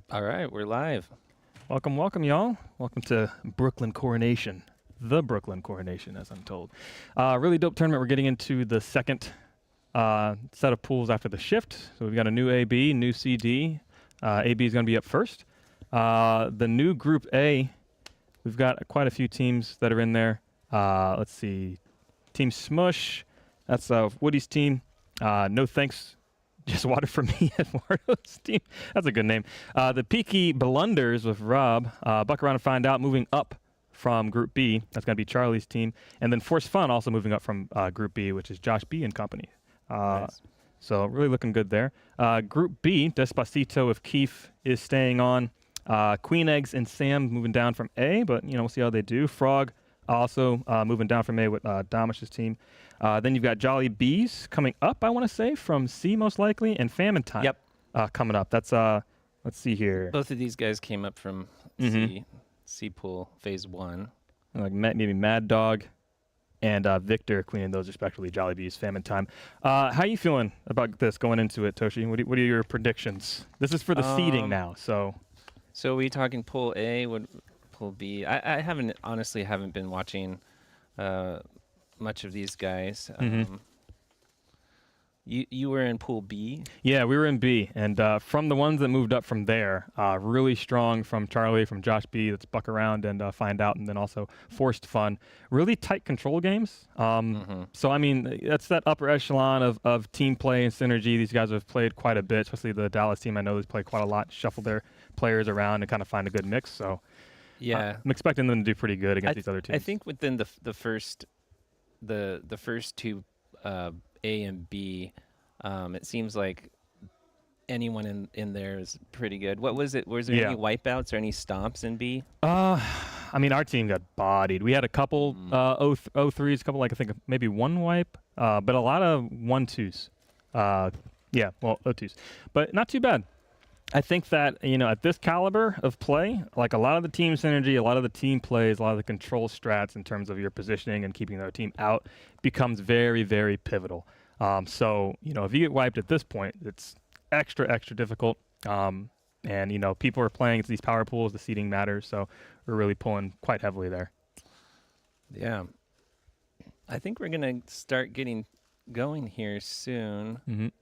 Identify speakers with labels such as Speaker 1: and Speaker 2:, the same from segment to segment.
Speaker 1: All right, we're live.
Speaker 2: Welcome, welcome, y'all. Welcome to Brooklyn Coronation, the Brooklyn Coronation, as I'm told. Really dope tournament. We're getting into the second set of pools after the shift. So we've got a new AB, new CD. AB is going to be up first. The new Group A, we've got quite a few teams that are in there. Let's see. Team Smush, that's Woody's team. No thanks. Just water for me, Eduardo's team. That's a good name. The Peaky Blunders with Rob. Buck around and find out. Moving up from Group B. That's going to be Charlie's team. And then Force Fun also moving up from Group B, which is Josh B and company.
Speaker 1: Nice.
Speaker 2: So really looking good there. Group B, Despacito with Keith is staying on. Queen Eggs and Sam moving down from A, but we'll see how they do. Frog also moving down from A with Damish's team. Then you've got Jolly Bees coming up, I want to say, from C most likely, and Famine Time coming up. That's, let's see here.
Speaker 1: Both of these guys came up from C Pool Phase 1.
Speaker 2: Like maybe Mad Dog and Victor, Queen of those respectively, Jolly Bees, Famine Time. How are you feeling about this going into it, Toshi? What are your predictions? This is for the seeding now, so.
Speaker 1: So are we talking Pool A, Pool B? I honestly haven't been watching much of these guys. You were in Pool B?
Speaker 2: Yeah, we were in B, and from the ones that moved up from there, really strong from Charlie, from Josh B, let's buck around and find out, and then also Forced Fun. Really tight control games. So, I mean, that's that upper echelon of team play and synergy. These guys have played quite a bit, especially the Dallas team. I know they've played quite a lot, shuffle their players around and kind of find a good mix. So,
Speaker 1: yeah,
Speaker 2: I'm expecting them to do pretty good against these other teams.
Speaker 1: I think within the first two A and B, it seems like anyone in there is pretty good. What was it? Was there any wipeouts or any stomps in B?
Speaker 2: I mean, our team got bodied. We had a couple 0-3s, a couple, like I think maybe one wipe, but a lot of 1-2s. 0-2s. But not too bad. I think that, at this caliber of play, like a lot of the team synergy, a lot of the team plays, a lot of the control strats in terms of your positioning and keeping the team out becomes very, very pivotal. So, if you get wiped at this point, it's extra, extra difficult. And, people are playing these power pools, the seeding matters, so we're really pulling quite heavily there.
Speaker 1: Yeah. I think we're going to start getting going here soon.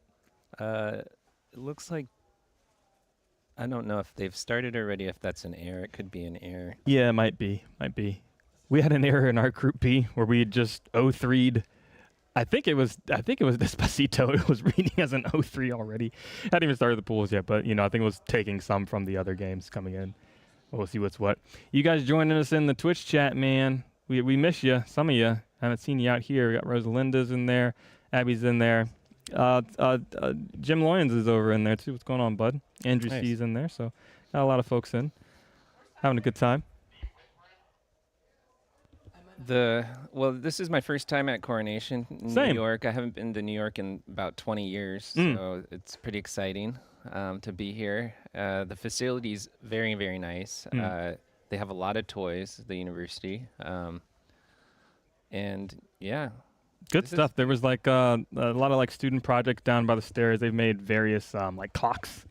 Speaker 1: It looks like, I don't know if they've started already, if that's an error. It could be an error.
Speaker 2: Yeah, it might be. We had an error in our Group B where we just 0-3'd. I think it was Despacito. It was reading as an 0-3 already. Hadn't even started the pools yet, but I think it was taking some from the other games coming in. We'll see what's what. You guys joining us in the Twitch chat, man. We miss you. Some of you. Haven't seen you out here. We got Rosalinda's in there. Abby's in there. Jim Loyens is over in there too. What's going on, bud? Andrew C's in there. So got a lot of folks in. Having a good time.
Speaker 1: This is my first time at Coronation in New York. I haven't been to New York in about 20 years, so it's pretty exciting to be here. The facility's very, very nice. They have a lot of toys, the university, and yeah.
Speaker 2: Good stuff. There was like a lot of like student projects down by the stairs. They've made various like clocks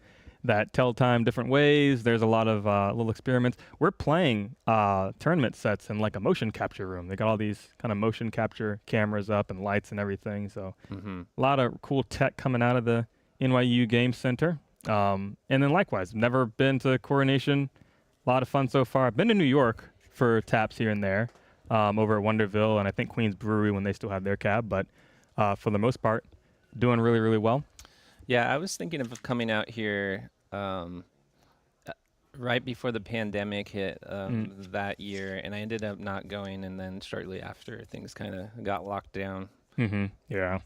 Speaker 2: that tell time different ways. There's a lot of little experiments. We're playing tournament sets in like a motion capture room. They got all these kind of motion capture cameras up and lights and everything. So a lot of cool tech coming out of the NYU Game Center. And then likewise, never been to Coronation. A lot of fun so far. I've been to New York for taps here and there, over at Wonderville and I think Queens Brewery when they still had their cab. But for the most part, doing really, really well.
Speaker 1: Yeah, I was thinking of coming out here right before the pandemic hit that year, and I ended up not going, and then shortly after, things kind of got locked down.
Speaker 2: Yeah.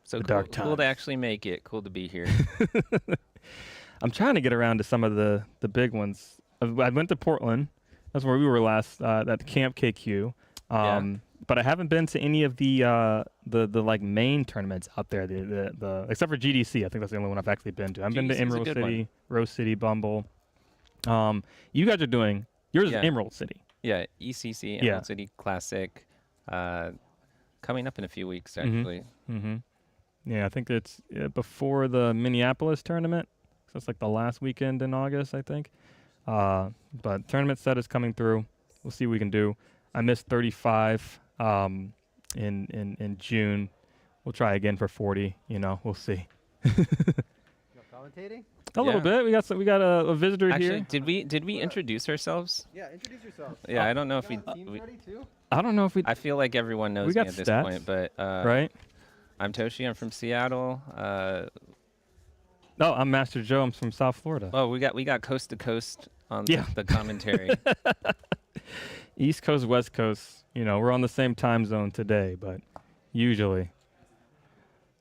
Speaker 1: So cool to actually make it. Cool to be here.
Speaker 2: I'm trying to get around to some of the big ones. I went to Portland. That's where we were last, at Camp KQ. But I haven't been to any of the like main tournaments out there. The except for GDC, I think that's the only one I've actually been to. I've been to Emerald City, Rose City, Bumble. You guys are doing yours is Emerald City.
Speaker 1: Yeah, ECC, Emerald City Classic, coming up in a few weeks actually.
Speaker 2: Yeah, I think it's before the Minneapolis tournament. So it's like the last weekend in August, I think. But tournament set is coming through. We'll see what we can do. I missed 35 in June. We'll try again for 40. We'll see.
Speaker 3: Commentating?
Speaker 2: A little bit. We got a visitor
Speaker 1: Actually,
Speaker 2: here.
Speaker 1: did we introduce ourselves?
Speaker 3: Yeah, introduce yourself.
Speaker 1: Yeah, I don't know if we.
Speaker 2: I don't know if we.
Speaker 1: I feel like everyone knows
Speaker 2: We
Speaker 1: me
Speaker 2: got
Speaker 1: at this
Speaker 2: stats,
Speaker 1: point, but
Speaker 2: right?
Speaker 1: I'm Toshi. I'm from Seattle.
Speaker 2: No, I'm Master Joe. I'm from South Florida.
Speaker 1: Oh, we got coast to coast on the commentary.
Speaker 2: East Coast, West Coast. We're on the same time zone today, but usually.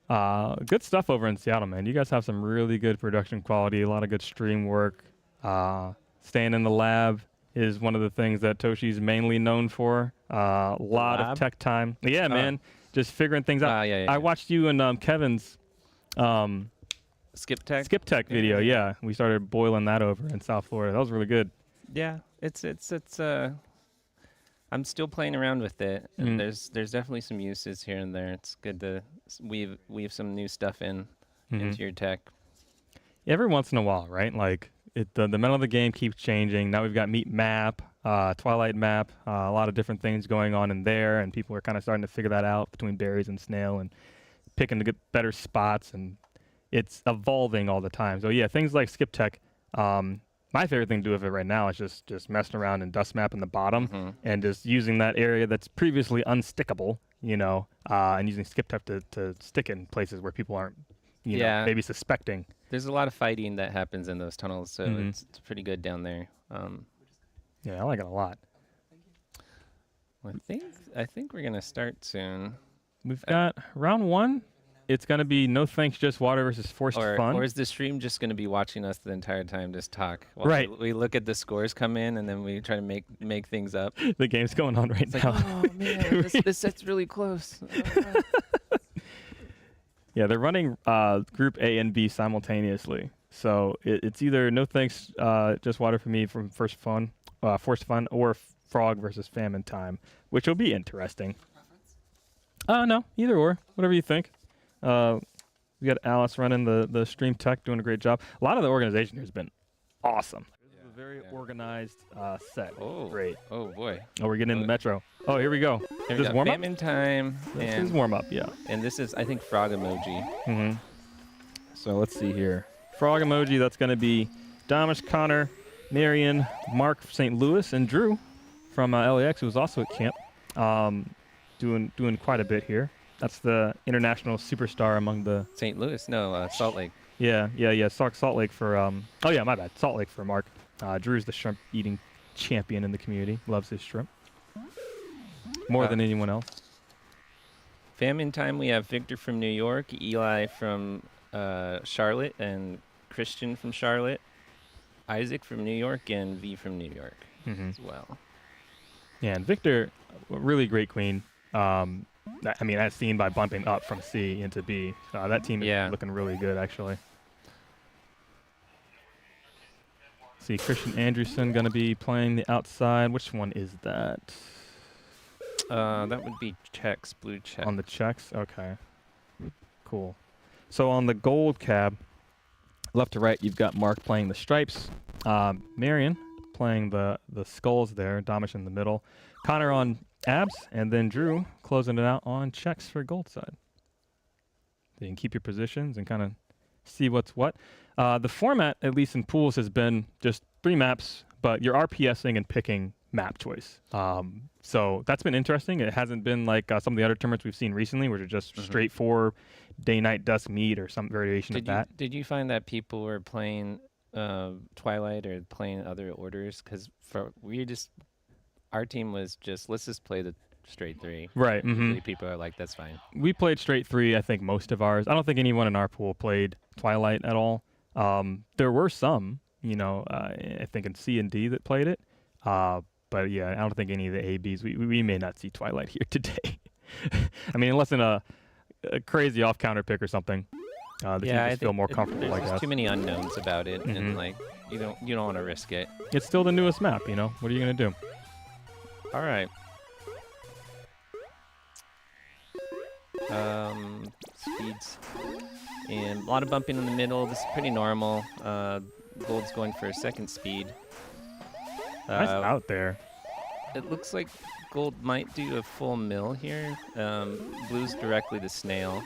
Speaker 2: Good stuff over in Seattle, man. You guys have some really good production quality, a lot of good stream work. Staying in the lab is one of the things that Toshi's mainly known for. A lot of tech time. Yeah, man. Just figuring things out.
Speaker 1: Yeah.
Speaker 2: I watched you and Kevin's
Speaker 1: Skip Tech
Speaker 2: video. Yeah, we started boiling that over in South Florida. That was really good.
Speaker 1: Yeah, it's I'm still playing around with it. And there's definitely some uses here and there. It's good to weave some new stuff into your tech.
Speaker 2: Every once in a while, right? Like the metal of the game keeps changing. Now we've got Meat Map, Twilight Map, a lot of different things going on in there, and people are kind of starting to figure that out between berries and snail and picking to get better spots, and it's evolving all the time. So yeah, things like Skip Tech. My favorite thing to do with it right now is just messing around and dust mapping the bottom and just using that area that's previously unstickable, and using Skip Tech to stick in places where people aren't, maybe suspecting.
Speaker 1: There's a lot of fighting that happens in those tunnels, so it's pretty good down there.
Speaker 2: Yeah, I like it a lot.
Speaker 1: Well, I think we're gonna start soon.
Speaker 2: We've got round 1. It's going to be no thanks, just water versus forced fun.
Speaker 1: Or is the stream just going to be watching us the entire time just talk? While
Speaker 2: right.
Speaker 1: We look at the scores come in, and then we try to make things up.
Speaker 2: The game's going on right now.
Speaker 1: Like, oh, man, this set's really close.
Speaker 2: Yeah, they're running Group A and B simultaneously. So it's either no thanks, just water for me from forced fun, or frog versus famine time, which will be interesting. No, either or, whatever you think. We got Alice running the stream tech, doing a great job. A lot of the organization here has been awesome. This is a very organized set.
Speaker 1: Oh,
Speaker 2: great.
Speaker 1: Oh boy.
Speaker 2: Oh, we're getting in the metro. Oh, here we go.
Speaker 1: Here
Speaker 2: This is warm up.
Speaker 1: Famine time.
Speaker 2: This is warm up. Yeah.
Speaker 1: And this is, I think, frog emoji.
Speaker 2: So let's see here. Frog emoji. That's going to be Damish, Connor, Marion, Mark from St. Louis, and Drew from LAX, who was also at camp, doing quite a bit here. That's the international superstar among the
Speaker 1: St. Louis, no, Salt Lake.
Speaker 2: Yeah. Salt Lake for oh yeah, my bad. Salt Lake for Mark. Drew's the shrimp eating champion in the community. Loves his shrimp more than anyone else.
Speaker 1: Famine time. We have Victor from New York, Eli from Charlotte, and Christian from Charlotte, Isaac from New York, and V from New York as well. Yeah,
Speaker 2: and Victor, really great queen. I mean, as seen by bumping up from C into B. That team is looking really good, actually. See, Christian Anderson going to be playing the outside. Which one is that?
Speaker 1: That would be checks, blue check.
Speaker 2: On the checks? Okay. Cool. So on the gold cab, left to right, you've got Mark playing the stripes. Marion playing the skulls there, Damish in the middle. Connor on abs, and then Drew closing it out on checks for gold side. So you can keep your positions and kind of see what's what. The format, at least in pools, has been just 3 maps, but you're RPSing and picking map choice. So that's been interesting. It hasn't been like some of the other tournaments we've seen recently, which are just straight for day, night, dusk, meet, or some variation of that.
Speaker 1: Did you find that people were playing Twilight or playing other orders? Because our team was just, let's just play the straight 3.
Speaker 2: Right.
Speaker 1: Usually people are like, that's fine.
Speaker 2: We played straight 3, I think, most of ours. I don't think anyone in our pool played Twilight at all. There were some, I think in C and D that played it. But yeah, I don't think any of the ABs, we may not see Twilight here today. I mean, unless in a crazy off-counter pick or something. The team just feel more comfortable, I guess.
Speaker 1: There's too many unknowns about it, and like, you don't want to risk it.
Speaker 2: It's still the newest map, What are you going to do?
Speaker 1: All right. Speeds. And a lot of bumping in the middle. This is pretty normal. Gold's going for a second speed.
Speaker 2: Nice out there.
Speaker 1: It looks like Gold might do a full mill here. Blue's directly to Snail.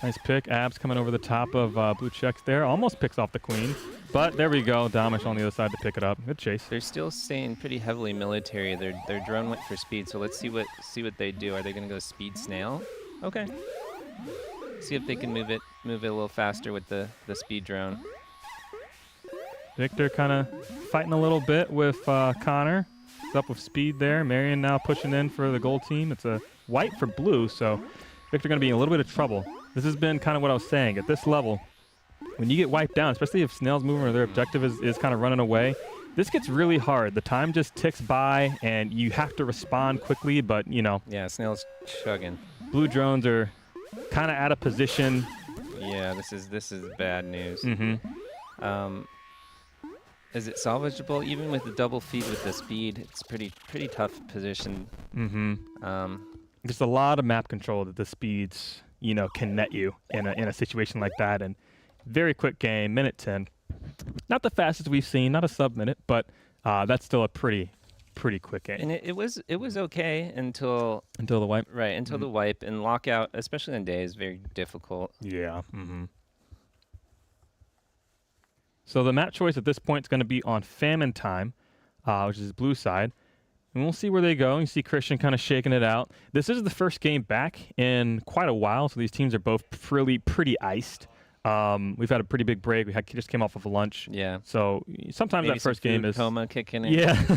Speaker 2: Nice pick. Abs coming over the top of Blue checks there. Almost picks off the queen. But there we go. Damish on the other side to pick it up. Good chase.
Speaker 1: They're still staying pretty heavily military. Their drone went for speed, so let's see what they do. Are they going to go speed Snail? Okay. See if they can move it a little faster with the speed drone.
Speaker 2: Victor kind of fighting a little bit with Connor. He's up with speed there. Marion now pushing in for the gold team. It's a white for blue, so Victor going to be in a little bit of trouble. This has been kind of what I was saying. At this level, when you get wiped down, especially if Snail's moving or their objective is kind of running away, this gets really hard. The time just ticks by, and you have to respond quickly, but, you know.
Speaker 1: Yeah, Snail's chugging.
Speaker 2: Blue drones are kind of out of position.
Speaker 1: Yeah, this is bad news.
Speaker 2: Mm-hmm.
Speaker 1: Is it salvageable? Even with the double feed with the speed, it's pretty tough position.
Speaker 2: Mm-hmm. There's a lot of map control that the speeds, you know, can net you in a situation like that. And very quick game, minute 10. Not the fastest we've seen, not a sub-minute, but that's still a pretty quick game.
Speaker 1: And it was okay until
Speaker 2: the wipe.
Speaker 1: Right, until the wipe, and lockout, especially in day, is very difficult.
Speaker 2: Yeah. Mm-hmm. So the map choice at this point is going to be on Famine Time, which is blue side. And we'll see where they go. You see Christian kind of shaking it out. This is the first game back in quite a while, so these teams are both pretty iced. We've had a pretty big break. Just came off of a lunch.
Speaker 1: Yeah.
Speaker 2: So sometimes
Speaker 1: maybe
Speaker 2: that first game is
Speaker 1: coma kicking in.
Speaker 2: Yeah.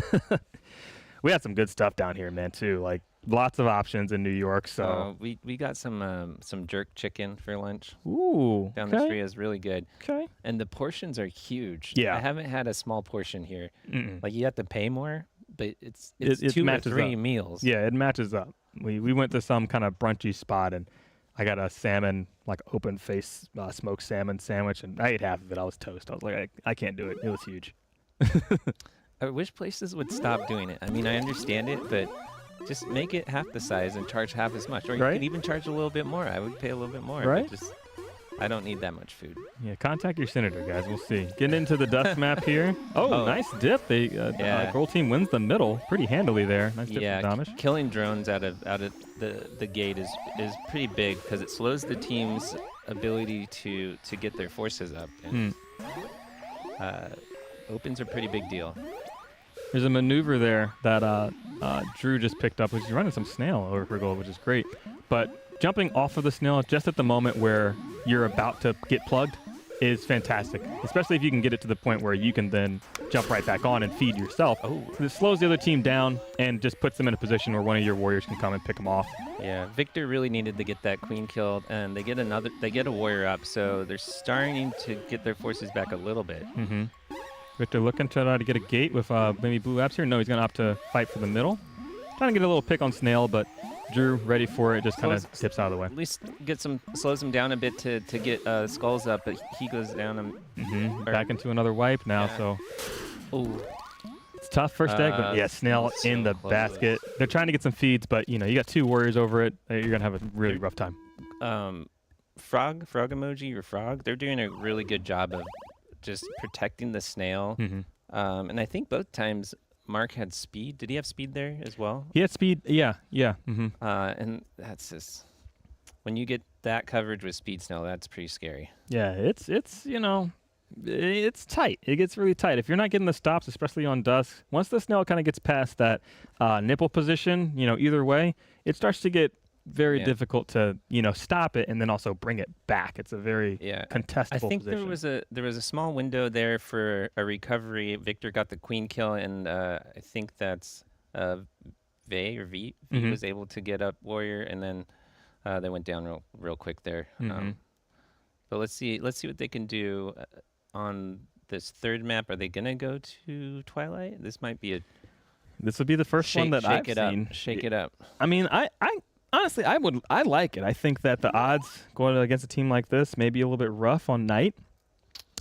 Speaker 2: We had some good stuff down here, man, too. Like lots of options in New York. So
Speaker 1: we got some jerk chicken for lunch.
Speaker 2: Ooh.
Speaker 1: Down the street is really good.
Speaker 2: Okay.
Speaker 1: And the portions are huge.
Speaker 2: Yeah.
Speaker 1: I haven't had a small portion here.
Speaker 2: Mm-mm.
Speaker 1: Like you have to pay more, but it's
Speaker 2: it
Speaker 1: 2 or
Speaker 2: matches
Speaker 1: 3
Speaker 2: up.
Speaker 1: meals.
Speaker 2: Yeah, it matches up. We went to some kind of brunchy spot, and I got a salmon, like open face smoked salmon sandwich, and I ate half of it. I was toast. I was like, I can't do it. It was huge.
Speaker 1: I wish places would stop doing it. I mean, I understand it, but just make it half the size and charge half as much. Or you could even charge a little bit more. I would pay a little bit more.
Speaker 2: Right.
Speaker 1: But I don't need that much food.
Speaker 2: Yeah, contact your senator, guys. We'll see. Getting into the dust map here. Oh, nice dip. They gold team wins the middle pretty handily there. Nice dip from Damish.
Speaker 1: Killing drones out of the gate is pretty big because it slows the team's ability to get their forces up. And, opens a pretty big deal.
Speaker 2: There's a maneuver there that Drew just picked up, which is running some snail over for gold, which is great. But jumping off of the snail just at the moment where you're about to get plugged is fantastic, especially if you can get it to the point where you can then jump right back on and feed yourself. Oh. It slows the other team down and just puts them in a position where one of your warriors can come and pick them off.
Speaker 1: Yeah, Victor really needed to get that queen killed, and they get a warrior up, so they're starting to get their forces back a little bit.
Speaker 2: Mm-hmm. Victor looking to try to get a gate with maybe blue apps here. No, he's going to opt to fight for the middle. Trying to get a little pick on Snail, but Drew ready for it, just kind of tips out of the way.
Speaker 1: At least slows him down a bit to get skulls up, but he goes down and
Speaker 2: back into another wipe now.
Speaker 1: Yeah.
Speaker 2: So
Speaker 1: ooh.
Speaker 2: It's tough first egg, but yeah, Snail in the basket. They're trying to get some feeds, but you get 2 warriors over it. You're going to have a really rough time.
Speaker 1: Frog emoji or frog, they're doing a really good job of just protecting the snail. And I think both times Mark had speed. Did he have speed there as well?
Speaker 2: He had speed. Yeah.
Speaker 1: And that's just when you get that coverage with speed snail, that's pretty scary.
Speaker 2: Yeah, it's tight. It gets really tight. If you're not getting the stops, especially on dusk, once the snail kind of gets past that nipple position, either way, it starts to get very difficult to stop it and then also bring it back. It's a very contestable
Speaker 1: I think
Speaker 2: position.
Speaker 1: there was a small window there for a recovery. Victor got the queen kill, and I think that's V was able to get up warrior, and then they went down real quick there. But let's see what they can do on this third map. Are they gonna go to Twilight? This would be
Speaker 2: the first one that I've seen.
Speaker 1: Shake it up.
Speaker 2: I mean, I honestly, I like it. I think that the odds going against a team like this may be a little bit rough on night,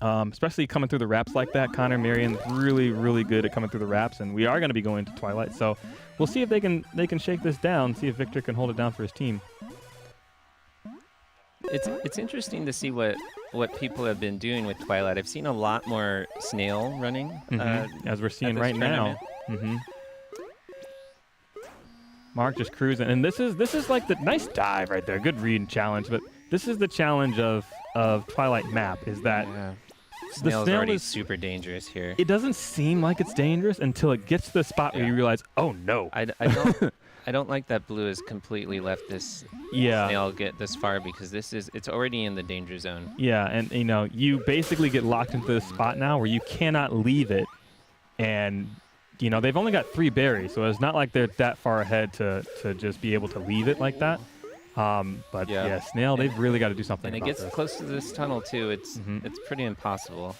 Speaker 2: especially coming through the wraps like that. Connor Marion really, really good at coming through the wraps, and we are going to be going to Twilight. So we'll see if they can shake this down. See if Victor can hold it down for his team.
Speaker 1: It's interesting to see what people have been doing with Twilight. I've seen a lot more snail running,
Speaker 2: as we're seeing right now. Mark just cruising, and this is like the nice dive right there. Good read and challenge, but this is the challenge of Twilight map is that
Speaker 1: Snail's already super dangerous here.
Speaker 2: It doesn't seem like it's dangerous until it gets to the spot where you realize, oh no.
Speaker 1: I don't I don't like that blue has completely left this snail get this far because it's already in the danger zone.
Speaker 2: Yeah, and you basically get locked into this spot now where you cannot leave it, and they've only got 3 berries, so it's not like they're that far ahead to just be able to leave it like that. But snail, they've really got to do something.
Speaker 1: And it gets close to this tunnel too. It's pretty impossible.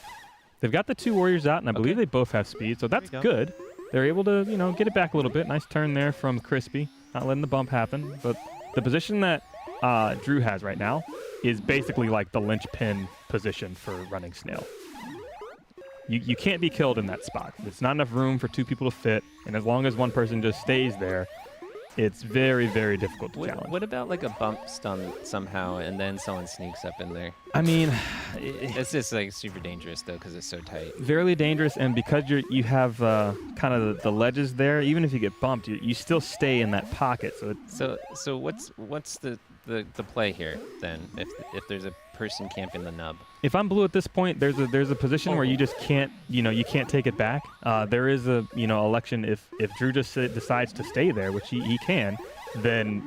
Speaker 2: They've got the 2 warriors out, and I believe they both have speed, so that's good. They're able to get it back a little bit. Nice turn there from Crispy, not letting the bump happen. But the position that Drew has right now is basically like the linchpin position for running snail. You can't be killed in that spot. It's not enough room for 2 people to fit, and as long as one person just stays there, it's very, very difficult to challenge.
Speaker 1: What about like a bump stun somehow, and then someone sneaks up in there?
Speaker 2: I mean,
Speaker 1: it's just like super dangerous though because it's so tight.
Speaker 2: Very dangerous, and because you have kind of the ledges there, even if you get bumped, you still stay in that pocket.
Speaker 1: So what's the play here then? If there's a person camping the nub.
Speaker 2: If I'm blue at this point, there's a position where you just can't you can't take it back. There is a election if Drew just decides to stay there, which he can, then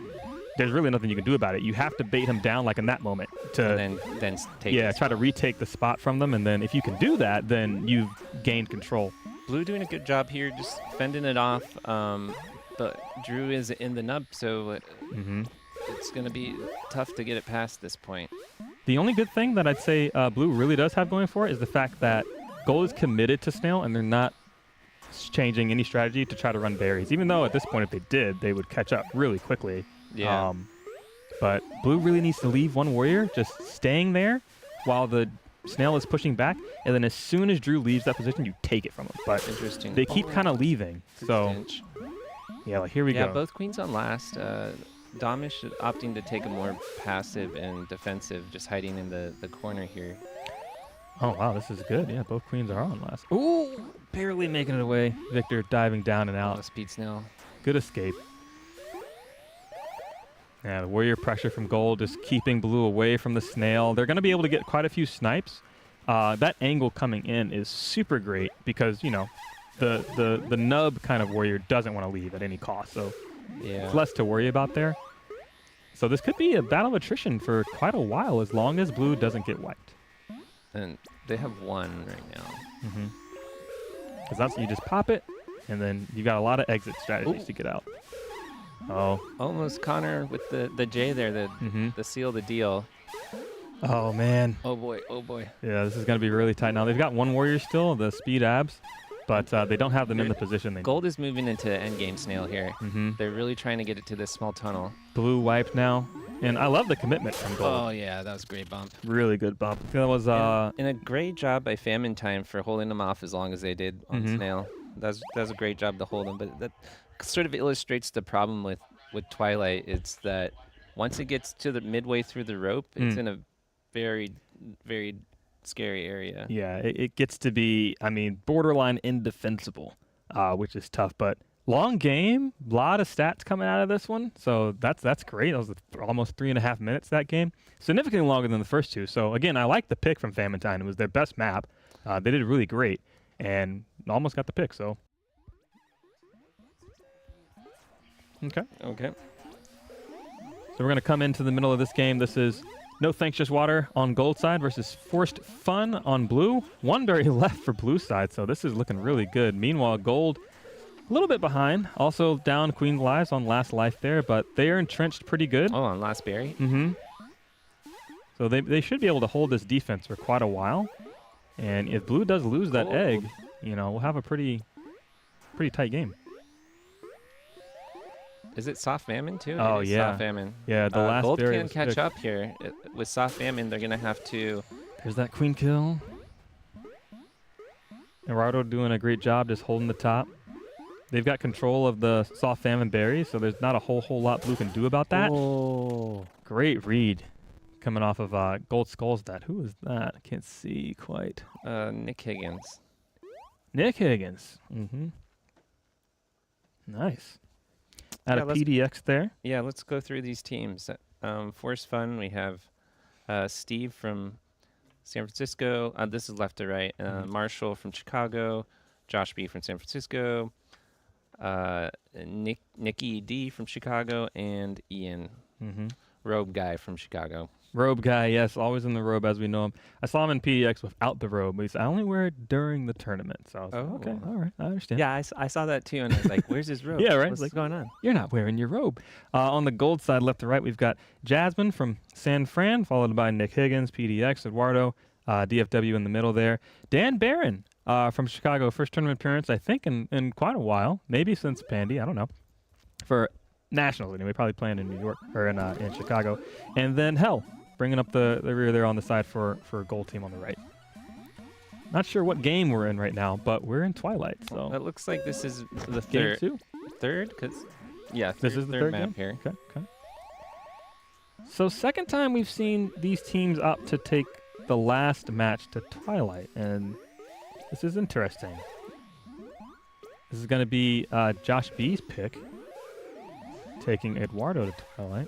Speaker 2: there's really nothing you can do about it. You have to bait him down like in that moment to
Speaker 1: and then take
Speaker 2: try to retake the spot from them, and then if you can do that, then you've gained control.
Speaker 1: Blue doing a good job here, just fending it off. But Drew is in the nub, so it's going to be tough to get it past this point.
Speaker 2: The only good thing that I'd say Blue really does have going for it is the fact that Gold is committed to Snail, and they're not changing any strategy to try to run berries. Even though at this point, if they did, they would catch up really quickly.
Speaker 1: Yeah.
Speaker 2: But Blue really needs to leave one warrior just staying there while the Snail is pushing back, and then as soon as Drew leaves that position, you take it from him. But
Speaker 1: interesting.
Speaker 2: They keep kind of leaving. So, here we go.
Speaker 1: Yeah, both queens on last. Domish opting to take a more passive and defensive, just hiding in the corner here.
Speaker 2: Oh, wow, this is good. Yeah, both queens are on last. Ooh, barely making it away. Victor diving down and out.
Speaker 1: Speed snail.
Speaker 2: Good escape. Yeah, the warrior pressure from Gold is keeping Blue away from the snail. They're going to be able to get quite a few snipes. That angle coming in is super great because, the nub kind of warrior doesn't want to leave at any cost. So it's less to worry about there. So this could be a battle of attrition for quite a while as long as Blue doesn't get wiped.
Speaker 1: And they have 1 right now.
Speaker 2: Because that's you just pop it, and then you got a lot of exit strategies to get out. Oh.
Speaker 1: Almost Connor with the J there, the seal the deal.
Speaker 2: Oh, man.
Speaker 1: Oh, boy. Oh, boy.
Speaker 2: Yeah, this is going to be really tight. Now, they've got 1 warrior still, the speed abs, but they don't have them in the position they need.
Speaker 1: Gold is moving into endgame snail here. They're really trying to get it to this small tunnel.
Speaker 2: Blue wiped now. And I love the commitment from Gold.
Speaker 1: Oh, yeah, that was a great bump.
Speaker 2: Really good bump. That was
Speaker 1: and a great job by Famine Time for holding them off as long as they did on Snail. That was a great job to hold them. But that sort of illustrates the problem with Twilight. It's that once it gets to the midway through the rope, it's in a very, very scary area.
Speaker 2: Yeah, it gets to be, borderline indefensible, which is tough. But long game, a lot of stats coming out of this one. So that's great. That was almost 3.5 minutes, that game. Significantly longer than the first 2. So, again, I like the pick from Famine Time. It was their best map. They did really great and almost got the pick. So, okay. So we're going to come into the middle of this game. This is No Thanks Just Water on Gold side versus Forced Fun on Blue. 1 berry left for Blue side, so this is looking really good. Meanwhile, Gold a little bit behind. Also down Queen's Lives on last life there, but they are entrenched pretty good.
Speaker 1: Oh, on last berry?
Speaker 2: So they should be able to hold this defense for quite a while. And if Blue does lose that egg, we'll have a pretty tight game.
Speaker 1: Is it Soft Famine too?
Speaker 2: Oh, yeah.
Speaker 1: Soft Famine.
Speaker 2: Yeah, the last
Speaker 1: Gold
Speaker 2: berry
Speaker 1: can catch up here. With Soft Famine, they're going to have to...
Speaker 2: There's that queen kill. Gerardo doing a great job just holding the top. They've got control of the Soft Famine berries, so there's not a whole lot Blue can do about that.
Speaker 1: Oh.
Speaker 2: Great read. coming off of Gold Skulls. Who is that? I can't see quite.
Speaker 1: Nick Higgins.
Speaker 2: Nick Higgins. Mm-hmm. Nice. Out of PDX there.
Speaker 1: Yeah, let's go through these teams. Force Fun, we have Steve from San Francisco. This is left to right. Marshall from Chicago. Josh B. from San Francisco. Nikki D. from Chicago. And Ian, Robe Guy from Chicago.
Speaker 2: Robe Guy, yes, always in the robe as we know him. I saw him in PDX without the robe, but he said, I only wear it during the tournament. So I was like, okay, all right, I understand.
Speaker 1: Yeah, I saw that too, and I was like, where's his robe?
Speaker 2: Yeah, right.
Speaker 1: What's going on?
Speaker 2: You're not wearing your robe. On the gold side, left to right, we've got Jasmine from San Fran, followed by Nick Higgins, PDX, Eduardo, DFW in the middle there. Dan Barron from Chicago, first tournament appearance, I think, in quite a while, maybe since Pandy, I don't know, for Nationals anyway, probably playing in New York, or in Chicago. And then Hell, bringing up the rear there on the side for gold team on the right. Not sure what game we're in right now, but we're in Twilight. So
Speaker 1: it looks like this is the
Speaker 2: game two.
Speaker 1: Third, because
Speaker 2: this is the third
Speaker 1: map
Speaker 2: game?
Speaker 1: here.
Speaker 2: Okay. So second time we've seen these teams opt to take the last match to Twilight, and this is interesting. This is going to be Josh B's pick, taking Eduardo to Twilight.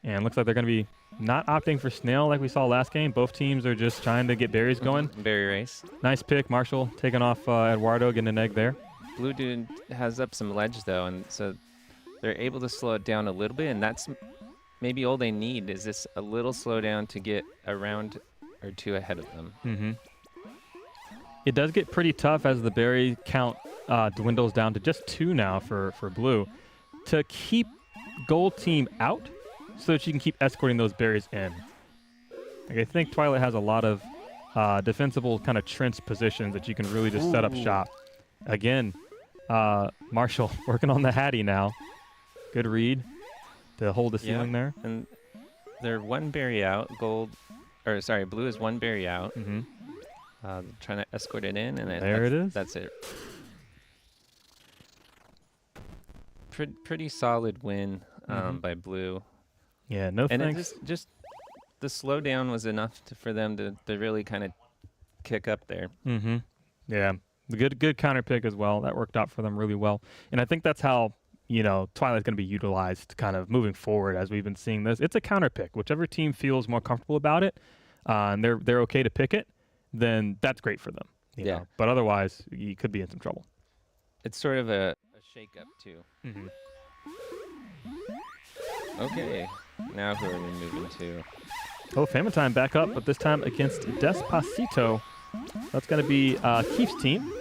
Speaker 2: And looks like they're going to be not opting for Snail like we saw last game. Both teams are just trying to get berries going.
Speaker 1: Berry race.
Speaker 2: Nice pick. Marshall taking off Eduardo, getting an egg there.
Speaker 1: Blue Dude has up some ledge, though, and so they're able to slow it down a little bit, and that's maybe all they need is this a little slowdown to get a round or two ahead of them.
Speaker 2: It does get pretty tough as the berry count dwindles down to just 2 now for Blue to keep gold team out, so that you can keep escorting those berries in. Like, I think Twilight has a lot of defensible kind of trench positions that you can really just set up shop. Again, Marshall working on the Hattie now. Good read to hold the ceiling there.
Speaker 1: And they're one berry out. Blue is one berry out. Trying to escort it in, and
Speaker 2: there it is.
Speaker 1: That's it. Pretty solid win by Blue.
Speaker 2: Yeah, no
Speaker 1: and
Speaker 2: thanks.
Speaker 1: And just the slowdown was enough for them to really kind of kick up there.
Speaker 2: Yeah, the good counter pick as well. That worked out for them really well. And I think that's how, Twilight's going to be utilized kind of moving forward as we've been seeing this. It's a counter pick. Whichever team feels more comfortable about it, and they're okay to pick it, then that's great for them. You know? But otherwise, you could be in some trouble.
Speaker 1: It's sort of a shake-up, too. Okay. Now who are we moving to?
Speaker 2: Oh, Famine Time back up, but this time against Despacito. That's going to be Keith's team.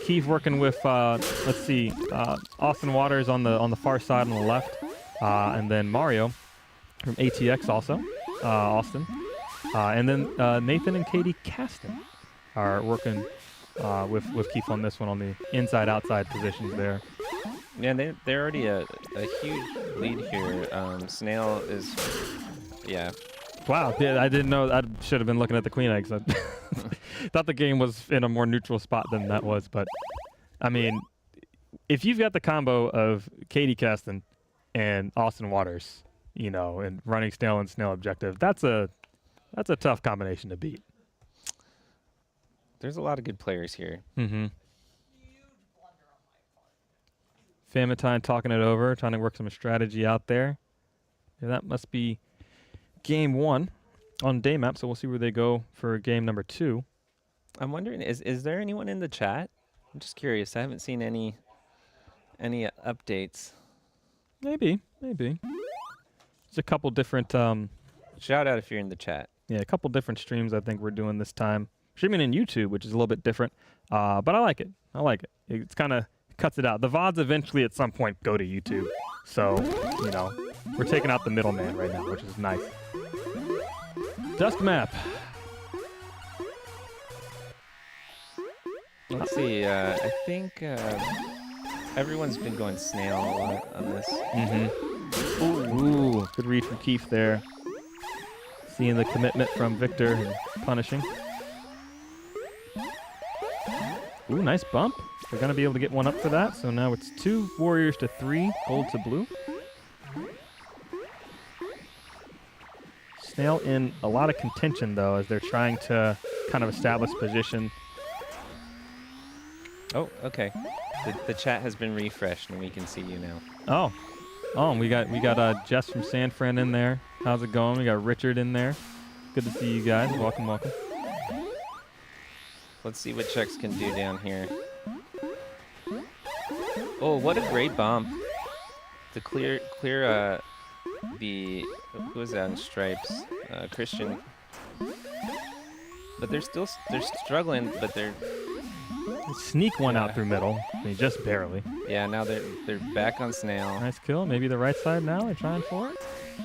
Speaker 2: Keith working with, let's see, Austin Waters on the far side on the left, and then Mario from ATX also, Austin. And then Nathan and Katie Caston are working with Keith on this one on the inside-outside positions there.
Speaker 1: Yeah, they're already a huge lead here. Snail is,
Speaker 2: Wow, I didn't know. I should have been looking at the Queen Eggs. I thought the game was in a more neutral spot than that was. But, I mean, if you've got the combo of Katie Caston and Austin Waters, and running Snail and Snail objective, that's a tough combination to beat.
Speaker 1: There's a lot of good players here.
Speaker 2: Famitine talking it over, trying to work some strategy out there. Yeah, that must be game 1 on day map, so we'll see where they go for game number 2.
Speaker 1: I'm wondering, is there anyone in the chat? I'm just curious. I haven't seen any updates.
Speaker 2: Maybe. There's a couple different...
Speaker 1: shout out if you're in the chat.
Speaker 2: Yeah, a couple different streams I think we're doing this time. Streaming in YouTube, which is a little bit different, but I like it. It's kind of cuts it out. The VODs eventually at some point go to YouTube. So, we're taking out the middleman right now, which is nice. Dusk map.
Speaker 1: Let's see. I think everyone's been going Snail a lot on this.
Speaker 2: Ooh, good read from Keith there. Seeing the commitment from Victor and punishing. Ooh, nice bump. They're going to be able to get one up for that. So now it's 2 warriors to 3, gold to blue. Snail in a lot of contention, though, as they're trying to kind of establish position.
Speaker 1: Oh, okay. The chat has been refreshed, and we can see you now.
Speaker 2: Oh, we got Jess from San Fran in there. How's it going? We got Richard in there. Good to see you guys. Welcome, welcome.
Speaker 1: Let's see what Chucks can do down here. Oh, what a great bump! To clear the who was that in stripes? Christian. But they're struggling, but they're
Speaker 2: sneak one out through middle. I mean, just barely.
Speaker 1: Yeah, now they're back on Snail.
Speaker 2: Nice kill. Maybe the right side now. They're trying for it.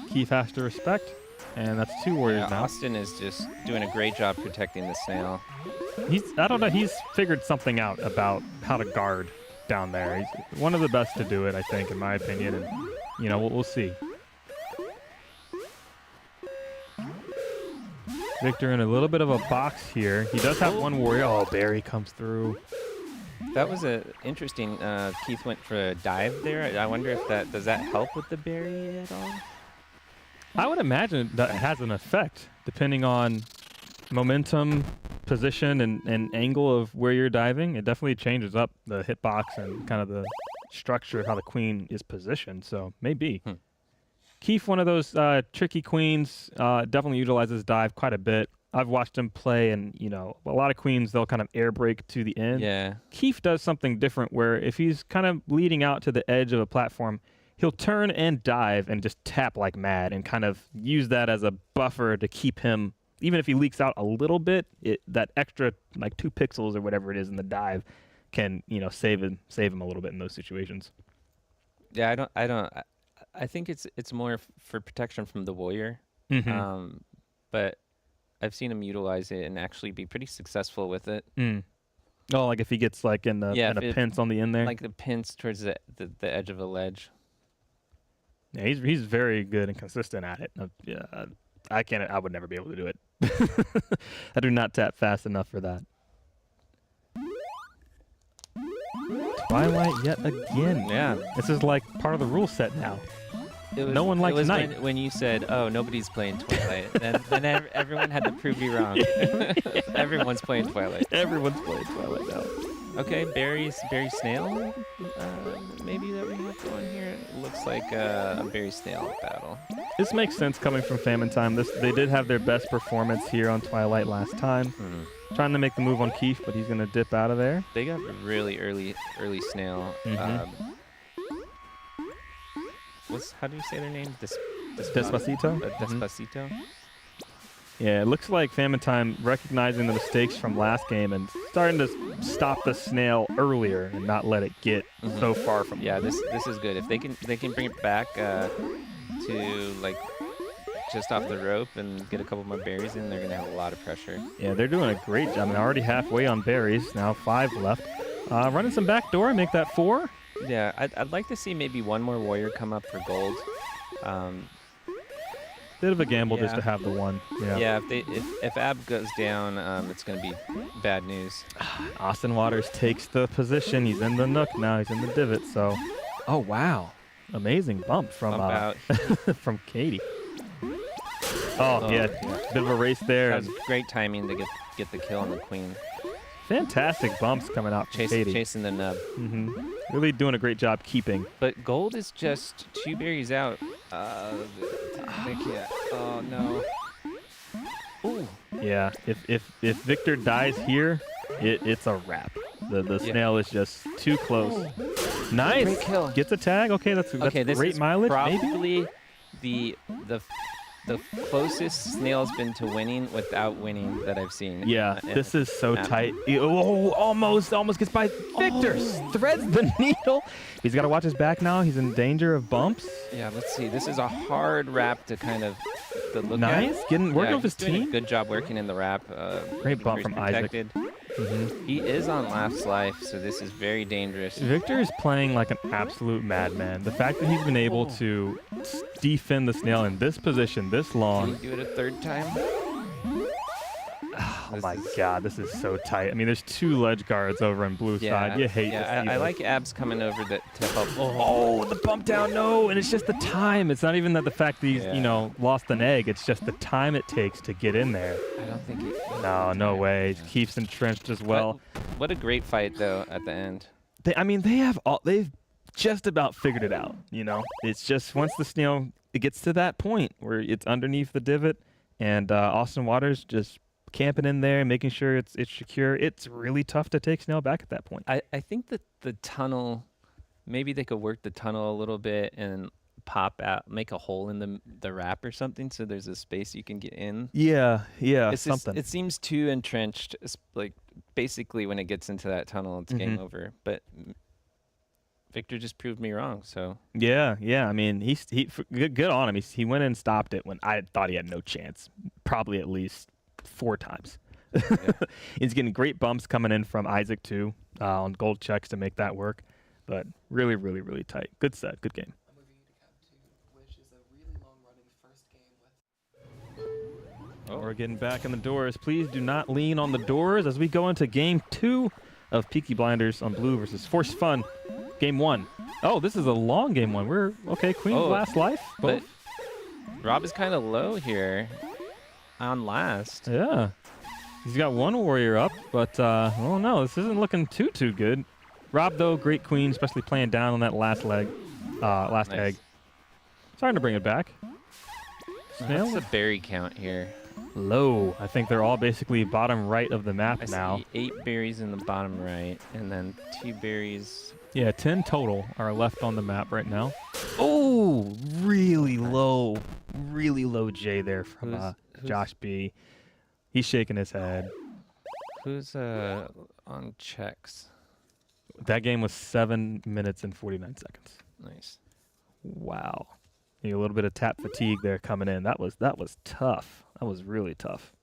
Speaker 2: Keith has to respect, and that's 2 warriors now.
Speaker 1: Austin is just doing a great job protecting the Snail.
Speaker 2: I don't know. He's figured something out about how to guard down there. He's one of the best to do it, I think, in my opinion. And you know, we'll see. Victor in a little bit of a box here. He does have one warrior. Oh, Barry comes through.
Speaker 1: That was a interesting. Keith went for a dive there. I wonder if does that help with the Barry at all?
Speaker 2: I would imagine that it has an effect depending on momentum, position, and angle of where you're diving. It definitely changes up the hitbox and kind of the structure of how the queen is positioned. So maybe. Keith, one of those tricky queens, definitely utilizes dive quite a bit. I've watched him play, and you know, a lot of queens they'll kind of air brake to the end.
Speaker 1: Yeah.
Speaker 2: Keith does something different, where if he's kind of leading out to the edge of a platform, he'll turn and dive and just tap like mad, and kind of use that as a buffer to keep him. Even if he leaks out a little bit, that extra like 2 pixels or whatever it is in the dive can save him a little bit in those situations.
Speaker 1: Yeah, I think it's more for protection from the warrior, but I've seen him utilize it and actually be pretty successful with it.
Speaker 2: Oh, like if he gets like in a pinch on the end there,
Speaker 1: like the pinch towards the edge of a ledge.
Speaker 2: Yeah, he's very good and consistent at it. I would never be able to do it. I do not tap fast enough for that. Twilight yet again.
Speaker 1: Yeah.
Speaker 2: This is like part of the rule set now. No one likes night.
Speaker 1: When you said, "Oh, nobody's playing Twilight," then everyone had to prove you wrong. Everyone's playing Twilight.
Speaker 2: Everyone's playing Twilight now.
Speaker 1: Okay, Barry Snail, maybe that we have going here. It looks like a Barry Snail battle.
Speaker 2: This makes sense coming from Famine Time. They did have their best performance here on Twilight last time. Trying to make the move on Keith, but he's going to dip out of there.
Speaker 1: They got a really early Snail. How do you say their name?
Speaker 2: Despacito?
Speaker 1: Despacito?
Speaker 2: Yeah, it looks like Famine Time recognizing the mistakes from last game and starting to stop the Snail earlier and not let it get so far from.
Speaker 1: Yeah, this is good. If they can bring it back to like just off the rope and get a couple more berries in, they're gonna have a lot of pressure.
Speaker 2: Yeah, they're doing a great job. I mean, already halfway on berries. Now 5 left. Running some back door, make that 4.
Speaker 1: Yeah, I'd like to see maybe one more warrior come up for gold.
Speaker 2: Bit of a gamble just to have the one.
Speaker 1: Yeah. If Ab goes down, it's going to be bad news.
Speaker 2: Austin Waters takes the position. He's in the nook now. He's in the divot. So, oh wow, amazing bump from from Katie. Oh yeah, bit of a race there.
Speaker 1: That was great timing to get the kill on the queen.
Speaker 2: Fantastic bumps coming out from Katie.
Speaker 1: Chasing the nub.
Speaker 2: Really doing a great job keeping.
Speaker 1: But gold is just 2 berries out. They can't. Oh no. Ooh.
Speaker 2: Yeah. If Victor dies here, it's a wrap. The snail is just too close. Nice.
Speaker 1: Great kill.
Speaker 2: Gets a tag. Okay, that's
Speaker 1: this
Speaker 2: great
Speaker 1: is
Speaker 2: mileage.
Speaker 1: Probably the closest Snail's been to winning without winning that I've seen.
Speaker 2: Yeah, this is so tight. Oh, almost gets by Victor. Threads the needle. He's got to watch his back now. He's in danger of bumps.
Speaker 1: Yeah, let's see. This is a hard wrap to kind of look
Speaker 2: nice.
Speaker 1: at.
Speaker 2: Working with his
Speaker 1: doing
Speaker 2: team.
Speaker 1: A good job working in the wrap.
Speaker 2: Great bump from Isaac.
Speaker 1: He is on last life, so this is very dangerous.
Speaker 2: Victor is playing like an absolute madman. The fact that he's been able to defend the snail in this position this long.
Speaker 1: Can he do it a 3rd time?
Speaker 2: Oh my God, this is so tight. I mean, there's 2 ledge guards over on blue side. You hate to see
Speaker 1: I like abs coming over to help.
Speaker 2: Oh, the bump down, no, and it's just the time. It's not even that the fact that he's, lost an egg. It's just the time it takes to get in there.
Speaker 1: I don't think it.
Speaker 2: No way. Yeah. Keeps entrenched as well.
Speaker 1: What a great fight, though, at the end.
Speaker 2: They've just about figured it out, It's just once the snail, it gets to that point where it's underneath the divot, and Austin Waters just camping in there, making sure it's secure. It's really tough to take snail back at that point.
Speaker 1: I think that the tunnel, maybe they could work the tunnel a little bit and pop out, make a hole in the wrap or something, so there's a space you can get in.
Speaker 2: Yeah, something.
Speaker 1: It seems too entrenched. Like basically, when it gets into that tunnel, it's game over. But Victor just proved me wrong. So
Speaker 2: yeah. I mean, he good on him. He went in and stopped it when I thought he had no chance. Probably at least 4 times. Yeah. He's getting great bumps coming in from Isaac too on gold checks to make that work. But really, really, really tight. Good set. Good game.
Speaker 3: I'm moving you to count 2, which is a really long-running first game with.
Speaker 2: We're getting back in the doors. Please do not lean on the doors as we go into game 2 of Peaky Blinders on blue versus Force Fun. Game 1. Oh, this is a long game 1. We're okay. Queen's last life.
Speaker 1: But Rob is kind of low here on last.
Speaker 2: Yeah. He's got 1 warrior up, but oh no, this isn't looking too good. Rob, though, great queen, especially playing down on that last egg. Starting to bring it back. Snail?
Speaker 1: What's the berry count here?
Speaker 2: Low. I think they're all basically bottom right of the map now.
Speaker 1: I see 8 berries in the bottom right, and then 2 berries.
Speaker 2: Yeah, 10 total are left on the map right now. Oh, really low J there from Josh B. He's shaking his head.
Speaker 1: Who's on checks?
Speaker 2: That game was 7 minutes and 49 seconds.
Speaker 1: Nice.
Speaker 2: Wow. A little bit of tap fatigue there coming in. That was tough. That was really tough.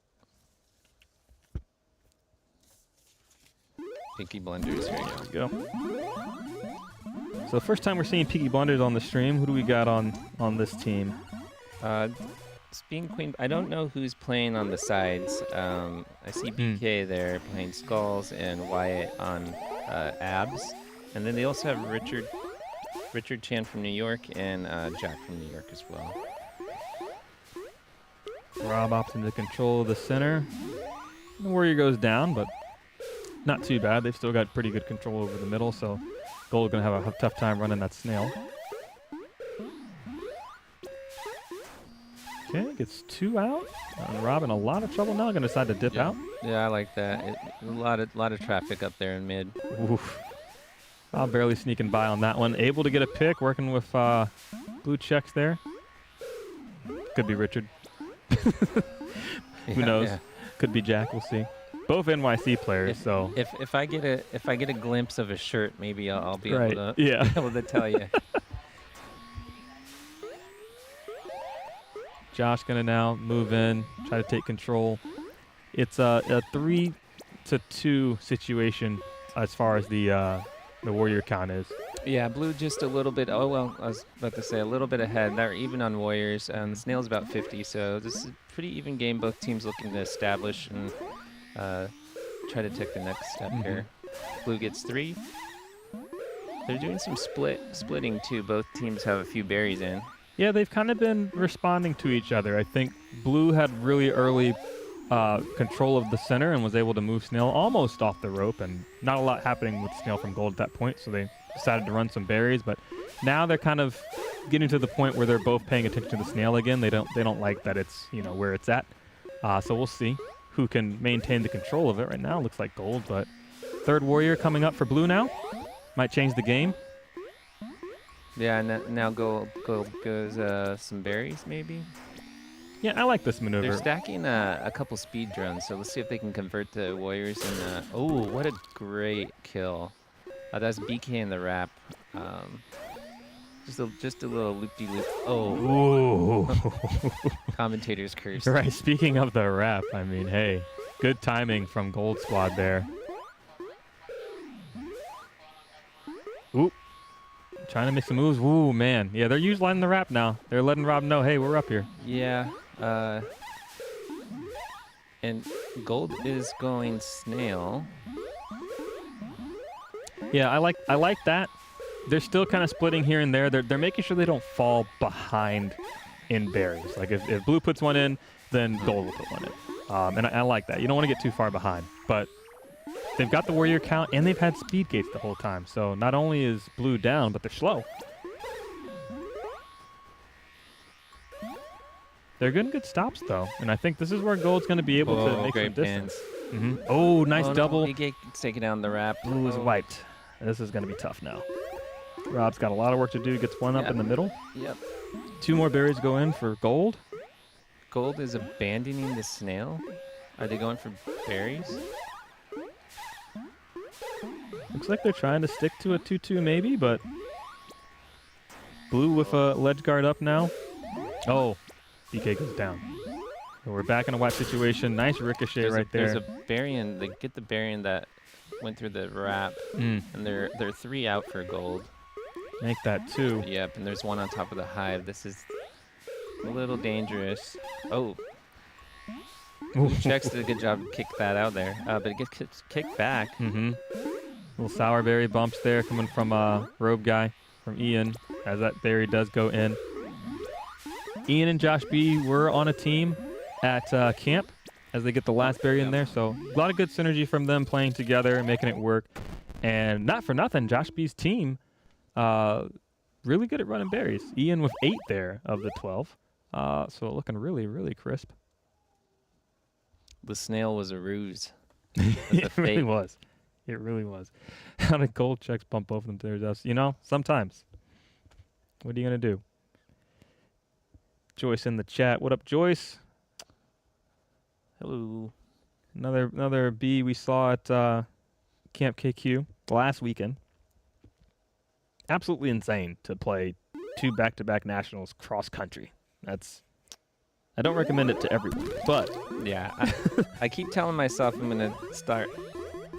Speaker 1: Peaky Blinders, here
Speaker 2: you go. So first time we're seeing Peaky Blinders on the stream. Who do we got on this team?
Speaker 1: Being Queen, I don't know who's playing on the sides. I see BK there playing Skulls and Wyatt on Abs. And then they also have Richard Chan from New York and Jack from New York as well.
Speaker 2: Rob opts into control of the center. The warrior goes down, but not too bad. They've still got pretty good control over the middle, so Gold going to have a tough time running that snail. Okay, gets 2 out. Rob in a lot of trouble now. Going to decide to dip out.
Speaker 1: Yeah, I like that. A lot of traffic up there in mid.
Speaker 2: Oof. Rob barely sneaking by on that one. Able to get a pick, working with blue checks there. Could be Richard. Who knows? Yeah. Could be Jack. We'll see. Both NYC players. So
Speaker 1: if I get a glimpse of a shirt, maybe I'll be able to able to tell you.
Speaker 2: Josh gonna now move in, try to take control. It's a 3-2 situation as far as the warrior count is.
Speaker 1: Yeah, blue just a little bit. Oh well, I was about to say a little bit ahead. They're even on warriors. The snail's about 50, so this is a pretty even game. Both teams looking to establish and try to take the next step here. Blue gets 3. They're doing some splitting too. Both teams have a few berries in.
Speaker 2: Yeah, they've kind of been responding to each other. I think blue had really early control of the center and was able to move snail almost off the rope, and not a lot happening with snail from gold at that point, so they decided to run some berries. But now they're kind of getting to the point where they're both paying attention to the snail again. They don't like that it's where it's at. So we'll see who can maintain the control of it. Right now looks like gold, but third warrior coming up for blue now. Might change the game.
Speaker 1: Yeah, now gold goes some berries maybe.
Speaker 2: Yeah, I like this maneuver.
Speaker 1: They're stacking a couple speed drones, so let's see if they can convert the warriors. And oh, what a great kill! That's BK in the wrap. Just a little loop-de-loop. Oh, commentator's curse.
Speaker 2: Right. Speaking of the wrap, I mean, hey, good timing from Gold Squad there. Oop. Trying to make some moves. Ooh, man. Yeah, they're utilizing the wrap now. They're letting Rob know, hey, we're up here.
Speaker 1: Yeah. And gold is going snail.
Speaker 2: Yeah, I like that. They're still kind of splitting here and there. They're making sure they don't fall behind in berries. Like if blue puts one in, then gold will put one in. And I like that. You don't want to get too far behind. But they've got the warrior count, and they've had speed gates the whole time. So not only is blue down, but they're slow. They're getting good stops, though. And I think this is where gold's going to be able to make some distance. Oh, nice double.
Speaker 1: No, he gets taken down the wrap.
Speaker 2: Blue is wiped. This is going to be tough now. Rob's got a lot of work to do. Gets one up in the middle.
Speaker 1: Yep.
Speaker 2: 2 more berries go in for gold.
Speaker 1: Gold is abandoning the snail. Are they going for berries?
Speaker 2: Looks like they're trying to stick to a 2-2 maybe, but blue with a ledge guard up now. Oh, BK goes down. So we're back in a wipe situation. Nice ricochet right there.
Speaker 1: There's a Barian. They get the Barian that went through the wrap, and they're 3 out for gold.
Speaker 2: Make that 2.
Speaker 1: Yep, and there's 1 on top of the hive. This is a little dangerous. Oh. Checks did a good job to kick that out there, but it gets kicked back.
Speaker 2: Little sour berry bumps there coming from Robe Guy, from Ian, as that berry does go in. Ian and Josh B were on a team at camp as they get the last berry in there, so a lot of good synergy from them playing together and making it work. And not for nothing, Josh B's team really good at running berries. Ian with 8 there of the 12, so looking really, really crisp.
Speaker 1: The snail was a ruse.
Speaker 2: It really was. It really was. How did gold checks bump both of them to their dust? You know, sometimes. What are you going to do? Joyce in the chat. What up, Joyce?
Speaker 1: Hello.
Speaker 2: Another B we saw at Camp KQ last weekend. Absolutely insane to play 2 back-to-back nationals cross-country. I don't recommend it to everyone, but
Speaker 1: yeah, I keep telling myself I'm gonna start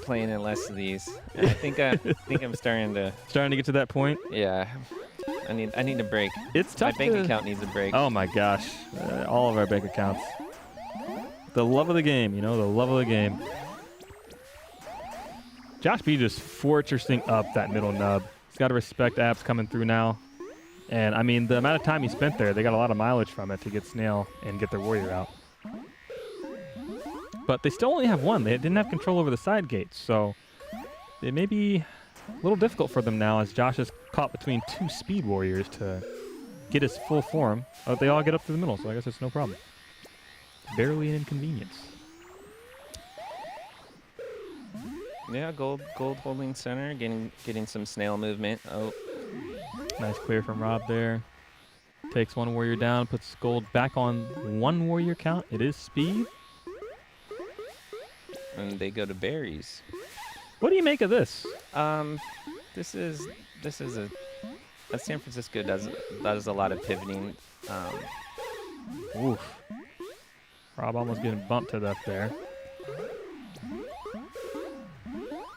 Speaker 1: playing in less of these. And I think I'm starting to
Speaker 2: get to that point.
Speaker 1: Yeah, I need a break.
Speaker 2: It's tough.
Speaker 1: My bank account needs a break.
Speaker 2: Oh my gosh, all of our bank accounts. The love of the game, the love of the game. Josh B just fortressing up that middle nub. He's got to respect apps coming through now. And, I mean, the amount of time he spent there, they got a lot of mileage from it to get Snail and get their warrior out. But they still only have 1. They didn't have control over the side gates, so it may be a little difficult for them now as Josh is caught between 2 speed warriors to get his full form. They all get up to the middle, so I guess it's no problem. Barely an inconvenience.
Speaker 1: Yeah, gold holding center, getting some snail movement. Oh.
Speaker 2: Nice clear from Rob there. Takes 1 warrior down, puts gold back on 1 warrior count. It is speed.
Speaker 1: And they go to berries.
Speaker 2: What do you make of this?
Speaker 1: This is San Francisco does a lot of pivoting.
Speaker 2: Oof. Rob almost getting bumped to death there.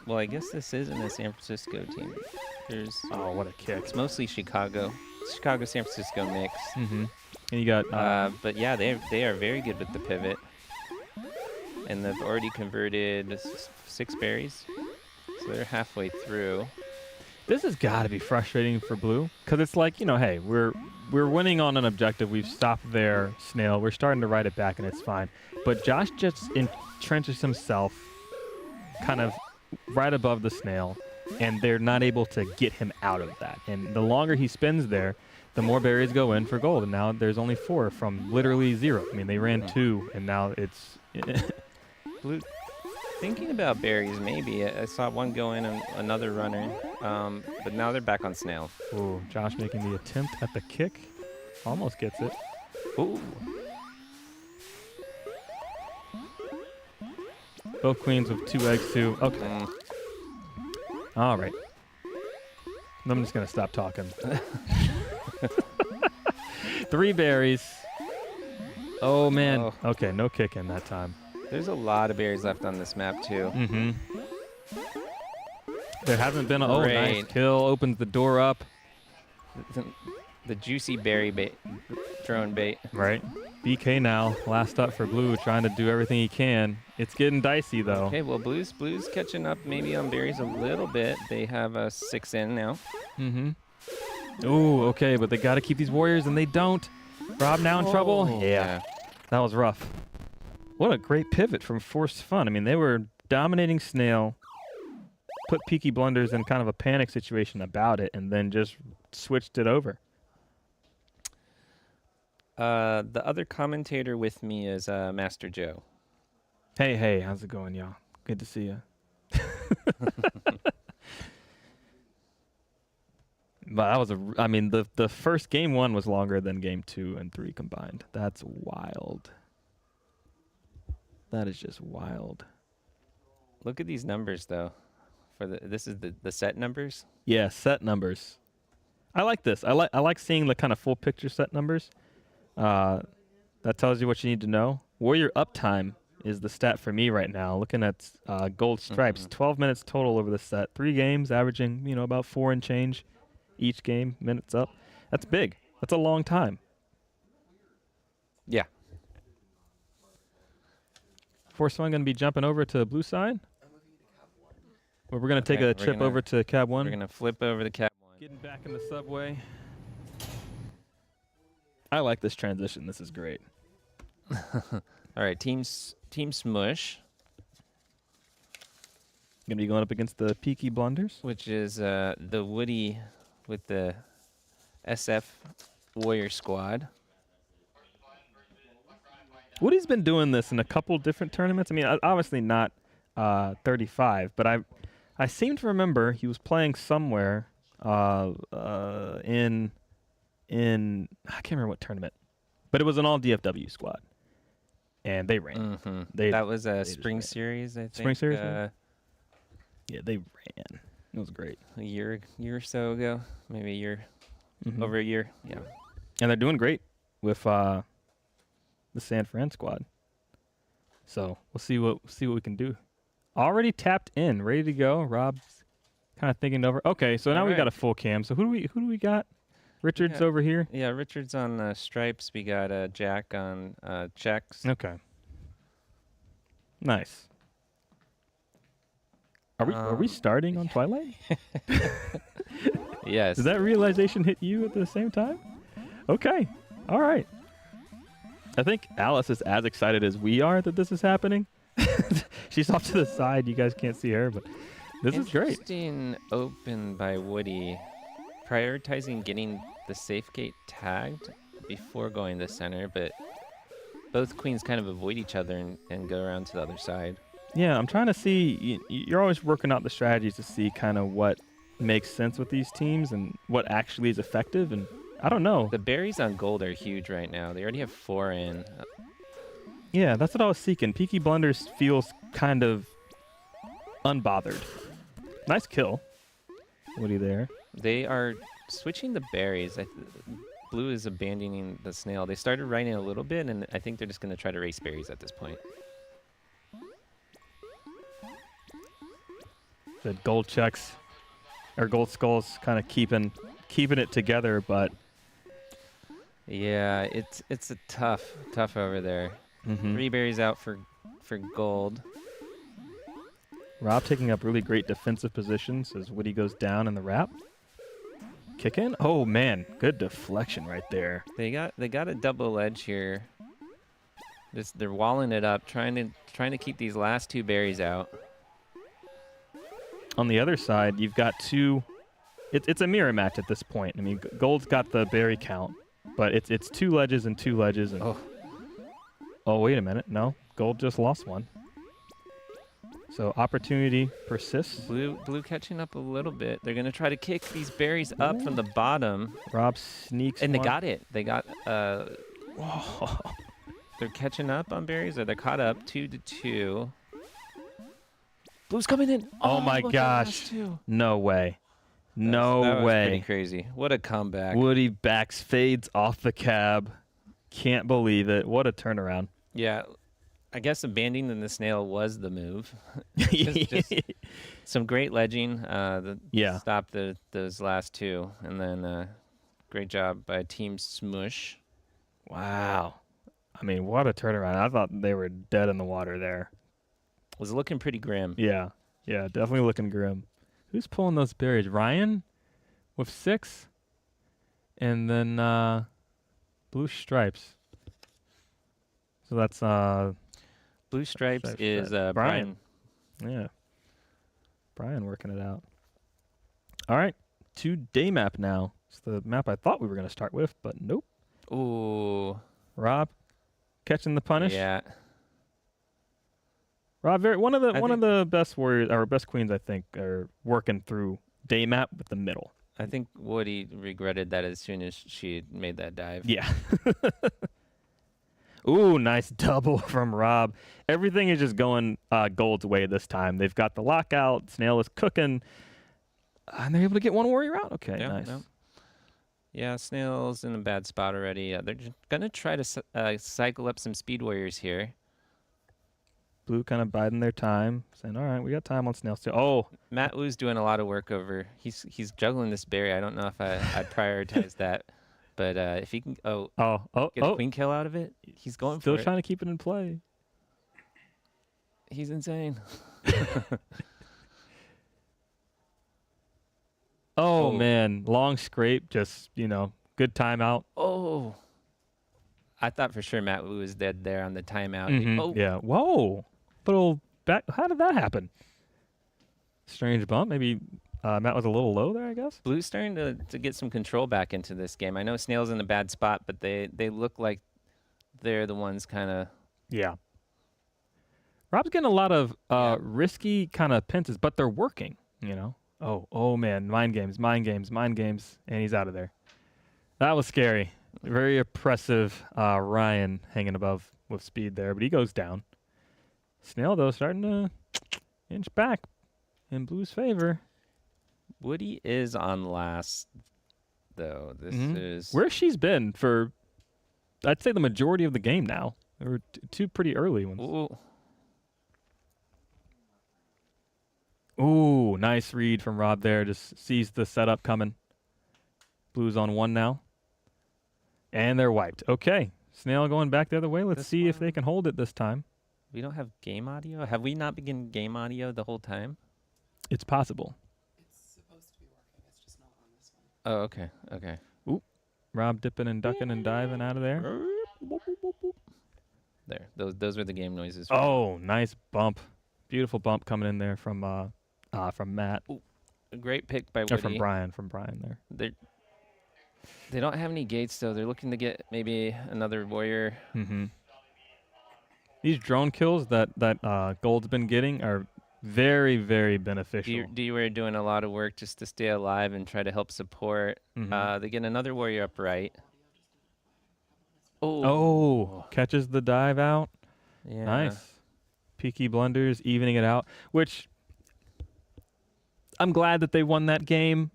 Speaker 1: Well, I guess this isn't a San Francisco team.
Speaker 2: What a kick.
Speaker 1: It's mostly Chicago, San Francisco mix.
Speaker 2: And you got.
Speaker 1: But yeah, they are very good with the pivot, and they've already converted 6 berries, so they're halfway through.
Speaker 2: This has got to be frustrating for blue, because it's like, hey, we're winning on an objective. We've stopped their snail. We're starting to ride it back, and it's fine. But Josh just entrenches himself, kind of right above the snail, and they're not able to get him out of that. And the longer he spends there, the more berries go in for gold. And now there's only 4 from literally 0. I mean, they ran 2, and now it's...
Speaker 1: Blue, thinking about berries, maybe. I saw 1 go in and another runner, but now they're back on snail.
Speaker 2: Ooh, Josh making the attempt at the kick. Almost gets it.
Speaker 1: Ooh.
Speaker 2: Both queens with 2 eggs, too. Okay. All right. I'm just going to stop talking. 3 berries. Oh, man.
Speaker 1: Oh.
Speaker 2: Okay, no kicking that time.
Speaker 1: There's a lot of berries left on this map, too.
Speaker 2: There hasn't been a... Oh, nice kill. Opens the door up.
Speaker 1: The juicy berry bait, drone bait.
Speaker 2: Right. BK now, last up for blue, trying to do everything he can. It's getting dicey, though.
Speaker 1: Okay, well, blue's catching up maybe on berries a little bit. They have a 6 in now.
Speaker 2: Mm-hmm. Ooh, okay, but they got to keep these warriors, and they don't. Rob now in trouble? Yeah, that was rough. What a great pivot from Forced Fun. I mean, they were dominating Snail, put Peaky Blunders in kind of a panic situation about it, and then just switched it over.
Speaker 1: The other commentator with me is Master Joe.
Speaker 2: Hey, how's it going, y'all? Good to see you. But that was I mean, the first game 1 was longer than game 2 and 3 combined. That's wild. That is just wild.
Speaker 1: Look at these numbers, though. This is the set numbers.
Speaker 2: Yeah, set numbers. I like this. I like seeing the kind of full picture set numbers. That tells you what you need to know. Warrior uptime is the stat for me right now. Looking at gold stripes, 12 minutes total over the set. 3 games, averaging about 4 and change each game, minutes up. That's big. That's a long time.
Speaker 1: Yeah.
Speaker 2: Force One going to be jumping over to blue side. Well, we're going to take a trip over to cab 1.
Speaker 1: We're going to flip over the cab 1.
Speaker 2: Getting back in the subway. I like this transition. This is great.
Speaker 1: All right, Team Smush.
Speaker 2: Going to be going up against the Peaky Blunders.
Speaker 1: Which is the Woody with the SF Warrior Squad.
Speaker 2: Woody's been doing this in a couple different tournaments. I mean, obviously not 35, but I seem to remember he was playing somewhere in I can't remember what tournament, but it was an all DFW squad, and they ran.
Speaker 1: Mm-hmm. That was a spring series, I think.
Speaker 2: Spring series. Yeah, they ran. It was great.
Speaker 1: A year or so ago, maybe a year, over a year. Yeah,
Speaker 2: and they're doing great with the San Fran squad. So we'll see what we can do. Already tapped in, ready to go. Rob's kind of thinking over. Okay, so now we got a full cam. So who do we got? Richard's over here.
Speaker 1: Yeah, Richard's on stripes. We got Jack on checks.
Speaker 2: Okay. Nice. Are we starting on Twilight?
Speaker 1: Yes.
Speaker 2: Did that realization hit you at the same time? Okay. All right. I think Alice is as excited as we are that this is happening. She's off to the side. You guys can't see her, but this is great.
Speaker 1: Interesting open by Woody, prioritizing getting the safe gate tagged before going to center, but both queens kind of avoid each other and go around to the other side.
Speaker 2: Yeah, I'm trying to see. You're always working out the strategies to see kind of what makes sense with these teams and what actually is effective. And I don't know.
Speaker 1: The berries on gold are huge right now. They already have 4 in.
Speaker 2: Yeah, that's what I was seeking. Peaky Blunders feels kind of unbothered. Nice kill. Woody there.
Speaker 1: They are switching the berries. Blue is abandoning the snail. They started riding a little bit, and I think they're just going to try to race berries at this point.
Speaker 2: The gold checks or gold skulls kind of keeping it together, but
Speaker 1: yeah, it's a tough over there. 3 berries out for gold.
Speaker 2: Rob taking up really great defensive positions as Woody goes down in the wrap. Kick in. Oh man, good deflection right there.
Speaker 1: They got a double edge here. They're walling it up, trying to keep these last 2 berries out.
Speaker 2: On the other side, you've got 2. It's a mirror match at this point. I mean, gold's got the berry count, but it's 2 ledges and 2 ledges. And oh, wait a minute. No, gold just lost 1. So opportunity persists.
Speaker 1: Blue catching up a little bit. They're going to try to kick these berries up from the bottom.
Speaker 2: Rob sneaks
Speaker 1: and
Speaker 2: one.
Speaker 1: They got it. They got
Speaker 2: Whoa.
Speaker 1: They're catching up on berries, or they're caught up 2-2. Blue's coming in.
Speaker 2: Oh my gosh. No way. No
Speaker 1: that was
Speaker 2: way.
Speaker 1: Pretty crazy. What a comeback.
Speaker 2: Woody backs fades off the cab. Can't believe it. What a turnaround.
Speaker 1: Yeah. I guess abandoning the snail was the move. just some great ledging. Stop those last 2. And then great job by Team Smush.
Speaker 2: Wow. I mean, what a turnaround. I thought they were dead in the water there.
Speaker 1: Was looking pretty grim.
Speaker 2: Yeah. Yeah, definitely looking grim. Who's pulling those berries? Ryan with 6. And then blue stripes. So that's
Speaker 1: Blue stripes
Speaker 2: Stripes,
Speaker 1: is
Speaker 2: Brian.
Speaker 1: Brian.
Speaker 2: Yeah. Brian working it out. All right. 2 day map now. It's the map I thought we were going to start with, but nope.
Speaker 1: Ooh.
Speaker 2: Rob catching the punish.
Speaker 1: Yeah.
Speaker 2: Rob, one of the best warriors or best queens, I think, are working through day map with the middle.
Speaker 1: I think Woody regretted that as soon as she made that dive.
Speaker 2: Yeah. Ooh, nice double from Rob. Everything is just going Gold's way this time. They've got the lockout. Snail is cooking. And they're able to get one warrior out. Okay,
Speaker 1: Yeah,
Speaker 2: nice.
Speaker 1: no. Yeah, Snail's in a bad spot already. They're just going to try to cycle up some speed warriors here.
Speaker 2: Blue kind of biding their time, saying, all right, we got time on Snail still. Oh.
Speaker 1: Matt Wu's doing a lot of work over. He's juggling this berry. I don't know if I'd prioritize that. But if he can get a queen kill out of it, he's going
Speaker 2: still
Speaker 1: for it.
Speaker 2: Trying to keep it in play.
Speaker 1: He's insane.
Speaker 2: Oh, man. Long scrape. Just, good timeout.
Speaker 1: Oh. I thought for sure Matt Wu was dead there on the timeout.
Speaker 2: Mm-hmm.
Speaker 1: Oh.
Speaker 2: Yeah. Whoa. Little back. How did that happen? Strange bump. Maybe Matt was a little low there, I guess.
Speaker 1: Blue's starting to get some control back into this game. I know Snail's in a bad spot, but they look like they're the ones kind of...
Speaker 2: Yeah. Rob's getting a lot of risky kind of pinches, but they're working, Oh, man. Mind games. And he's out of there. That was scary. Very oppressive Ryan hanging above with speed there, but he goes down. Snail, though, starting to inch back in Blue's favor.
Speaker 1: Woody is on last, though. This is...
Speaker 2: Where she's been for, I'd say, the majority of the game now. There were 2 pretty early ones. Ooh, nice read from Rob there. Just sees the setup coming. Blue's on 1 now. And they're wiped. Okay. Snail going back the other way. Let's see if they can hold it this time.
Speaker 1: We don't have game audio? Have we not been game audio the whole time?
Speaker 2: It's possible.
Speaker 3: It's supposed to be working. It's just not on this one.
Speaker 1: Oh, okay. Okay.
Speaker 2: Ooh. Rob dipping and ducking and diving out of there.
Speaker 1: There. Those were the game noises.
Speaker 2: Oh, nice bump. Beautiful bump coming in there from Matt.
Speaker 1: Ooh, a great pick by Woody.
Speaker 2: Or from Brian there.
Speaker 1: They don't have any gates, though. They're looking to get maybe another warrior.
Speaker 2: Mm-hmm. These drone kills that Gold's been getting are very, very beneficial.
Speaker 1: D were doing a lot of work just to stay alive and try to help support.
Speaker 2: Mm-hmm.
Speaker 1: They get another warrior up right.
Speaker 2: Oh, catches the dive out.
Speaker 1: Yeah.
Speaker 2: Nice. Peaky blunders, evening it out, which I'm glad that they won that game.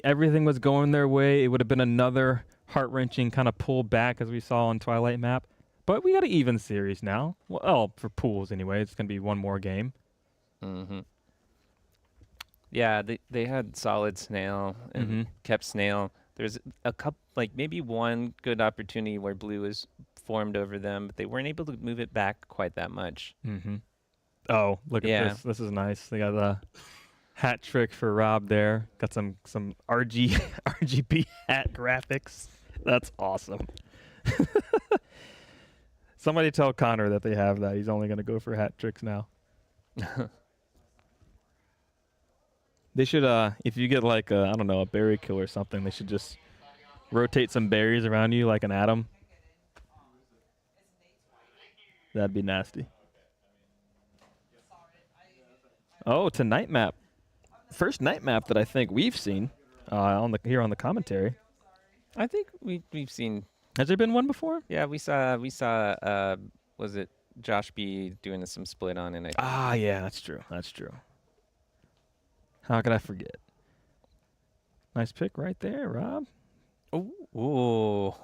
Speaker 2: Everything was going their way. It would have been another heart-wrenching kind of pull back as we saw on Twilight Map. But we got an even series now. Well, for pools anyway. It's going to be one more game.
Speaker 1: Mm-hmm. Yeah, they had solid Snail and kept Snail. There's a couple, like maybe one good opportunity where Blue was formed over them, but they weren't able to move it back quite that much.
Speaker 2: Mm-hmm. Oh, look at this. This is nice. They got the hat trick for Rob there. Got some RGB hat graphics. That's awesome. Somebody tell Connor that they have that. He's only going to go for hat tricks now. They should, if you get like a berry kill or something, they should just rotate some berries around you like an atom. That'd be nasty. Oh, it's a night map. First night map that I think we've seen here on the commentary.
Speaker 1: I think we've seen.
Speaker 2: Has there been one before?
Speaker 1: Yeah, we saw. Was it Josh B doing some split on it?
Speaker 2: Yeah, that's true. How could I forget? Nice pick right there, Rob.
Speaker 1: Oh,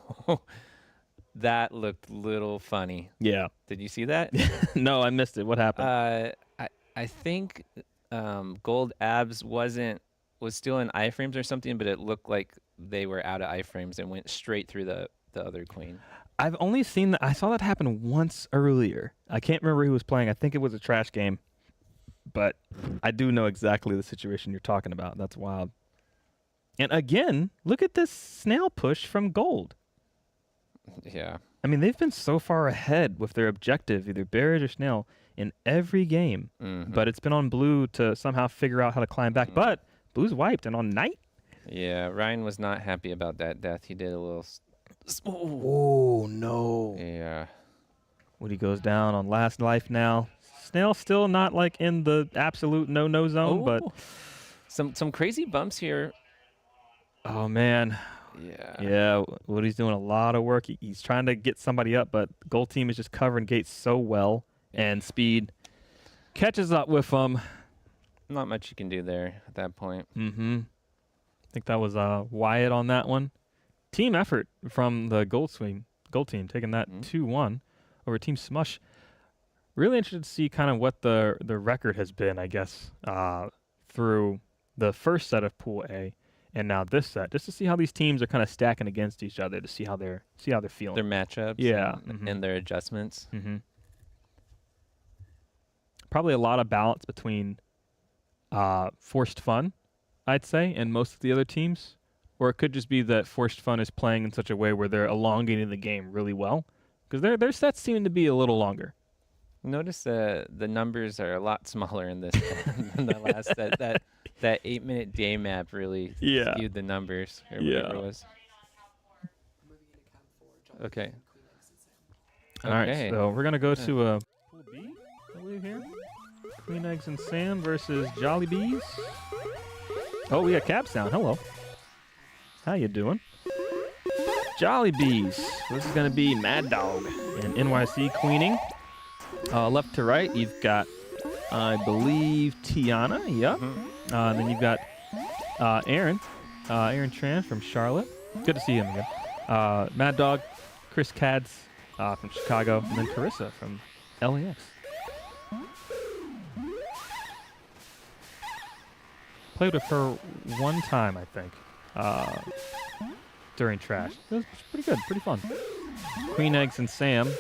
Speaker 1: that looked a little funny.
Speaker 2: Yeah.
Speaker 1: Did you see that?
Speaker 2: No, I missed it. What happened?
Speaker 1: I think Gold Abs was still in iframes or something, but it looked like they were out of iframes and went straight through the other queen.
Speaker 2: I've only seen that. I saw that happen once earlier. I can't remember who was playing. I think it was a trash game. But I do know exactly the situation you're talking about. That's wild. And again, look at this snail push from Gold.
Speaker 1: Yeah.
Speaker 2: I mean, they've been so far ahead with their objective, either Barrage or Snail, in every game.
Speaker 1: Mm-hmm.
Speaker 2: But it's been on Blue to somehow figure out how to climb back. But Blue's wiped, and on Knight.
Speaker 1: Yeah, Ryan was not happy about that death. He did a little.
Speaker 2: Oh, no.
Speaker 1: Yeah.
Speaker 2: Woody goes down on last life now. Snail still not like in the absolute no-no zone, but
Speaker 1: some crazy bumps here.
Speaker 2: oh man. Yeah, Woody's doing a lot of work. He's trying to get somebody up, but Gold Team is just covering gates so well, and Speed catches up with him.
Speaker 1: Not much you can do there at that point.
Speaker 2: Mm-hmm. I think that was Wyatt on that one. Team effort from the Gold Team, taking that 2-1 over Team Smush. Really interested to see kind of what the record has been, I guess, through the first set of Pool A and now this set, just to see how these teams are kind of stacking against each other, to see how they're feeling.
Speaker 1: Their matchups,
Speaker 2: yeah,
Speaker 1: and their adjustments.
Speaker 2: Mm-hmm. Probably a lot of balance between Forced Fun, I'd say, and most of the other teams, or it could just be that Forced Fun is playing in such a way where they're elongating the game really well, because their sets seem to be a little longer.
Speaker 1: Notice the numbers are a lot smaller in this than the last set. That 8-minute day map really skewed the numbers, or whatever it was.
Speaker 3: Moving into count 4.
Speaker 1: Okay.
Speaker 3: Queen X and Sam.
Speaker 2: All right, so we're gonna go to Pool B, I believe here. Queen Eggs and Sam versus Jolly Bees. Oh, we got Cab Sound. Hello. How you doing? Jolly Bees. This is gonna be Mad Dog and NYC queening. Left to right, you've got, I believe, Tiana. Yep. Then you've got Aaron Tran from Charlotte. Good to see him again. Mad Dog, Chris Cads from Chicago, and then Carissa from LAX. Played with her one time, I think, during Trash. It was pretty good, pretty fun. Queen Eggs and Sam.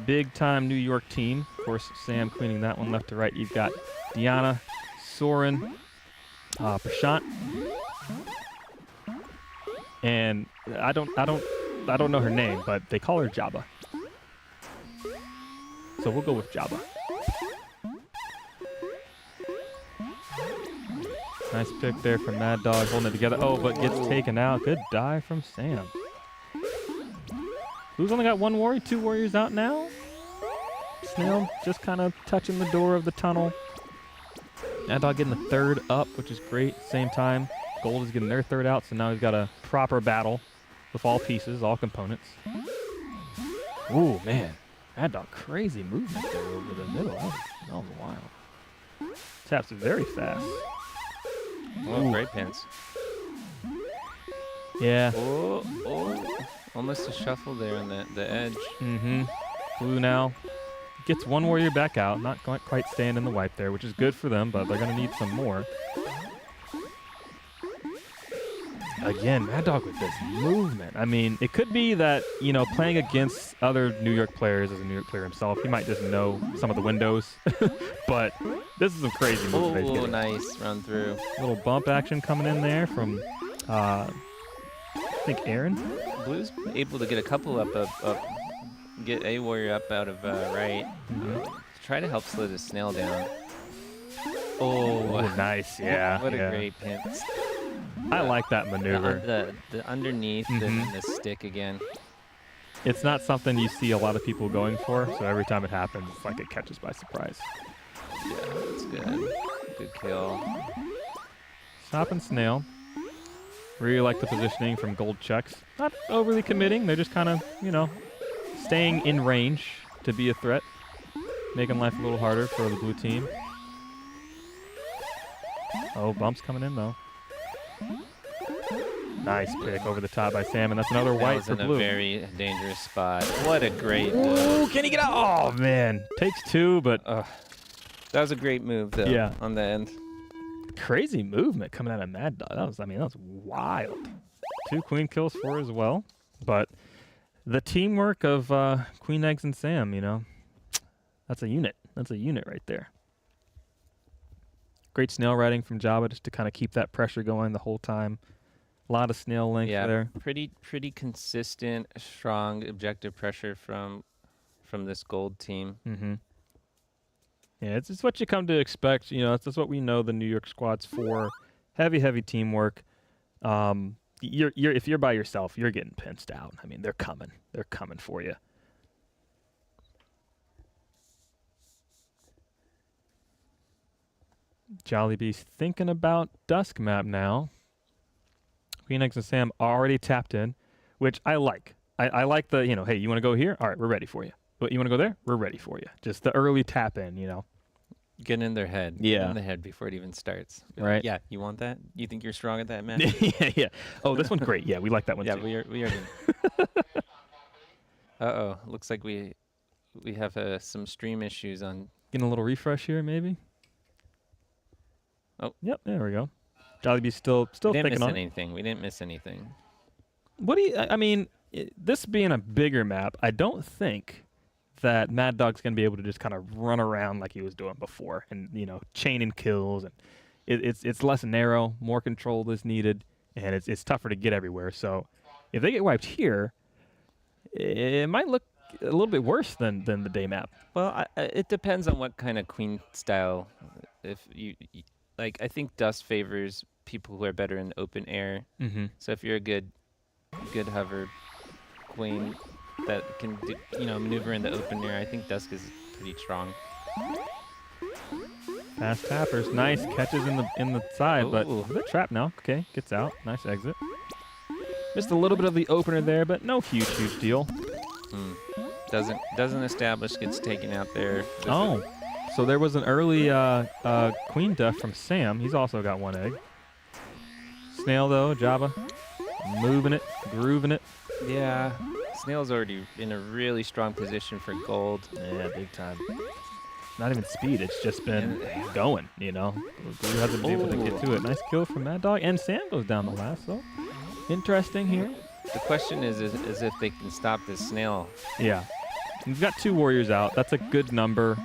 Speaker 2: Big time New York team. Of course, Sam queening that one left to right. You've got Deanna, Soren, Prashant, and I don't know her name, but they call her Jabba. So we'll go with Jabba. Nice pick there from Mad Dog, holding it together. Oh, but gets taken out. Good dive from Sam. Who's only got one warrior? 2 warriors out now. Snail just kind of touching the door of the tunnel. Mad Dog getting the third up, which is great. Same time, Gold is getting their third out, so now we've got a proper battle with all pieces, all components. Ooh, man. Mad Dog, crazy movement there over the middle. That was wild. Taps very fast.
Speaker 1: Oh, great pins.
Speaker 2: Yeah.
Speaker 1: Oh. Almost a shuffle there on the edge.
Speaker 2: Mm-hmm. Blue now gets one warrior back out. Not quite staying in the wipe there, which is good for them, but they're going to need some more. Again, Mad Dog with this movement. I mean, it could be that, playing against other New York players as a New York player himself, he might just know some of the windows. But this is some crazy moves.
Speaker 1: Oh, nice run through.
Speaker 2: Little bump action coming in there from, I think, Aaron.
Speaker 1: Blue's able to get a couple up, get a warrior up out of right. Try to help slow the snail down. Oh,
Speaker 2: nice. Yeah.
Speaker 1: What a great pin.
Speaker 2: I like that maneuver.
Speaker 1: The underneath and the stick again.
Speaker 2: It's not something you see a lot of people going for, so every time it happens, it's like it catches by surprise.
Speaker 1: Yeah, that's good. Good kill.
Speaker 2: Stop and Snail. Really like the positioning from Gold Checks. Not overly committing. They're just kind of, staying in range to be a threat. Making life a little harder for the blue team. Oh, bumps coming in, though. Nice pick over the top by Sam, and that's another white for blue.
Speaker 1: That was in a very dangerous spot. What a great
Speaker 2: move.
Speaker 1: move.
Speaker 2: Can he get out? Oh, man. Takes 2, but...
Speaker 1: that was a great move, though, on the end.
Speaker 2: Crazy movement coming out of Mad Dog. That was wild. 2 queen kills for as well. But the teamwork of Queen Eggs and Sam, you know, that's a unit. That's a unit right there. Great snail riding from Jabba just to kind of keep that pressure going the whole time. A lot of snail length there.
Speaker 1: Pretty consistent, strong objective pressure from this gold team.
Speaker 2: Mm-hmm. Yeah, it's what you come to expect. You know, that's what we know the New York squad's for. Heavy teamwork. If you're by yourself, you're getting pinched out. I mean, they're coming. They're coming for you. Jollibee's thinking about Dusk Map now. Queen Eggs and Sam already tapped in, which I like. I like the, you know, hey, you want to go here? All right, we're ready for you. What, you want to go there? We're ready for you. Just the early tap in, you know.
Speaker 1: Get in their head.
Speaker 2: Yeah.
Speaker 1: Get in the head before it even starts.
Speaker 2: Right.
Speaker 1: Yeah, you want that? You think you're strong at that, man?
Speaker 2: Yeah. Oh, this one's great. Yeah, we like that one
Speaker 1: Yeah,
Speaker 2: too.
Speaker 1: we are. Uh-oh. Looks like we have some stream issues on.
Speaker 2: Getting a little refresh here, maybe.
Speaker 1: Oh.
Speaker 2: Yep, there we go. Jollibee's still thinking on it.
Speaker 1: We didn't miss anything.
Speaker 2: What do you, I mean, this being a bigger map, I don't think that Mad Dog's going to be able to just kind of run around like he was doing before and, you know, chaining kills. And it's less narrow, more control is needed, and it's tougher to get everywhere. So if they get wiped here, it might look a little bit worse than the day map.
Speaker 1: Well, it depends on what kind of queen style. If like, I think Dust favors people who are better in open air.
Speaker 2: Mm-hmm.
Speaker 1: So if you're a good hover queen that can maneuver in the open air, I think Dusk is pretty strong.
Speaker 2: Fast tappers, nice catches in the side, but
Speaker 1: Ooh.
Speaker 2: they're trapped now. Okay, gets out, nice exit. Missed a little bit of the opener there, but no huge deal.
Speaker 1: Doesn't establish, gets taken out there.
Speaker 2: Oh, so there was an early queen death from Sam. He's also got one egg. Snail though, Jabba, moving it, grooving it.
Speaker 1: Yeah, Snail's already in a really strong position for gold.
Speaker 2: Yeah, big time. Not even speed, it's just been going, you know. Blue hasn't been able to get to it. Nice kill from Mad Dog, and Sam goes down the last, so interesting here.
Speaker 1: The question is if they can stop this Snail.
Speaker 2: Yeah. We've got 2 warriors out. That's a good number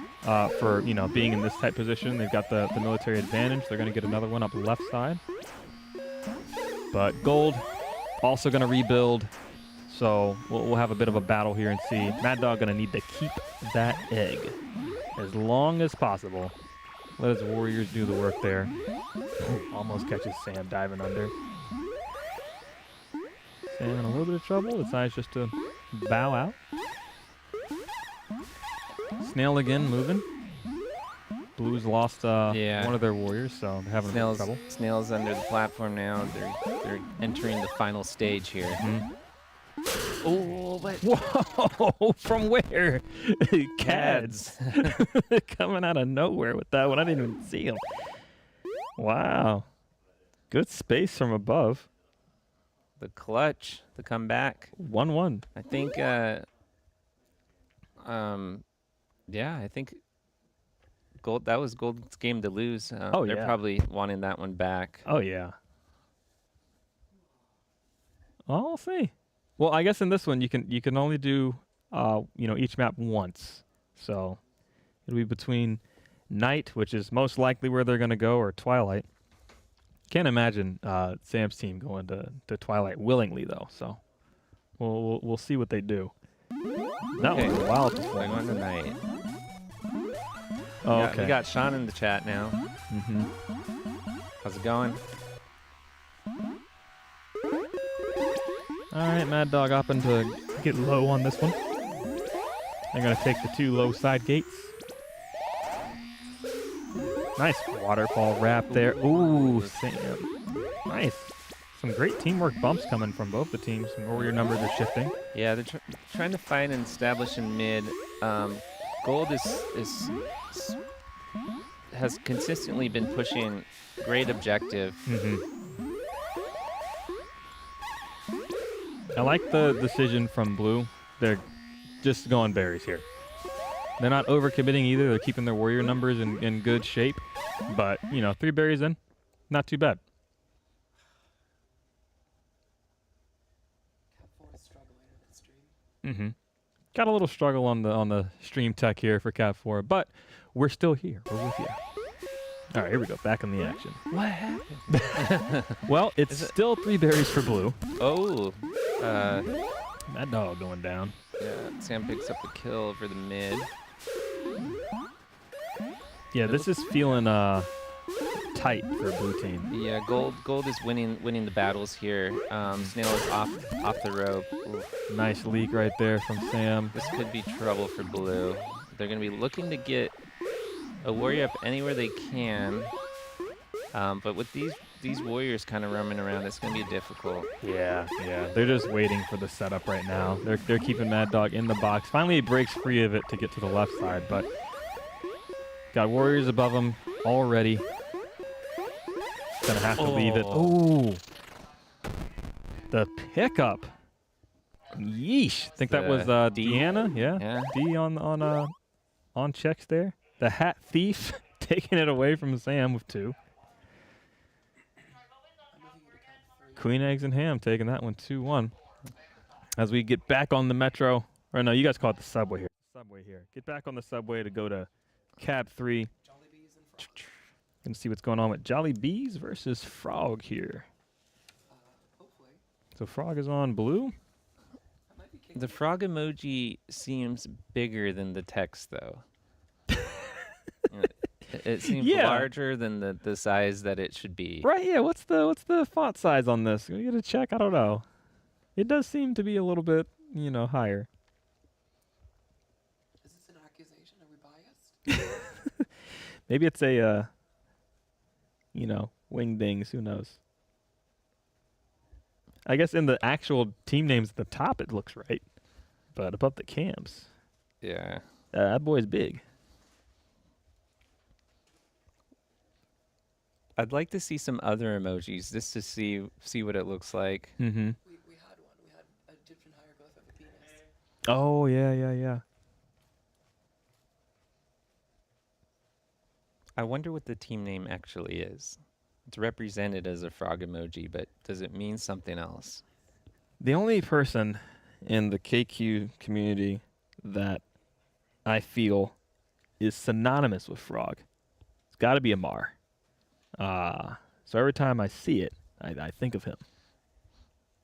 Speaker 2: for, you know, being in this type position. They've got the military advantage. They're going to get another one up left side. But gold also going to rebuild. So we'll have a bit of a battle here and see. Mad Dog going to need to keep that egg as long as possible. Let his warriors do the work there. Almost catches Sam diving under. Sam in a little bit of trouble. Decides just to bow out. Snail again moving. Blues lost one of their warriors, so they're having a bit of trouble.
Speaker 1: Snail's under the platform now. They're entering the final stage here.
Speaker 2: Mm-hmm.
Speaker 1: Oh, but
Speaker 2: whoa! From where? Cads coming out of nowhere with that one. I didn't even see him. Wow, good space from above.
Speaker 1: The clutch, the comeback.
Speaker 2: 1-1.
Speaker 1: I think. Yeah, I think gold. That was Gold's game to lose. They're probably wanting that one back.
Speaker 2: Oh yeah. Well, we'll see. Well, I guess in this one you can only do each map once. So it'll be between night, which is most likely where they're going to go, or twilight. Can't imagine Sam's team going to twilight willingly though. So we'll see what they do. That was a wild
Speaker 1: Going on
Speaker 2: performance.
Speaker 1: tonight.
Speaker 2: Oh, okay.
Speaker 1: We got Sean in the chat now.
Speaker 2: Mm-hmm.
Speaker 1: How's it going?
Speaker 2: All right, Mad Dog opting to get low on this one. They're going to take the 2 low side gates. Nice waterfall wrap there. Ooh, Sam. Nice. Some great teamwork bumps coming from both the teams. Some warrior numbers are shifting.
Speaker 1: Yeah, they're trying to find and establish in mid. Gold has consistently been pushing great objective.
Speaker 2: Mm-hmm. I like the decision from Blue. They're just going berries here. They're not overcommitting either. They're keeping their warrior numbers in good shape. But, 3 berries in, not too bad.
Speaker 3: Cat 4 is struggling.
Speaker 2: Mm-hmm. Got a little struggle on the stream tech here for Cap 4, but we're still here. We're with you. All right, here we go. Back in the action.
Speaker 1: What happened?
Speaker 2: Well, it's still 3 berries for blue.
Speaker 1: Oh.
Speaker 2: That dog going down.
Speaker 1: Yeah, Sam picks up the kill over the mid.
Speaker 2: Yeah, this is feeling tight for blue team.
Speaker 1: Yeah, gold is winning the battles here. Snail is off the rope. Ooh.
Speaker 2: Nice leak right there from Sam.
Speaker 1: This could be trouble for blue. They're going to be looking to get a warrior up anywhere they can. But with these warriors kind of roaming around, it's going to be difficult.
Speaker 2: Yeah. They're just waiting for the setup right now. They're keeping Mad Dog in the box. Finally, he breaks free of it to get to the left side, but got warriors above him already. Gonna have to leave it. Ooh. The pickup. Yeesh. Think that was Deanna. Yeah. D on checks there. The hat thief taking it away from Sam with 2. Queen Eggs and Ham taking that one 2-1. As we get back on the metro, or no, you guys call it the subway here. Subway here. Get back on the subway to go to Cab 3. Gonna see what's going on with Jolly Bees versus Frog here.
Speaker 3: Hopefully.
Speaker 2: So Frog is on blue.
Speaker 1: The frog emoji seems bigger than the text, though. It seems larger than the size that it should be.
Speaker 2: Right, yeah. What's the font size on this? We gotta check. I don't know. It does seem to be a little bit, higher.
Speaker 3: Is this an accusation? Are we biased?
Speaker 2: Maybe it's a, wingdings. Who knows? I guess in the actual team names at the top, it looks right. But above the cams,
Speaker 1: Yeah.
Speaker 2: that boy's big.
Speaker 1: I'd like to see some other emojis just to see what it looks like.
Speaker 2: Mm-hmm.
Speaker 3: We had one. We had Egyptian hieroglyph of a penis.
Speaker 2: Oh, yeah.
Speaker 1: I wonder what the team name actually is. It's represented as a frog emoji, but does it mean something else?
Speaker 2: The only person in the KQ community that I feel is synonymous with frog, it's got to be Amar. So every time I see it, I think of him.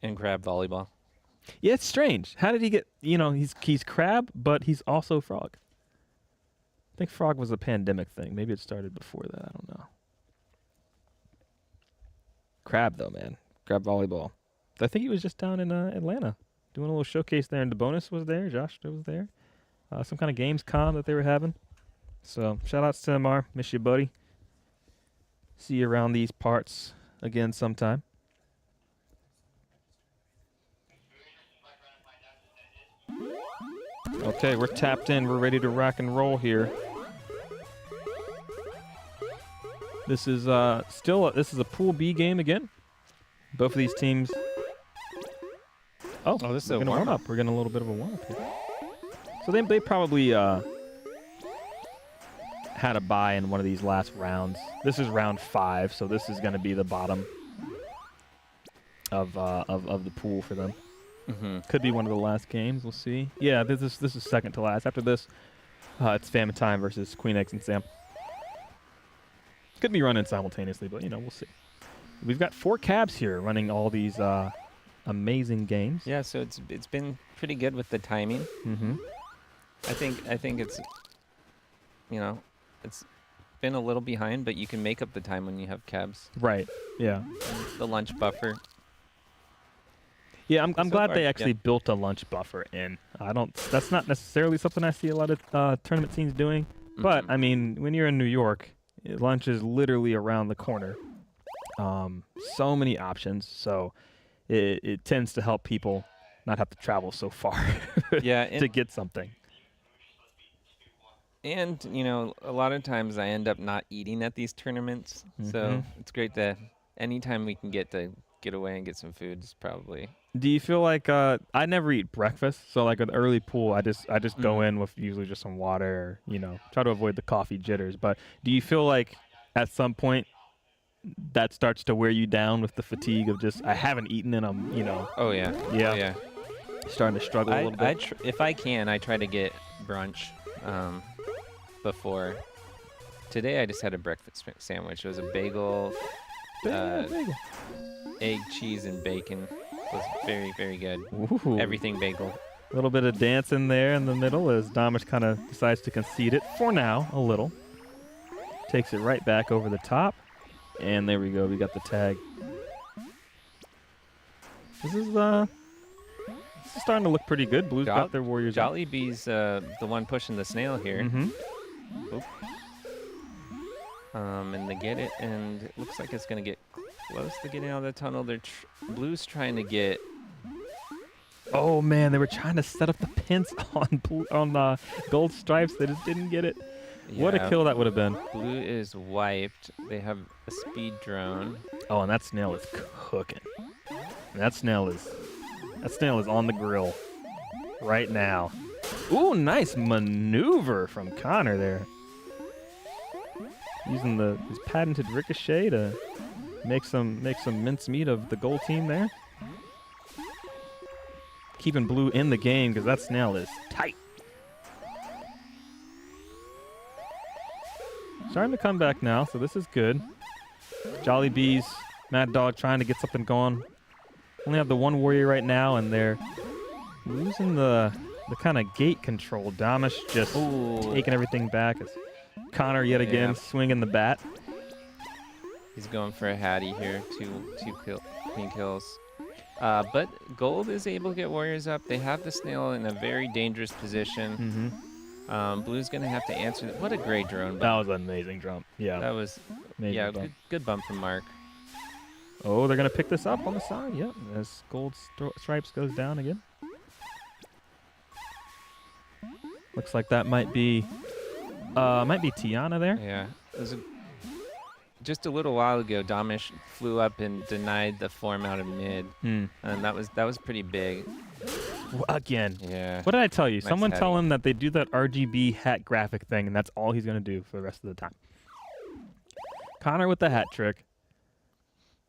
Speaker 1: And crab volleyball.
Speaker 2: Yeah, it's strange. How did he get, he's crab, but he's also frog. I think frog was a pandemic thing. Maybe it started before that. I don't know. Crab, though, man. Crab volleyball. I think he was just down in Atlanta doing a little showcase there, and the bonus was there. Josh was there. Some kind of games con that they were having. So shout outs to Amar. Miss you, buddy. See you around these parts again sometime. Okay, we're tapped in. We're ready to rock and roll here. This is this is a Pool B game again. Both of these teams. Oh,
Speaker 1: this is
Speaker 2: we're
Speaker 1: a
Speaker 2: gonna warm up. We're getting a little bit of a warm up here. So they probably had a bye in one of these last rounds. This is round 5, so this is going to be the bottom of the pool for them.
Speaker 1: Mm-hmm.
Speaker 2: Could be one of the last games. We'll see. Yeah, this is second to last. After this, it's Famine Time versus Queen Eggs and Sam. Could be running simultaneously, but we'll see. We've got 4 cabs here running all these amazing games.
Speaker 1: Yeah, so it's been pretty good with the timing.
Speaker 2: Mm-hmm.
Speaker 1: I think it's it's been a little behind, but you can make up the time when you have cabs.
Speaker 2: Right. Yeah.
Speaker 1: The lunch buffer.
Speaker 2: Yeah, I'm
Speaker 1: So
Speaker 2: glad
Speaker 1: far,
Speaker 2: they actually built a lunch buffer in. That's not necessarily something I see a lot of tournament scenes doing. But I mean, when you're in New York, lunch is literally around the corner. So many options, so it tends to help people not have to travel so far to get something.
Speaker 1: And a lot of times I end up not eating at these tournaments, so it's great that anytime we can get away and get some food is probably.
Speaker 2: Do you feel like I never eat breakfast, so like with early pool, I just go in with usually just some water, or, try to avoid the coffee jitters. But do you feel like at some point that starts to wear you down with the fatigue of just I haven't eaten and I'm
Speaker 1: Oh yeah.
Speaker 2: Yeah.
Speaker 1: Oh, yeah.
Speaker 2: Starting to struggle a little bit.
Speaker 1: If I can, I try to get brunch before. Today I just had a breakfast sandwich. It was a bagel,
Speaker 2: Bagel.
Speaker 1: egg, cheese, and bacon. It was very, very good.
Speaker 2: Ooh.
Speaker 1: Everything bagel.
Speaker 2: A little bit of dance in there in the middle as Damish kind of decides to concede it for now a little. Takes it right back over the top. And there we go. We got the tag. This is starting to look pretty good. Blue's got their warriors.
Speaker 1: Jollibee's the one pushing the snail here. Oop. And they get it, and it looks like it's going to get close to getting out of the tunnel. Blue's trying to get...
Speaker 2: Oh, man, they were trying to set up the pins on gold stripes. They just didn't get it. Yeah. What a kill that would have been.
Speaker 1: Blue is wiped. They have a speed drone.
Speaker 2: Oh, and that snail is cooking. That snail is on the grill right now. Ooh, nice maneuver from Connor there. Using his patented ricochet to make some mincemeat of the gold team there. Keeping Blue in the game because that snail is tight. Starting to come back now, so this is good. Jollibee's Mad Dog trying to get something going. Only have the one warrior right now, and they're losing the kind of gate control. Damish just taking everything back. As Connor yet again swinging the bat.
Speaker 1: He's going for a Hattie here. Two clean kills. But Gold is able to get warriors up. They have the snail in a very dangerous position. Blue's going to have to answer. What a great drone.
Speaker 2: That was an amazing jump. Yeah.
Speaker 1: That was good bump from Mark.
Speaker 2: Oh, they're going to pick this up on the side. Yep. As Gold Stripes goes down again. Looks like that might be Tiana there.
Speaker 1: Yeah. Just a little while ago, Damish flew up and denied the form out of mid. And that was pretty big.
Speaker 2: Again.
Speaker 1: Yeah.
Speaker 2: What did I tell you?
Speaker 1: Nice
Speaker 2: Someone
Speaker 1: Hattie.
Speaker 2: tell him that they do that RGB hat graphic thing, and that's all he's going to do for the rest of the time. Connor with the hat trick.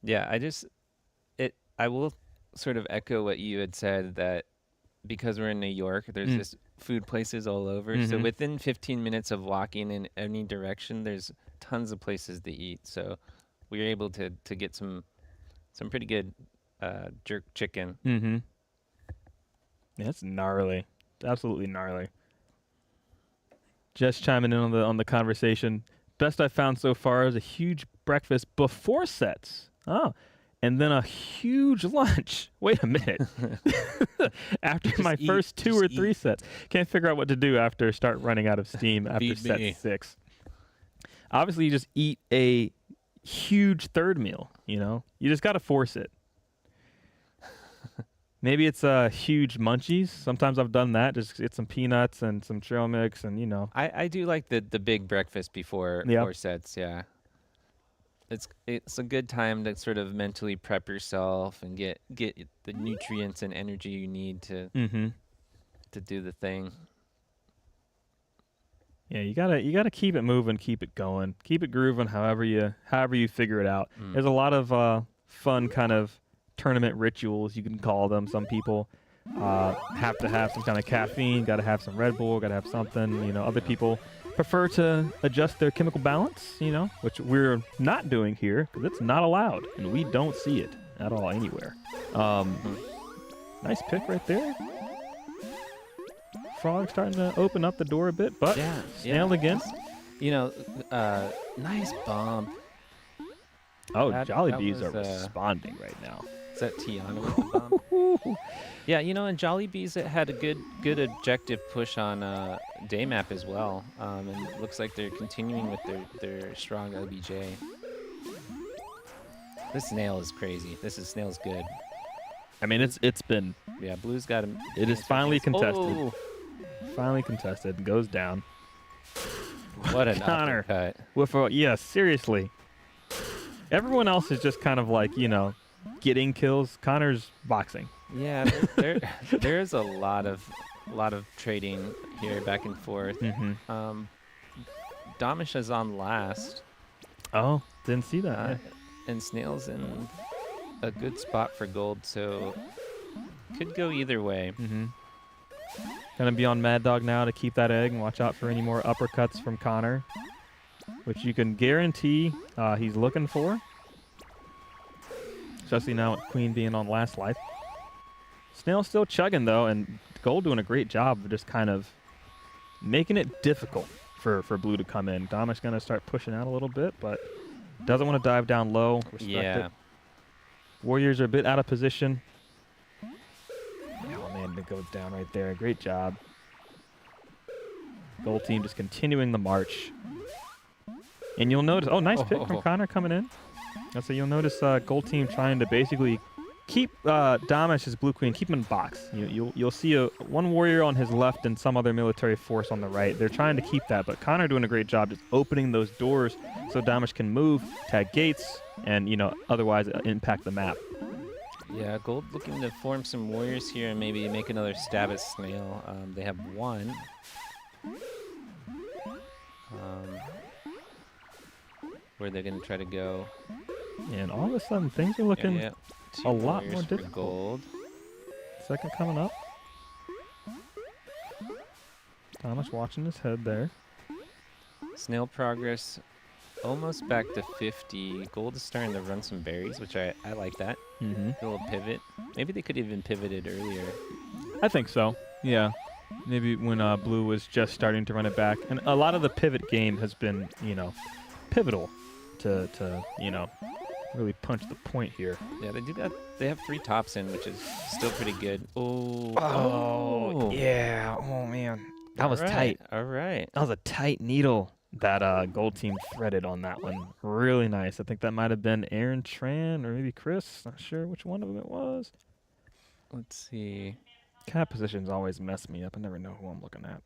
Speaker 1: Yeah, I will sort of echo what you had said, that because we're in New York, there's just food places all over. So within 15 minutes of walking in any direction, there's tons of places to eat. So we were able to get some pretty good jerk chicken.
Speaker 2: Yeah, it's gnarly. It's absolutely gnarly. Just chiming in on the conversation. Best I've found so far is a huge breakfast before sets. Oh, and then a huge lunch. Wait a minute. After my first 2 or 3 sets. Can't figure out what to do after start running out of steam after set 6. Obviously, you just eat a huge third meal, you know? You just got to force it. Maybe it's huge munchies. Sometimes I've done that. Just get some peanuts and some trail mix and, you know.
Speaker 1: I do like the big breakfast before sets, yeah. It's a good time to sort of mentally prep yourself and get the nutrients and energy you need to do the thing.
Speaker 2: Yeah, you gotta keep it moving, keep it going, keep it grooving. However you figure it out. There's a lot of fun kind of tournament rituals, you can call them. Some people have to have some kind of caffeine, got to have some Red Bull, got to have something. You know, other people prefer to adjust their chemical balance, you know, which we're not doing here because it's not allowed and we don't see it at all anywhere. Nice pick right there. Frog starting to open up the door a bit, but snailed again.
Speaker 1: You know, nice bump.
Speaker 2: Oh, Jollibees are responding right now.
Speaker 1: Is that Tiana with the bump? Yeah, you know, and Jollibees had a good objective push on Daymap as well. And it looks like they're continuing with their strong OBJ. This snail is crazy. Snail's good.
Speaker 2: I mean, it's been...
Speaker 1: Yeah, Blue's got him.
Speaker 2: It is finally contested.
Speaker 1: Oh.
Speaker 2: Finally contested. Goes down.
Speaker 1: What an
Speaker 2: Connor
Speaker 1: uppercut.
Speaker 2: With seriously. Everyone else is just kind of like, you know, getting kills. Connor's boxing.
Speaker 1: Yeah, there's a lot of trading here back and forth. Damish is on last.
Speaker 2: Oh, didn't see that.
Speaker 1: And Snail's in a good spot for gold, so Could go either way.
Speaker 2: Gonna be on Mad Dog now to keep that egg and watch out for any more uppercuts from Connor, which you can guarantee he's looking for. Especially now with Queen being on last life. Snail still chugging though, and Gold doing a great job of just kind of making it difficult for Blue to come in. Dominic gonna start pushing out a little bit, but doesn't want to dive down low. Respect it. Warriors are a bit out of position. Oh man, it goes down right there. Great job. Gold team just continuing the march. And you'll notice, nice pick from Connor coming in. And so you'll notice Gold team trying to basically keep Domish's Blue Queen, keep him in box. You'll see one warrior on his left and some other military force on the right. They're trying to keep that, but Connor doing a great job just opening those doors so Domish can move, tag gates, and otherwise impact the map.
Speaker 1: Yeah, Gold looking to form some warriors here and maybe make another stab at Snail. They have one. Where they're going to try to go.
Speaker 2: And all of a sudden, things are looking a lot more difficult.
Speaker 1: Gold.
Speaker 2: Second coming up. Thomas watching his head there.
Speaker 1: Snail progress almost back to 50. Gold is starting to run some berries, which I like that. A little pivot. Maybe they could have even pivoted earlier.
Speaker 2: I think so. Yeah. Maybe when Blue was just starting to run it back. And a lot of the pivot game has been, pivotal to really punch the point here.
Speaker 1: Yeah, they do that. They have 3 tops in, which is still pretty good.
Speaker 2: Yeah. Oh, man. That was tight.
Speaker 1: All right.
Speaker 2: That was a tight needle that Gold team threaded on that one. Really nice. I think that might have been Aaron Tran or maybe Chris. Not sure which one of them it was.
Speaker 1: Let's see.
Speaker 2: Cat positions always mess me up. I never know who I'm looking at.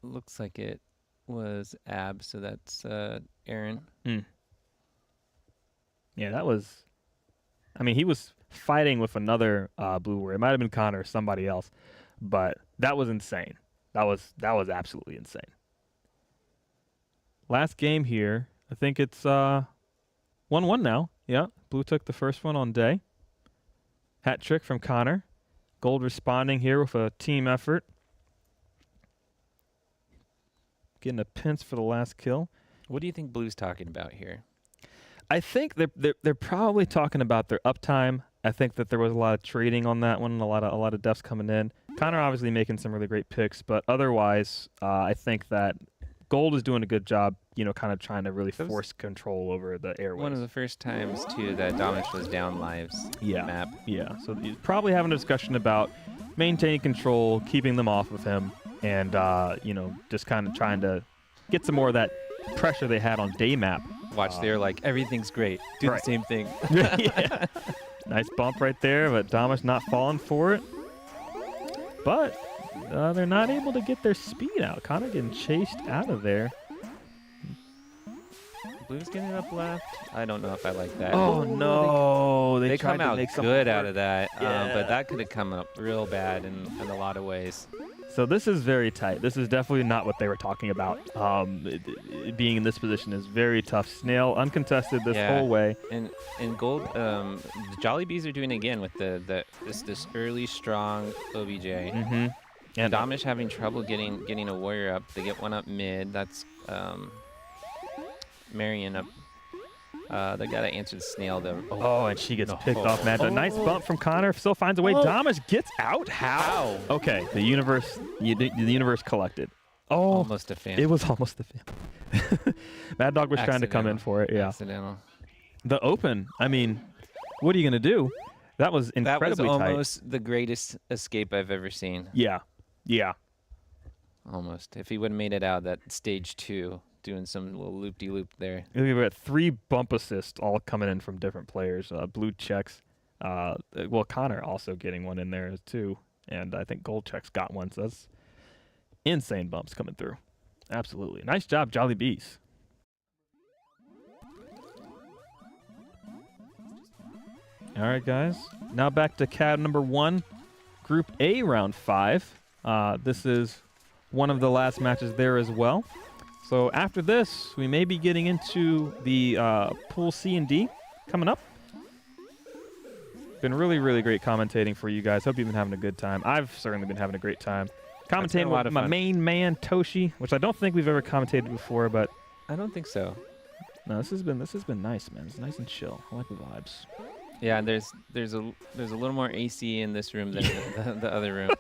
Speaker 1: Looks like it was Ab, so that's Aaron.
Speaker 2: Yeah, that was... I mean, he was fighting with another Blue warrior. It might have been Connor or somebody else, but that was insane. That was absolutely insane. Last game here. I think it's 1-1 now. Yeah, Blue took the first one on day. Hat trick from Connor. Gold responding here with a team effort. Getting a pinch for the last kill.
Speaker 1: What do you think Blue's talking about here?
Speaker 2: I think they're probably talking about their uptime. I think that there was a lot of trading on that one, a lot of deaths coming in. Connor obviously making some really great picks, but otherwise, I think that Gold is doing a good job, kind of trying to really force control over the airways.
Speaker 1: One of the first times, too, that Dominic was down lives map.
Speaker 2: Yeah, so he's probably having a discussion about maintaining control, keeping them off of him, and, just kind of trying to get some more of that pressure they had on day map.
Speaker 1: Watch, they're like, everything's great. Do the same thing.
Speaker 2: Yeah. Nice bump right there, but Dominic not falling for it. But they're not able to get their speed out. Connor getting chased out of there.
Speaker 1: Blue's getting up left. I don't know if I like that.
Speaker 2: Oh, no.
Speaker 1: They
Speaker 2: tried
Speaker 1: come
Speaker 2: to
Speaker 1: out
Speaker 2: make
Speaker 1: good out of that,
Speaker 2: Yeah.
Speaker 1: but that could have come up real bad in a lot of ways.
Speaker 2: So this is very tight. This is definitely not what they were talking about. Being in this position is very tough. Snail uncontested this whole way.
Speaker 1: And Gold, the Jolly Bees are doing it again with this early strong OBJ. And Domish having trouble getting a warrior up. They get one up mid. That's Marion up. They got to answer the Snail though.
Speaker 2: Oh, and she gets picked off, man. A nice bump from Connor. Still finds a way. Domish gets out. How? Okay, the universe collected. Oh,
Speaker 1: almost a fan.
Speaker 2: It was almost a fan. Mad Dog was trying to come in for it. Yeah.
Speaker 1: Accidental.
Speaker 2: The open. I mean, what are you gonna do? That was incredibly tight.
Speaker 1: That was almost the greatest escape I've ever seen.
Speaker 2: Yeah. Yeah.
Speaker 1: Almost. If he would have made it out that stage 2. Doing some little loop-de-loop there.
Speaker 2: We were at 3 bump assists all coming in from different players. Blue checks. Connor also getting one in there too. And I think Gold checks got one. So that's insane bumps coming through. Absolutely. Nice job, Jolly Bees. All right, guys. Now back to CAD number 1. Group A, round 5. This is one of the last matches there as well. So after this, we may be getting into the Pool C and D coming up. Been really, really great commentating for you guys. Hope you've been having a good time. I've certainly been having a great time. Commentating
Speaker 1: a lot
Speaker 2: with
Speaker 1: of
Speaker 2: my
Speaker 1: fun.
Speaker 2: main man, Toshi, which I don't think we've ever commentated before, but
Speaker 1: I don't think so.
Speaker 2: no, this has been nice, man. It's nice and chill. I like the vibes.
Speaker 1: Yeah, there's a little more AC in this room than the other room.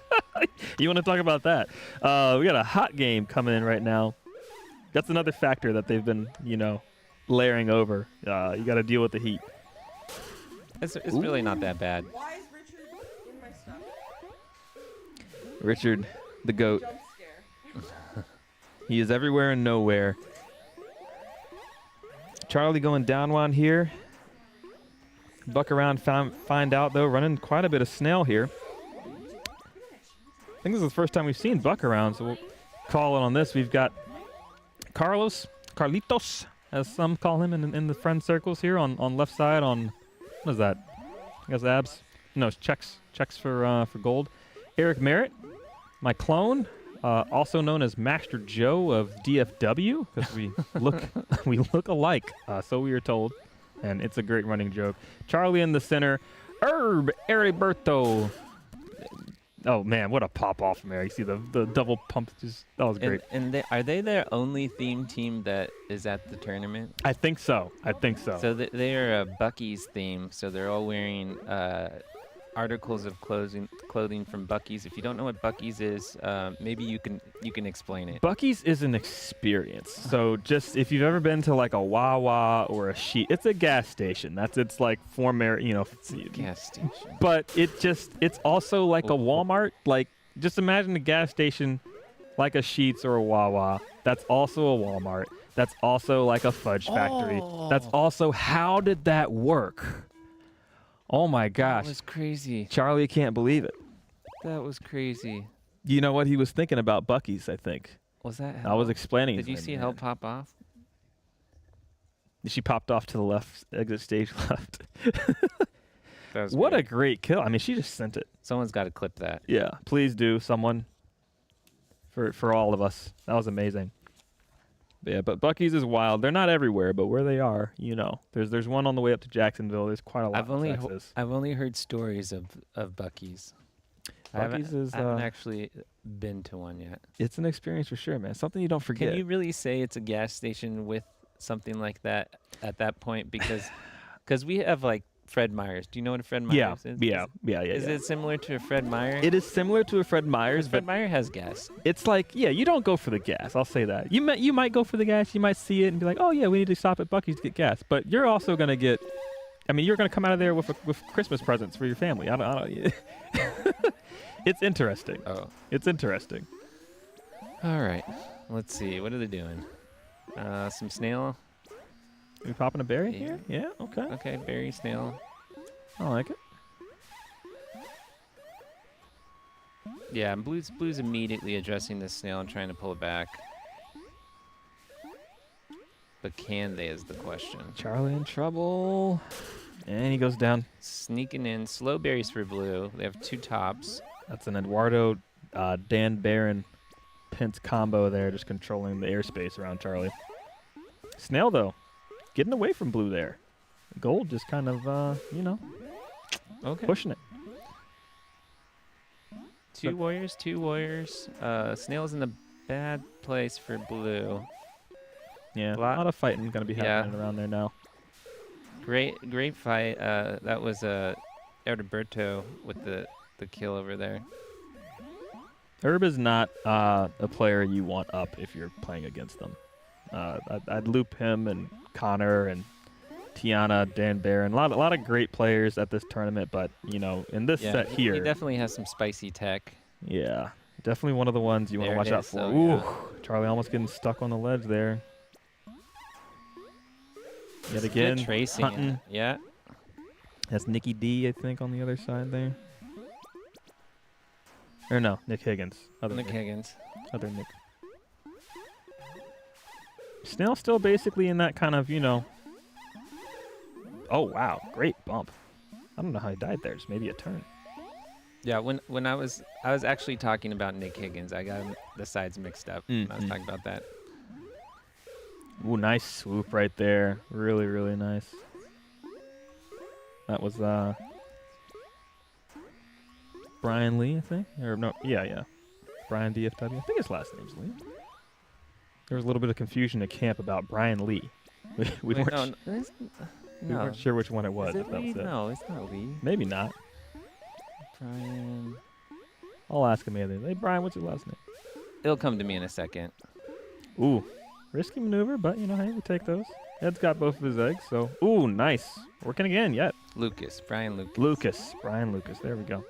Speaker 2: You want to talk about that? We got a hot game coming in right now. That's another factor that they've been, layering over. You got to deal with the heat.
Speaker 1: It's really not that bad.
Speaker 3: Why is Richard in my stuff?
Speaker 2: Richard, the GOAT.
Speaker 3: Jump scare.
Speaker 2: He is everywhere and nowhere. Charlie going down one here. Buck around, find out, though, running quite a bit of snail here. I think this is the first time we've seen Buck around, so we'll call it on this. We've got Carlitos, as some call him in the friend circles here on left side on, what is that? I guess abs? No, it's checks for gold. Eric Merritt, my clone, also known as Master Joe of DFW, because we look alike, so we are told, and it's a great running joke. Charlie in the center, Herb Heriberto. Oh man, what a pop off from there! You see the double pump, that was great.
Speaker 1: And are they their only theme team that is at the tournament?
Speaker 2: I think so.
Speaker 1: So they are a Buc-ee's theme. So they're all wearing articles of clothing from Buc-ee's. If you don't know what Buc-ee's is, maybe you can explain it.
Speaker 2: Buc-ee's is an experience. So just if you've ever been to like a Wawa or a Sheet, it's a gas station. It's like
Speaker 1: It's a gas station.
Speaker 2: But it's also like a Walmart. Like just imagine a gas station like a Sheetz or a Wawa. That's also a Walmart. That's also like a fudge factory. That's also, how did that work? Oh my gosh.
Speaker 1: That was crazy.
Speaker 2: Charlie can't believe it.
Speaker 1: That was crazy.
Speaker 2: You know what he was thinking about Buc-ee's, I think.
Speaker 1: Was that
Speaker 2: I was explaining.
Speaker 1: Did you see Hell pop off?
Speaker 2: She popped off to the left, exit stage left.
Speaker 1: That was
Speaker 2: What
Speaker 1: great.
Speaker 2: a great kill. I mean, she just sent it.
Speaker 1: Someone's got to clip that.
Speaker 2: Yeah, please do, someone. For all of us. That was amazing. But yeah, but Buc-ee's is wild. They're not everywhere, but where they are, There's one on the way up to Jacksonville. There's quite a lot
Speaker 1: I've
Speaker 2: in Texas.
Speaker 1: only heard stories of Buc-ee's. I haven't actually been to one yet.
Speaker 2: It's an experience for sure, man. Something you don't forget.
Speaker 1: Can you really say it's a gas station with something like that at that point? Because we have like Fred Meyer's. Do you know what a Fred Meyer's is?
Speaker 2: Yeah.
Speaker 1: Is it similar to a Fred Meyer?
Speaker 2: It is similar to a Fred Meyer's,
Speaker 1: Fred
Speaker 2: but
Speaker 1: Meyer has gas.
Speaker 2: it's like, you don't go for the gas. I'll say that. You might go for the gas. You might see it and be like, oh yeah, we need to stop at Buc-ee's to get gas. But you're also gonna get. I mean, you're gonna come out of there with Christmas presents for your family. I don't. It's interesting.
Speaker 1: Oh.
Speaker 2: It's interesting.
Speaker 1: All right. Let's see. What are they doing? Some snail.
Speaker 2: We popping a berry here? Yeah. Okay.
Speaker 1: Okay, berry, snail.
Speaker 2: I like it.
Speaker 1: Yeah, and Blue's immediately addressing the snail and trying to pull it back. But can they is the question.
Speaker 2: Charlie in trouble. And he goes down.
Speaker 1: Sneaking in. Slow berries for Blue. They have 2 tops.
Speaker 2: That's an Eduardo Dan Barron Pence combo there, just controlling the airspace around Charlie. Snail, though, getting away from Blue there. Gold just kind of,
Speaker 1: Okay.
Speaker 2: pushing it.
Speaker 1: 2 warriors. Snail's in a bad place for Blue.
Speaker 2: Yeah, a
Speaker 1: Lot-
Speaker 2: lot of fighting going to be
Speaker 1: Yeah.
Speaker 2: happening around there now.
Speaker 1: Great fight. That was Erdeberto with the kill over there.
Speaker 2: Herb is not a player you want up if you're playing against them. I'd loop him and Connor and Tiana, Dan Barron. A lot of great players at this tournament, but, in this set here.
Speaker 1: He definitely has some spicy tech.
Speaker 2: Yeah, definitely one of the ones you want to
Speaker 1: There
Speaker 2: watch
Speaker 1: it
Speaker 2: out
Speaker 1: is,
Speaker 2: for.
Speaker 1: so,
Speaker 2: Ooh,
Speaker 1: yeah.
Speaker 2: Charlie almost getting stuck on the ledge there. Yet again,
Speaker 1: Good tracing.
Speaker 2: hunting.
Speaker 1: Yeah.
Speaker 2: That's Nicky D, I think, on the other side there. Or no, Nick Higgins.
Speaker 1: Nick Higgins.
Speaker 2: Other Nick. Snail still basically in that kind of, Oh, wow. Great bump. I don't know how he died there. Just maybe a turn.
Speaker 1: Yeah, when I was actually talking about Nick Higgins. I got the sides mixed up. When I was talking about that.
Speaker 2: Ooh, nice swoop right there. Really, really nice. That was Brian Lee, I think. Or no, yeah. Brian DFW. I think his last name's Lee. There was a little bit of confusion at camp about Brian Lee. We
Speaker 1: Wait,
Speaker 2: weren't, we weren't sure which one it was.
Speaker 1: Is it
Speaker 2: if that
Speaker 1: Lee?
Speaker 2: was it.
Speaker 1: No, it's not Lee.
Speaker 2: Maybe not.
Speaker 1: Brian.
Speaker 2: I'll ask him later. Hey, Brian, what's your last name?
Speaker 1: It'll come to me in a second.
Speaker 2: Ooh, risky maneuver, but hey, we take those. Ed's got both of his eggs, so ooh, nice. Working again, yet.
Speaker 1: Brian Lucas.
Speaker 2: Brian Lucas. There we go.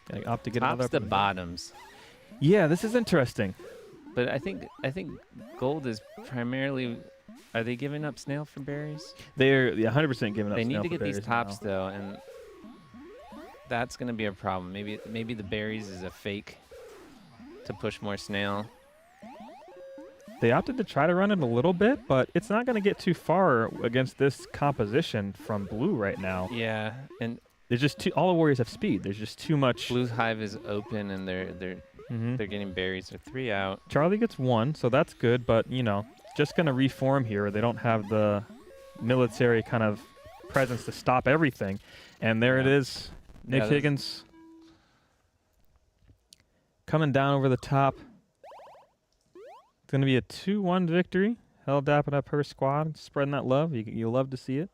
Speaker 2: Gotta opt to get
Speaker 1: Tops
Speaker 2: another
Speaker 1: to
Speaker 2: up in the-
Speaker 1: bottoms.
Speaker 2: Yeah, this is interesting.
Speaker 1: But I think gold is primarily. Are they giving up snail for berries?
Speaker 2: They're 100% giving up.
Speaker 1: They need
Speaker 2: snail
Speaker 1: to
Speaker 2: for
Speaker 1: get these
Speaker 2: berries
Speaker 1: tops
Speaker 2: now.
Speaker 1: though, and that's going to be a problem. Maybe the berries is a fake to push more snail.
Speaker 2: They opted to try to run it a little bit, but it's not going to get too far against this composition from blue right now.
Speaker 1: Yeah, and
Speaker 2: There's just all the warriors have speed. There's just too much.
Speaker 1: Blue's hive is open, and they're
Speaker 2: Mhm.
Speaker 1: getting berries. They're 3 out.
Speaker 2: Charlie gets 1, so that's good, but just going to reform here. They don't have the military kind of presence to stop everything. And there it
Speaker 1: Yeah.
Speaker 2: is. Nick
Speaker 1: Yeah,
Speaker 2: Higgins coming down over the top. It's going to be a 2-1 victory. Hell dapping up her squad, spreading that love. You love to see it.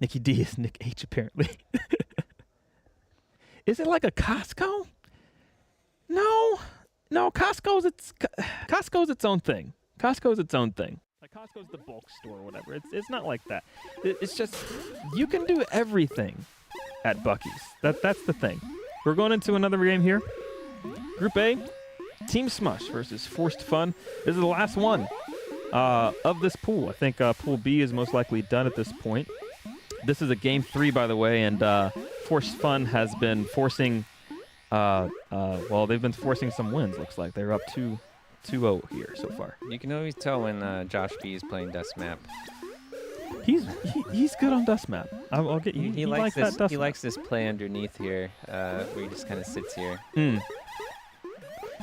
Speaker 2: Nikki D is Nick H, apparently. Is it like a Costco? No, Costco's its own thing. Costco's its own thing. Like Costco's the bulk store or whatever. It's not like that. It's just you can do everything at Buc-ee's. That's the thing. We're going into another game here. Group A, Team Smush versus Forced Fun. This is the last one of this pool. I think Pool B is most likely done at this point. This is a game 3, by the way, and Forced Fun has been forcing. They've been forcing some wins. Looks like they're up 2-0 here so far.
Speaker 1: You can always tell when Josh B is playing Dust Map.
Speaker 2: He's good on Dust Map. I'll get you.
Speaker 1: He likes
Speaker 2: that
Speaker 1: this.
Speaker 2: Dust
Speaker 1: He
Speaker 2: Map.
Speaker 1: likes this play underneath here, where he just kind of sits here.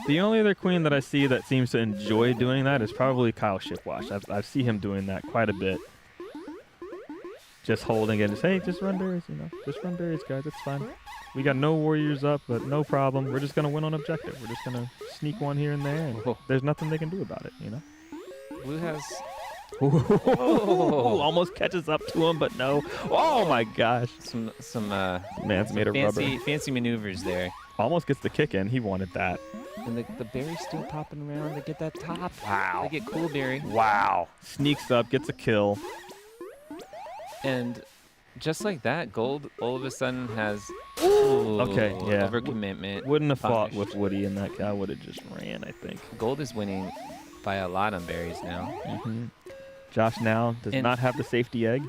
Speaker 2: The only other queen that I see that seems to enjoy doing that is probably Kyle Shipwash. I've seen him doing that quite a bit. Just holding it, just run berries, just run berries, guys. It's fine. We got no warriors up, but no problem. We're just gonna win on objective. We're just gonna sneak one here and there, and
Speaker 1: Whoa.
Speaker 2: there's nothing they can do about it,
Speaker 1: Blue has.
Speaker 2: Almost catches up to him, but no. Oh my gosh!
Speaker 1: Some
Speaker 2: Man's made of rubber.
Speaker 1: fancy maneuvers there.
Speaker 2: Almost gets the kick in. He wanted that.
Speaker 1: And the berry's still popping around. They get that top.
Speaker 2: Wow.
Speaker 1: They get cool berry.
Speaker 2: Wow. Sneaks up, gets a kill.
Speaker 1: And just like that, gold all of a sudden has overcommitment.
Speaker 2: Wouldn't have fought
Speaker 1: punished.
Speaker 2: with Woody in that guy. Would have just ran, I think.
Speaker 1: Gold is winning by a lot on berries now.
Speaker 2: Josh now does
Speaker 1: And-
Speaker 2: not have the safety egg.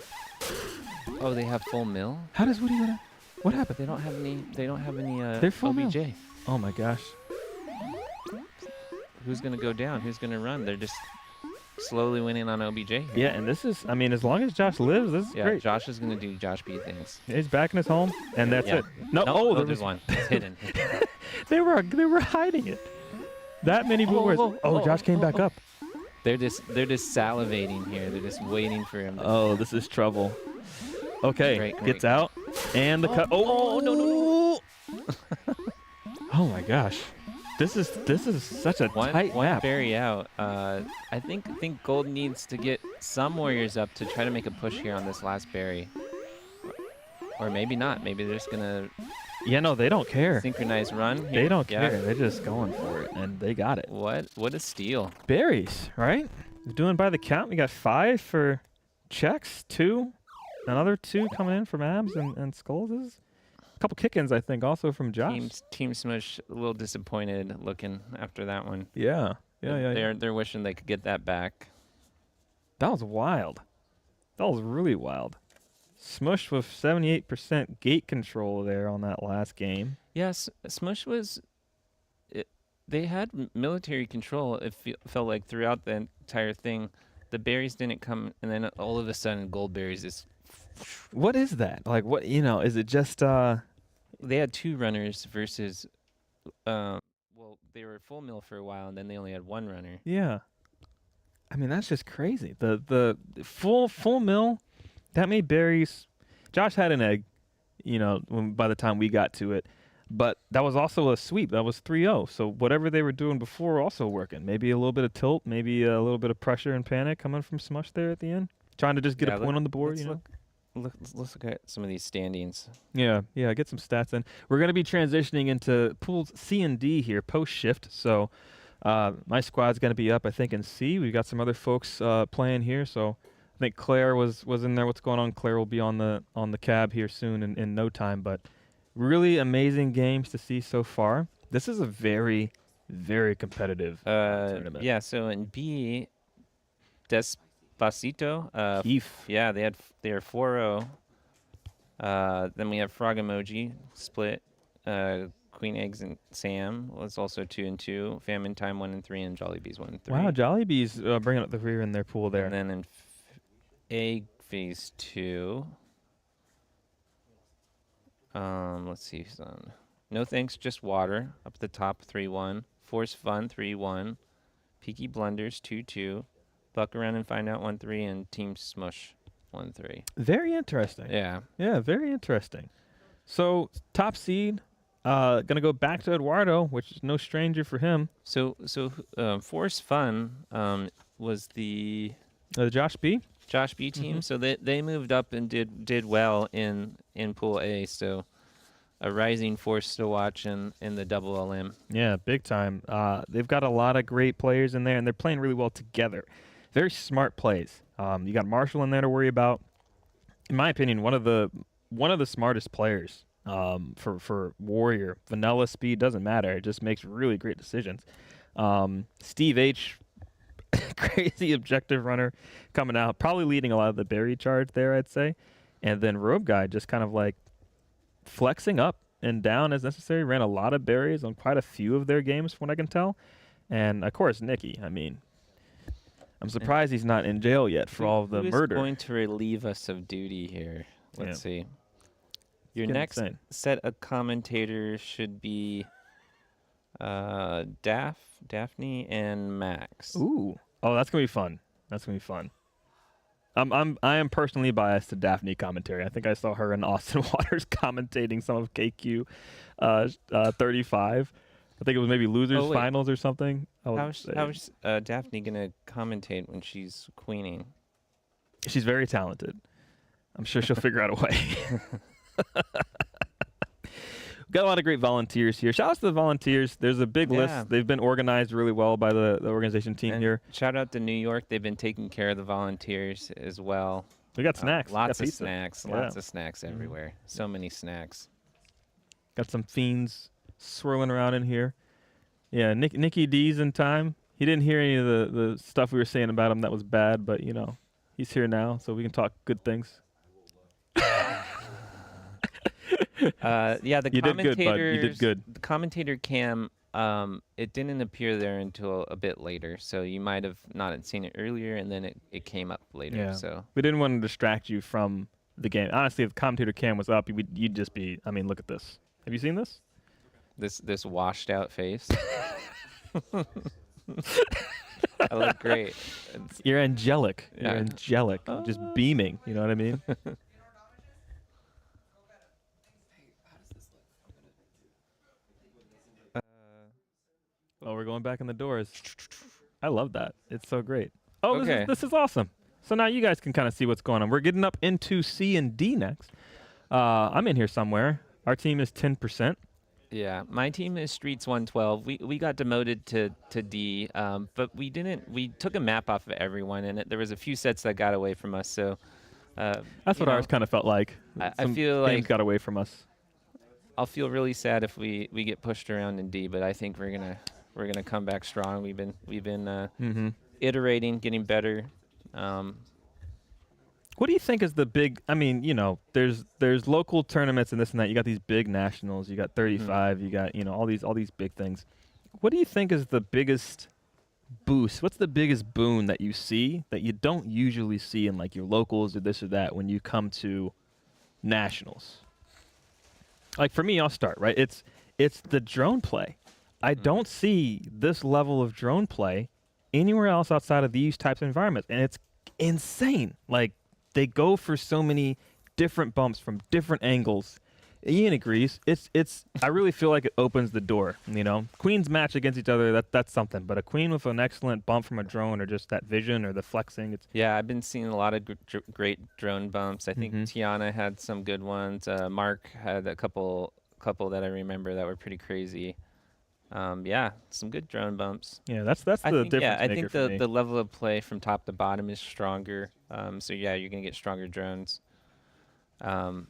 Speaker 1: Oh, they have full mill.
Speaker 2: How does Woody win? What happened?
Speaker 1: They don't have any. They don't have any.
Speaker 2: They're full mill.
Speaker 1: OBJ.
Speaker 2: Oh my gosh.
Speaker 1: Who's gonna go down? Who's gonna run? They're just slowly winning on OBJ. Here.
Speaker 2: Yeah, and this is, as long as Josh lives, this is
Speaker 1: Yeah,
Speaker 2: great.
Speaker 1: Josh is gonna do Josh B things.
Speaker 2: He's back in his home, and that's
Speaker 1: Yeah.
Speaker 2: it. No, there
Speaker 1: there's
Speaker 2: was
Speaker 1: one. It's hidden.
Speaker 2: They were hiding it. That many blue warriors. Josh came back up.
Speaker 1: They're just salivating here. They're just waiting for him.
Speaker 2: Oh, this is trouble. Okay,
Speaker 1: Great.
Speaker 2: gets out, and the cut. Oh no! Oh my gosh, this is such a tight
Speaker 1: one
Speaker 2: map.
Speaker 1: berry out. I think gold needs to get some warriors up to try to make a push here on this last berry. Or maybe not. Maybe they're just gonna
Speaker 2: Yeah, no, they don't care.
Speaker 1: synchronize run. Here.
Speaker 2: They don't
Speaker 1: Yeah.
Speaker 2: care. They're just going for it, and they got it.
Speaker 1: What a steal.
Speaker 2: Berries, right? Doing by the count. We got 5 for checks, 2, another 2 coming in from Abs and Skulls. This is a couple kick-ins, I think, also from Josh.
Speaker 1: Team Smush a little disappointed looking after that one.
Speaker 2: Yeah.
Speaker 1: They're wishing they could get that back.
Speaker 2: That was wild. That was really wild. Smush with 78% gate control there on that last game.
Speaker 1: Yes, Smush was. They had military control. It felt like throughout the entire thing, the berries didn't come, and then all of a sudden, gold berries is.
Speaker 2: What is that? Like, what, is it just,
Speaker 1: They had 2 runners versus. They were full mill for a while, and then they only had 1 runner.
Speaker 2: yeah. That's just crazy. The full mill, that many berries. Josh had an egg. by the time we got to it. But that was also a sweep. That was 3-0. So whatever they were doing before also working. Maybe a little bit of tilt, maybe a little bit of pressure and panic coming from Smush there at the end. Trying to just get a point on the board,
Speaker 1: Let's look at some of these standings.
Speaker 2: Yeah, get some stats in. We're going to be transitioning into pools C and D here post-shift. So my squad's going to be up, I think, in C. We've got some other folks playing here. So I think Claire was in there. What's going on? Claire will be on the cab here soon in no time. But really amazing games to see so far. This is a very, very competitive tournament.
Speaker 1: Yeah, so in B, Despacito.
Speaker 2: Keef.
Speaker 1: Yeah, they are 4-0. Then we have Frog Emoji split. Queen Eggs and Sam was also 2-2. Famine Time 1-3, and Jollibees 1-3.
Speaker 2: Wow, Jollibees bringing up the rear in their pool there.
Speaker 1: And then in A phase 2. Let's see who's on. No Thanks, Just Water up at the top 3-1. Force Fun 3-1. Peaky Blunders 2-2. Buck Around and Find Out 1-3, and Team Smush 1-3.
Speaker 2: Very interesting.
Speaker 1: Yeah.
Speaker 2: Yeah, very interesting. So top seed, gonna go back to Eduardo, which is no stranger for him.
Speaker 1: So Force Fun was the
Speaker 2: Josh B.
Speaker 1: team. So they moved up and did well in Pool A. So a rising force to watch in the double LM.
Speaker 2: Yeah, big time. They've got a lot of great players in there, and they're playing really well together. Very smart plays. You got Marshall in there to worry about. In my opinion, one of the smartest players for Warrior. Vanilla speed doesn't matter. It just makes really great decisions. Steve H, crazy objective runner coming out, probably leading a lot of the berry charge there, I'd say. And then Robe Guy just kind of like flexing up and down as necessary. Ran a lot of berries on quite a few of their games, from what I can tell. And of course, Nikki. I mean, I'm surprised he's not in jail yet for all of the murder.
Speaker 1: Who is going to relieve us of duty here? Let's see. Your next
Speaker 2: insane.
Speaker 1: set of commentators should be Daphne and Max.
Speaker 2: Ooh. Oh, that's gonna be fun. I am personally biased to Daphne commentary. I think I saw her and Austin Waters commentating some of KQ 35. I think it was maybe losers finals or something.
Speaker 1: How's Daphne gonna commentate when she's queening?
Speaker 2: She's very talented. I'm sure she'll figure out a way. Got a lot of great volunteers here. Shout out to the volunteers. There's a big list. They've been organized really well by the organization team here.
Speaker 1: Shout out to New York. They've been taking care of the volunteers as well.
Speaker 2: We got snacks.
Speaker 1: Lots of snacks. Lots of snacks everywhere. So many snacks.
Speaker 2: Got some fiends swirling around in here. Yeah, Nicky D's in time. He didn't hear any of the stuff we were saying about him that was bad, but, he's here now, so we can talk good things.
Speaker 1: The
Speaker 2: you
Speaker 1: commentators.
Speaker 2: Did good, bud. You did good.
Speaker 1: The commentator cam, it didn't appear there until a bit later, so you might have not seen it earlier, and then it came up later.
Speaker 2: Yeah.
Speaker 1: So
Speaker 2: we didn't want to distract you from the game. Honestly, if the commentator cam was up, you'd just be. I mean, look at this. Have you seen this?
Speaker 1: This washed out face. I look great.
Speaker 2: You're angelic.
Speaker 1: Yeah.
Speaker 2: You're angelic. Just beaming. You know what I mean? Oh, we're going back in the doors. I love that. It's so great. Oh,
Speaker 1: okay.
Speaker 2: This is awesome. So now you guys can kind of see what's going on. We're getting up into C and D next. I'm in here somewhere. Our team is 10%.
Speaker 1: Yeah, my team is Streets 112. We got demoted to D, but we didn't. We took a map off of everyone, and there was a few sets that got away from us. So
Speaker 2: that's what ours kind of felt like.
Speaker 1: I feel like
Speaker 2: got away from us.
Speaker 1: I'll feel really sad if we get pushed around in D, but I think we're gonna come back strong. We've been iterating, getting better.
Speaker 2: What do you think is the big? I mean, there's local tournaments and this and that. You got these big nationals. You got 35. You got all these big things. What do you think is the biggest boost? What's the biggest boon that you see that you don't usually see in like your locals or this or that when you come to nationals? Like for me, I'll start right. It's the drone play. I don't see this level of drone play anywhere else outside of these types of environments, and it's insane. Like they go for so many different bumps from different angles, Ian agrees. It's. I really feel like it opens the door. Queens match against each other. That's something. But a queen with an excellent bump from a drone, or just that vision, or the flexing. It's
Speaker 1: Yeah, I've been seeing a lot of great drone bumps. I think Tiana had some good ones. Mark had a couple that I remember that were pretty crazy. Yeah, some good drone bumps.
Speaker 2: yeah. That's the difference
Speaker 1: I
Speaker 2: maker
Speaker 1: think
Speaker 2: for me.
Speaker 1: the level of play from top to bottom is stronger. So yeah, you're gonna get stronger drones. Um,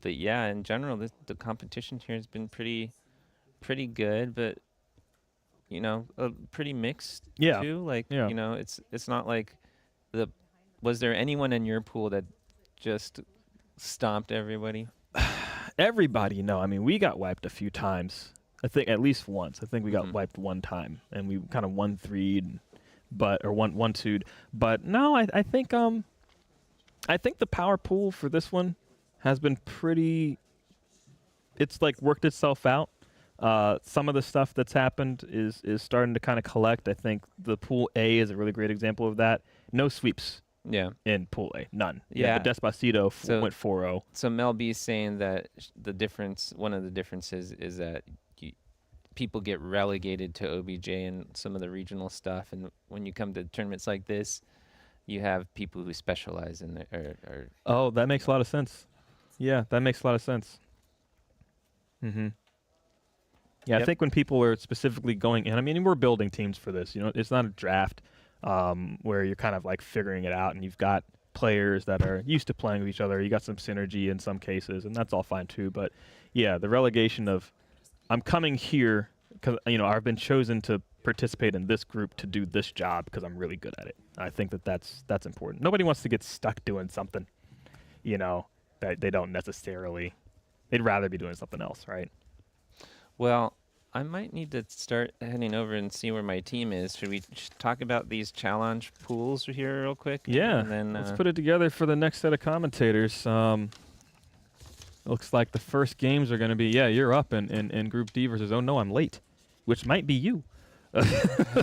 Speaker 1: but yeah, in general, the competition here has been pretty good, but pretty mixed
Speaker 2: Yeah.
Speaker 1: too. Like
Speaker 2: Yeah.
Speaker 1: it's not like the. Was there anyone in your pool that just stomped everybody?
Speaker 2: Everybody, no. I mean, we got wiped a few times. I think at least once. I think we got wiped one time, and we kind of 1-3'd, or 1-2'd. But no, I think the power pool for this one has been pretty. It's like worked itself out. Some of the stuff that's happened is starting to kind of collect. I think the pool A is a really great example of that. No sweeps
Speaker 1: Yeah.
Speaker 2: in pool A, none.
Speaker 1: Yeah.
Speaker 2: The Despacito went 4-0.
Speaker 1: So Mel B's saying that one of the differences is that people get relegated to OBJ and some of the regional stuff, and when you come to tournaments like this, you have people who specialize in it.
Speaker 2: Oh, that makes a lot of sense. Yeah, that makes a lot of sense. Mm-hmm. Yeah,
Speaker 1: Yep.
Speaker 2: I think when people are specifically going in, I mean, we're building teams for this. It's not a draft where you're kind of like figuring it out, and you've got players that are used to playing with each other. You got some synergy in some cases, and that's all fine too. But yeah, the relegation of I'm coming here because I've been chosen to participate in this group to do this job because I'm really good at it. I think that's important. Nobody wants to get stuck doing something, that they don't necessarily. They'd rather be doing something else, right?
Speaker 1: Well, I might need to start heading over and see where my team is. Should we talk about these challenge pools here real quick?
Speaker 2: Yeah.
Speaker 1: And then,
Speaker 2: let's put it together for the next set of commentators. Looks like the first games are going to be, you're up in Group D versus, oh no, I'm late, which might be you.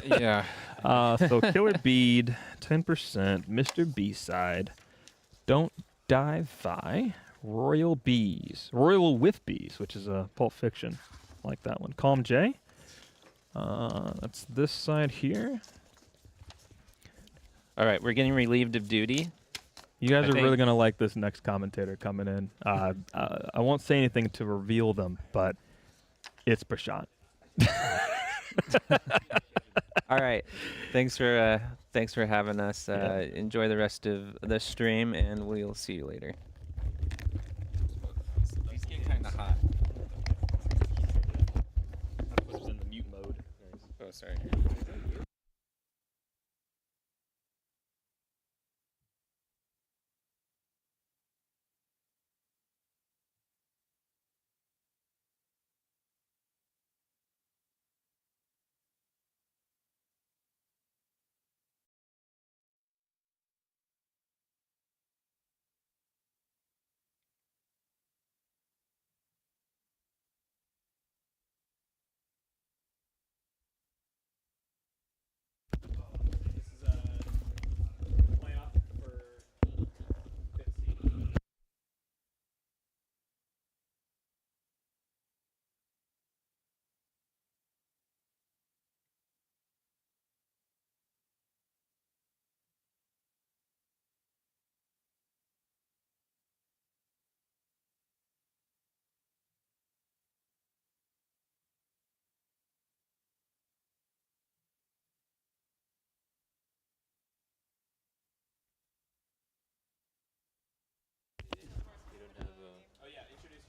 Speaker 1: Yeah.
Speaker 2: So Killer Bead, 10%, Mr. B-Side, Don't Die Vi, Royal with Bees, which is a Pulp Fiction. I like that one. Calm J. That's this side here.
Speaker 1: All right, we're getting relieved of duty.
Speaker 2: You guys are really going to like this next commentator coming in. I won't say anything to reveal them, but it's Prashant.
Speaker 1: All right. Thanks for having us. Enjoy the rest of the stream, and we'll see you later. These get kind of hot.
Speaker 2: I put it in the mute mode.
Speaker 1: Oh, sorry.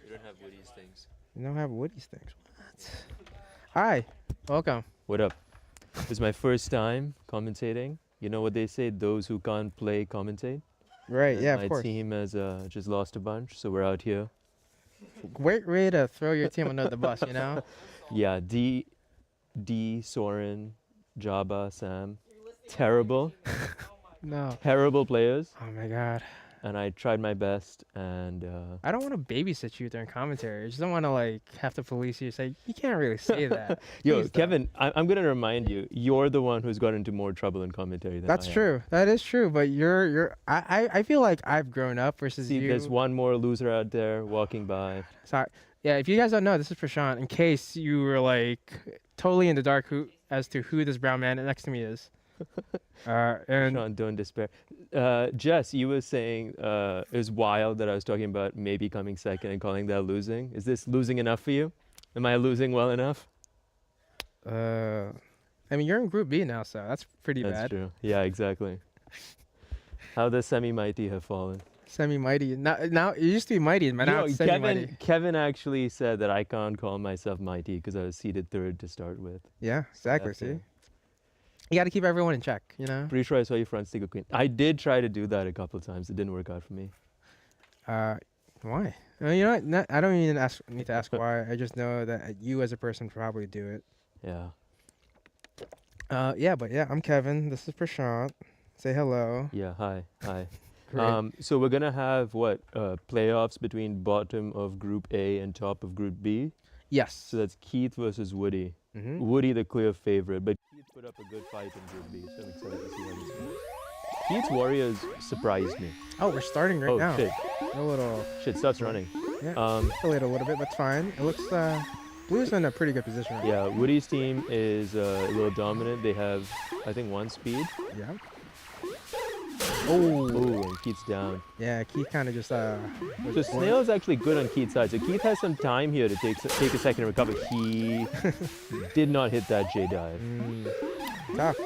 Speaker 4: You don't have Woody's things.
Speaker 5: You don't have Woody's things. What? Hi, welcome.
Speaker 4: What up? This is my first time commentating. You know what they say, those who can't play commentate?
Speaker 5: Right,
Speaker 4: And
Speaker 5: yeah,
Speaker 4: my
Speaker 5: of course.
Speaker 4: team has just lost a bunch, so we're out here.
Speaker 5: Great way to throw your team under the bus,
Speaker 4: Yeah, D, Soren, Jabba, Sam. Terrible.
Speaker 5: No.
Speaker 4: Terrible players.
Speaker 5: Oh my God.
Speaker 4: and I tried my best, and
Speaker 5: I don't want to babysit you during commentary. I just don't want to like have to police you. Say you can't really say that.
Speaker 4: yo,
Speaker 5: Please don't.
Speaker 4: Kevin, I'm gonna remind you, you're the one who's got into more trouble in commentary than
Speaker 5: That's
Speaker 4: I have.
Speaker 5: true. That is true. But I feel like I've grown up versus
Speaker 4: See,
Speaker 5: you.
Speaker 4: there's one more loser out there walking by.
Speaker 5: Sorry. Yeah, if you guys don't know, this is Prashant. In case you were like totally in the dark as to who this brown man next to me is. And
Speaker 4: Sean, don't despair. Jess, you were saying it was wild that I was talking about maybe coming second and calling that losing. Is this losing enough for you? Am I losing well enough?
Speaker 5: I mean, you're in Group B now, so that's pretty
Speaker 4: That's
Speaker 5: bad.
Speaker 4: true. Yeah, exactly. How the semi-mighty have fallen.
Speaker 5: Semi-mighty. Now it used to be mighty, but now
Speaker 4: No,
Speaker 5: it's semi-mighty.
Speaker 4: Kevin actually said that I can't call myself mighty because I was seeded third to start with.
Speaker 5: Yeah, exactly.
Speaker 4: Definitely.
Speaker 5: See, you got to keep everyone in check, you know.
Speaker 4: Pretty sure I saw you front stick a queen. I did try to do that a couple of times. It didn't work out for me.
Speaker 5: Why? You know what? I don't even need to ask why. I just know that you as a person probably do it.
Speaker 4: Yeah.
Speaker 5: Yeah, but yeah, I'm Kevin. This is Prashant. Say hello.
Speaker 4: Yeah. Hi. Hi.
Speaker 5: Great.
Speaker 4: So we're gonna have what playoffs between bottom of Group A and top of Group B.
Speaker 5: Yes.
Speaker 4: So that's Keith versus Woody.
Speaker 5: Mm-hmm.
Speaker 4: Woody the clear favorite, but Keith put up a good fight in Group B, so I'm excited to see how this goes. Keith's Warriors surprised me.
Speaker 5: Oh, we're starting right now.
Speaker 4: Shit!
Speaker 5: A little.
Speaker 4: Shit starts running.
Speaker 5: Yeah. Delayed a little bit, but it's fine. It looks. Blue's in a pretty good position right
Speaker 4: Yeah, Woody's team is a little dominant. They have, I think, 1 speed.
Speaker 5: now. Yeah.
Speaker 4: Oh, and Keith's down.
Speaker 5: Yeah, Keith kind of just was
Speaker 4: So
Speaker 5: born-
Speaker 4: Snail's actually good on Keith's side. So Keith has some time here to take a second to recover. He did not hit that J dive.
Speaker 5: Tough.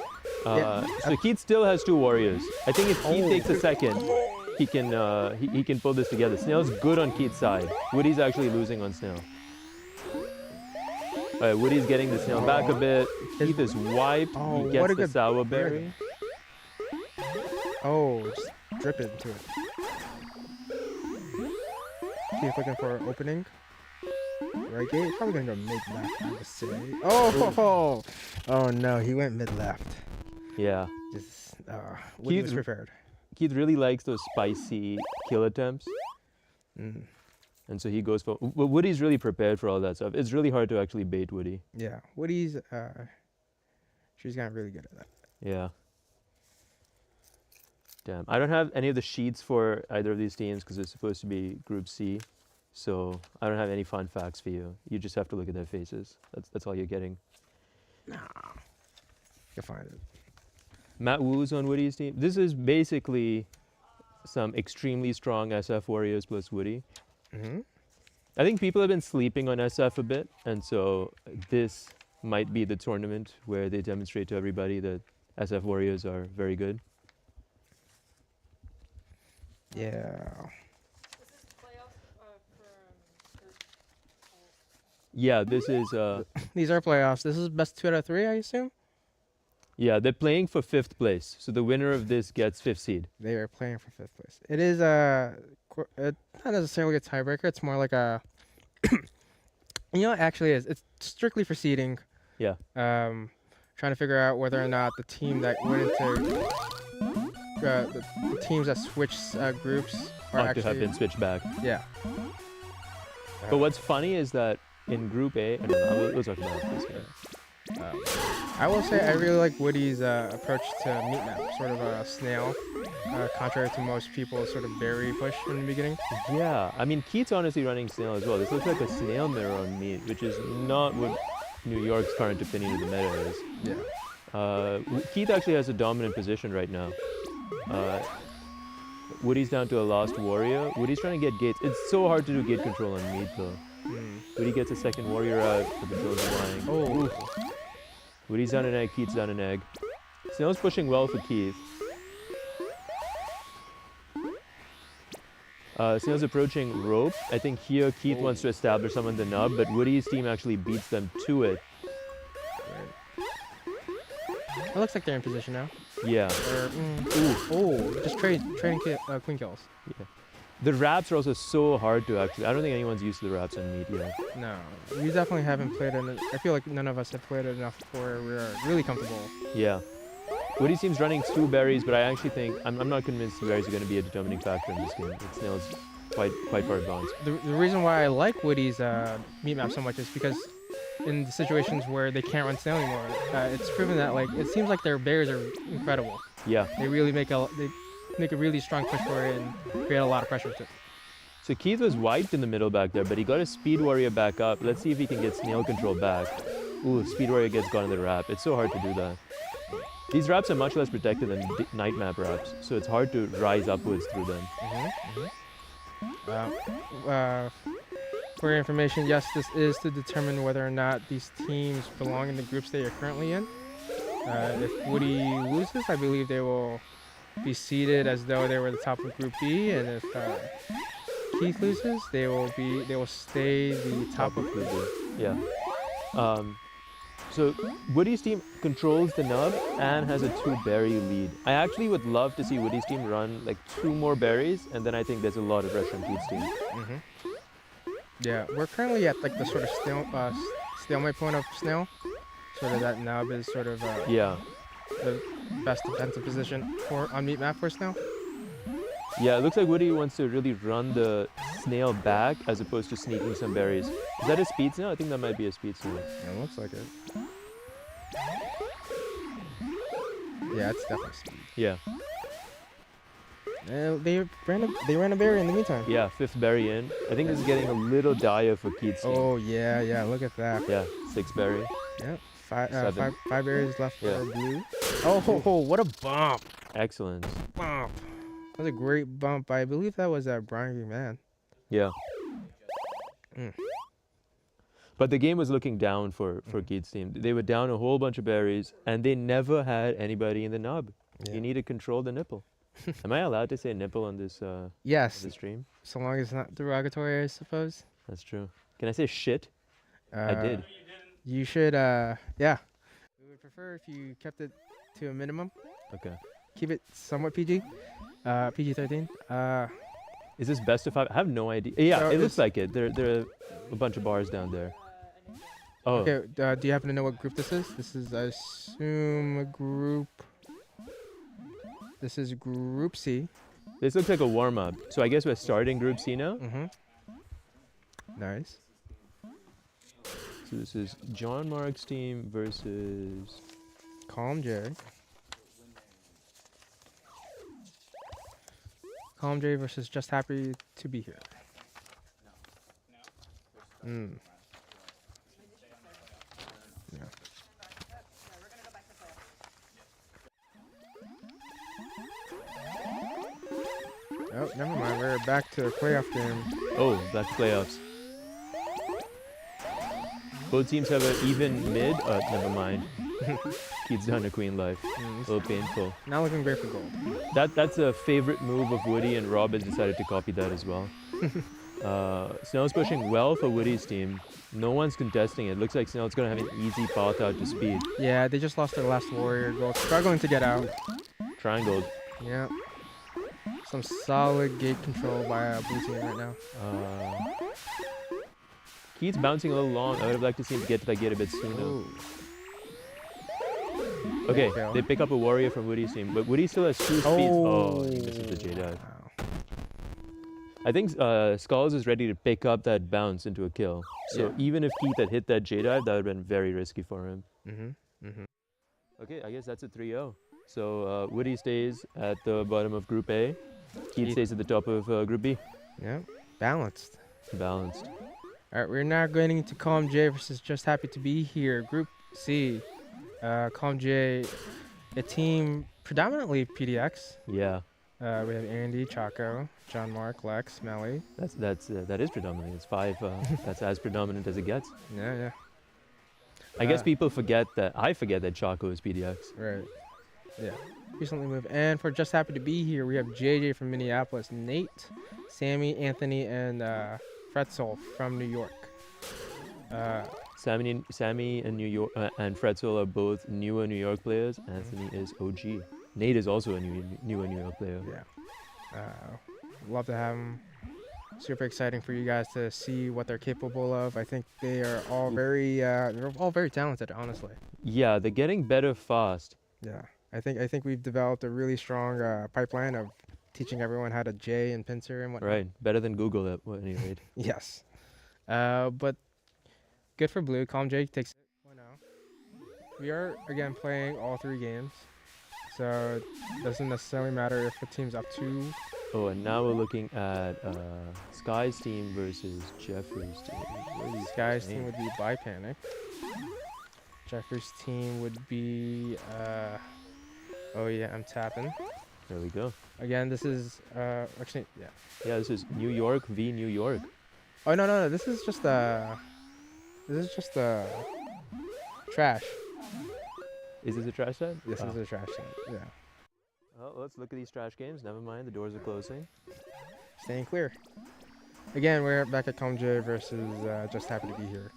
Speaker 4: So Keith still has 2 warriors. I think if Keith takes a second, he can pull this together. Snail's good on Keith's side. Woody's actually losing on Snail. All right, Woody's getting the Snail back a bit. Keith is wiped.
Speaker 5: Oh,
Speaker 4: He
Speaker 5: what
Speaker 4: gets
Speaker 5: a
Speaker 4: the
Speaker 5: good
Speaker 4: sour
Speaker 5: barrier.
Speaker 4: berry.
Speaker 5: Oh, just drip it into it. Keith looking for an opening. Right gate. He's probably gonna go mid left, I would say. Oh no, he went mid left.
Speaker 4: Yeah.
Speaker 5: Just Woody was
Speaker 4: Keith's-
Speaker 5: prepared.
Speaker 4: Keith really likes those spicy kill attempts.
Speaker 5: Mm.
Speaker 4: And so he goes for. Woody's really prepared for all that stuff. It's really hard to actually bait Woody.
Speaker 5: Yeah, Woody's she's gotten really good at that.
Speaker 4: Yeah. Damn. I don't have any of the sheets for either of these teams because it's supposed to be Group C. So I don't have any fun facts for you. You just have to look at their faces. That's all you're getting.
Speaker 5: You'll find it.
Speaker 4: Matt Wu's on Woody's team. This is basically some extremely strong SF Warriors plus Woody.
Speaker 5: Mm-hmm.
Speaker 4: I think people have been sleeping on SF a bit, and so this might be the tournament where they demonstrate to everybody that SF Warriors are very good.
Speaker 5: Yeah.
Speaker 4: Yeah, this is
Speaker 5: These are playoffs. This is best 2 out of 3, I assume.
Speaker 4: yeah, they're playing for 5th place. So the winner of this gets 5th seed.
Speaker 5: They are playing for 5th place. It is not necessarily a tiebreaker. It's more like a. You know, it actually is. It's strictly for seeding.
Speaker 4: Yeah.
Speaker 5: Trying to figure out whether or not the team that went into the teams that switched groups are
Speaker 4: Ought
Speaker 5: actually
Speaker 4: to have been switched back.
Speaker 5: yeah.
Speaker 4: But what's funny is that in Group A, I don't know, we'll talk about this guy.
Speaker 5: I will say I really like Woody's approach to meat map, sort of a snail, contrary to most people's sort of berry push in the beginning.
Speaker 4: Yeah, I mean, Keith's honestly running snail as well. This looks like a snail mirror on meat, which is not what New York's current opinion of the meta is.
Speaker 5: Yeah.
Speaker 4: Keith actually has a dominant position right now. Woody's down to a lost warrior. Woody's trying to get gates. It's so hard to do gate control on meat though. Woody gets a second warrior out, but the drones are lying.
Speaker 5: Oh.
Speaker 4: Woody's down an egg, Keith's down an egg. Snail's pushing well for Keith. Snail's approaching rope. I think here Keith wants to establish someone the nub, but Woody's team actually beats them to it.
Speaker 5: It looks like they're in position now.
Speaker 4: Yeah.
Speaker 5: Just trading queen kills.
Speaker 4: Yeah. The wraps are also so hard to actually. I don't think anyone's used to the wraps on meat yet.
Speaker 5: No, we definitely haven't played it. I feel like none of us have played it enough where we're really comfortable.
Speaker 4: Yeah. Woody's team's running 2 berries, but I actually think I'm not convinced the berries are going to be a determining factor in this game. Snail's quite far advanced.
Speaker 5: The reason why I like Woody's meat map so much is because in the situations where they can't run snail anymore, it's proven that like it seems like their berries are incredible.
Speaker 4: Yeah.
Speaker 5: They really make a really strong push for it and create a lot of pressure with it.
Speaker 4: So Keith was wiped in the middle back there, but he got his Speed Warrior back up. Let's see if he can get Snail control back. Ooh, Speed Warrior gets got in the wrap. It's so hard to do that. These wraps are much less protected than night map wraps, so it's hard to rise upwards through them.
Speaker 5: For your information, yes, this is to determine whether or not these teams belong in the groups they are currently in. If Woody loses, I believe they will be seeded as though they were the top of Group B, and if Keith loses, they will stay the top of Group B.
Speaker 4: Yeah. So Woody's team controls the nub and has a 2-berry lead. I actually would love to see Woody's team run like 2 more berries, and then I think there's a lot of pressure on Keith's team.
Speaker 5: Yeah, we're currently at like the sort of stalemate point of Snail. Sort of that nub is sort of
Speaker 4: Yeah.
Speaker 5: the best defensive position on meat map for Snail.
Speaker 4: Yeah, it looks like Woody wants to really run the snail back as opposed to sneaking some berries. Is that a speed snail? I think that might be a speed snail.
Speaker 5: It looks like it. Yeah, it's definitely speed.
Speaker 4: Yeah.
Speaker 5: They ran a berry in the meantime.
Speaker 4: Yeah, 5th berry in. I think this is getting a little dire for Keith's team.
Speaker 5: Oh yeah, look at that.
Speaker 4: Yeah, 6th berry.
Speaker 5: Yep,
Speaker 4: 7.
Speaker 5: five berries left
Speaker 4: Yeah.
Speaker 5: for blue. Oh, what a bump!
Speaker 4: Excellent.
Speaker 5: Bump. That was a great bump. I believe that was Brian McMahon.
Speaker 4: Yeah.
Speaker 5: Mm.
Speaker 4: But the game was looking down for Keith's team. They were down a whole bunch of berries, and they never had anybody in the nub.
Speaker 5: Yeah.
Speaker 4: You need to control the nipple. Am I allowed to say nipple on this
Speaker 5: Yes,
Speaker 4: this stream?
Speaker 5: so long as it's not derogatory, I suppose.
Speaker 4: That's true. Can I say shit? I did.
Speaker 5: You should, yeah. We would prefer if you kept it to a minimum.
Speaker 4: Okay.
Speaker 5: Keep it somewhat PG. PG-13.
Speaker 4: Is this best of 5? I have no idea. Yeah,
Speaker 5: So
Speaker 4: it looks
Speaker 5: it's-
Speaker 4: like it. There are a bunch of bars down there. Oh,
Speaker 5: Okay, do you happen to know what group this is? This is, I assume, a group. This is Group C.
Speaker 4: this looks like a warm-up. So I guess we're starting Group C now.
Speaker 5: Nice.
Speaker 4: So this is John Mark's team versus...
Speaker 5: Calm J. Calm J versus Just Happy to Be Here. Yeah. Oh, never mind. We're back to a playoff game.
Speaker 4: Oh, back to playoffs. Both teams have an even mid. Never mind. Keith's done a queen life. A little painful.
Speaker 5: Not looking great for gold.
Speaker 4: That's a favorite move of Woody, and Rob has decided to copy that as well. Snell's pushing well for Woody's team. No one's contesting it. Looks like Snell's going to have an easy path out to speed.
Speaker 5: Yeah, they just lost their last warrior gold. Struggling to get out.
Speaker 4: Triangle.
Speaker 5: Yeah. Some solid gate control by blue team right now.
Speaker 4: Keith's bouncing a little long. I would have liked to see him get to that gate a bit sooner.
Speaker 5: Ooh.
Speaker 4: Okay,
Speaker 5: Fail.
Speaker 4: they pick up a warrior from Woody's team, but Woody still has 2 speeds. Oh, he misses the J dive.
Speaker 5: Wow.
Speaker 4: I think Skulls is ready to pick up that bounce into a kill. So
Speaker 5: Yeah.
Speaker 4: even if Keith had hit that J dive, that would have been very risky for him. Okay, I guess that's a 3-0. So Woody stays at the bottom of Group A. Keith stays at the top of Group B.
Speaker 5: Yeah. Balanced.
Speaker 4: Balanced.
Speaker 5: All right, we're now going into Calm J versus Just Happy to Be Here. Group C. Calm J, a team predominantly PDX.
Speaker 4: Yeah,
Speaker 5: We have Andy, Chaco, John Mark, Lex, Melly.
Speaker 4: that is predominant. It's 5. That's as predominant as it gets.
Speaker 5: Yeah.
Speaker 4: I guess people forget that. I forget that Chaco is PDX.
Speaker 5: Right. Yeah. Recently moved. And for Just Happy to Be Here, we have JJ from Minneapolis, Nate, Sammy, Anthony, and Fretzel from New York.
Speaker 4: Sammy and New York and Fretzel are both newer New York players. Anthony is OG. Nate is also a newer New York player.
Speaker 5: Yeah. Love to have them. Super exciting for you guys to see what they're capable of. I think they are all very talented, honestly.
Speaker 4: Yeah, they're getting better fast.
Speaker 5: Yeah. I think we've developed a really strong pipeline of teaching everyone how to J and pincer and whatnot.
Speaker 4: Right. Better than Google at any rate.
Speaker 5: Yes. But good for blue. Calm J takes it 1-0. We are again playing all 3 games, so it doesn't necessarily matter if the team's up 2.
Speaker 4: Oh, and now we're looking at Sky's team versus Jeffrey's team. What are these
Speaker 5: Sky's
Speaker 4: guys'
Speaker 5: team would be By Panic. Jeffrey's team would be oh yeah, I'm tapping.
Speaker 4: There we go.
Speaker 5: Again, this is actually yeah.
Speaker 4: Yeah, this is New York v New York.
Speaker 5: Oh no, this is just trash.
Speaker 4: Is this a trash set?
Speaker 5: This
Speaker 4: Oh.
Speaker 5: is a trash set. Yeah.
Speaker 4: Oh, let's look at these trash games. Never mind, the doors are closing.
Speaker 5: Staying clear. Again, we're back at Calm J versus Just Happy to Be Here.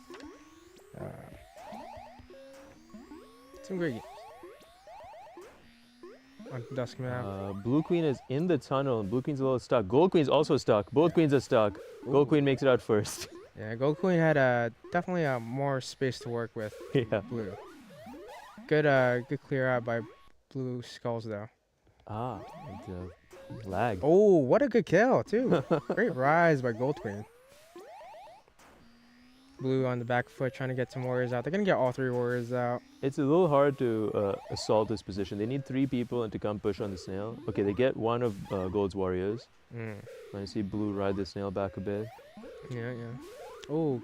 Speaker 5: Some great games. On Dusk Map.
Speaker 4: Blue Queen is in the tunnel, and Blue Queen's a little stuck. Gold Queen's also stuck. Both queens are stuck. Gold
Speaker 5: Ooh.
Speaker 4: Queen makes it out first.
Speaker 5: Yeah, Gold Queen had definitely more space to work with.
Speaker 4: Yeah.
Speaker 5: Blue. Good clear out by Blue Skulls though.
Speaker 4: Ah, and, lag.
Speaker 5: Oh, what a good kill too. Great rise by Gold Queen. Blue on the back foot trying to get some warriors out. They're gonna get all 3 warriors out.
Speaker 4: It's a little hard to assault this position. They need 3 people and to come push on the snail. Okay, they get one of Gold's warriors.
Speaker 5: Mm.
Speaker 4: I see Blue ride the snail back a bit.
Speaker 5: Yeah. Oh,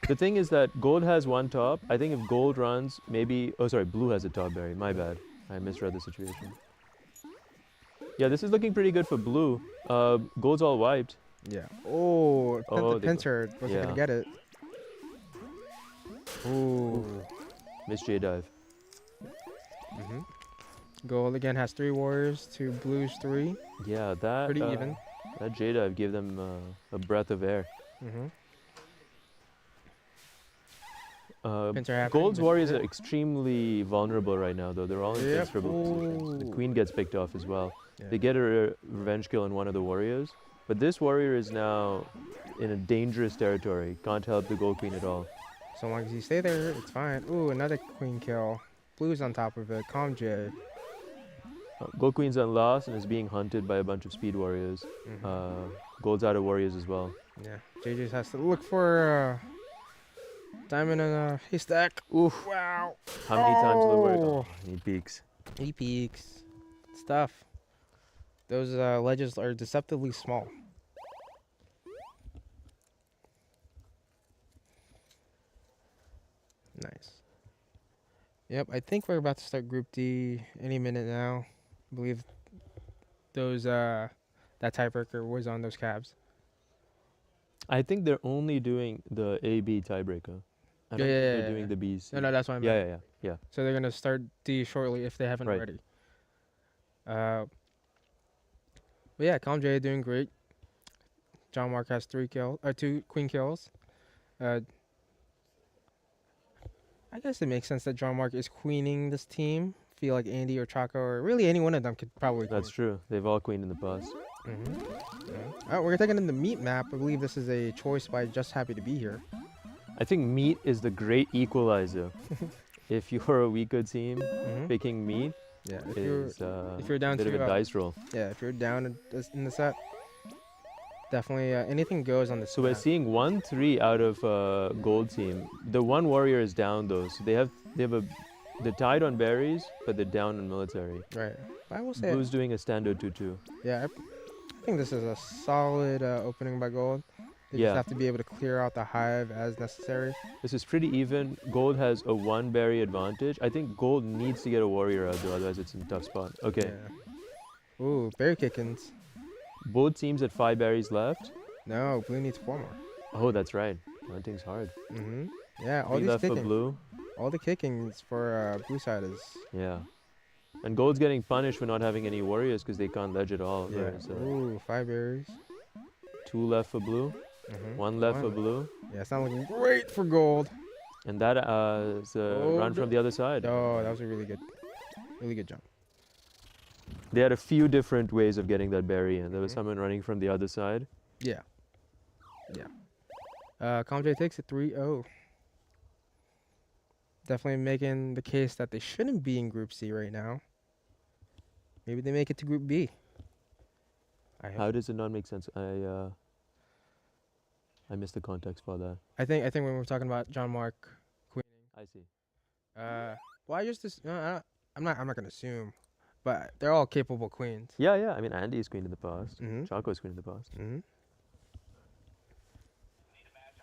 Speaker 4: The thing is that Gold has one top. I think if Gold runs, maybe... Oh, sorry, Blue has a top berry. My bad. I misread the situation. Yeah, this is looking pretty good for Blue. Gold's all wiped.
Speaker 5: yeah. Oh,
Speaker 4: Oh,
Speaker 5: the
Speaker 4: they go-
Speaker 5: pincer wasn't
Speaker 4: yeah.
Speaker 5: gonna get it. Ooh.
Speaker 4: Missed J dive.
Speaker 5: Mm-hmm. Gold again has 3 warriors to Blue's 3.
Speaker 4: Yeah, that...
Speaker 5: Pretty even.
Speaker 4: That J dive gave them a breath of air.
Speaker 5: Mm-hmm.
Speaker 4: Uh,
Speaker 5: Pincer happening,
Speaker 4: Gold's
Speaker 5: but-
Speaker 4: warriors are extremely vulnerable right now, though. They're all in
Speaker 5: Yep.
Speaker 4: favorable positions. The
Speaker 5: Ooh.
Speaker 4: queen gets picked off as well.
Speaker 5: Yeah.
Speaker 4: They get a revenge kill on one of the warriors, but this warrior is now in a dangerous territory. Can't help the gold queen at all.
Speaker 5: So long as you stay there, it's fine. Ooh, another queen kill. Blue's on top of it. Calm J.
Speaker 4: Gold queen's on last and is being hunted by a bunch of speed warriors.
Speaker 5: Mhm.
Speaker 4: Gold's out of warriors as well.
Speaker 5: Yeah. JJ has to look for diamond in a haystack.
Speaker 4: Oof.
Speaker 5: Wow.
Speaker 4: How many times will it work?
Speaker 5: Oh.
Speaker 4: Oh, he peeks.
Speaker 5: He peeks. Stuff. Those ledges are deceptively small. Nice. Yep, I think we're about to start Group D any minute now. I believe those that tiebreaker was on those cabs.
Speaker 4: I think they're only doing the A-B tiebreaker. I don't think they're doing the B's.
Speaker 5: No, that's what I meant.
Speaker 4: Yeah.
Speaker 5: So they're gonna start D shortly if they haven't
Speaker 4: Right.
Speaker 5: already. But yeah, Calm J doing great. John Mark has 2 queen kills. I guess it makes sense that John Mark is queening this team. Feel like Andy or Chaco or really any one of them could probably.
Speaker 4: That's true. They've all queened in the past.
Speaker 5: Alright, we're taking in the meat map. I believe this is a choice by Just Happy to Be Here.
Speaker 4: I think meat is the great equalizer. If you're a weaker team, picking meat
Speaker 5: Yeah,
Speaker 4: is
Speaker 5: if you're down
Speaker 4: a bit
Speaker 5: to
Speaker 4: of a dice roll.
Speaker 5: yeah, if you're down in the set, definitely anything goes on the.
Speaker 4: So we're seeing 1-3 out of gold team. The one warrior is down though, so they're tied on berries, but they're down on military.
Speaker 5: Right. I will say.
Speaker 4: Blue's doing a standard 2-2.
Speaker 5: Yeah, I think this is a solid opening by Gold. They
Speaker 4: Yeah.
Speaker 5: just have to be able to clear out the hive as necessary.
Speaker 4: This is pretty even. Gold has a 1 berry advantage. I think gold needs to get a warrior out though, otherwise it's in a tough spot. Okay,
Speaker 5: Yeah. Ooh, berry kickings.
Speaker 4: both teams at 5 berries left.
Speaker 5: No, blue needs 4 more.
Speaker 4: Oh, that's right. Hunting's hard.
Speaker 5: Yeah, all
Speaker 4: 3
Speaker 5: these
Speaker 4: left for
Speaker 5: kicking,
Speaker 4: blue.
Speaker 5: all the kickings for blue side is.
Speaker 4: Yeah. And gold's getting punished for not having any warriors because they can't ledge at all.
Speaker 5: Yeah.
Speaker 4: Right, so
Speaker 5: Ooh, 5 berries.
Speaker 4: 2 left for blue. 1 left for blue.
Speaker 5: Yeah, it's not looking great for Gold.
Speaker 4: And that is a run from the other side.
Speaker 5: Oh, that was a really good jump.
Speaker 4: They had a few different ways of getting that berry in. There was someone running from the other side.
Speaker 5: Yeah. Calm J takes it 3-0. definitely making the case that they shouldn't be in Group C right now. Maybe they make it to Group B.
Speaker 4: How does it not make sense? I missed the context for that.
Speaker 5: I think when we're talking about John Mark queening,
Speaker 4: I see.
Speaker 5: well, I just I'm not gonna assume, but they're all capable queens.
Speaker 4: Yeah, yeah. I mean, Andy is queen in the past.
Speaker 5: Mm-hmm.
Speaker 4: Chaco is queen in the past.
Speaker 5: Mm-hmm.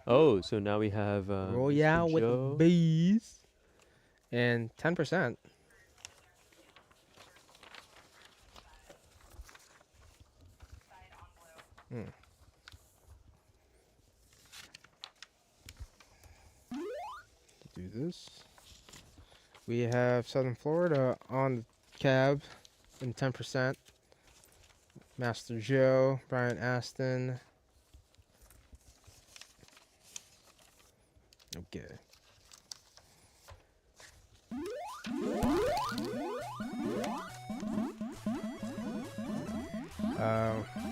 Speaker 4: Oh, so now we have
Speaker 5: Royale
Speaker 4: Mr.
Speaker 5: with
Speaker 4: Joe.
Speaker 5: the bees and 10%. Do this. We have Southern Florida on the cab in 10%. Master Joe, Brian Aston. Okay.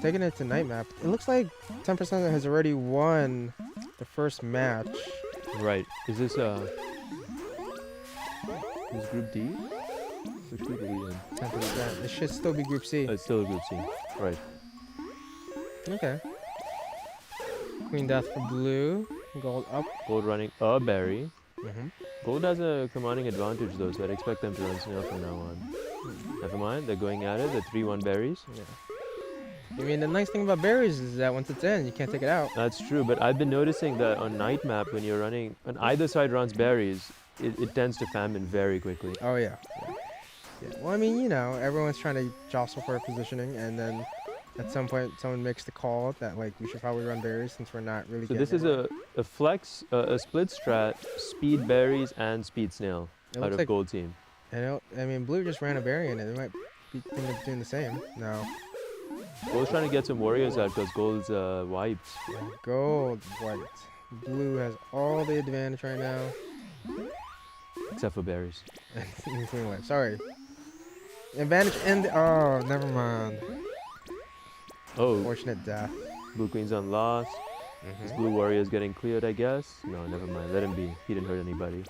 Speaker 5: Taking it to night map. It looks like 10% has already won the first match.
Speaker 4: Right. Is this is Group D? Which group are we in?
Speaker 5: 10%. It should still be Group C.
Speaker 4: It's still a Group C. Right.
Speaker 5: Okay. Queen Death for blue. Gold up.
Speaker 4: Gold running a berry.
Speaker 5: Mm-hmm.
Speaker 4: Gold has a commanding advantage though, so I'd expect them to run snail from now on. Never mind, they're going at it. The 3-1 berries.
Speaker 5: Yeah. I mean, the nice thing about berries is that once it's in, you can't take it out.
Speaker 4: That's true, but I've been noticing that on night map, when you're running, on either side runs berries, it tends to famine very quickly.
Speaker 5: Oh, yeah. Yeah. Well, I mean, you know, everyone's trying to jostle for positioning, and then at some point, someone makes the call that, like, we should probably run berries since we're not really
Speaker 4: So
Speaker 5: getting
Speaker 4: this is
Speaker 5: it.
Speaker 4: a flex, a split strat, speed berries and speed snail
Speaker 5: It
Speaker 4: out
Speaker 5: looks
Speaker 4: of
Speaker 5: like,
Speaker 4: gold team.
Speaker 5: I mean, blue just ran a berry in it. They might be thinking of doing the same. No.
Speaker 4: Gold's trying to get some warriors out because gold's wiped.
Speaker 5: Yeah. Gold, white. Blue has all the advantage right now.
Speaker 4: Except for berries.
Speaker 5: Anyway, sorry. Advantage and oh, never mind.
Speaker 4: Oh,
Speaker 5: Fortunate death.
Speaker 4: blue queen's on loss. This blue warrior's getting cleared, I guess. No, never mind. Let him be. He didn't hurt anybody.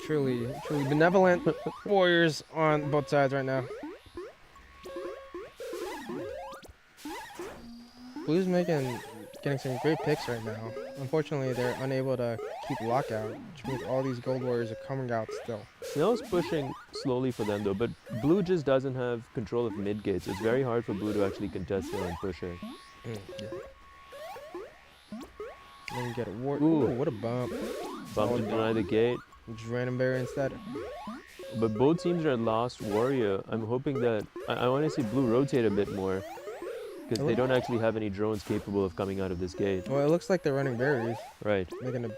Speaker 5: Truly benevolent warriors on both sides right now. Blue's getting some great picks right now. Unfortunately, they're unable to keep lockout, which means all these gold warriors are coming out still.
Speaker 4: Snail's pushing slowly for them though, but blue just doesn't have control of mid gates. It's very hard for blue to actually contest Snail and push it.
Speaker 5: Yeah. Then you get a war.
Speaker 4: Ooh.
Speaker 5: Ooh, what a bump.
Speaker 4: Bump to deny the gate.
Speaker 5: Just random berry instead.
Speaker 4: But both teams are at last warrior. I'm hoping that I want to see blue rotate a bit more because they don't actually have any drones capable of coming out of this gate.
Speaker 5: Well, it looks like they're running berries,
Speaker 4: Right.
Speaker 5: making a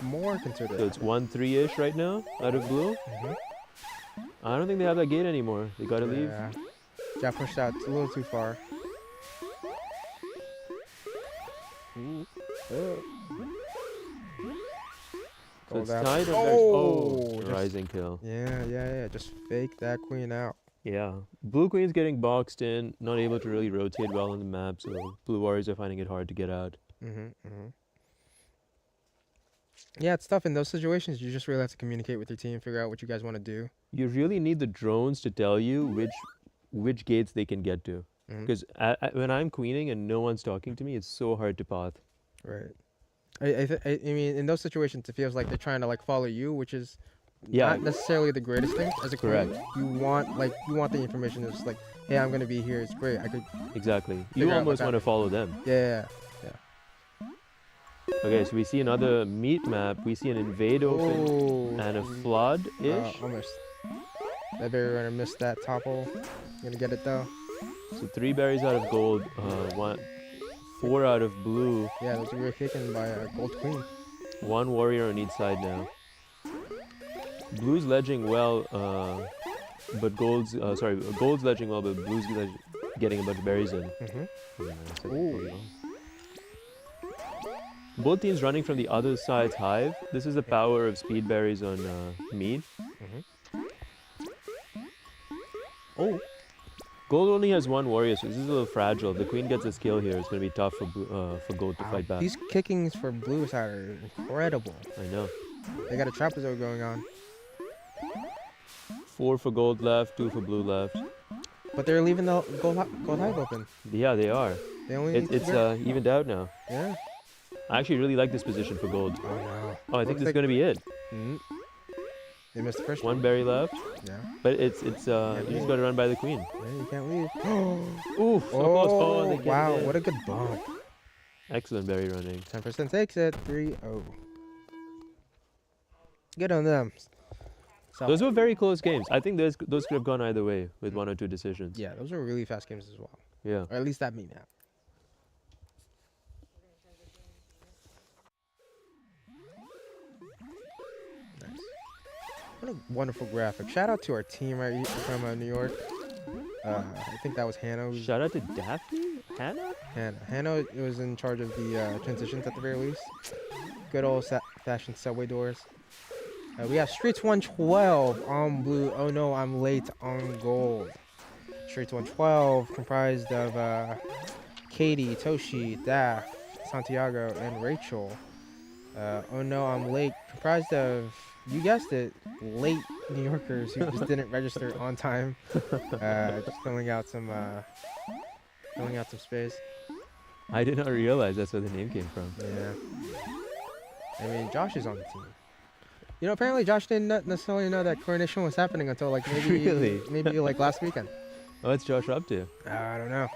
Speaker 5: more concerted.
Speaker 4: So it's 1-3-ish right now out of blue.
Speaker 5: Mhm.
Speaker 4: I don't think they have that gate anymore. They gotta leave.
Speaker 5: Yeah. Got pushed out a little too far.
Speaker 4: Ooh. So
Speaker 5: Gold
Speaker 4: it's
Speaker 5: out.
Speaker 4: tied.
Speaker 5: Oh, just-
Speaker 4: rising kill.
Speaker 5: Yeah. Just fake that queen out.
Speaker 4: Yeah. Blue queen's getting boxed in, not able to really rotate well on the map, so blue warriors are finding it hard to get out.
Speaker 5: Yeah, it's tough in those situations. You just really have to communicate with your team, figure out what you guys want to do.
Speaker 4: You really need the drones to tell you which gates they can get to.
Speaker 5: Mhm.
Speaker 4: Because when I'm queening and no one's talking to me, it's so hard to path.
Speaker 5: Right. I mean, in those situations, it feels like they're trying to like follow you, which is
Speaker 4: Yeah.
Speaker 5: not necessarily the greatest thing as a queen.
Speaker 4: Correct.
Speaker 5: You want the information that's like, hey, I'm gonna be here. It's great. I could.
Speaker 4: Exactly.
Speaker 5: Figure
Speaker 4: You
Speaker 5: out
Speaker 4: almost
Speaker 5: what
Speaker 4: want to
Speaker 5: happened.
Speaker 4: follow them.
Speaker 5: Yeah.
Speaker 4: Okay, so we see another meat map. We see an invade open
Speaker 5: Oh.
Speaker 4: and a flood-ish.
Speaker 5: Almost. That berry runner missed that topple. Gonna get it though.
Speaker 4: So 3 berries out of gold, 4 out of blue.
Speaker 5: Yeah, those were taken by a gold queen.
Speaker 4: 1 warrior on each side now. Blue's ledging well, but gold's ledging well, but blue's getting a bunch of berries in.
Speaker 5: Ooh.
Speaker 4: Both teams running from the other side's hive. This is the power of speed berries on mead. Oh, gold only has 1 warrior, so this is a little fragile. If the queen gets a skill here, it's going to be tough for gold to fight back.
Speaker 5: These kickings for blue side are incredible.
Speaker 4: I know.
Speaker 5: They got a trapezoid going on.
Speaker 4: 4 for gold left, 2 for blue left.
Speaker 5: But they're leaving the gold hive open.
Speaker 4: Yeah, they are.
Speaker 5: They only need
Speaker 4: It's
Speaker 5: two
Speaker 4: evened out now.
Speaker 5: Yeah.
Speaker 4: I actually really like this position for gold.
Speaker 5: Oh no.
Speaker 4: Oh, I think
Speaker 5: Looks
Speaker 4: this is
Speaker 5: like-
Speaker 4: going to be it.
Speaker 5: Mhm. They missed the first
Speaker 4: One berry left,
Speaker 5: Yeah.
Speaker 4: but you just got to run by the queen.
Speaker 5: Yeah, you can't leave.
Speaker 4: Ooh, so close. Oh, they get
Speaker 5: wow,
Speaker 4: it.
Speaker 5: what a good bump.
Speaker 4: Excellent berry running.
Speaker 5: 10% takes it. 3-0. Good on them. So,
Speaker 4: Those were very close games. I think those could have gone either way with 1 or 2 decisions.
Speaker 5: yeah, those were really fast games as well.
Speaker 4: Yeah.
Speaker 5: Or at least that mean that. Nice. What a wonderful graphic. Shout out to our team from New York. I think that was Hannah. who's-
Speaker 4: Shout out to Daphne? Hannah?
Speaker 5: Hannah was in charge of the transitions at the very least. Good old fashioned subway doors. We have Streets 112 on blue. Oh no, I'm late on gold. Streets 112 comprised of Katie, Toshi, Daph, Santiago, and Rachel. Oh no, I'm late comprised of, you guessed it, late New Yorkers who just didn't register on time. Just filling out some space.
Speaker 4: I did not realize that's where the name came from.
Speaker 5: Yeah. I mean, Josh is on the team. You know, apparently Josh didn't necessarily know that Coronation was happening until like
Speaker 4: Really?
Speaker 5: maybe like last weekend.
Speaker 4: What's Josh up to?
Speaker 5: I don't know.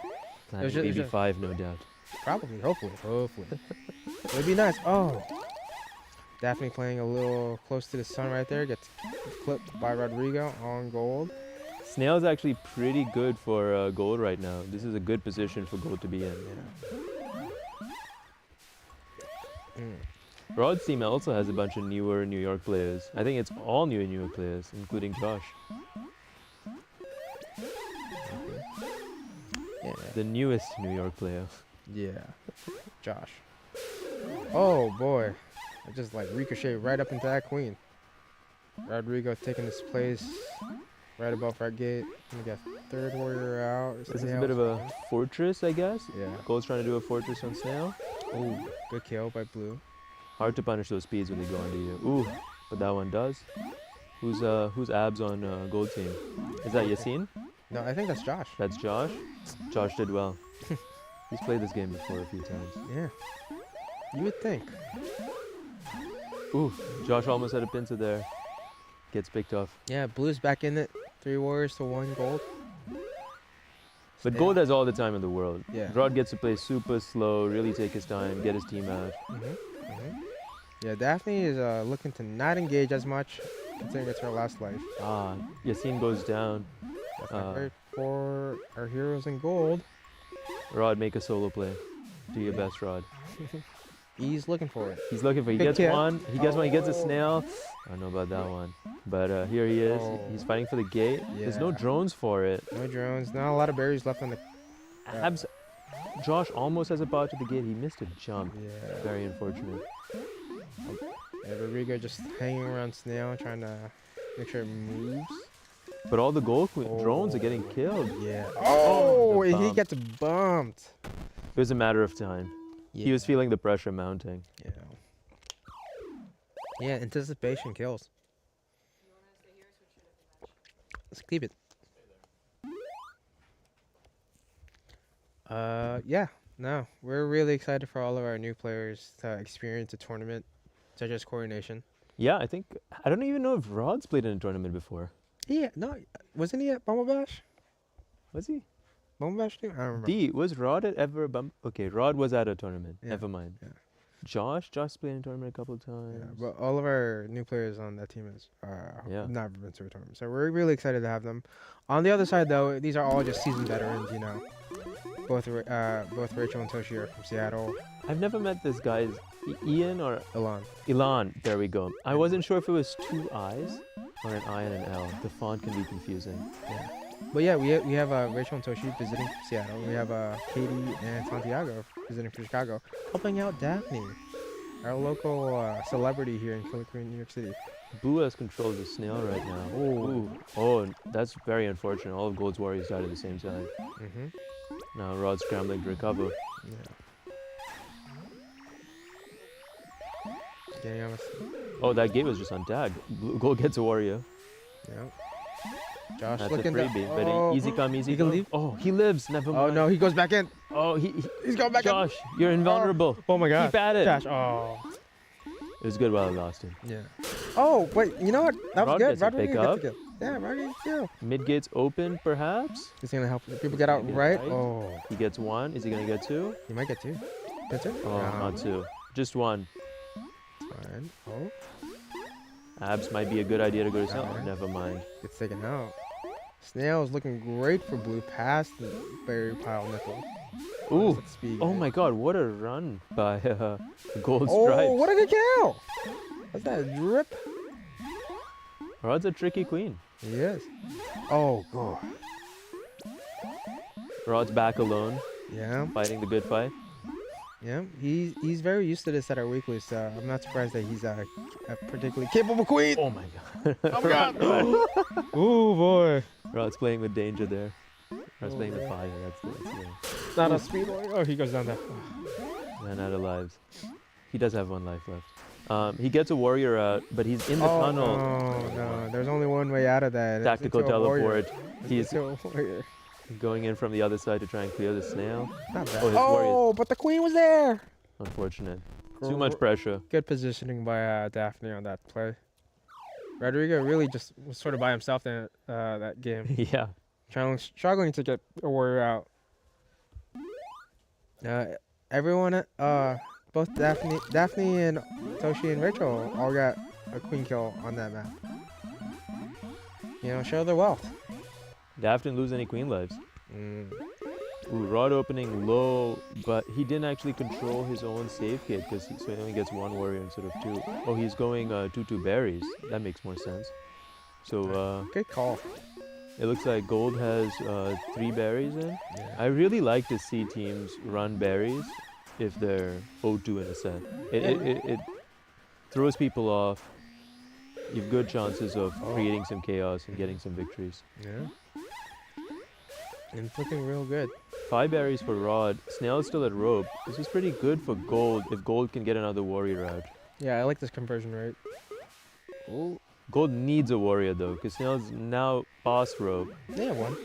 Speaker 4: Planning
Speaker 5: was ju- it was ju-
Speaker 4: BB5, no doubt.
Speaker 5: Probably, hopefully. It would be nice. Oh. Daphne playing a little close to the sun right there. Gets clipped by Rodrigo on gold.
Speaker 4: Snail's actually pretty good for gold right now. This is a good position for gold to be in.
Speaker 5: Mm.
Speaker 4: Rod's team also has a bunch of newer New York players. I think it's all new New York players, including Josh.
Speaker 5: Yeah.
Speaker 4: The newest New York player.
Speaker 5: Yeah. Josh. Oh boy. It just like ricocheted right up into that queen. Rodrigo taking his place right above our gate. We got third warrior out.
Speaker 4: This is a bit of a fortress, I guess.
Speaker 5: Yeah.
Speaker 4: Gold's trying to do a fortress on Snail.
Speaker 5: Oh, good kill by blue.
Speaker 4: Hard to punish those speeds when they go onto you. Ooh, but that one does. Who's abs on gold team? Is that Yassine?
Speaker 5: No, I think that's Josh.
Speaker 4: That's Josh. Josh did well. He's played this game before a few times.
Speaker 5: Yeah. You would think.
Speaker 4: Ooh, Josh almost had a pincer there. Gets picked off.
Speaker 5: Yeah, blue's back in it. 3 warriors to 1 gold.
Speaker 4: But
Speaker 5: Yeah.
Speaker 4: gold has all the time in the world.
Speaker 5: Yeah.
Speaker 4: Rod gets to play super slow, really take his time, get his team out.
Speaker 5: Yeah, Daphne is looking to not engage as much, considering it's her last life.
Speaker 4: Ah, Yassine goes down.
Speaker 5: That's not great for our heroes in gold.
Speaker 4: Rod, make a solo play. Do your best, Rod.
Speaker 5: He's looking for it.
Speaker 4: He's looking for. He
Speaker 5: Good
Speaker 4: gets
Speaker 5: kill.
Speaker 4: one. He gets one. He gets a
Speaker 5: Oh.
Speaker 4: snail. I don't know about that one, but here he is.
Speaker 5: Oh.
Speaker 4: He's fighting for the gate. There's no
Speaker 5: Yeah.
Speaker 4: drones for it.
Speaker 5: No drones. Not a lot of berries left on the. Yeah.
Speaker 4: Abs. Josh almost has a path to the gate. He missed a jump.
Speaker 5: Yeah.
Speaker 4: Very unfortunate.
Speaker 5: Yeah, Rodrigo just hanging around Snail, trying to make sure it moves.
Speaker 4: But all the gold drones are getting
Speaker 5: Oh.
Speaker 4: killed.
Speaker 5: Yeah.
Speaker 4: Oh,
Speaker 5: Oh,
Speaker 4: the
Speaker 5: he
Speaker 4: bump.
Speaker 5: gets bumped.
Speaker 4: It was a matter of time.
Speaker 5: Yeah.
Speaker 4: He was feeling the pressure mounting.
Speaker 5: Yeah. Yeah, anticipation kills. Let's keep it. Yeah. No, we're really excited for all of our new players to experience a tournament such as Coronation.
Speaker 4: Yeah, I don't even know if Rod's played in a tournament before.
Speaker 5: Yeah, no, wasn't he at Bumble Bash?
Speaker 4: Was he?
Speaker 5: Bumble Bash too? I don't remember.
Speaker 4: D, was Rod at ever Okay, Rod was at a tournament.
Speaker 5: Yeah,
Speaker 4: Never mind.
Speaker 5: yeah.
Speaker 4: Josh played in a tournament a couple of times.
Speaker 5: Yeah, but all of our new players on that team is
Speaker 4: Yeah.
Speaker 5: never been to a tournament, so we're really excited to have them. On the other side, though, these are all just seasoned veterans. You know, both Rachel and Toshi are from Seattle.
Speaker 4: I've never met this guy. Ian or
Speaker 5: Elon.
Speaker 4: Ilan. There we go. I wasn't sure if it was 2 I's or an I and an L. The font can be confusing.
Speaker 5: Yeah. But yeah, we have Rachel and Toshi visiting Seattle. We have Katie and Santiago visiting from Chicago, helping out Daphne, our local celebrity here in Killer Queen, New York City.
Speaker 4: Blue has control of the snail right now.
Speaker 5: Ooh.
Speaker 4: Oh, that's very unfortunate. All of Gold's warriors died at the same time.
Speaker 5: Mm-hmm.
Speaker 4: Now Rod's scrambling to recover.
Speaker 5: Yeah. Getting on
Speaker 4: Oh, that gate was just untagged. Gold gets a warrior.
Speaker 5: Yeah. Josh
Speaker 4: That's a
Speaker 5: looking
Speaker 4: freebie,
Speaker 5: down.
Speaker 4: but easy come, easy
Speaker 5: He can
Speaker 4: go.
Speaker 5: leave?
Speaker 4: Oh, he lives. Never mind.
Speaker 5: Oh no, he goes back in.
Speaker 4: Oh,
Speaker 5: He's going back
Speaker 4: Josh, you're invulnerable.
Speaker 5: in. Oh my god.
Speaker 4: Keep at it.
Speaker 5: Josh, oh.
Speaker 4: It was good while it lasted.
Speaker 5: Yeah. Oh, wait, you know what? That was
Speaker 4: Rod
Speaker 5: good.
Speaker 4: gets a
Speaker 5: Rodriguez
Speaker 4: pick
Speaker 5: gets
Speaker 4: up.
Speaker 5: a kill. Yeah, Rodriguez kill.
Speaker 4: Mid gate's open, perhaps.
Speaker 5: He's gonna help the people get out
Speaker 4: Maybe
Speaker 5: right.
Speaker 4: right.
Speaker 5: Oh,
Speaker 4: He gets one. Is he gonna get two?
Speaker 5: he might get two. Get two?
Speaker 4: Oh, not two. Just one.
Speaker 5: Fine. Oh,
Speaker 4: Abs might be a good idea to go to cell.
Speaker 5: Alright.
Speaker 4: Never mind.
Speaker 5: gets taken out. Snail is looking great for blue past the berry pile nickel.
Speaker 4: Ooh.
Speaker 5: That's speed,
Speaker 4: Oh
Speaker 5: right?
Speaker 4: my god, what a run by Gold
Speaker 5: Oh,
Speaker 4: Stripes.
Speaker 5: what a good kill! What's that, a drip?
Speaker 4: Rod's a tricky queen.
Speaker 5: He is. Oh, God.
Speaker 4: Rod's back alone,
Speaker 5: Yeah,
Speaker 4: fighting the good fight.
Speaker 5: yeah. He's very used to this at our weekly, so I'm not surprised that he's a particularly capable queen.
Speaker 4: Oh my god.
Speaker 5: Oh my God! Oh boy!
Speaker 4: Rod's playing with danger there. Rod's
Speaker 5: Oh,
Speaker 4: playing with
Speaker 5: yeah.
Speaker 4: fire. That's
Speaker 5: Not a speed warrior. Oh, he goes down there.
Speaker 4: ran out of lives. He does have one life left. He gets a warrior out, but he's in the
Speaker 5: Oh,
Speaker 4: tunnel.
Speaker 5: no. There's only one way out of that. It's
Speaker 4: Tactical
Speaker 5: into a warrior.
Speaker 4: teleport.
Speaker 5: It's
Speaker 4: He's
Speaker 5: into a warrior.
Speaker 4: going in from the other side to try and clear the snail.
Speaker 5: Not bad.
Speaker 4: Oh, his warrior's-
Speaker 5: But the queen was there.
Speaker 4: Unfortunate. Too much pressure.
Speaker 5: Good positioning by Daphne on that play. Rodrigo really just was sort of by himself in that game,
Speaker 4: Yeah.
Speaker 5: struggling to get a warrior out. Everyone, both Daphne and Toshi and Rachel all got a queen kill on that map. You know, show their wealth.
Speaker 4: Daft didn't lose any queen lives.
Speaker 5: Mm.
Speaker 4: Ooh, Rod opening low, but he didn't actually control his own save kit because so he only gets one warrior instead of two. Oh, he's going 2-2 berries. That makes more sense. So
Speaker 5: Good call.
Speaker 4: it looks like Gold has 3 berries in.
Speaker 5: Yeah.
Speaker 4: I really like to see teams run berries if they're 0-2 in a set. It throws people off. You have good chances of creating some chaos and getting some victories.
Speaker 5: Yeah. And it's looking real good.
Speaker 4: 5 berries for Rod. Snail's still at rope. This is pretty good for Gold if Gold can get another warrior out.
Speaker 5: Yeah, I like this conversion rate. Ooh.
Speaker 4: Gold needs a warrior though, because Snail's now past rope.
Speaker 5: They have one.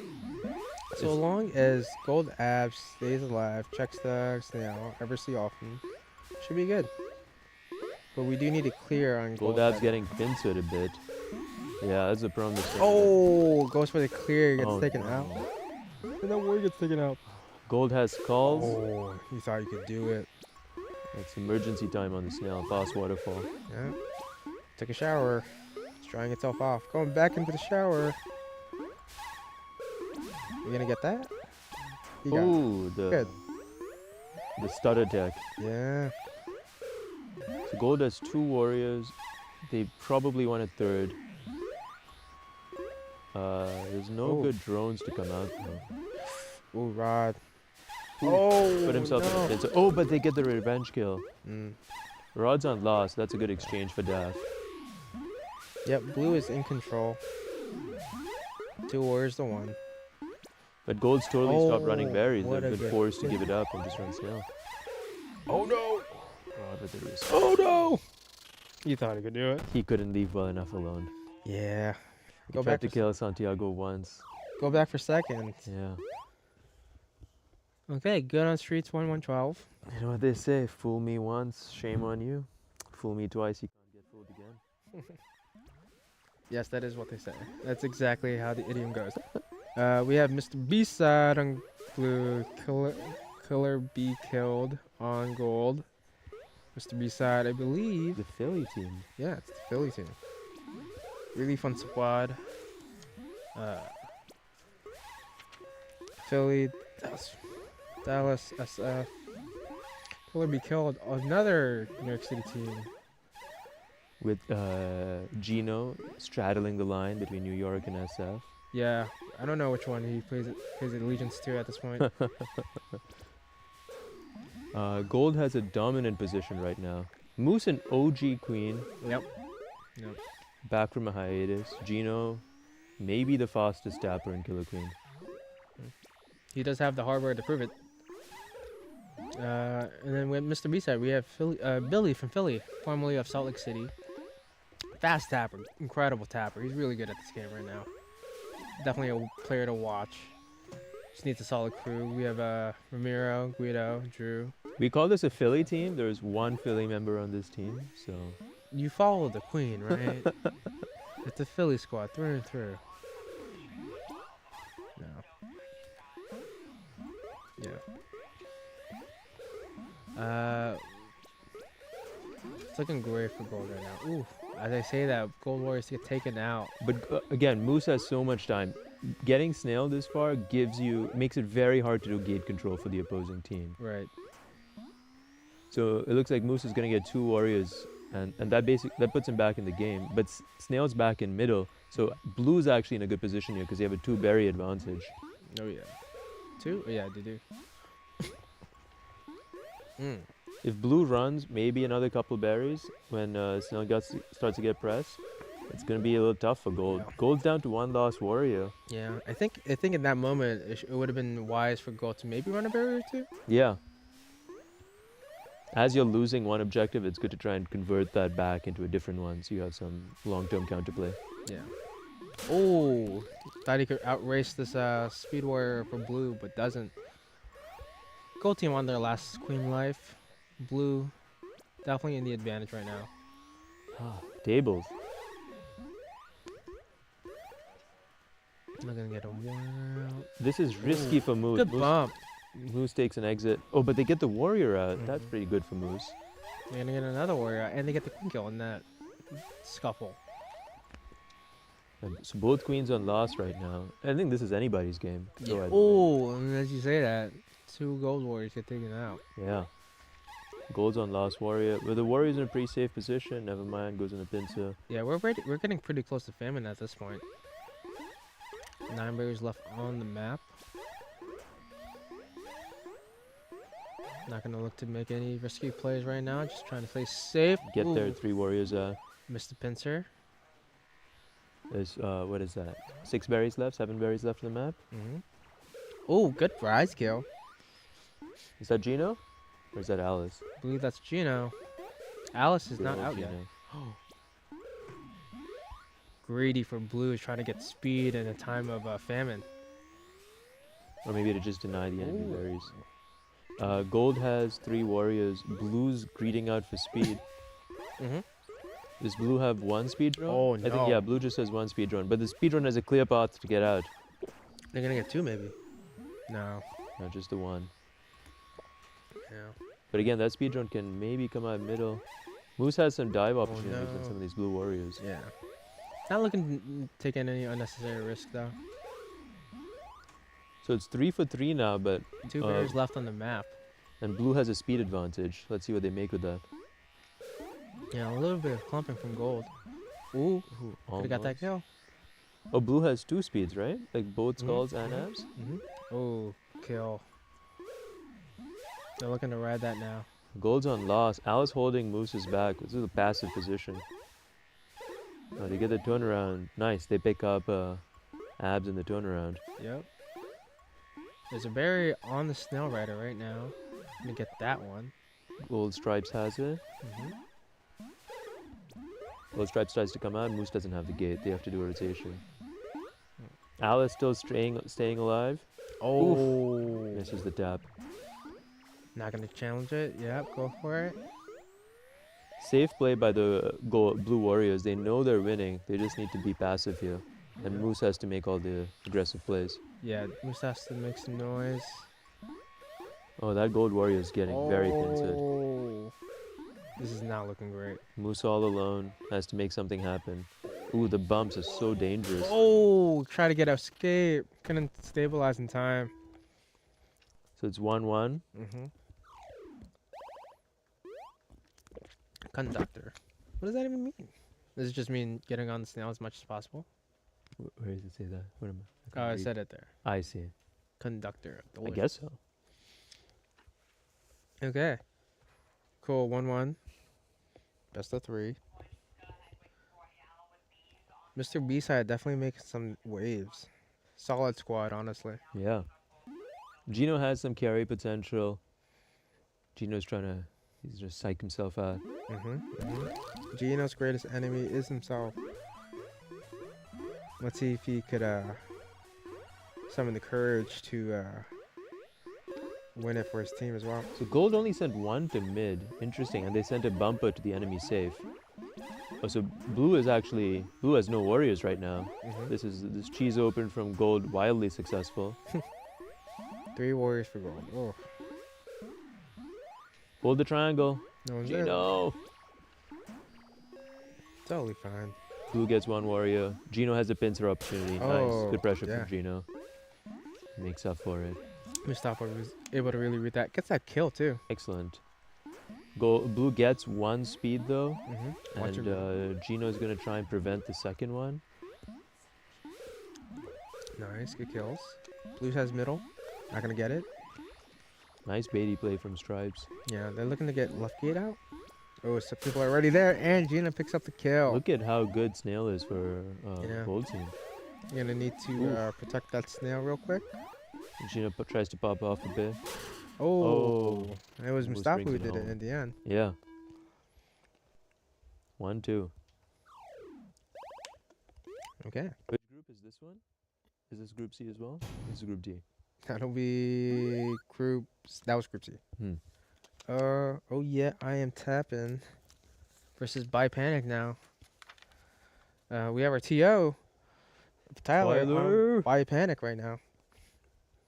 Speaker 5: So
Speaker 4: If-
Speaker 5: long as Gold Abs stays alive, checks the snail, ever see often, should be good. But we do need to clear on
Speaker 4: Gold Ab's getting pincered a bit. Yeah, that's the problem. with Snail.
Speaker 5: Oh, goes for the clear, gets
Speaker 4: Oh,
Speaker 5: taken
Speaker 4: no.
Speaker 5: out. And that warrior gets taken out.
Speaker 4: Gold has calls.
Speaker 5: Oh, he thought he could do it.
Speaker 4: It's emergency time on the Snail. Fast waterfall.
Speaker 5: Yeah. Took a shower. It's drying itself off. Going back into the shower. You gonna get that? You got it.
Speaker 4: Ooh,
Speaker 5: Good.
Speaker 4: the stutter deck.
Speaker 5: Yeah.
Speaker 4: So Gold has 2 warriors. They probably want a third. There's no
Speaker 5: Oh.
Speaker 4: good drones to come out though.
Speaker 5: Ooh, Rod.
Speaker 4: Ooh,
Speaker 5: Oh,
Speaker 4: Put himself in
Speaker 5: no.
Speaker 4: a pincer. Oh, but they get the revenge kill.
Speaker 5: Mm.
Speaker 4: Rod's on loss. That's a good exchange for Daft.
Speaker 5: Yep, blue is in control. 2 warriors to 1.
Speaker 4: But Gold's totally stopped running
Speaker 5: Oh,
Speaker 4: berries.
Speaker 5: what
Speaker 4: They've
Speaker 5: a
Speaker 4: been
Speaker 5: good
Speaker 4: forced to
Speaker 5: kill.
Speaker 4: give it up and just run Snail.
Speaker 5: Oh no!
Speaker 4: Rod with the risk.
Speaker 5: Oh no! You thought he could do it.
Speaker 4: He couldn't leave well enough alone.
Speaker 5: Yeah.
Speaker 4: He
Speaker 5: Go
Speaker 4: tried
Speaker 5: back
Speaker 4: to
Speaker 5: for
Speaker 4: kill Santiago once.
Speaker 5: Go back for second.
Speaker 4: Yeah.
Speaker 5: Okay, good on streets 1-1-12.
Speaker 4: You know what they say? Fool me once, shame on you. Fool me twice, you can't get fooled again.
Speaker 5: Yes, that is what they say. That's exactly how the idiom goes. We have Mr. B-side on blue, Killer B killed on gold. Mr. B-side, I believe.
Speaker 4: The Philly team.
Speaker 5: Yeah, it's the Philly team. Really fun squad. Philly, Dallas, SF. Killer be killed. Another New York City team.
Speaker 4: With Gino straddling the line between New York and SF.
Speaker 5: Yeah, I don't know which one he plays allegiance to at this point.
Speaker 4: Gold has a dominant position right now. Moose and OG Queen.
Speaker 5: Yep.
Speaker 4: Back from a hiatus. Gino, maybe the fastest tapper in Killer Queen.
Speaker 5: He does have the hardware to prove it. And then with Mr. B-side, we have Billy from Philly, formerly of Salt Lake City. Fast tapper, incredible tapper. He's really good at this game right now. Definitely a player to watch. Just needs a solid crew. We have Ramiro, Guido, Drew.
Speaker 4: We call this a Philly team. There's one Philly member on this team, so
Speaker 5: You follow the queen, right? It's a Philly squad through and through. No. Yeah. It's looking great for gold right now. Ooh, as I say that, gold warriors get taken out.
Speaker 4: But again, Moose has so much time. Getting Snail this far makes it very hard to do gate control for the opposing team.
Speaker 5: Right.
Speaker 4: So it looks like Moose is going to get 2 warriors, and that puts him back in the game. But Snail's back in middle, so Blue's actually in a good position here because they have a 2 berry advantage.
Speaker 5: Oh yeah. 2? Oh, yeah, they do.
Speaker 4: If Blue runs maybe another couple berries when Snail starts to get pressed, it's going to be a little tough for Gold.
Speaker 5: Yeah.
Speaker 4: Gold's down to 1 lost warrior.
Speaker 5: Yeah, I think in that moment it would have been wise for gold to maybe run a barrier or 2.
Speaker 4: Yeah. As you're losing one objective, it's good to try and convert that back into a different one so you have some long-term counterplay.
Speaker 5: Yeah. Oh, thought he could outrace this speed warrior for blue, but doesn't. Gold team on their last queen life. Blue definitely in the advantage right now.
Speaker 4: Tables.
Speaker 5: Not gonna get a warrior out.
Speaker 4: This is risky for Moose.
Speaker 5: Good bump.
Speaker 4: Moose takes an exit. Oh, but they get the warrior out. That's
Speaker 5: Mhm.
Speaker 4: pretty good for Moose.
Speaker 5: They're gonna get another warrior out, and they get the queen kill in that scuffle.
Speaker 4: And so both queens on loss right now. I think this is anybody's game. Go ahead.
Speaker 5: Oh, and as you say that, 2 gold warriors get taken out.
Speaker 4: Yeah. Gold's on lost warrior. But the warrior's in a pretty safe position. Never mind. Goes in a pincer.
Speaker 5: Yeah, we're getting pretty close to famine at this point. 9 berries left on the map. Not gonna look to make any risky plays right now. Just trying to play safe.
Speaker 4: Get
Speaker 5: Ooh,
Speaker 4: there. 3 warriors.
Speaker 5: Missed the pincer.
Speaker 4: There's what is that? 6 berries left. 7 berries left on the map.
Speaker 5: Oh, good rise kill.
Speaker 4: Is that Gino? Or is that Alice?
Speaker 5: I believe that's Gino. Alice is
Speaker 4: Good
Speaker 5: not
Speaker 4: old
Speaker 5: out yet.
Speaker 4: Gino.
Speaker 5: Greedy for blue, trying to get speed in a time of famine.
Speaker 4: Or maybe to just deny the enemy
Speaker 5: Ooh.
Speaker 4: berries. Gold has 3 warriors. Blue's greeting out for speed. Does Blue have 1 speed drone?
Speaker 5: Oh,
Speaker 4: I think,
Speaker 5: no.
Speaker 4: yeah, Blue just has 1 speed drone. But the speed drone has a clear path to get out.
Speaker 5: They're gonna get 2 maybe. No.
Speaker 4: Not just the 1.
Speaker 5: Yeah.
Speaker 4: But again, that speed drone can maybe come out middle. Moose has some dive opportunities on
Speaker 5: no.
Speaker 4: some of these blue warriors.
Speaker 5: Yeah. Not looking to take any unnecessary risk though.
Speaker 4: So it's 3 for 3 now, but
Speaker 5: 2 berries left on the map.
Speaker 4: and Blue has a speed advantage. Let's see what they make with that.
Speaker 5: Yeah, a little bit of clumping from gold. Ooh, could have got that
Speaker 4: Almost.
Speaker 5: kill.
Speaker 4: Oh, Blue has 2 speeds, right? Like both skulls and abs?
Speaker 5: Oh, kill. They're looking to ride that now.
Speaker 4: Gold's on loss. Alice holding Moose's back. This is a passive position. They get the turnaround. Nice. They pick up abs in the turnaround.
Speaker 5: Yep. There's a berry on the snail rider right now. Let me get that one.
Speaker 4: Gold Stripes has it. Gold Stripes tries to come out. Moose doesn't have the gate. They have to do a rotation. Alice still staying alive.
Speaker 5: Oh,
Speaker 4: Misses the tap.
Speaker 5: not gonna challenge it. Yep, go for it.
Speaker 4: Safe play by the Blue Warriors. They know they're winning. They just need to be passive here. And Moose has to make all the aggressive plays.
Speaker 5: Yeah, Moose has to make some noise.
Speaker 4: Oh, that Gold Warrior is getting very pincered.
Speaker 5: Oh, this is not looking great.
Speaker 4: Moose all alone has to make something happen. Ooh, the bumps are so dangerous.
Speaker 5: Oh, try to get escape. Couldn't stabilize in time.
Speaker 4: So it's 1-1.
Speaker 5: Conductor. What does that even mean? Does it just mean getting on the snail as much as possible?
Speaker 4: Where does it say that? What am I?
Speaker 5: Oh,
Speaker 4: can't
Speaker 5: I
Speaker 4: read.
Speaker 5: said it there.
Speaker 4: I see.
Speaker 5: Conductor.
Speaker 4: I guess so.
Speaker 5: Okay. Cool. 1-1. Best of 3. Mr. B-side definitely making some waves. Solid squad, honestly.
Speaker 4: Yeah. Gino has some carry potential. Gino's trying to He's just psyched himself out.
Speaker 5: Gino's greatest enemy is himself. Let's see if he could summon the courage to win it for his team as well.
Speaker 4: So gold only sent one to mid. Interesting. And they sent a bumper to the enemy safe. Oh, so blue has no warriors right now. This cheese open from gold, wildly successful.
Speaker 5: 3 warriors for gold. Oh,
Speaker 4: Hold the triangle.
Speaker 5: no one's there.
Speaker 4: Gino.
Speaker 5: Totally fine.
Speaker 4: Blue gets 1 warrior. Gino has a pincer opportunity. Nice.
Speaker 5: Oh,
Speaker 4: Good pressure
Speaker 5: yeah.
Speaker 4: from Gino. Makes up for it.
Speaker 5: Mustafa was able to really read that. Gets that kill too.
Speaker 4: Excellent. Blue gets 1 speed though.
Speaker 5: Watch it.
Speaker 4: And Gino's going to try and prevent the second one.
Speaker 5: Nice, good kills. Blue has middle. Not gonna get it.
Speaker 4: Nice baity play from Stripes.
Speaker 5: Yeah, they're looking to get left gate out. Oh, so people are already there, and Gina picks up the kill.
Speaker 4: Look at how good Snail is for
Speaker 5: Yeah.
Speaker 4: gold team.
Speaker 5: You're gonna need to protect that snail real quick.
Speaker 4: Gino tries to pop off a bit.
Speaker 5: Oh, it was
Speaker 4: almost
Speaker 5: Mustafa
Speaker 4: brings
Speaker 5: who
Speaker 4: it
Speaker 5: did it
Speaker 4: home.
Speaker 5: in the end.
Speaker 4: Yeah. 1-2.
Speaker 5: Okay,
Speaker 4: Which group is this one? Is this Group C as well? This is Group D.
Speaker 5: that'll be groups. That was group C. Oh yeah, I am tapping. Versus Panic now. We have our TO. Tyler. Panic right now.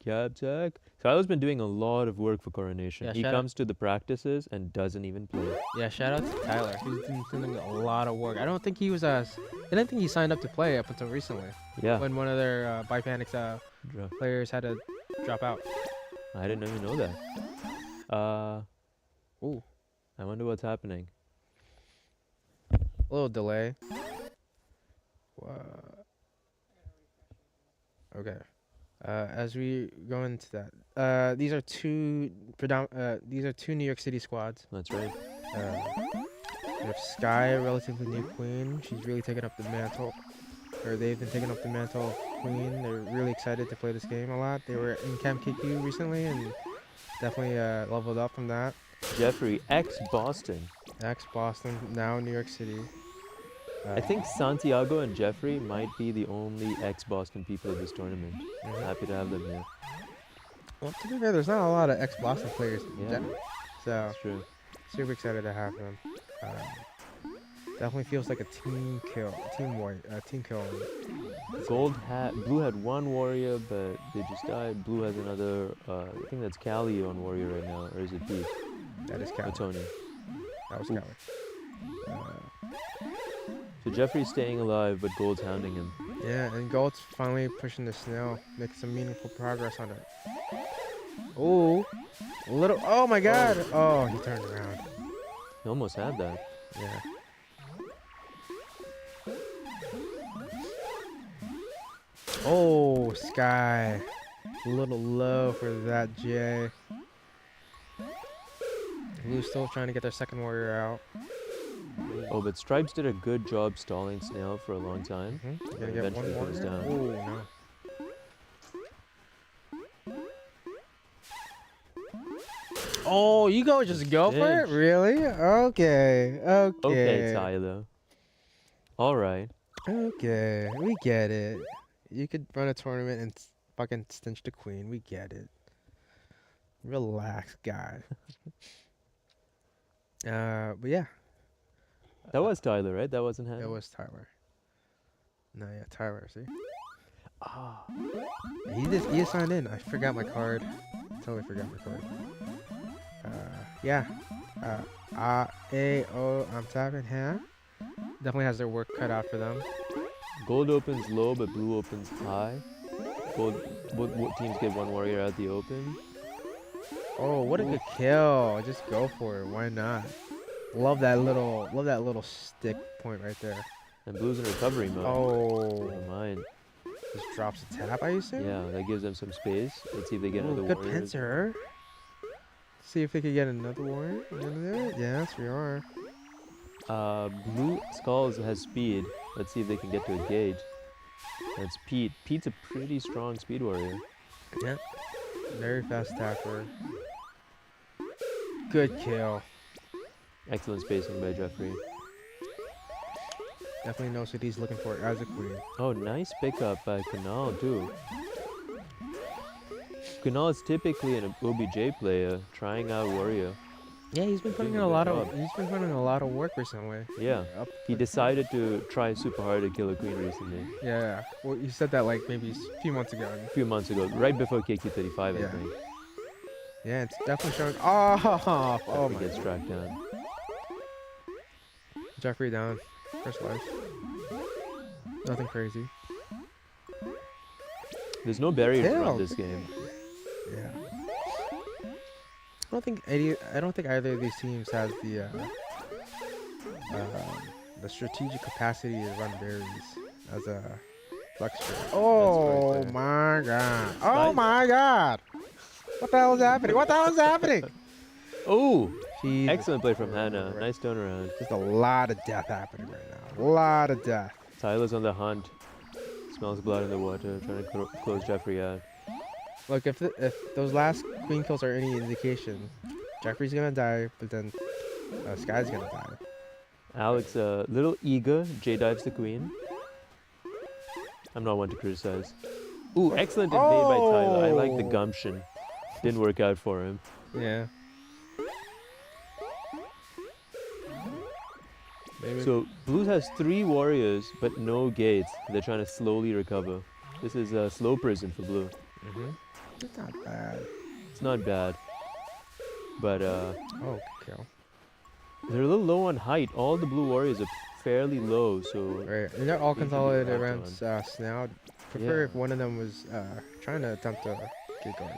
Speaker 4: Cab tech. Tyler's been doing a lot of work for Coronation.
Speaker 5: Yeah,
Speaker 4: He
Speaker 5: shout out-
Speaker 4: comes to the practices and doesn't even play.
Speaker 5: Yeah, shout out to Tyler. He's been doing a lot of work. I don't think he was I didn't think he signed up to play up until recently
Speaker 4: Yeah.
Speaker 5: when one of their Panic's
Speaker 4: Dra-
Speaker 5: players had to drop out.
Speaker 4: I didn't even know that.
Speaker 5: Ooh,
Speaker 4: I wonder what's happening.
Speaker 5: a little delay. Okay. As we go into that, these are two New York City squads.
Speaker 4: That's right.
Speaker 5: We have Sky, a relatively new queen. She's really taken up the mantle, or they've been taking up the mantle of queen. They're really excited to play this game a lot. They were in Camp KQ recently and definitely leveled up from that.
Speaker 4: Jeffrey, ex-Boston.
Speaker 5: Ex-Boston, now New York City.
Speaker 4: I think Santiago and Jeffrey might be the only ex-Boston people at this tournament. Happy to have them here.
Speaker 5: Well, to be fair, there's not a lot of ex-Boston players in
Speaker 4: Yeah.
Speaker 5: general, so
Speaker 4: That's true.
Speaker 5: super excited to have them. Definitely feels like a team kill.
Speaker 4: Blue had 1 warrior, but they just died. Blue has another. I think that's Cali on warrior right now, or is it Pete?
Speaker 5: That is
Speaker 4: Or
Speaker 5: Cali.
Speaker 4: Tony.
Speaker 5: That was
Speaker 4: Ooh.
Speaker 5: Cali.
Speaker 4: So Jeffrey's staying alive, but Gold's hounding him.
Speaker 5: Yeah, and Gold's finally pushing the snail, making some meaningful progress on it. Oh, oh my God! Oh, he turned around.
Speaker 4: He almost had that.
Speaker 5: Yeah. Oh, Sky. A little low for that J. Blue's still trying to get their second warrior out.
Speaker 4: Oh, but Stripes did a good job stalling Snail for a long time.
Speaker 5: Gonna get one
Speaker 4: Eventually
Speaker 5: more.
Speaker 4: goes down.
Speaker 5: Oh, no. Oh, you just go for it?
Speaker 4: Ditch.
Speaker 5: Really? Okay.
Speaker 4: Okay, Tyler. All right.
Speaker 5: Okay, we get it. You could run a tournament and fucking stench the queen. We get it. Relax, guy. But yeah,
Speaker 4: That was Tyler, right? That wasn't Hannah?
Speaker 5: that was Tyler. No, yeah, Tyler. See,
Speaker 4: Ah,
Speaker 5: he just signed in. I forgot my card. Totally forgot my card. Yeah. I'm tapping. Huh? Definitely has their work cut out for them.
Speaker 4: Gold opens low, but blue opens high. Both teams get 1 warrior out the open.
Speaker 5: Oh, what a good kill! Just go for it. Why not? Love that little stick point right there.
Speaker 4: And blue's in recovery mode.
Speaker 5: Oh,
Speaker 4: Never mind.
Speaker 5: just drops a tap. I assume.
Speaker 4: Yeah, that gives them some space. Let's see if they get
Speaker 5: Ooh,
Speaker 4: another
Speaker 5: good
Speaker 4: warrior.
Speaker 5: pincer. See if they could get another warrior. Yes, we are.
Speaker 4: Blue Skulls has speed. Let's see if they can get to a gate. That's Pete. Pete's a pretty strong speed warrior.
Speaker 5: Yeah. Very fast tapper. Good kill.
Speaker 4: Excellent spacing by Jeffrey.
Speaker 5: Definitely knows what he's looking for as a queen.
Speaker 4: Oh, nice pickup by Kunal too. Kunal is typically an OBJ player, trying out Warrior.
Speaker 5: Yeah, he's been putting in
Speaker 4: Doing
Speaker 5: a
Speaker 4: a good
Speaker 5: lot of
Speaker 4: job.
Speaker 5: he's been putting in a lot of work recently.
Speaker 4: Yeah,
Speaker 5: Up
Speaker 4: he
Speaker 5: for-
Speaker 4: decided to try super hard to kill a queen recently.
Speaker 5: Yeah. Well, he said that like maybe a few months ago.
Speaker 4: A few months ago, right before KQ35,
Speaker 5: Yeah.
Speaker 4: I think.
Speaker 5: Yeah, it's definitely showing. Oh, oh
Speaker 4: Jeffrey
Speaker 5: my.
Speaker 4: gets tracked down.
Speaker 5: Jeffrey down. First life. Nothing crazy.
Speaker 4: There's no barrier to
Speaker 5: Damn.
Speaker 4: run this game.
Speaker 5: Yeah. I don't think either of these teams has the strategic capacity to run berries as a flex trade. Oh
Speaker 4: there.
Speaker 5: my god. Oh
Speaker 4: Nice.
Speaker 5: my god. What the hell is happening? What the hell is happening?
Speaker 4: Oh,
Speaker 5: Jesus
Speaker 4: excellent play from
Speaker 5: Christ.
Speaker 4: Hannah. Nice turnaround.
Speaker 5: Just a lot of death happening right now. A lot of death.
Speaker 4: Tyler's on the hunt. Smells blood in the water, trying to close Jeffrey out.
Speaker 5: Look, if those last queen kills are any indication, Jeffrey's gonna die, but then Sky's gonna die.
Speaker 4: Alex, a little eager. J dives the queen. I'm not one to criticize. Ooh, excellent invade by Tyler. I like the
Speaker 5: Oh.
Speaker 4: gumption. Didn't work out for him.
Speaker 5: Yeah. Maybe.
Speaker 4: So Blues has 3 warriors, but no gates. They're trying to slowly recover. This is a slow prison for Blue.
Speaker 5: It's not bad.
Speaker 4: It's not bad, but
Speaker 5: Oh, kill.
Speaker 4: they're a little low on height. All the Blue warriors are fairly low, so
Speaker 5: Right, and they're all
Speaker 4: They can be
Speaker 5: consolidated
Speaker 4: backed
Speaker 5: around
Speaker 4: on.
Speaker 5: Snail. Prefer
Speaker 4: Yeah.
Speaker 5: if one of them was trying to attempt to gate guard.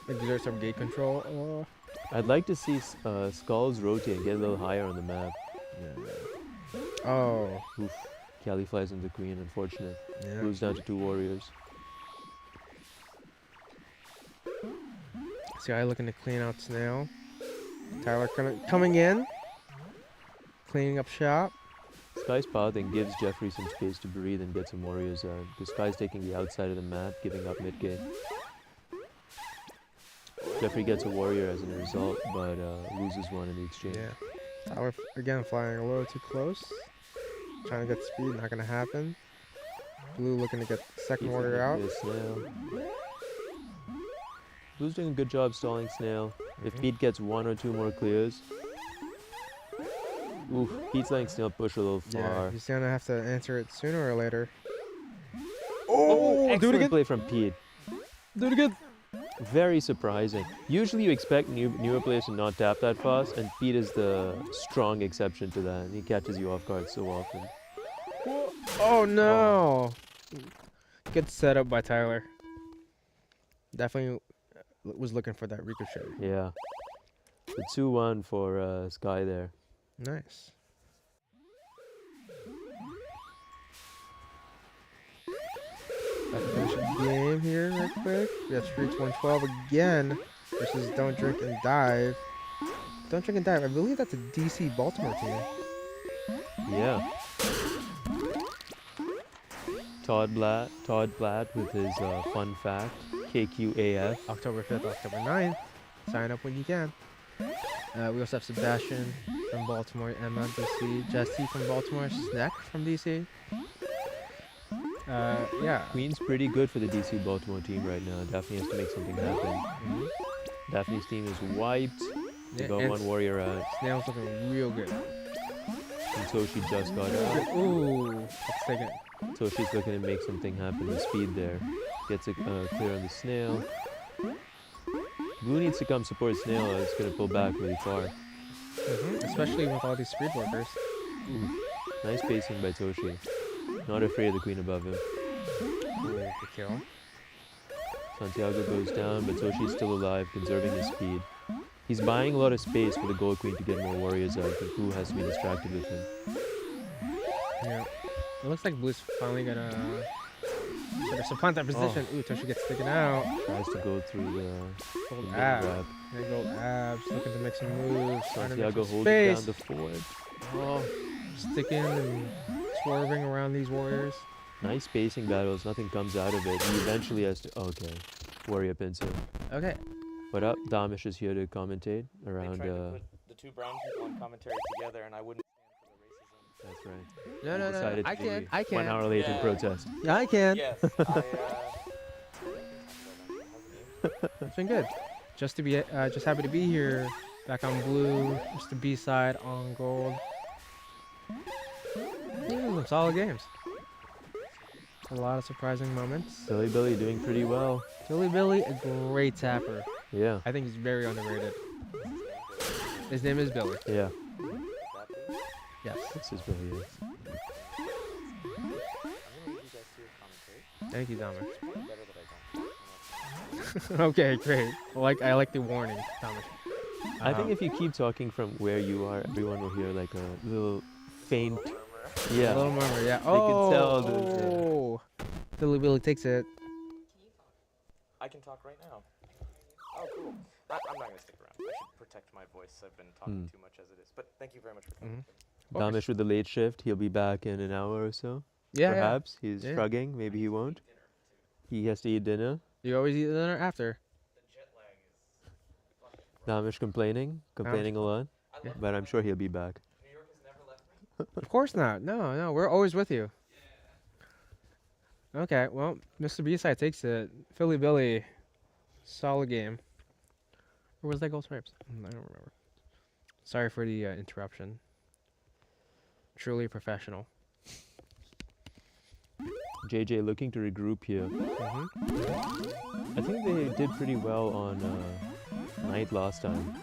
Speaker 5: Like, there's some gate control.
Speaker 4: I'd like to see Skulls rotate and get a little higher on the map.
Speaker 5: Oh,
Speaker 4: Oof, Cali flies on the queen, unfortunate.
Speaker 5: yeah.
Speaker 4: Blues down to 2 warriors.
Speaker 5: Sky looking to clean out Snail. Tyler coming in, cleaning up shop.
Speaker 4: Sky's pathing gives Jeffrey some space to breathe and get some warriors out. Because Sky's taking the outside of the map, giving up mid-game. Jeffrey gets a warrior as a result, but loses one in the exchange.
Speaker 5: Yeah. Tyler again flying a little too close. Trying to get speed, not gonna happen. Blue looking to get second
Speaker 4: He's
Speaker 5: warrior
Speaker 4: gonna
Speaker 5: out.
Speaker 4: be a Snail. Blue's doing a good job stalling Snail. If
Speaker 5: Mhm.
Speaker 4: Pete gets 1 or 2 more clears. Oof, Pete's letting Snail push a little
Speaker 5: Yeah,
Speaker 4: far.
Speaker 5: he's gonna have to answer it sooner or later.
Speaker 4: Oh,
Speaker 5: do it
Speaker 4: excellent
Speaker 5: again.
Speaker 4: play from Pete.
Speaker 5: Do it again.
Speaker 4: Very surprising. Usually you expect newer players to not tap that fast, and Pete is the strong exception to that. He catches you off guard so often.
Speaker 5: Oh no! Good setup by Tyler. Definitely was looking for that ricochet.
Speaker 4: Yeah. The 2-1 for Sky there.
Speaker 5: Nice. About to finish the game here real quick. We have Streets 112 again versus Don't Drink and Dive. Don't Drink and Dive, I believe that's a DC Baltimore team.
Speaker 4: Yeah. Todd Blatt with his fun fact. KQAF.
Speaker 5: October 5th, October 9th. Sign up when you can. We also have Sebastian from Baltimore, Emma, DC, Jesse from Baltimore, Snack from DC. Yeah.
Speaker 4: Queen's pretty good for the DC Baltimore team right now. Daphne has to make something happen.
Speaker 5: Mhm.
Speaker 4: Daphne's team is wiped. They
Speaker 5: Yeah,
Speaker 4: got
Speaker 5: and
Speaker 4: 1 warrior out.
Speaker 5: Snail's looking real good.
Speaker 4: And Toshi just got out.
Speaker 5: Ooh, let's take it.
Speaker 4: Toshi's looking to make something happen with speed there. Gets a clear on the Snail. Blue needs to come support Snail. It's going to pull back really far.
Speaker 5: Especially with all these speed workers.
Speaker 4: Ooh, nice pacing by Toshi. Not afraid of the queen above him.
Speaker 5: Ooh, the kill.
Speaker 4: Santiago goes down, but Toshi's still alive, conserving his speed. He's buying a lot of space for the gold queen to get more warriors out, but Blue has to be distracted with him.
Speaker 5: Yeah. It looks like Blue's finally gonna supplant that position. Ooh, Toshi gets taken out.
Speaker 4: Tries to go through the
Speaker 5: Gold
Speaker 4: mid
Speaker 5: ab.
Speaker 4: wrap.
Speaker 5: Yeah, gold abs. Looking to make some moves. Trying to make
Speaker 4: Santiago
Speaker 5: some
Speaker 4: holding
Speaker 5: space.
Speaker 4: down the fort.
Speaker 5: Oh, sticking and swerving around these warriors.
Speaker 4: Nice spacing battles, nothing comes out of it. He eventually has to. Okay. Warrior pins him.
Speaker 5: Okay.
Speaker 4: What up? Damish is here to commentate
Speaker 6: They
Speaker 4: around.
Speaker 6: tried to put the two brown people on commentary together, and I wouldn't stand
Speaker 4: That's right.
Speaker 5: No,
Speaker 4: He
Speaker 5: no, no.
Speaker 4: decided
Speaker 5: I
Speaker 4: to
Speaker 5: can.
Speaker 4: be
Speaker 5: I can.
Speaker 4: 1 hour late in
Speaker 6: Yeah.
Speaker 4: protest.
Speaker 5: Yeah, I can.
Speaker 6: for the racism. Yes, how's it
Speaker 5: It's been good. Just to be, just happy to be here. Back on blue. Just the B side on gold. Yeah, some solid games. A lot of surprising moments.
Speaker 4: Billy Billy doing pretty well.
Speaker 5: Billy Billy, a great tapper.
Speaker 4: Yeah.
Speaker 5: I think he's very underrated. His name is Billy.
Speaker 4: Yeah.
Speaker 5: Yes.
Speaker 4: This is Billy. Yes.
Speaker 5: Thank you, Thomas. Okay, great. I like the warning, Thomas.
Speaker 4: I think if you keep talking from where you are, everyone will hear like a little faint. Yeah.
Speaker 5: A little murmur, yeah.
Speaker 4: can
Speaker 5: Oh,
Speaker 4: tell there's a-
Speaker 5: oh. Billy Billy takes it.
Speaker 6: I can talk right now. Oh, cool. I'm not going to stick around. I should protect my voice. I've been talking too much as it is. But thank you very much for coming.
Speaker 4: Damish with the late shift. He'll be back in an hour or so.
Speaker 5: Yeah,
Speaker 4: Perhaps. He's
Speaker 5: Yeah.
Speaker 4: shrugging. Maybe he won't. He has to eat dinner.
Speaker 5: yeah. You always eat dinner after.
Speaker 4: Damish complaining a lot.
Speaker 5: Yeah.
Speaker 4: But I'm sure he'll be back.
Speaker 6: New York has never left me.
Speaker 5: Of course not. No, no. We're always with you. Okay, well, Mr. B-side takes it. Philly Billy, solid game. Or was that Gold Stripes? I don't remember. Sorry for the interruption. Truly professional.
Speaker 4: JJ looking to regroup here.
Speaker 5: Mm-hmm.
Speaker 4: I think they did pretty well on night last time.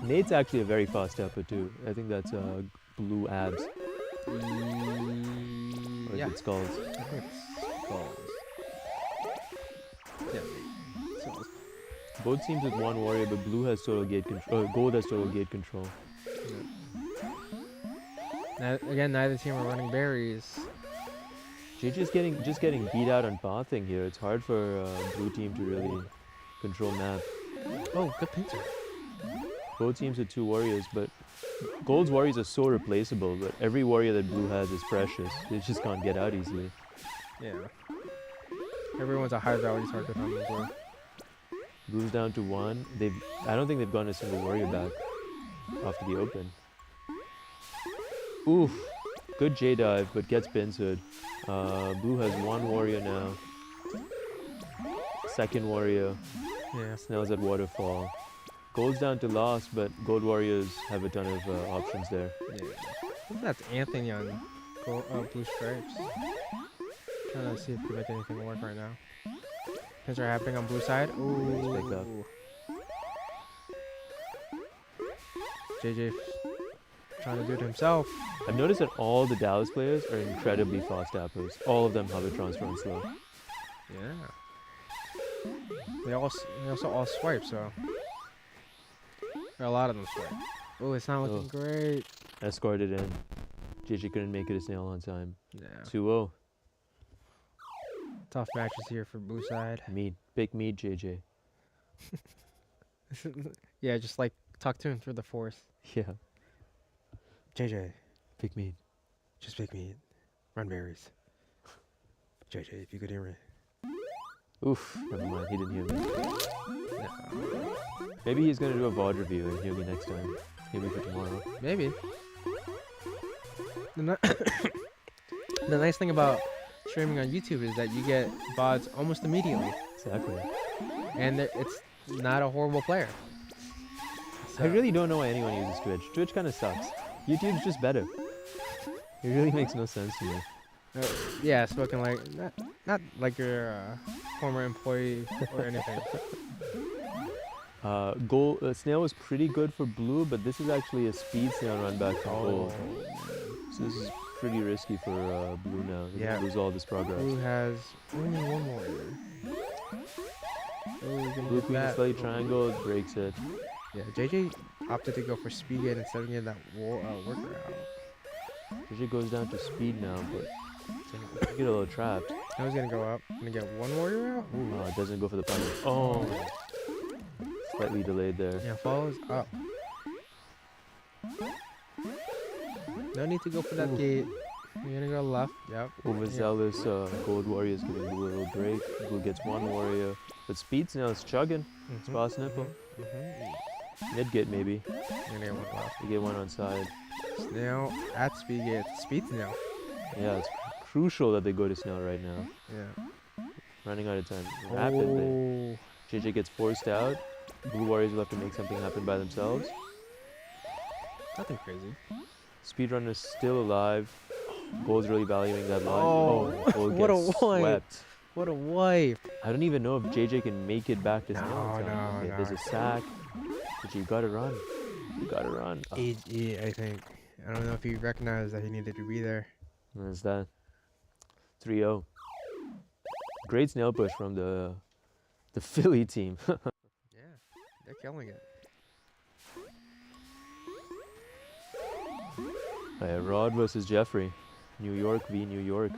Speaker 4: Nate's actually a very fast stepper too. I think that's blue abs. Or is
Speaker 5: Yeah.
Speaker 4: it skulls?
Speaker 5: I think it's Skulls. Yeah. Skulls.
Speaker 4: Both teams with one warrior, but blue has total gate control. Gold has total gate control.
Speaker 5: Again, neither team are running berries.
Speaker 4: JJ's just getting beat out on pathing here. It's hard for blue team to really control map.
Speaker 5: Oh, good pincer.
Speaker 4: Both teams with two warriors, but Gold's warriors are so replaceable. But every warrior that blue has is precious. They just can't get out easily.
Speaker 5: Yeah. Everyone's a high value target on the blue.
Speaker 4: Blue's down to one. I don't think they've gotten a single warrior back after the open. Oof. Good J dive, but gets pincered. Blue has one warrior now. Second warrior.
Speaker 5: Yeah.
Speaker 4: Snell's at waterfall. Gold's down to last, but gold warriors have a ton of options there.
Speaker 5: Yeah. I think that's Anthony on blue stripes. Trying to see if we can make anything work right now. Things are happening on blue side. Ooh.
Speaker 4: Picked up.
Speaker 5: JJ trying to do it himself.
Speaker 4: I've noticed that all the Dallas players are incredibly fast tappers. All of them have a transfer on slow.
Speaker 5: Yeah. They also all swipe, so. Or a lot of them swipe. Oh, it's not looking great.
Speaker 4: Escorted in. JJ couldn't make it a snail on time.
Speaker 5: Yeah.
Speaker 4: 2-0.
Speaker 5: Tough matches here for blue side.
Speaker 4: Meat. Big meat, JJ.
Speaker 5: Yeah, just like talk to him through the force.
Speaker 4: Yeah.
Speaker 5: JJ,
Speaker 4: Big meat.
Speaker 5: just pick me. Run berries. JJ, if you could hear me.
Speaker 4: Oof. Never mind. He didn't hear me.
Speaker 5: No.
Speaker 4: Maybe he's going to do a VOD review and hear me next time. Hear me for tomorrow.
Speaker 5: Maybe. The nice thing about streaming on YouTube is that you get VODs almost immediately.
Speaker 4: Exactly.
Speaker 5: And it's not a horrible player.
Speaker 4: I really don't know why anyone uses Twitch. Twitch kind of sucks. YouTube's just better. It really makes no sense to me.
Speaker 5: Yeah, spoken like, not like you're a former employee or anything.
Speaker 4: Snail was pretty good for blue, but this is actually a speed snail run back from gold. So this is pretty risky for blue now. They're
Speaker 5: Yeah.
Speaker 4: gonna lose all this progress.
Speaker 5: Blue has only one more here. Oh, we're gonna
Speaker 4: Blue
Speaker 5: get
Speaker 4: queen is
Speaker 5: that.
Speaker 4: slightly triangle, breaks it.
Speaker 5: Yeah, JJ opted to go for speed gate instead of getting that worker out.
Speaker 4: JJ goes down to speed now, but I get a little trapped.
Speaker 5: Now he's gonna go up. Gonna get one warrior out. Ooh.
Speaker 4: It doesn't go for the punish. Oh, slightly delayed there.
Speaker 5: Yeah, follows up. No need to go for that
Speaker 4: Ooh.
Speaker 5: gate. You're gonna go left. Yep.
Speaker 4: Overzealous gold warrior is giving blue a little break. Blue gets one warrior, but speed's now is chugging.
Speaker 5: Mhm,
Speaker 4: Spa Snipple.
Speaker 5: mhm.
Speaker 4: Mid-gate maybe.
Speaker 5: You're gonna get one left.
Speaker 4: You get one on side.
Speaker 5: Snail at speed gate. Speed snail.
Speaker 4: Yeah, it's crucial that they go to Snail right now.
Speaker 5: Yeah.
Speaker 4: Running out of time rapidly.
Speaker 5: Oh.
Speaker 4: JJ gets forced out. Blue Warriors will have to make something happen by themselves.
Speaker 5: Nothing crazy.
Speaker 4: Speedrunner's still alive. Gold's really valuing that line.
Speaker 5: Oh,
Speaker 4: Gold
Speaker 5: what a
Speaker 4: gets
Speaker 5: wipe.
Speaker 4: swept.
Speaker 5: What a wipe.
Speaker 4: I don't even know if JJ can make it back to Snail in time.
Speaker 5: No,
Speaker 4: Okay,
Speaker 5: no.
Speaker 4: there's a sack. JJ, you gotta run. You gotta run. Oh,
Speaker 5: 8-8, I think. I don't know if he recognized that he needed to be there.
Speaker 4: there's that. 3-0. Great snail push from the Philly team.
Speaker 5: Yeah, they're killing it.
Speaker 4: Rod versus Jeffrey. New York v. New York.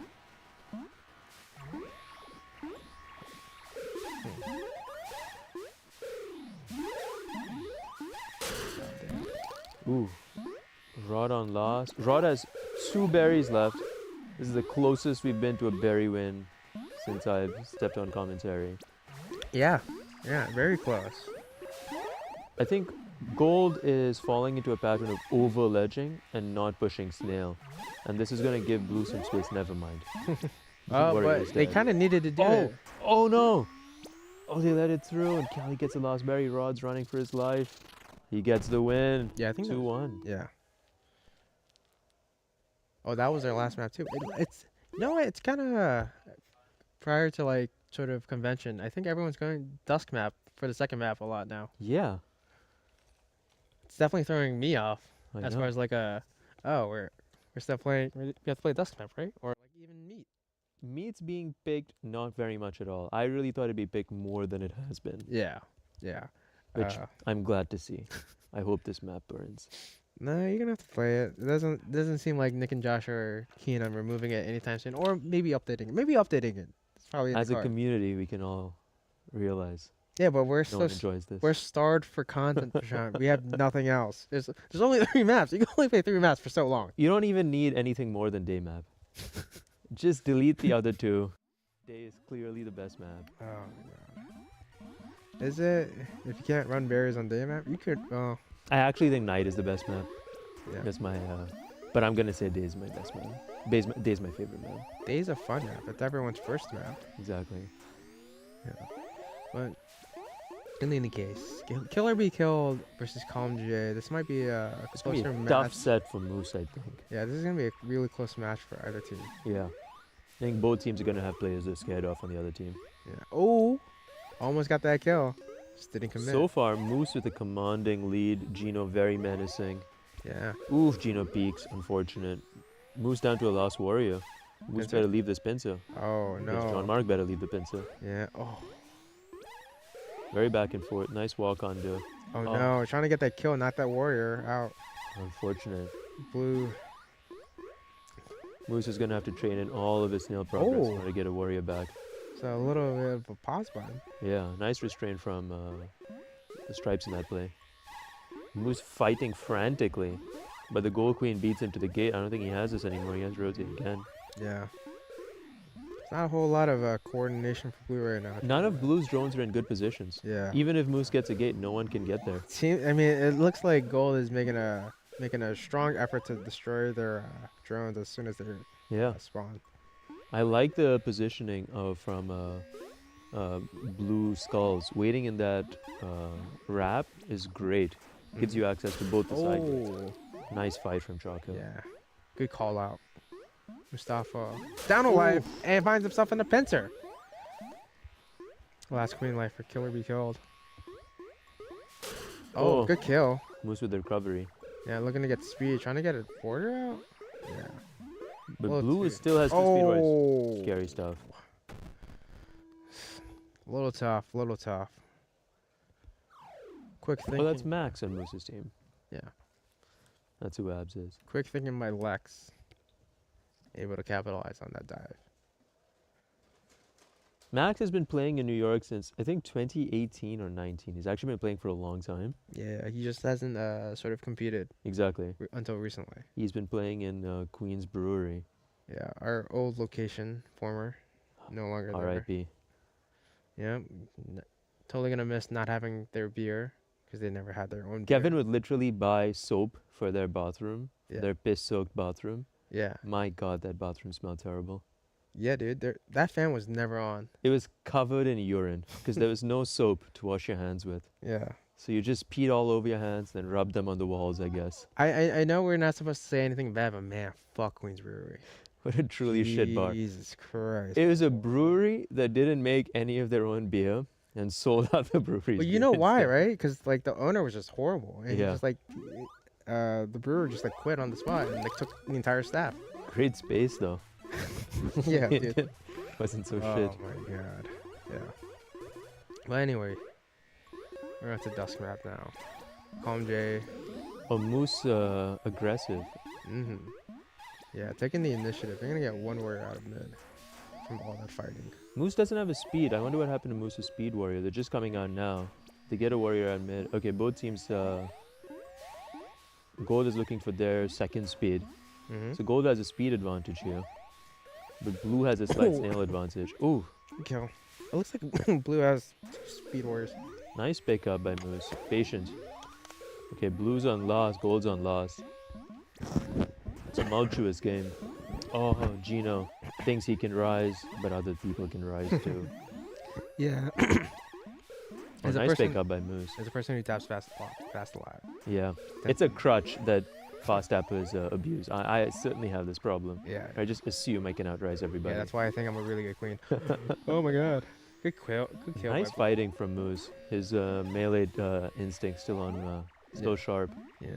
Speaker 4: Ooh. Rod on loss. Rod has 2 berries left. This is the closest we've been to a berry win since I've stepped on commentary.
Speaker 5: Yeah, very close.
Speaker 4: I think Gold is falling into a pattern of over-ledging and not pushing Snail. And this is going to give Blue some space. Never mind.
Speaker 5: But they kind of needed to do it.
Speaker 4: Oh no! Oh, they let it through, and Cali gets a lost berry. Rod's running for his life. He gets the win.
Speaker 5: Yeah, I think that-
Speaker 4: 2-1.
Speaker 5: Yeah. Oh, that was their last map too. It's kind of prior to like sort of convention. I think everyone's going dusk map for the second map a lot now.
Speaker 4: Yeah.
Speaker 5: It's definitely throwing me off
Speaker 4: I
Speaker 5: as
Speaker 4: know.
Speaker 5: far as like we're still playing. We have to play dusk map, right? Or like even meat.
Speaker 4: Meat's being picked not very much at all. I really thought it'd be picked more than it has been,
Speaker 5: Yeah.
Speaker 4: which I'm glad to see. I hope this map burns.
Speaker 5: No, you're gonna have to play it. It doesn't seem like Nick and Josh are keen on removing it anytime soon, or maybe updating it. Maybe updating it. It's probably in
Speaker 4: As
Speaker 5: the
Speaker 4: a
Speaker 5: cards.
Speaker 4: community, we can all realize
Speaker 5: Yeah, but we're
Speaker 4: no one enjoys this.
Speaker 5: we're starved for content, Prashant. We have nothing else. There's only 3 maps. You can only play 3 maps for so long.
Speaker 4: You don't even need anything more than day map. Just delete the other 2. Day is clearly the best map.
Speaker 5: Oh my god. Is it? If you can't run berries on day map, you could. Oh,
Speaker 4: I actually think night is the best map.
Speaker 5: yeah.
Speaker 4: That's my, but I'm gonna say day is my best map. Day's my favorite map.
Speaker 5: Day's a fun map. It's everyone's first map.
Speaker 4: Exactly.
Speaker 5: Yeah. But in any case, Killer Be Killed versus Calm J. This might be a
Speaker 4: It's gonna be
Speaker 5: closer
Speaker 4: a
Speaker 5: match.
Speaker 4: tough set for Moose, I think.
Speaker 5: Yeah, this is gonna be a really close match for either team.
Speaker 4: Yeah. I think both teams are gonna have players that are scared off on the other team.
Speaker 5: Yeah. Oh, almost got that kill. Just didn't commit.
Speaker 4: So far, Moose with a commanding lead. Gino very menacing.
Speaker 5: Yeah.
Speaker 4: Oof, Gino peaks. Unfortunate. Moose down to a lost warrior. Moose
Speaker 5: Pincer?
Speaker 4: better leave this pincer.
Speaker 5: Oh
Speaker 4: Yes, John
Speaker 5: no.
Speaker 4: Mark better leave the pincer.
Speaker 5: Yeah. Oh.
Speaker 4: Very back and forth. Nice walk on there.
Speaker 5: Oh
Speaker 4: Oh.
Speaker 5: no. Trying to get that kill, not that warrior out.
Speaker 4: Unfortunate.
Speaker 5: Blue.
Speaker 4: Moose is gonna have to train in all of his snail progress in
Speaker 5: Oh.
Speaker 4: order to get a warrior back.
Speaker 5: So a little bit of a pause button.
Speaker 4: Yeah, nice restraint from the stripes in that play. Moose fighting frantically, but the gold queen beats him to the gate. I don't think he has this anymore. He has to rotate again.
Speaker 5: Yeah. It's not a whole lot of coordination for blue right now.
Speaker 4: None of Blue's drones are in good positions.
Speaker 5: Yeah.
Speaker 4: Even if Moose gets a gate, no one can get there.
Speaker 5: I mean, it looks like Gold is making a strong effort to destroy their drones as soon as they
Speaker 4: Yeah,
Speaker 5: spawn.
Speaker 4: I like the positioning from Blue skulls. Waiting in that wrap is great. Gives you access to both the side gates.
Speaker 5: Oh.
Speaker 4: Nice fight from Choco.
Speaker 5: Yeah. Good call out. Mustafa down a life and finds himself in the pincer. Last queen life for Killer Be Killed. Oh,
Speaker 4: Oh.
Speaker 5: good kill.
Speaker 4: Moose with the recovery.
Speaker 5: Yeah, looking to get speed. Trying to get a border out. Yeah.
Speaker 4: But
Speaker 5: Well,
Speaker 4: Blue
Speaker 5: it's-
Speaker 4: still has two speed rise.
Speaker 5: Oh.
Speaker 4: Scary stuff.
Speaker 5: Little tough. Little tough. Quick thinking.
Speaker 4: Well, that's Max on Moose's team.
Speaker 5: Yeah.
Speaker 4: That's who Abs is.
Speaker 5: Quick thinking by Lex. Able to capitalize on that dive.
Speaker 4: Max has been playing in New York since, I think, 2018 or 19. He's actually been playing for a long time.
Speaker 5: Yeah, he just hasn't sort of competed
Speaker 4: Exactly.
Speaker 5: until recently.
Speaker 4: He's been playing in Queen's Brewery.
Speaker 5: Yeah, our old location, former, no longer there.
Speaker 4: R.I.P.
Speaker 5: Yeah, totally gonna miss not having their beer. because they never had their own.
Speaker 4: Kevin
Speaker 5: beer.
Speaker 4: would literally buy soap for their bathroom,
Speaker 5: Yeah.
Speaker 4: their piss-soaked bathroom.
Speaker 5: Yeah.
Speaker 4: My God, that bathroom smelled terrible.
Speaker 5: Yeah, dude. That fan was never on.
Speaker 4: It was covered in urine because there was no soap to wash your hands with.
Speaker 5: Yeah.
Speaker 4: So you just peed all over your hands, then rubbed them on the walls, I guess.
Speaker 5: I know we're not supposed to say anything bad, but man, fuck Queens Brewery.
Speaker 4: What a truly shit bar.
Speaker 5: Jesus Christ.
Speaker 4: It was a brewery that didn't make any of their own beer and sold out the breweries.
Speaker 5: Well, you know why, right? Because like the owner was just horrible, and he
Speaker 4: Yeah.
Speaker 5: just like the brewer just like quit on the spot and like took the entire staff.
Speaker 4: Great space, though.
Speaker 5: Yeah, dude.
Speaker 4: Wasn't so
Speaker 5: Oh
Speaker 4: shit.
Speaker 5: my god. Yeah. But anyway, we're on to Dusk Map now. Calm J.
Speaker 4: Oh, Moose aggressive.
Speaker 5: Mm-hmm. Yeah, taking the initiative. They're gonna get one warrior out of mid from all that fighting.
Speaker 4: Moose doesn't have a speed. I wonder what happened to Moose's speed warrior. They're just coming out now. They get a warrior at mid. Okay, both teams. Gold is looking for their second speed.
Speaker 5: Mm-hmm.
Speaker 4: So Gold has a speed advantage here. But Blue has a slight
Speaker 5: Oh.
Speaker 4: snail advantage. Ooh,
Speaker 5: Kill. It looks like Blue has speed warriors.
Speaker 4: nice pickup by Moose. Patient. Okay, Blue's on last, Gold's on last. It's a tumultuous game. Oh, Gino thinks he can rise, but other people can rise too.
Speaker 5: Yeah.
Speaker 4: Oh,
Speaker 5: As a
Speaker 4: nice
Speaker 5: person-
Speaker 4: pickup by Moose.
Speaker 5: As a person who taps fast a lot.
Speaker 4: Yeah, it's a crutch that fast tappers abuse. I certainly have this problem.
Speaker 5: Yeah.
Speaker 4: I just assume I can outrise everybody.
Speaker 5: Yeah, that's why I think I'm a really good queen. Oh my god. Good kill. Good kill.
Speaker 4: Nice
Speaker 5: by-
Speaker 4: fighting from Moose. His melee instinct still on, still
Speaker 5: Yeah.
Speaker 4: sharp.
Speaker 5: Yeah.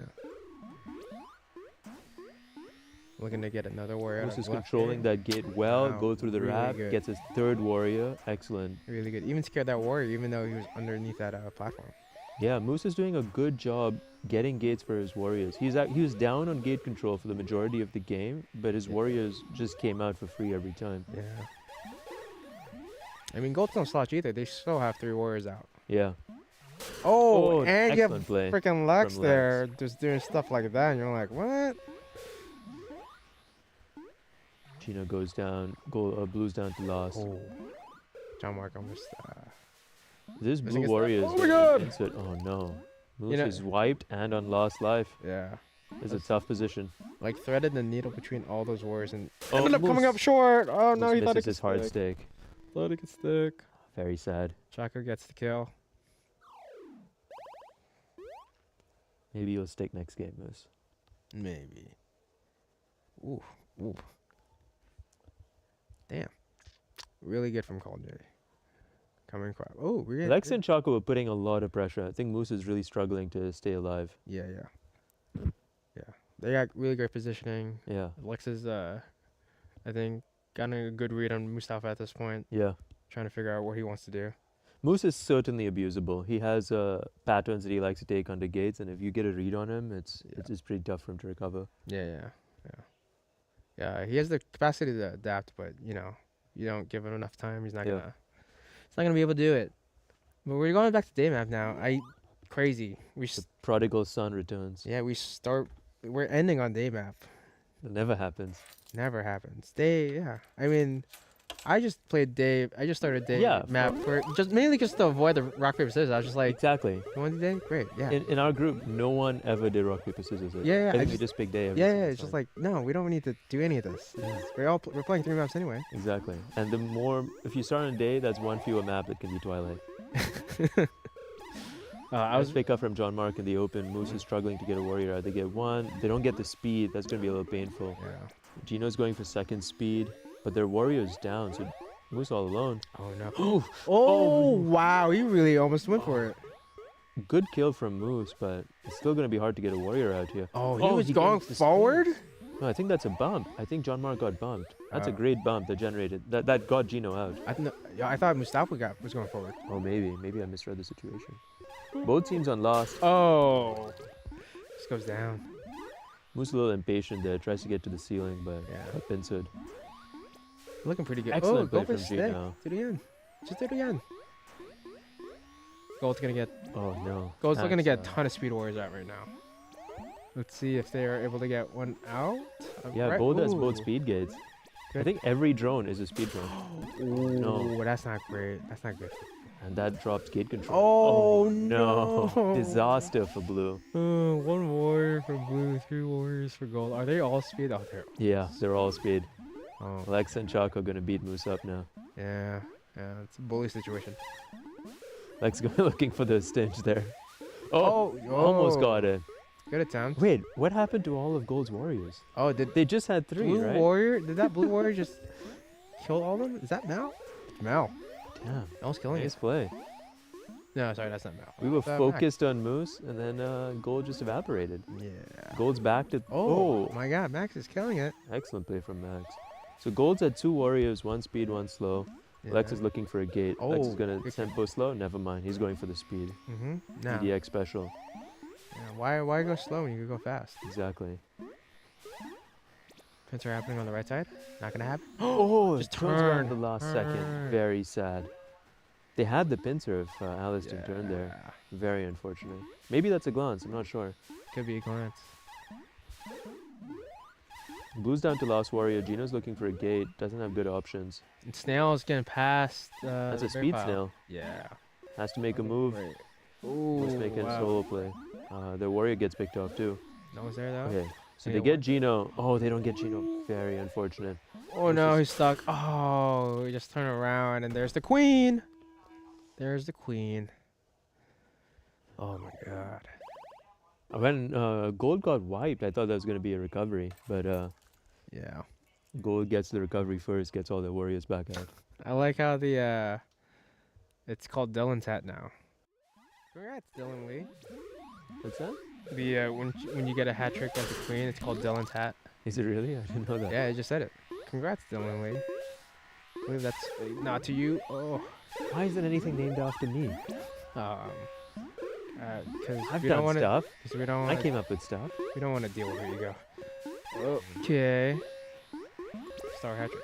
Speaker 5: Looking to get another warrior.
Speaker 4: Moose
Speaker 5: out
Speaker 4: is
Speaker 5: of left
Speaker 4: controlling
Speaker 5: here.
Speaker 4: that gate well.
Speaker 5: Wow,
Speaker 4: Go through the
Speaker 5: really
Speaker 4: wrap.
Speaker 5: good.
Speaker 4: Gets his third warrior. Excellent.
Speaker 5: Really good. Even scared that warrior, even though he was underneath that platform.
Speaker 4: Yeah, Moose is doing a good job getting gates for his warriors. He was down on gate control for the majority of the game, but his
Speaker 5: Yeah.
Speaker 4: warriors just came out for free every time.
Speaker 5: Yeah. I mean, Gold's don't slouch either. They still have 3 warriors out.
Speaker 4: Yeah.
Speaker 5: Oh, and you have
Speaker 4: excellent play.
Speaker 5: freaking Lex
Speaker 4: from
Speaker 5: there just doing stuff like that, and you're like, what?
Speaker 4: Gino goes down. Blue's down to last.
Speaker 5: Oh. John Mark almost.
Speaker 4: This
Speaker 5: Missing
Speaker 4: blue
Speaker 5: his-
Speaker 4: warrior is
Speaker 5: Oh my
Speaker 4: gonna
Speaker 5: God!
Speaker 4: be insert- Oh no. Moose
Speaker 5: know-
Speaker 4: is wiped and on last life.
Speaker 5: Yeah.
Speaker 4: It's a tough position.
Speaker 5: Like threaded the needle between all those warriors and
Speaker 4: Oh,
Speaker 5: ended up coming
Speaker 4: Moose-
Speaker 5: up short. Oh no,
Speaker 4: Moose
Speaker 5: he thought it
Speaker 4: misses
Speaker 5: could
Speaker 4: his hard
Speaker 5: stick.
Speaker 4: stick.
Speaker 5: Thought it could stick.
Speaker 4: Very sad.
Speaker 5: Chaka gets the kill.
Speaker 4: Maybe you'll stick next game, Moose.
Speaker 5: Maybe. Ooh. Ooh. Damn. Really good from Call J. Coming quite. Oh, we're
Speaker 4: Lex and Chaco were putting a lot of pressure. I think Moose is really struggling to stay alive.
Speaker 5: Yeah. Yeah. They got really great positioning.
Speaker 4: Yeah.
Speaker 5: Lex is, I think, gotten a good read on Mustafa at this point,
Speaker 4: Yeah.
Speaker 5: trying to figure out what he wants to do.
Speaker 4: Moose is certainly abusable. He has patterns that he likes to take under gates, and if you get a read on him, it's pretty tough for him to recover.
Speaker 5: Yeah. He has the capacity to adapt, but you don't give him enough time. He's not
Speaker 4: Yeah.
Speaker 5: gonna be able to do it. But we're going back to day map now. Crazy.
Speaker 4: The prodigal son returns.
Speaker 5: We're ending on day map.
Speaker 4: It never happens.
Speaker 5: Never happens. I mean, I just started day
Speaker 4: Yeah,
Speaker 5: map for mainly just to avoid the rock paper scissors. I was just like,
Speaker 4: Exactly.
Speaker 5: you want to do day? Great. Yeah.
Speaker 4: In our group, no one ever did rock paper scissors.
Speaker 5: Yeah,
Speaker 4: I think
Speaker 5: I
Speaker 4: we
Speaker 5: just-
Speaker 4: just picked day. Every
Speaker 5: Yeah,
Speaker 4: single
Speaker 5: it's just
Speaker 4: time.
Speaker 5: like, no, we don't need to do any of this. We're playing 3 maps anyway.
Speaker 4: Exactly. And the more, if you start on day, that's one fewer map that can be Twilight.
Speaker 5: I was
Speaker 4: pick up from John Mark in the open. Moose is struggling to get a warrior out. They get one. They don't get the speed. That's going to be a little painful.
Speaker 5: yeah.
Speaker 4: Gino's going for second speed, but their warrior's down, so Moose all alone.
Speaker 5: Oh no. Oh wow, he really almost went for it.
Speaker 4: Good kill from Moose, but it's still going to be hard to get a warrior out here.
Speaker 5: Oh, he
Speaker 4: Oh,
Speaker 5: was
Speaker 4: he
Speaker 5: going
Speaker 4: gains the
Speaker 5: forward?
Speaker 4: No, I think that's a bump. I think John Mark got bumped. That's a
Speaker 5: Oh.
Speaker 4: great bump that generated. That got Gino out.
Speaker 5: I thought Mustafa was going forward.
Speaker 4: Oh, maybe I misread the situation. Both teams on last.
Speaker 5: Oh. This goes down.
Speaker 4: Moose a little impatient there. Tries to get to the ceiling, but
Speaker 5: Yeah.
Speaker 4: got pincered.
Speaker 5: Looking pretty good.
Speaker 4: Excellent
Speaker 5: oh,
Speaker 4: play
Speaker 5: go for
Speaker 4: from
Speaker 5: stick.
Speaker 4: Gino.
Speaker 5: Do it again. Just do it again. Gold's gonna get
Speaker 4: Oh no.
Speaker 5: Gold's looking to
Speaker 4: That's,
Speaker 5: get a ton of speed warriors out right now. Let's see if they are able to get one out.
Speaker 4: Yeah,
Speaker 5: Right-
Speaker 4: Gold has
Speaker 5: ooh.
Speaker 4: both speed gates. I think every drone is a speed drone.
Speaker 5: Ooh, that's not great. That's not good.
Speaker 4: And that dropped gate control.
Speaker 5: Oh, no.
Speaker 4: Disaster for blue.
Speaker 5: One warrior for blue, 3 warriors for gold. Are they all speed? Oh, they're.
Speaker 4: Yeah, they're all speed.
Speaker 5: Oh,
Speaker 4: Lex and Chuck are going to beat Moose up now.
Speaker 5: yeah. Yeah, it's a bully situation.
Speaker 4: Lex looking for the stinge there. Oh, almost got it.
Speaker 5: Good attempt.
Speaker 4: Wait, what happened to all of Gold's warriors?
Speaker 5: Oh, did
Speaker 4: They just had 3,
Speaker 5: blue
Speaker 4: right?
Speaker 5: warrior? Did that blue warrior just kill all of them? Is that Mal? Mal.
Speaker 4: Damn,
Speaker 5: Mal's killing
Speaker 4: nice
Speaker 5: it.
Speaker 4: play.
Speaker 5: No, sorry, that's not Mal.
Speaker 4: We were
Speaker 5: Max.
Speaker 4: focused on Moose, and then Gold just evaporated.
Speaker 5: Yeah.
Speaker 4: Gold's back to...
Speaker 5: Oh my God, Max is killing it.
Speaker 4: Excellent play from Max. So Gold's had 2 warriors, 1 speed, 1 slow. Lex is looking for a gate. Lex is
Speaker 5: Oh,
Speaker 4: going to
Speaker 5: good
Speaker 4: tempo slow. Never mind. He's going for the speed.
Speaker 5: Mm-hmm. Now,
Speaker 4: EDX special.
Speaker 5: yeah, why go slow when you could go fast?
Speaker 4: Exactly.
Speaker 5: Pincer happening on the right side. Not gonna happen.
Speaker 4: Oh,
Speaker 5: Just
Speaker 4: turns around
Speaker 5: turn,
Speaker 4: the last
Speaker 5: turn.
Speaker 4: second. Very sad. They had the pincer if Alice didn't turn there.
Speaker 5: Yeah.
Speaker 4: Very unfortunate. Maybe that's a glance. I'm not sure.
Speaker 5: Could be a glance.
Speaker 4: Blue's down to last warrior. Gino's looking for a gate. Doesn't have good options.
Speaker 5: And Snail's getting past.
Speaker 4: That's
Speaker 5: the
Speaker 4: a
Speaker 5: bear
Speaker 4: speed
Speaker 5: pile.
Speaker 4: snail.
Speaker 5: Yeah.
Speaker 4: Has to make a move.
Speaker 5: Right.
Speaker 4: Let's
Speaker 5: Ooh,
Speaker 4: make a
Speaker 5: wow.
Speaker 4: solo play. The warrior gets picked off too.
Speaker 5: No one's there though.
Speaker 4: Okay. So
Speaker 5: They
Speaker 4: they
Speaker 5: get
Speaker 4: get
Speaker 5: one.
Speaker 4: Gino. Oh, they don't get Gino. Very unfortunate.
Speaker 5: Oh
Speaker 4: This
Speaker 5: no,
Speaker 4: is-
Speaker 5: he's stuck. Oh, he just turn around and there's the queen. There's the queen. Oh my God.
Speaker 4: When Gold got wiped, I thought that was going to be a recovery. But
Speaker 5: Yeah.
Speaker 4: Gold gets the recovery first, gets all the warriors back out.
Speaker 5: I like how the it's called Dylan's hat now. Congrats, Dylan Lee.
Speaker 4: What's that?
Speaker 5: The when you get a hat trick as a queen, it's called Dylan's hat.
Speaker 4: Is it really? I didn't know that.
Speaker 5: Yeah, I just said it. Congrats, Dylan Lee. I believe that's not to you. Oh,
Speaker 4: Why isn't anything named after me?
Speaker 5: because
Speaker 4: I've
Speaker 5: we don't
Speaker 4: done
Speaker 5: want to.
Speaker 4: stuff.
Speaker 5: Because we don't
Speaker 4: I
Speaker 5: want.
Speaker 4: came up with stuff.
Speaker 5: We don't want to deal with where you go. Okay. Star hat trick.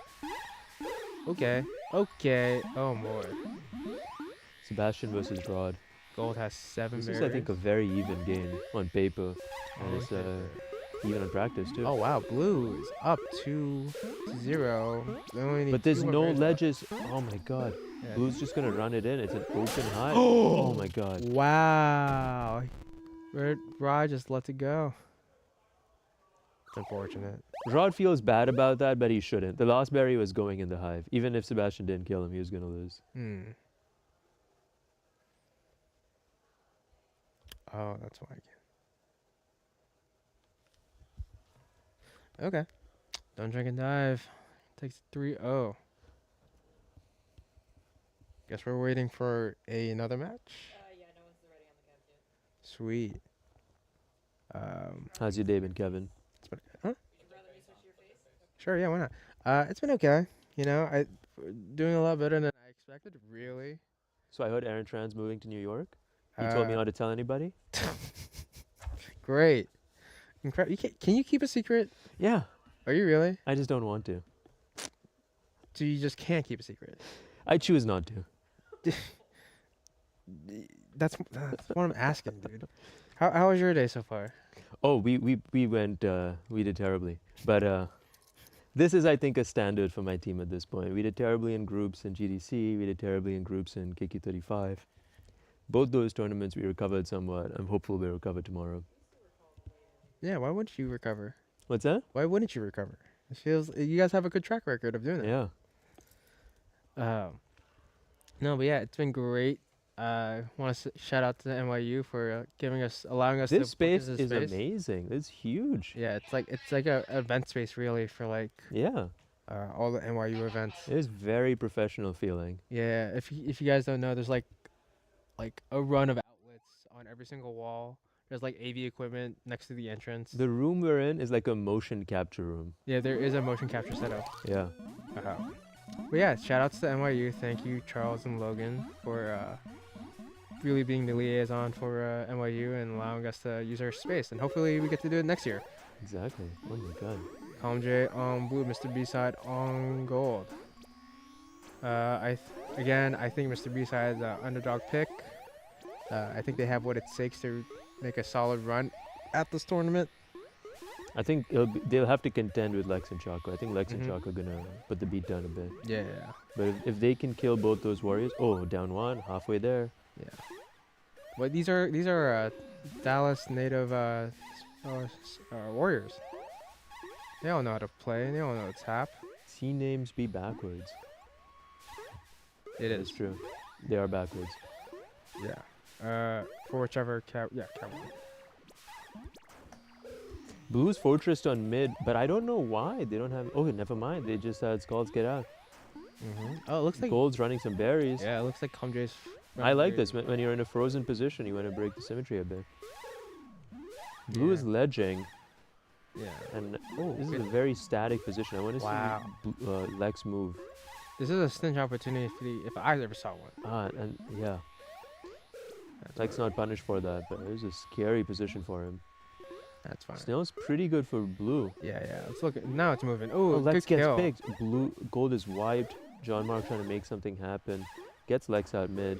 Speaker 5: Okay. Okay. Oh boy.
Speaker 4: Sebastian versus Rod.
Speaker 5: Gold has 7
Speaker 4: This
Speaker 5: berries.
Speaker 4: is, I think, a very even game on paper. And it's
Speaker 5: Okay.
Speaker 4: even on practice, too.
Speaker 5: Oh wow, blue is up 2-0. They only need
Speaker 4: But there's
Speaker 5: 2 more
Speaker 4: no
Speaker 5: berries left.
Speaker 4: ledges. Oh my god.
Speaker 5: Yeah.
Speaker 4: Blue's just going to run it in. It's an open high. Oh my god.
Speaker 5: Wow. Rod just lets it go. It's unfortunate.
Speaker 4: Rod feels bad about that, but he shouldn't. The last berry was going in the hive. Even if Sebastian didn't kill him, he was going to lose.
Speaker 5: Oh, that's why. Okay. Don't drink and dive. Takes 3-0. Guess we're waiting for another match.
Speaker 7: Yeah, no one's ready on the couch yet.
Speaker 5: Sweet.
Speaker 4: How's your day been, Kevin?
Speaker 5: It's been, huh?
Speaker 7: Would you rather me switch your face?
Speaker 5: Sure, yeah, why not? It's been okay. You know, doing a lot better than I expected, really.
Speaker 4: So I heard Aaron Tran's moving to New York. You told me not to tell anybody?
Speaker 5: Great. Can you keep a secret?
Speaker 4: Yeah.
Speaker 5: Are you really?
Speaker 4: I just don't want to.
Speaker 5: So you just can't keep a secret?
Speaker 4: I choose not to.
Speaker 5: That's what I'm asking, dude. How was your day so far?
Speaker 4: Oh, we went, we did terribly. But this is, I think, a standard for my team at this point. We did terribly in groups in GDC. We did terribly in groups in KQ35. Both those tournaments we recovered somewhat. I'm hopeful we'll recover tomorrow.
Speaker 5: Yeah, why wouldn't you recover?
Speaker 4: What's that?
Speaker 5: Why wouldn't you recover? It feels you guys have a good track record of doing it.
Speaker 4: Yeah.
Speaker 5: No, but yeah, it's been great. Want to shout out to NYU for allowing us
Speaker 4: This
Speaker 5: to book
Speaker 4: space is amazing. It's huge.
Speaker 5: Yeah, it's like a event space really for like
Speaker 4: Yeah.
Speaker 5: all the NYU events.
Speaker 4: It is very professional feeling.
Speaker 5: Yeah, if you guys don't know, there's like a run of outlets on every single wall. There's like AV equipment next to the entrance.
Speaker 4: The room we're in is like a motion capture room.
Speaker 5: Yeah, there is a motion capture setup.
Speaker 4: Yeah.
Speaker 5: But yeah, shout outs to NYU. Thank you, Charles and Logan, for really being the liaison for NYU and allowing us to use our space. And hopefully we get to do it next year.
Speaker 4: Exactly. Oh my god.
Speaker 5: Calm J on blue, Mr. B-side on gold. I think Mr. B-side is an underdog pick. I think they have what it takes to make a solid run at this tournament.
Speaker 4: I think they'll have to contend with Lex and Choco. I think Lex and Choco are gonna put the beat down a bit.
Speaker 5: Yeah.
Speaker 4: But if they can kill both those warriors, oh, down one, halfway there.
Speaker 5: Yeah. But these are Dallas native warriors. They all know how to play. They all know to tap.
Speaker 4: C names be backwards.
Speaker 5: It
Speaker 4: It's
Speaker 5: is.
Speaker 4: true. They are backwards.
Speaker 5: Yeah. For whichever cavalry.
Speaker 4: Blue's fortressed on mid, but I don't know why they don't have. Oh, never mind. They just had Skulls get out.
Speaker 5: Oh, it looks like.
Speaker 4: Gold's running some berries.
Speaker 5: Yeah, it looks like Comjay's.
Speaker 4: I like this. When you're in a frozen position, you want to break the symmetry a bit. Blue
Speaker 5: Yeah.
Speaker 4: is ledging,
Speaker 5: Yeah.
Speaker 4: and
Speaker 5: Oh,
Speaker 4: this is a
Speaker 5: good.
Speaker 4: very static position. I want to
Speaker 5: Wow.
Speaker 4: see Lex move.
Speaker 5: This is a cinch opportunity if I ever saw one.
Speaker 4: And yeah,
Speaker 5: That's
Speaker 4: Lex
Speaker 5: fine.
Speaker 4: not punished for that, but it was a scary position for him.
Speaker 5: That's fine.
Speaker 4: Snail's pretty good for blue.
Speaker 5: Yeah. Let's look. Now it's moving.
Speaker 4: Oh,
Speaker 5: Oh,
Speaker 4: Lex
Speaker 5: good
Speaker 4: gets
Speaker 5: kill.
Speaker 4: picked. Gold is wiped. John Mark trying to make something happen. Gets Lex out mid.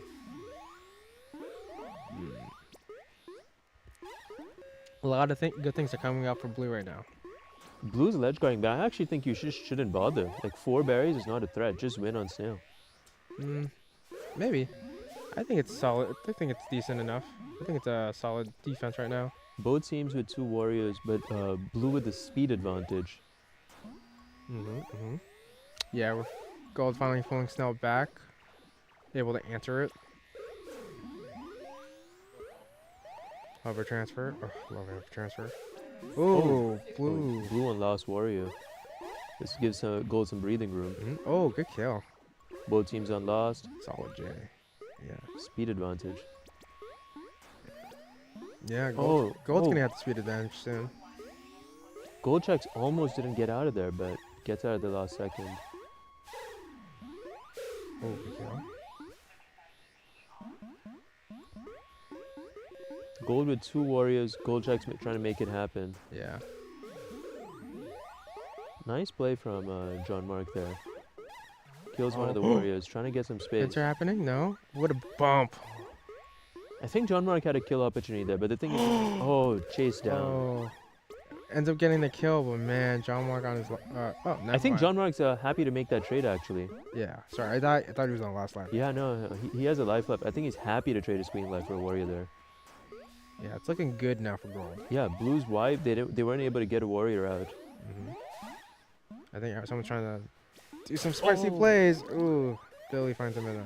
Speaker 5: A lot of good things are coming out for blue right now.
Speaker 4: Blue's ledge guarding, but I actually think you shouldn't bother. Like 4 berries is not a threat. Just win on Snail.
Speaker 5: Maybe. I think it's solid. I think it's decent enough. I think it's a solid defense right now.
Speaker 4: Both teams with 2 warriors, but blue with the speed advantage.
Speaker 5: Yeah, we're Gold finally pulling Snell back. Able to answer it. Hover transfer. Oh, love hover transfer. Ooh, blue.
Speaker 4: Blue on last warrior. This gives Gold some breathing room.
Speaker 5: Oh, good kill.
Speaker 4: Both teams on last.
Speaker 5: Solid J. Yeah.
Speaker 4: Speed advantage.
Speaker 5: Yeah, Gold's
Speaker 4: Oh.
Speaker 5: gonna have the speed advantage soon.
Speaker 4: Gold checks almost didn't get out of there, but gets out at the last second.
Speaker 5: Oh, good kill.
Speaker 4: Gold with 2 warriors. Gold checks trying to make it happen.
Speaker 5: Yeah.
Speaker 4: Nice play from John Mark there. Kills one of the
Speaker 5: Oh.
Speaker 4: warriors, trying to get some space.
Speaker 5: Hits are happening? No. What a bump.
Speaker 4: I think John Mark had a kill opportunity there, but the thing is, chase down.
Speaker 5: Oh. Ends up getting the kill, but man, John Mark on his.
Speaker 4: I think John Mark's happy to make that trade actually.
Speaker 5: Yeah. Sorry, I thought he was on the last lap.
Speaker 4: Yeah, no, he has a life left. I think he's happy to trade his queen life for a warrior there.
Speaker 5: Yeah, it's looking good now for Gold.
Speaker 4: Yeah, Blue's wife, they weren't able to get a warrior out.
Speaker 5: I think someone's trying to do some spicy plays. Ooh, Billy finds him in a.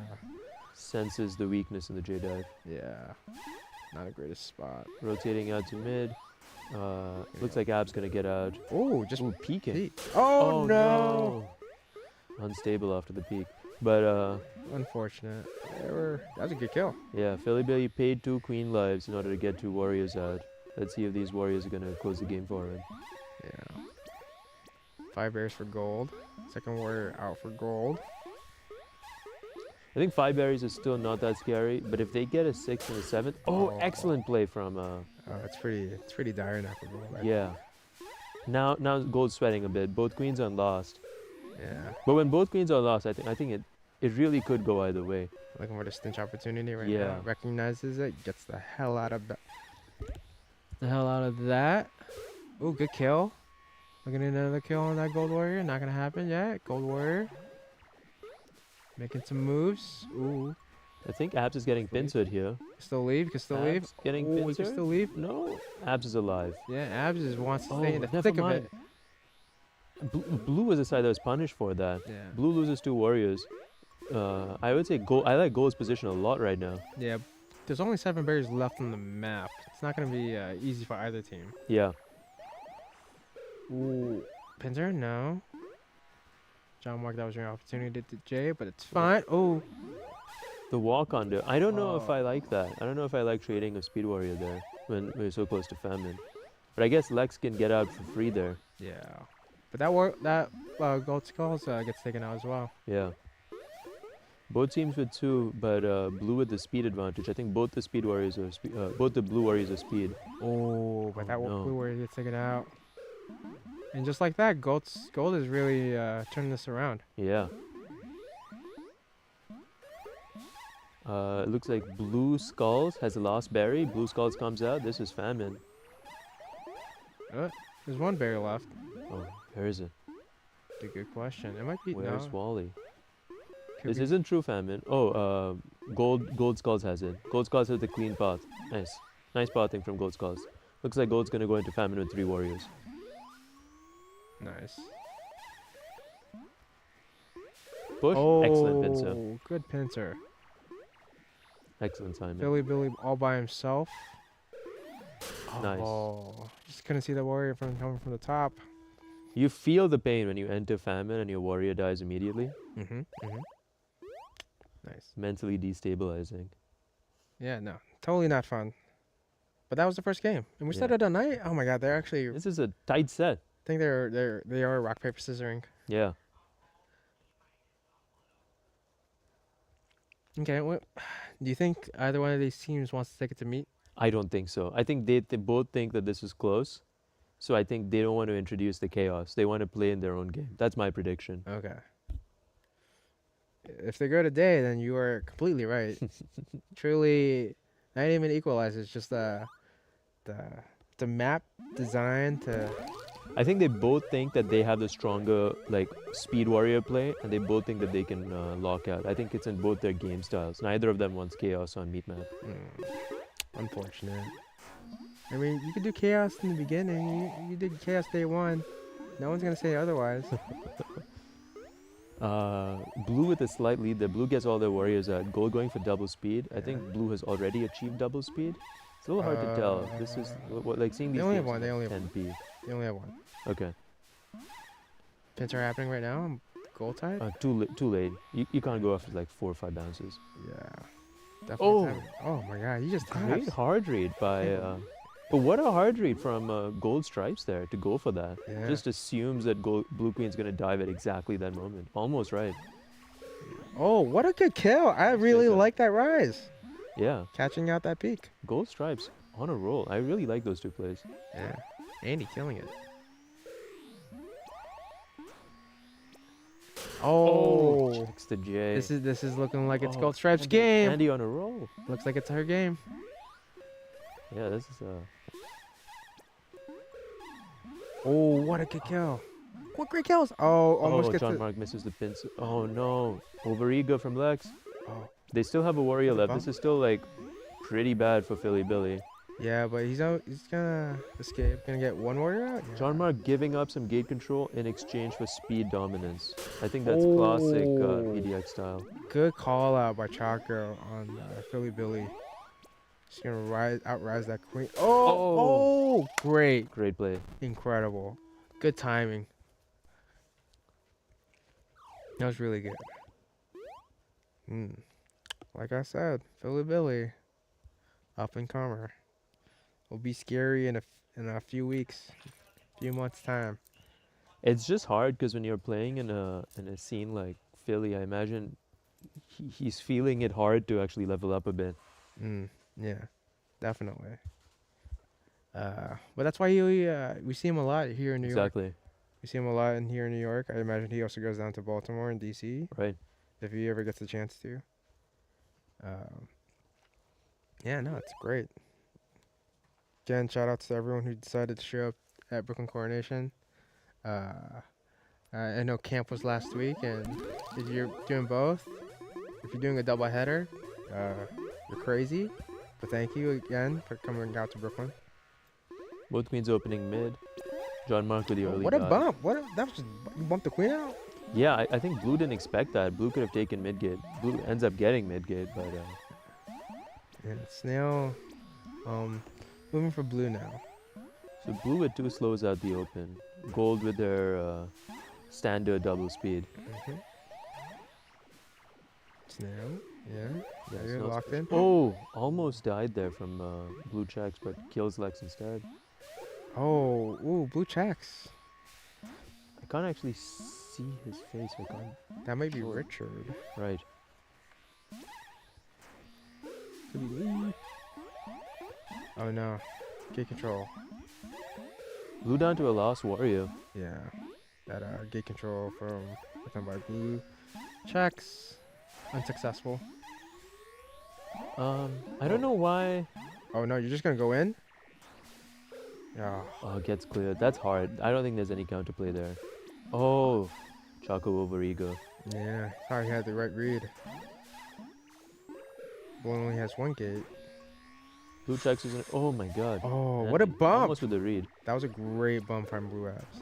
Speaker 4: Senses the weakness in the J dive.
Speaker 5: Yeah. Not the greatest spot.
Speaker 4: Rotating out to mid. Looks like Ab's gonna get out.
Speaker 5: Oh, just
Speaker 4: Peeking.
Speaker 5: peek. Oh, no.
Speaker 4: Unstable after the peak. But
Speaker 5: Unfortunate. That was a good kill.
Speaker 4: yeah, Philly Billy paid 2 queen lives in order to get 2 warriors out. Let's see if these warriors are gonna close the game for him.
Speaker 5: Yeah. 5 bears for Gold. Second warrior out for Gold.
Speaker 4: I think 5 berries is still not that scary, but if they get a 6th and a 7th, excellent play from
Speaker 5: It's pretty dire now for Gold.
Speaker 4: yeah. Now Gold's sweating a bit. Both queens are lost.
Speaker 5: Yeah.
Speaker 4: But when both queens are lost, I think it really could go either way.
Speaker 5: Looking for the stench opportunity right
Speaker 4: Yeah.
Speaker 5: now. Recognizes it. Gets the hell out of that. Oh, good kill. Looking at another kill on that Gold Warrior. Not gonna happen yet. Gold Warrior. Making some moves. Ooh.
Speaker 4: I think Abs is getting pincered here.
Speaker 5: Still leave. Can still leave.
Speaker 4: Abs getting
Speaker 5: Oh, we
Speaker 4: pincered?
Speaker 5: can still leave.
Speaker 4: No. Abs is alive.
Speaker 5: Yeah, Abs just wants to
Speaker 4: Oh,
Speaker 5: stay in the
Speaker 4: never
Speaker 5: thick of
Speaker 4: mind.
Speaker 5: it.
Speaker 4: Blue was the side that was punished for that.
Speaker 5: Yeah.
Speaker 4: Blue loses 2 warriors. I would say I like Gold's position a lot right now.
Speaker 5: Yeah. There's only 7 berries left on the map. It's not gonna be easy for either team.
Speaker 4: Yeah.
Speaker 5: Ooh. Pincer? No. John Mark, that was your opportunity to Jay, but it's fine. Oh.
Speaker 4: The walk under. I don't know if I like that. I don't know if I like trading a speed warrior there when we're so close to famine. But I guess Lex can get out for free there.
Speaker 5: Yeah. But that Gold Skulls gets taken out as well.
Speaker 4: Yeah. Both teams with 2, but blue with the speed advantage. I think both the speed warriors are both the blue warriors are speed.
Speaker 5: Oh, but that
Speaker 4: no.
Speaker 5: Blue Warrior gets taken out. And just like that, Gold is really turning this around.
Speaker 4: Yeah. It looks like Blue Skulls has the last berry. Blue Skulls comes out. This is famine.
Speaker 5: There's one berry left.
Speaker 4: Oh, where is it?
Speaker 5: That's a good question. It might be
Speaker 4: Where's
Speaker 5: no.
Speaker 4: Wally?
Speaker 5: Could
Speaker 4: This
Speaker 5: be-
Speaker 4: isn't true famine. Oh, Gold Skulls has it. Gold Skulls has the clean path. Nice. Nice pathing from Gold Skulls. Looks like Gold's gonna go into famine with 3 warriors.
Speaker 5: Nice.
Speaker 4: Push.
Speaker 5: Oh,
Speaker 4: Excellent pincer.
Speaker 5: good pincer.
Speaker 4: Excellent timing.
Speaker 5: Billy all by himself.
Speaker 4: Nice.
Speaker 5: Oh, just couldn't see the warrior from coming from the top.
Speaker 4: You feel the pain when you enter famine and your warrior dies immediately.
Speaker 5: Mm-hmm. Mm-hmm. Nice.
Speaker 4: Mentally destabilizing.
Speaker 5: Yeah, no, totally not fun. But that was the first game, and we
Speaker 4: Yeah.
Speaker 5: started at night. Oh my God, they're actually. I
Speaker 4: This is a tight set.
Speaker 5: think they are rock paper scissoring.
Speaker 4: Yeah.
Speaker 5: Okay, what do you think either one of these teams wants to take it to meet?
Speaker 4: I don't think so. I think they both think that this is close. So I think they don't want to introduce the chaos. They want to play in their own game. That's my prediction.
Speaker 5: Okay. If they go today, then you are completely right. Truly, not even equalize. It's just the map design to.
Speaker 4: I think they both think that they have the stronger like speed warrior play, and they both think that they can lock out. I think it's in both their game styles. Neither of them wants chaos on meat map.
Speaker 5: Unfortunate. I mean, you could do chaos in the beginning. You did chaos day one. No one's gonna say otherwise.
Speaker 4: Blue with a slight lead there. Blue gets all their warriors out. Gold going for double speed. I think
Speaker 5: Yeah.
Speaker 4: Blue has already achieved double speed. It's a little hard to tell. This is like seeing
Speaker 5: They
Speaker 4: these
Speaker 5: only have
Speaker 4: games
Speaker 5: one. They only have
Speaker 4: 10p.
Speaker 5: They only have one.
Speaker 4: Okay.
Speaker 5: Pins are happening right now. I'm goal tied.
Speaker 4: Too late. You can't go after like 4 or 5 bounces.
Speaker 5: Yeah. Definitely.
Speaker 4: Oh.
Speaker 5: happening. Oh my God! You just
Speaker 4: Great
Speaker 5: tapped.
Speaker 4: hard read by. But what a hard read from Gold Stripes there to go for that.
Speaker 5: Yeah.
Speaker 4: Just assumes that Blue Queen's gonna dive at exactly that moment. Almost right.
Speaker 5: Oh, what a good kill! I really
Speaker 4: that.
Speaker 5: like that rise.
Speaker 4: Yeah.
Speaker 5: Catching out that peak.
Speaker 4: Gold Stripes on a roll. I really like those 2 plays.
Speaker 5: Yeah. Andy killing it. Oh.
Speaker 4: Checks the J.
Speaker 5: This is looking like it's
Speaker 4: Oh,
Speaker 5: Gold Stripes
Speaker 4: Andy-
Speaker 5: game.
Speaker 4: Andy on a roll.
Speaker 5: Looks like it's her game.
Speaker 4: Yeah, this is
Speaker 5: Oh, what a good kill! What great kills! Oh, almost gets
Speaker 4: John
Speaker 5: it.
Speaker 4: Mark misses the pins. Oh no. Overeager from Lex.
Speaker 5: Oh,
Speaker 4: They still have a warrior
Speaker 5: That's a
Speaker 4: left.
Speaker 5: bump.
Speaker 4: This is still like pretty bad for Philly Billy.
Speaker 5: yeah, but he's gonna escape. Gonna get one warrior out. Yeah.
Speaker 4: John Mark giving up some gate control in exchange for speed dominance. I think that's classic
Speaker 5: Oh.
Speaker 4: PDX style.
Speaker 5: Good call out by Chaco on Philly Billy. She's gonna outrise that queen. Oh, great,
Speaker 4: Great play.
Speaker 5: incredible, good timing. That was really good. Like I said, Philly Billy, up and comer, will be scary in a few weeks, few months time.
Speaker 4: It's just hard because when you're playing in a scene like Philly, I imagine he's feeling it hard to actually level up a bit.
Speaker 5: Yeah, definitely. But that's why we see him a lot here in New York.
Speaker 4: Exactly.
Speaker 5: We see him a lot here in New York. I imagine he also goes down to Baltimore and DC
Speaker 4: Right.
Speaker 5: if he ever gets the chance to. Yeah, no, it's great. Again, shout outs to everyone who decided to show up at Brooklyn Coronation. I know camp was last week, and if you're doing both, if you're doing a double header, you're crazy. But thank you again for coming out to Brooklyn.
Speaker 4: Both queens opening mid. John Mark with the early
Speaker 5: What a
Speaker 4: dive.
Speaker 5: bump! That was just, you bumped the queen out.
Speaker 4: Yeah, I think Blue didn't expect that. Blue could have taken mid gate. Blue ends up getting mid gate, but
Speaker 5: Yeah, Snail, moving for blue now.
Speaker 4: so Blue with 2 slows out the open. Gold with their standard double speed.
Speaker 5: Snail, yeah,
Speaker 4: Yeah,
Speaker 5: you're
Speaker 4: Snail's
Speaker 5: locked in.
Speaker 4: Oh, almost died there from Blue checks, but kills Lex instead.
Speaker 5: Oh, ooh, blue checks.
Speaker 4: I can't actually see his face. I can't.
Speaker 5: That might be Richard.
Speaker 4: Right.
Speaker 5: Could be me. Oh no, gate control.
Speaker 4: Blue down to a last warrior.
Speaker 5: Yeah, that gate control from done by blue checks. Unsuccessful.
Speaker 4: I don't know why.
Speaker 5: Oh no, you're just gonna go in? Yeah.
Speaker 4: Oh, gets cleared. That's hard. I don't think there's any counterplay there. Oh, Choco over Ego.
Speaker 5: Yeah. Thought he had the right read. Blue only has one gate.
Speaker 4: Blue checks is oh my god.
Speaker 5: Oh, what a
Speaker 4: Andy,
Speaker 5: bump!
Speaker 4: Almost with the read.
Speaker 5: That was a great bump from Blue Abs.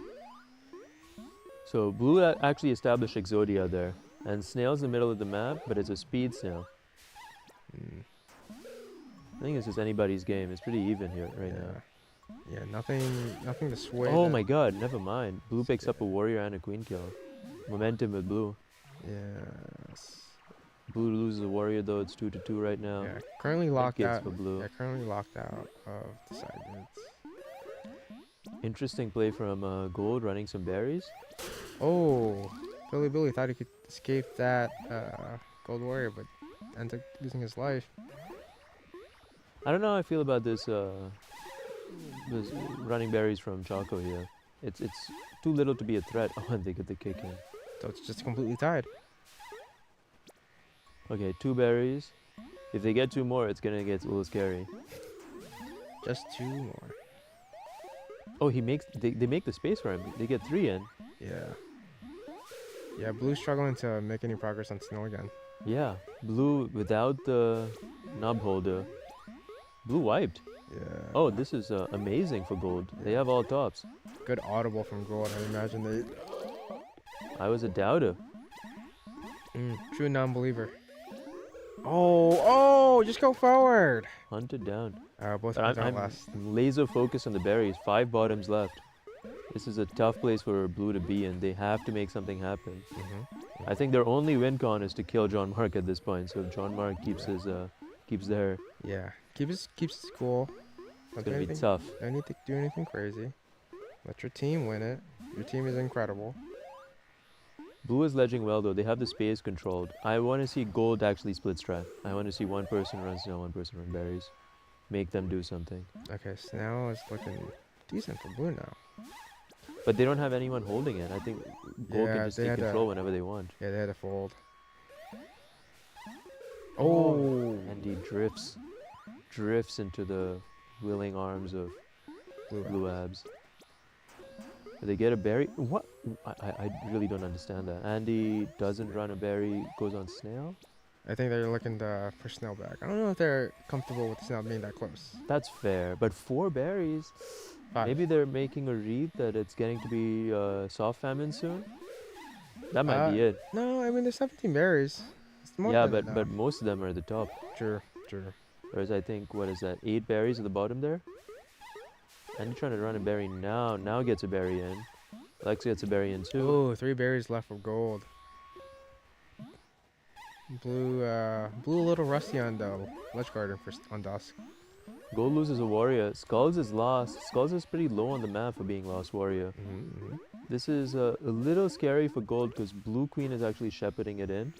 Speaker 4: So Blue actually established Exodia there. And Snail's in the middle of the map, but it's a speed snail. I think it's just anybody's game. It's pretty even here right now.
Speaker 5: Yeah, nothing to sway.
Speaker 4: Oh
Speaker 5: the-
Speaker 4: my god, never mind. Blue picks up a warrior and a queen kill. Momentum with Blue.
Speaker 5: Yes.
Speaker 4: Blue loses a warrior though, it's 2-2 right now.
Speaker 5: Yeah, currently
Speaker 4: Big
Speaker 5: locked
Speaker 4: kids
Speaker 5: out.
Speaker 4: for Blue.
Speaker 5: Yeah, currently locked out of the side units.
Speaker 4: Interesting play from Gold running some berries.
Speaker 5: Oh, Philly Billy thought he could escape that Gold Warrior, but ended up losing his life.
Speaker 4: I don't know how I feel about this running berries from Choco here. It's too little to be a threat. Oh, and they get the kick in.
Speaker 5: So it's just completely tied.
Speaker 4: Okay, 2 berries. If they get 2 more, it's gonna get a little scary.
Speaker 5: Just 2 more.
Speaker 4: Oh, they make the space for him. They get 3 in.
Speaker 5: Yeah. Yeah, Blue's struggling to make any progress on Snow again.
Speaker 4: Yeah, Blue without the nub holder. Blue wiped.
Speaker 5: Yeah.
Speaker 4: Oh, this is amazing for Gold. They have all tops.
Speaker 5: Good audible from Gold. I imagine they.
Speaker 4: I was a doubter.
Speaker 5: True non-believer. Oh, just go forward.
Speaker 4: Hunted down.
Speaker 5: Both
Speaker 4: But
Speaker 5: points out
Speaker 4: I'm
Speaker 5: last.
Speaker 4: laser focused on the berries. 5 bottoms left. This is a tough place for Blue to be in. They have to make something happen. I think their only win con is to kill John Mark at this point. So if John Mark keeps keeps there,
Speaker 5: Yeah, keeps his cool.
Speaker 4: it's gonna be tough.
Speaker 5: Don't need to do anything crazy. Let your team win it. Your team is incredible.
Speaker 4: Blue is ledging well though. They have the space controlled. I want to see Gold actually split strat. I want to see one person run snow, one person run berries. Make them do something.
Speaker 5: Okay, Snell is looking decent for Blue now.
Speaker 4: But they don't have anyone holding it. I think Gold
Speaker 5: Yeah,
Speaker 4: can just
Speaker 5: they
Speaker 4: take
Speaker 5: had to-
Speaker 4: control whenever they want.
Speaker 5: Yeah, they had to fold. Oh,
Speaker 4: And he drifts into the willing arms of Blue Abs. They get a berry. What? I really don't understand that. Andy doesn't run a berry, goes on Snail.
Speaker 5: I think they're looking to push Snell back. I don't know if they're comfortable with Snell being that close.
Speaker 4: That's fair. But 4 berries.
Speaker 5: 5.
Speaker 4: Maybe they're making a read that it's getting to be soft famine soon. That might be it.
Speaker 5: No, I mean there's 17 berries. It's more
Speaker 4: Yeah,
Speaker 5: than
Speaker 4: but
Speaker 5: enough.
Speaker 4: most of them are at the top.
Speaker 5: True.
Speaker 4: Whereas I think, what is that, 8 berries at the bottom there? And you're trying to run a berry now. Now gets a berry in. Lex gets a berry in too.
Speaker 5: Oh, 3 berries left for Gold. Blue a little rusty on the ledge garden on Dusk.
Speaker 4: Gold loses a warrior. Skulls is lost. Skulls is pretty low on the map for being lost warrior. This is a little scary for Gold because Blue Queen is actually shepherding it in.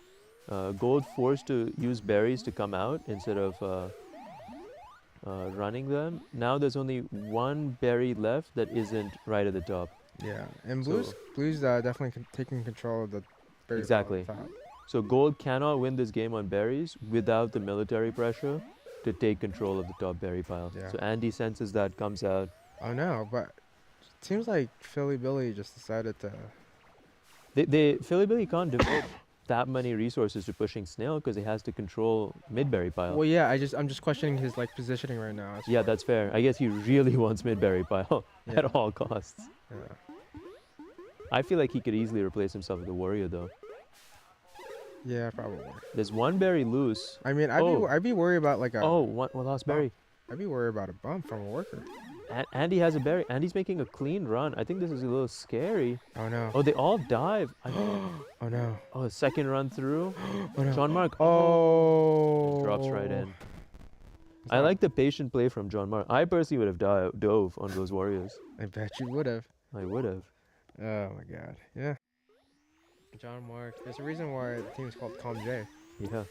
Speaker 4: Gold forced to use berries to come out instead of running them. Now there's only 1 berry left that isn't right at the top.
Speaker 5: Yeah, and
Speaker 4: So-
Speaker 5: Blue's definitely taking control of the berry pile
Speaker 4: Exactly.
Speaker 5: at the top.
Speaker 4: So Gold cannot win this game on berries without the military pressure to take control of the top berry pile.
Speaker 5: Yeah.
Speaker 4: So Andy senses that, comes out.
Speaker 5: Oh no, but it seems like Philly Billy just decided to.
Speaker 4: Philly Billy can't devote that many resources to pushing Snail because he has to control mid-berry pile.
Speaker 5: Well, yeah, I'm just questioning his positioning right now.
Speaker 4: Yeah, that's fair. I guess he really wants mid-berry pile
Speaker 5: Yeah.
Speaker 4: at all costs.
Speaker 5: Yeah.
Speaker 4: I feel like he could easily replace himself with a warrior though.
Speaker 5: Yeah, probably.
Speaker 4: There's 1 berry loose.
Speaker 5: I mean,
Speaker 4: Oh.
Speaker 5: I'd be worried about like a.
Speaker 4: Oh, one lost berry.
Speaker 5: I'd be worried about a bump from a worker.
Speaker 4: Andy has a berry. Andy's making a clean run. I think this is a little scary.
Speaker 5: Oh no.
Speaker 4: Oh, they all dive.
Speaker 5: Oh no.
Speaker 4: Oh, second run through.
Speaker 5: Oh no.
Speaker 4: John Mark.
Speaker 5: Oh.
Speaker 4: Drops right in. I like the patient play from John Mark. I personally would have dove on those warriors.
Speaker 5: I bet you would have.
Speaker 4: I would have.
Speaker 5: Oh my god. Yeah. John Mark. There's a reason why the team is called Calm J.
Speaker 4: Yeah.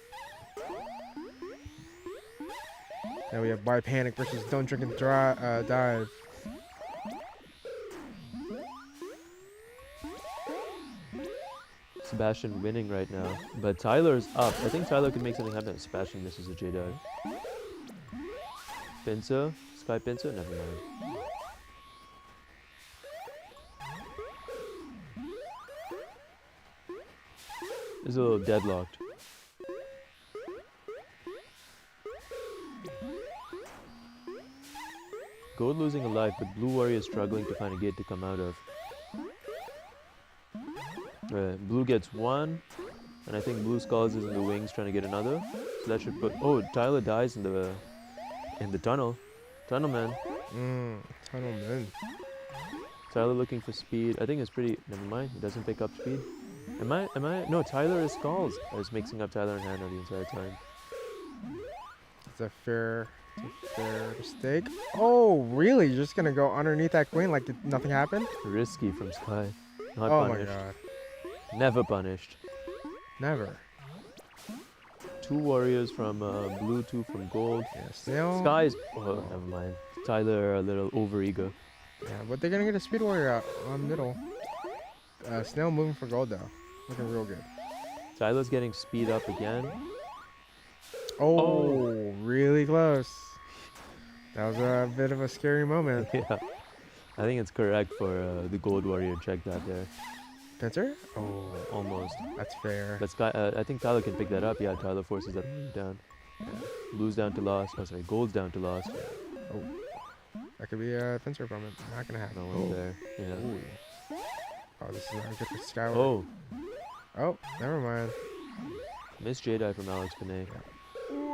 Speaker 5: Now we have Buy Panic versus Don't Drink and Dive.
Speaker 4: Sebastian winning right now. But Tyler's up. I think Tyler could make something happen. Sebastian misses a J-dive. Pincer. Sky Pincer? Never mind. is a little deadlocked. Gold losing a life, but Blue Warrior is struggling to find a gate to come out of. Blue gets one, and I think Blue Skulls is in the wings trying to get another. So that should put. Oh, Tyler dies in the tunnel. Tunnel man.
Speaker 5: Tunnel man.
Speaker 4: Tyler looking for speed. I think it's pretty. Never mind. He doesn't pick up speed. Am I? No, Tyler is Skulls. I was mixing up Tyler and Hannah the entire time.
Speaker 5: It's a fair mistake. Oh, really? You're just gonna go underneath that queen like nothing happened?
Speaker 4: Risky from Sky. Not
Speaker 5: Oh
Speaker 4: punished.
Speaker 5: my god.
Speaker 4: Never punished.
Speaker 5: Never.
Speaker 4: 2 warriors from Blue, 2 from Gold.
Speaker 5: Yeah, Snail.
Speaker 4: Sky's. Oh, never mind. Tyler a little overeager.
Speaker 5: Yeah, but they're gonna get a speed warrior out on middle. Snail moving for gold though. Looking real good.
Speaker 4: Tyler's getting speed up again.
Speaker 5: Oh, really close. That was a bit of a scary moment.
Speaker 4: Yeah. I think it's correct for the Gold Warrior. Check that there.
Speaker 5: Pincer? Oh,
Speaker 4: Almost.
Speaker 5: that's fair.
Speaker 4: But Sky, I think Tyler can pick that up. Yeah, Tyler forces that down. Blue's down to lost. Oh, sorry. Gold's down to lost.
Speaker 5: Oh, that could be a pincer moment. Not gonna happen.
Speaker 4: No one's there. Yeah.
Speaker 5: Oh, this is not good for Skyward.
Speaker 4: Oh,
Speaker 5: Oh, never mind.
Speaker 4: missed Jedi from Alex Benet.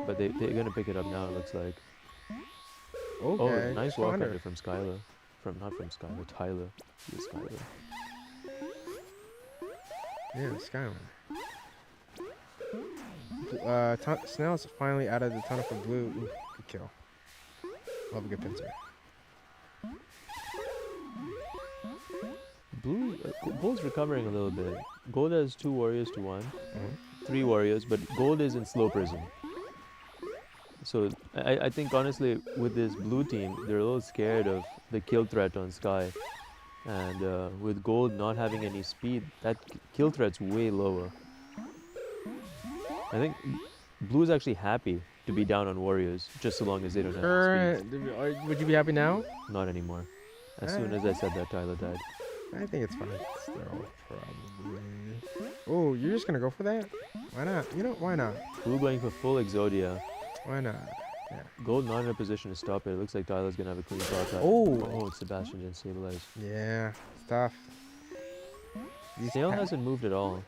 Speaker 4: But they're going to pick it up now, it looks like.
Speaker 5: Okay.
Speaker 4: Oh, nice
Speaker 5: just
Speaker 4: walk
Speaker 5: under.
Speaker 4: under from Skylar. Not from Skylar, Tyler. He is Skylar.
Speaker 5: Yeah, Skyward. Snail's finally out of the tunnel for Blue. Ooh, good kill. Love a good pincer.
Speaker 4: Blue, Gold's recovering a little bit. Gold has 2 warriors to 1.
Speaker 5: Mhm.
Speaker 4: 3 warriors, but Gold is in slow prison. So I think honestly with this blue team, they're a little scared of the kill threat on Sky. And with Gold not having any speed, that kill threat's way lower. I think Blue's actually happy to be down on warriors, just so long as they don't have any speed.
Speaker 5: Would you be happy now?
Speaker 4: Not anymore. As soon as I said that, Tyler died.
Speaker 5: I think it's fine. Still, probably. Oh, you're just gonna go for that? Why not? You know, why not?
Speaker 4: Blue going for full Exodia.
Speaker 5: Why not?
Speaker 4: Gold not in a position to stop it. It looks like Tyler's gonna have a clean shot.
Speaker 5: Oh.
Speaker 4: Sebastian didn't stabilize.
Speaker 5: Yeah, it's tough.
Speaker 4: Snail hasn't moved at all.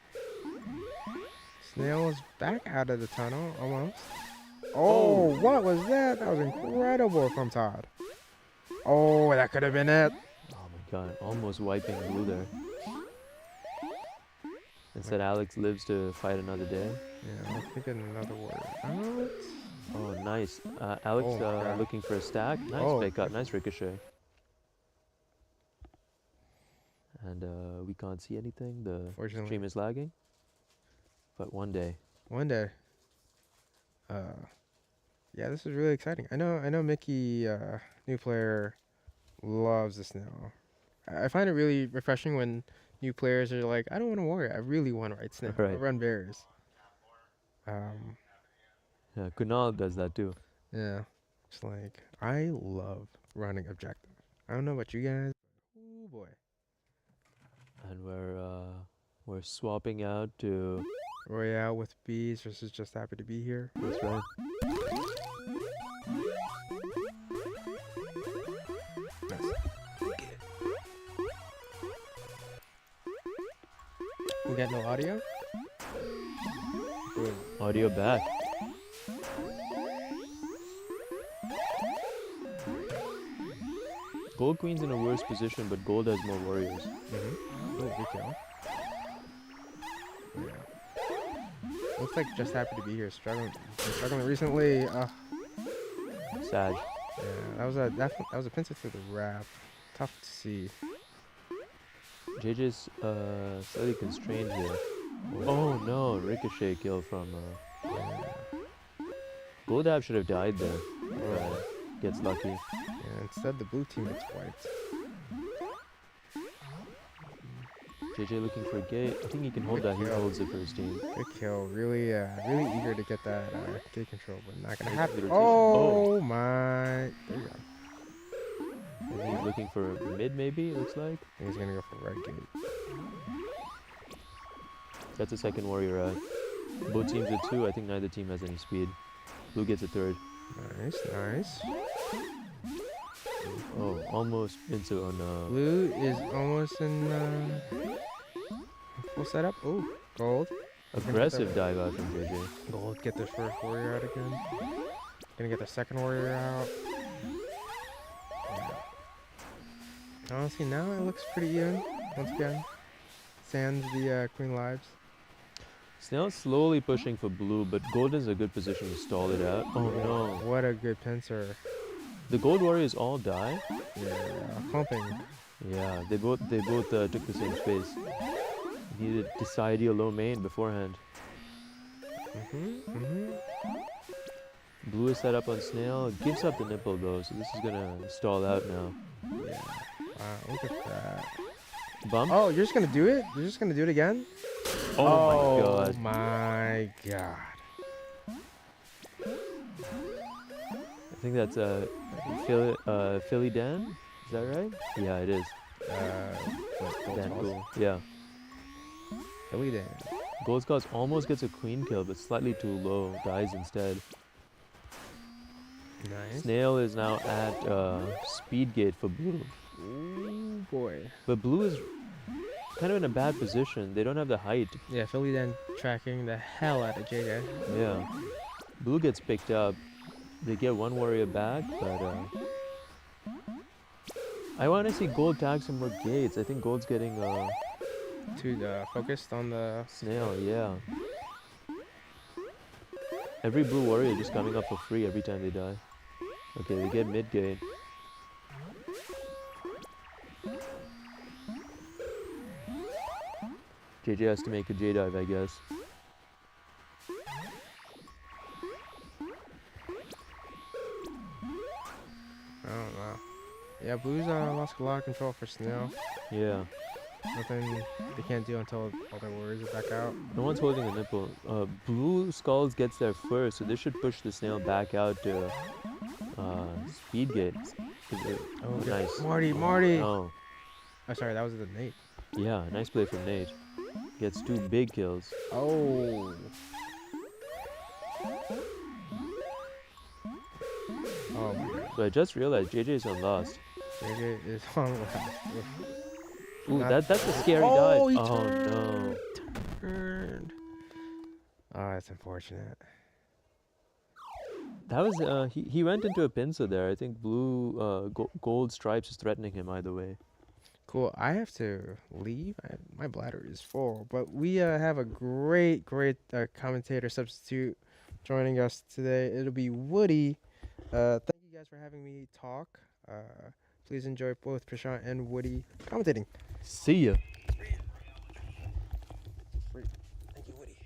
Speaker 5: Snail is back out of the tunnel, almost. Oh, what was that? That was incredible from Todd. Oh, that could have been it.
Speaker 4: Oh my god, almost wiping Blue there. Instead, Alex lives to fight another day.
Speaker 5: Yeah, I'm thinking another word. Out.
Speaker 4: Oh, nice. Alex
Speaker 5: Oh, God.
Speaker 4: looking for a stack. Nice
Speaker 5: Oh,
Speaker 4: pick up, nice ricochet. And we can't see anything. The
Speaker 5: Fortunately.
Speaker 4: stream is lagging. But one day.
Speaker 5: One day. Yeah, this is really exciting. I know Mickey, new player, loves the Snail. I find it really refreshing when new players are like, I don't want to warrior. I really want to ride Snail.
Speaker 4: Right.
Speaker 5: I'll run bears.
Speaker 4: Yeah, Kunal does that too.
Speaker 5: Yeah. It's like, I love running objective. I don't know about you guys. Oh boy.
Speaker 4: And we're swapping out to.
Speaker 5: Royale with bees versus just happy to be here.
Speaker 4: That's right.
Speaker 5: Nice. We got no audio? Good.
Speaker 4: Audio back. Gold Queen's in a worse position, but Gold has more warriors.
Speaker 5: Mm-hmm. Oh, good kill. Yeah. Looks like just happy to be here. Struggling recently.
Speaker 4: Sag.
Speaker 5: Yeah, that was a pincer through the wrap. Tough to see.
Speaker 4: JJ's slightly constrained here. Oh no, ricochet kill from. Goldab should have died there. Gets lucky.
Speaker 5: Yeah, instead the blue team gets wiped.
Speaker 4: JJ looking for a gate. I think he can hold that. He holds it for his team.
Speaker 5: Good kill. Really, really eager to get that gate control, but not gonna
Speaker 4: Great
Speaker 5: happen.
Speaker 4: rotation.
Speaker 5: Oh my! There you go.
Speaker 4: I think he's looking for mid, maybe. It looks like.
Speaker 5: I think he's gonna go for red gate.
Speaker 4: That's a second warrior out. Both teams with 2. I think neither team has any speed. Blue gets a 3rd.
Speaker 5: Nice, nice.
Speaker 4: Oh, almost into on.
Speaker 5: Blue is almost in full setup. Oh, gold.
Speaker 4: Aggressive dive out from JJ.
Speaker 5: Gold, get their first warrior out again. Gonna get the second warrior out. Yeah. Honestly, now it looks pretty even. Once again, sans the queen lives.
Speaker 4: Snail's slowly pushing for blue, but gold is a good position to stall it out. Oh no.
Speaker 5: What a good pincer.
Speaker 4: The gold warriors all die?
Speaker 5: Yeah, pumping.
Speaker 4: Yeah, they both took the same space. Needed to decide your low main beforehand. Blue is set up on Snail. Gives up the nipple though, so this is gonna stall out now.
Speaker 5: Yeah. Wow, look at that.
Speaker 4: Bump?
Speaker 5: Oh, you're just gonna do it? You're just gonna do it again?
Speaker 4: Oh my god.
Speaker 5: My god.
Speaker 4: I think that's Philly Dan? Is that right? Yeah, it is. Dan Cool. Yeah.
Speaker 5: Philly Dan.
Speaker 4: Gold Scouts almost gets a queen kill, but slightly too low. Dies instead.
Speaker 5: Nice.
Speaker 4: Snail is now at speed gate for blue.
Speaker 5: Ooh, boy.
Speaker 4: But blue is kind of in a bad position. They don't have the height.
Speaker 5: Yeah, Philly Dan tracking the hell out of JJ.
Speaker 4: Yeah. Blue gets picked up. They get one warrior back, but I want to see gold tag some more gates. I think gold's getting
Speaker 5: Too focused on the
Speaker 4: Snail, yeah. Every blue warrior just coming up for free every time they die. Okay, they get mid gate. JJ has to make a J dive, I guess.
Speaker 5: I don't know. Yeah, Blue's lost a lot of control for Snail.
Speaker 4: Yeah.
Speaker 5: Nothing they can't do until all their warriors are back out.
Speaker 4: No one's holding a nipple. Blue Skulls gets there first, so they should push the Snail back out to speed gate.
Speaker 5: Oh,
Speaker 4: Nice.
Speaker 5: Marty, Marty!
Speaker 4: Oh,
Speaker 5: Oh, sorry, that was the Nate.
Speaker 4: yeah, nice play from Nate. Gets 2 big kills.
Speaker 5: Oh. Oh my god.
Speaker 4: So I just realized JJ is on lost.
Speaker 5: JJ is on last.
Speaker 4: Ooh,
Speaker 5: Not-
Speaker 4: that's a scary
Speaker 5: Oh,
Speaker 4: dive.
Speaker 5: he
Speaker 4: Oh no.
Speaker 5: Turned. Oh, that's unfortunate.
Speaker 4: That was he went into a pincer there. I think blue gold stripes is threatening him either way.
Speaker 5: Cool. I have to leave. My bladder is full. But we have a great commentator substitute joining us today. It'll be Woody. Thank you guys for having me talk. Please enjoy both Prashant and Woody commentating.
Speaker 4: See ya.
Speaker 6: Thank you, Woody.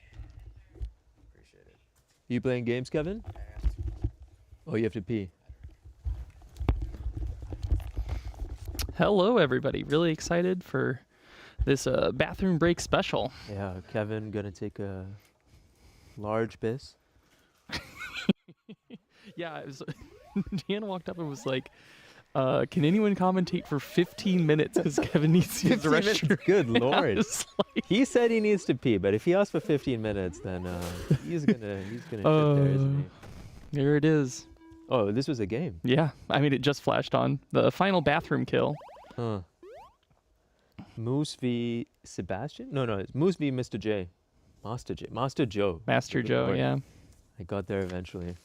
Speaker 6: Appreciate it.
Speaker 4: You playing games, Kevin? Oh, you have to pee.
Speaker 8: Hello, everybody. Really excited for this bathroom break special.
Speaker 4: Yeah, Kevin gonna take a large piss.
Speaker 8: Yeah, it was, Dan walked up and was like, can anyone commentate for 15 minutes because Kevin needs to use the
Speaker 4: 15 minutes?
Speaker 8: restroom?
Speaker 4: Good
Speaker 8: And I
Speaker 4: lord.
Speaker 8: was like,
Speaker 4: He said he needs to pee, but if he asks for 15 minutes, then he's gonna sit there, isn't he?
Speaker 8: There it is.
Speaker 4: Oh, this was a game.
Speaker 8: Yeah, I mean, it just flashed on. The final bathroom kill.
Speaker 4: Huh. Moose v Sebastian? No, it's Moose v Mr. J. Master J. Master Joe.
Speaker 8: Master
Speaker 4: Good
Speaker 8: Joe,
Speaker 4: lord.
Speaker 8: yeah.
Speaker 4: I got there eventually.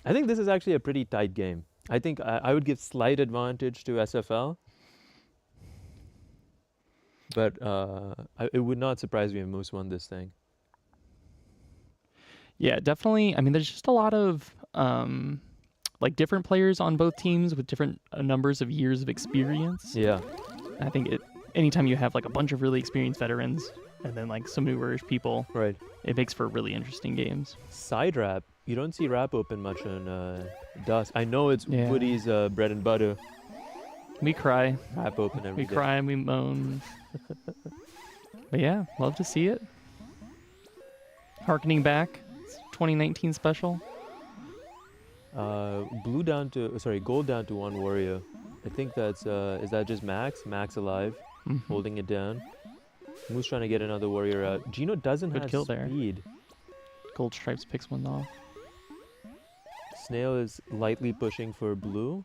Speaker 4: I think this is actually a pretty tight game. I think I would give slight advantage to SFL. But it would not surprise me if Moose won this thing.
Speaker 8: Yeah, definitely. I mean, there's just a lot of like different players on both teams with different numbers of years of experience.
Speaker 4: Yeah.
Speaker 8: I think anytime you have like a bunch of really experienced veterans and then like some newer people,
Speaker 4: Right.
Speaker 8: it makes for really interesting games.
Speaker 4: Side rap. You don't see rap open much on Dusk. I know it's
Speaker 8: Yeah.
Speaker 4: Woody's bread and butter.
Speaker 8: We cry,
Speaker 4: Rap open every
Speaker 8: we
Speaker 4: day.
Speaker 8: cry, and we moan. But yeah, love to see it. Harkening back, it's 2019 special.
Speaker 4: Gold down to 1 warrior. I think that's is that just Max? Max alive,
Speaker 8: Mhm.
Speaker 4: holding it down. Moose trying to get another warrior out. Gino doesn't
Speaker 8: Good
Speaker 4: have
Speaker 8: kill there.
Speaker 4: speed.
Speaker 8: Gold Stripes picks one off.
Speaker 4: Snail is lightly pushing for blue.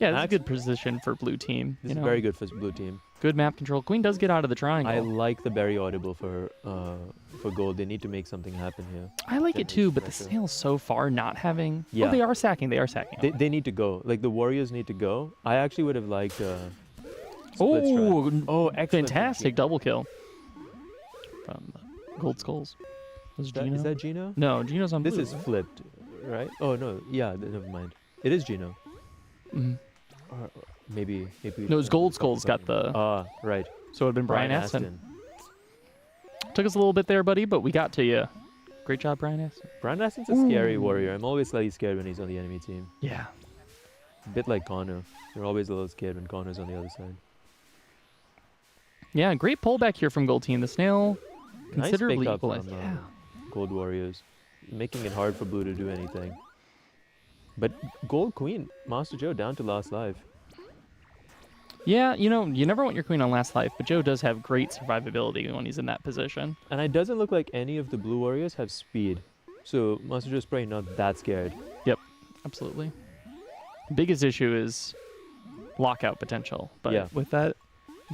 Speaker 8: Yeah, that's a
Speaker 4: Max-
Speaker 8: good position for blue team.
Speaker 4: This
Speaker 8: you
Speaker 4: is
Speaker 8: know?
Speaker 4: very good for blue team.
Speaker 8: Good map control. Queen does get out of the triangle.
Speaker 4: I like the berry audible for gold. They need to make something happen here.
Speaker 8: I like it too, but the
Speaker 4: pressure.
Speaker 8: snails so far not having.
Speaker 4: Yeah.
Speaker 8: Oh, they are sacking. They are sacking.
Speaker 4: They need to go. Like the warriors need to go. I actually would have liked split strat.
Speaker 8: Oh,
Speaker 4: excellent.
Speaker 8: fantastic double kill from Gold Skulls. Was
Speaker 4: Is that,
Speaker 8: Gino?
Speaker 4: is that Gino?
Speaker 8: No, Gino's on
Speaker 4: This
Speaker 8: blue.
Speaker 4: is flipped, right? Oh no, yeah. Never mind. It is Gino.
Speaker 8: Mhm.
Speaker 4: Or maybe.
Speaker 8: No, it's Gold Skulls got the.
Speaker 4: right.
Speaker 8: So it would have been Brian Aston. Took us a little bit there, buddy, but we got to you. Great job, Brian Aston.
Speaker 4: Brian Aston's a scary
Speaker 8: Ooh.
Speaker 4: warrior. I'm always slightly scared when he's on the enemy team.
Speaker 8: Yeah.
Speaker 4: A bit like Connor. You're always a little scared when Connor's on the other side.
Speaker 8: Yeah, great pullback here from Gold Team. The snail
Speaker 4: Nice
Speaker 8: considerably
Speaker 4: pick up
Speaker 8: equalized.
Speaker 4: from,
Speaker 8: Yeah.
Speaker 4: Gold Warriors, making it hard for Blue to do anything. But Gold Queen, Master Joe down to last life.
Speaker 8: Yeah, you know, you never want your queen on last life, but Joe does have great survivability when he's in that position.
Speaker 4: And it doesn't look like any of the Blue Warriors have speed. So Master Joe's probably not that scared.
Speaker 8: Absolutely. Biggest issue is lockout potential. But
Speaker 4: Yeah.
Speaker 8: with that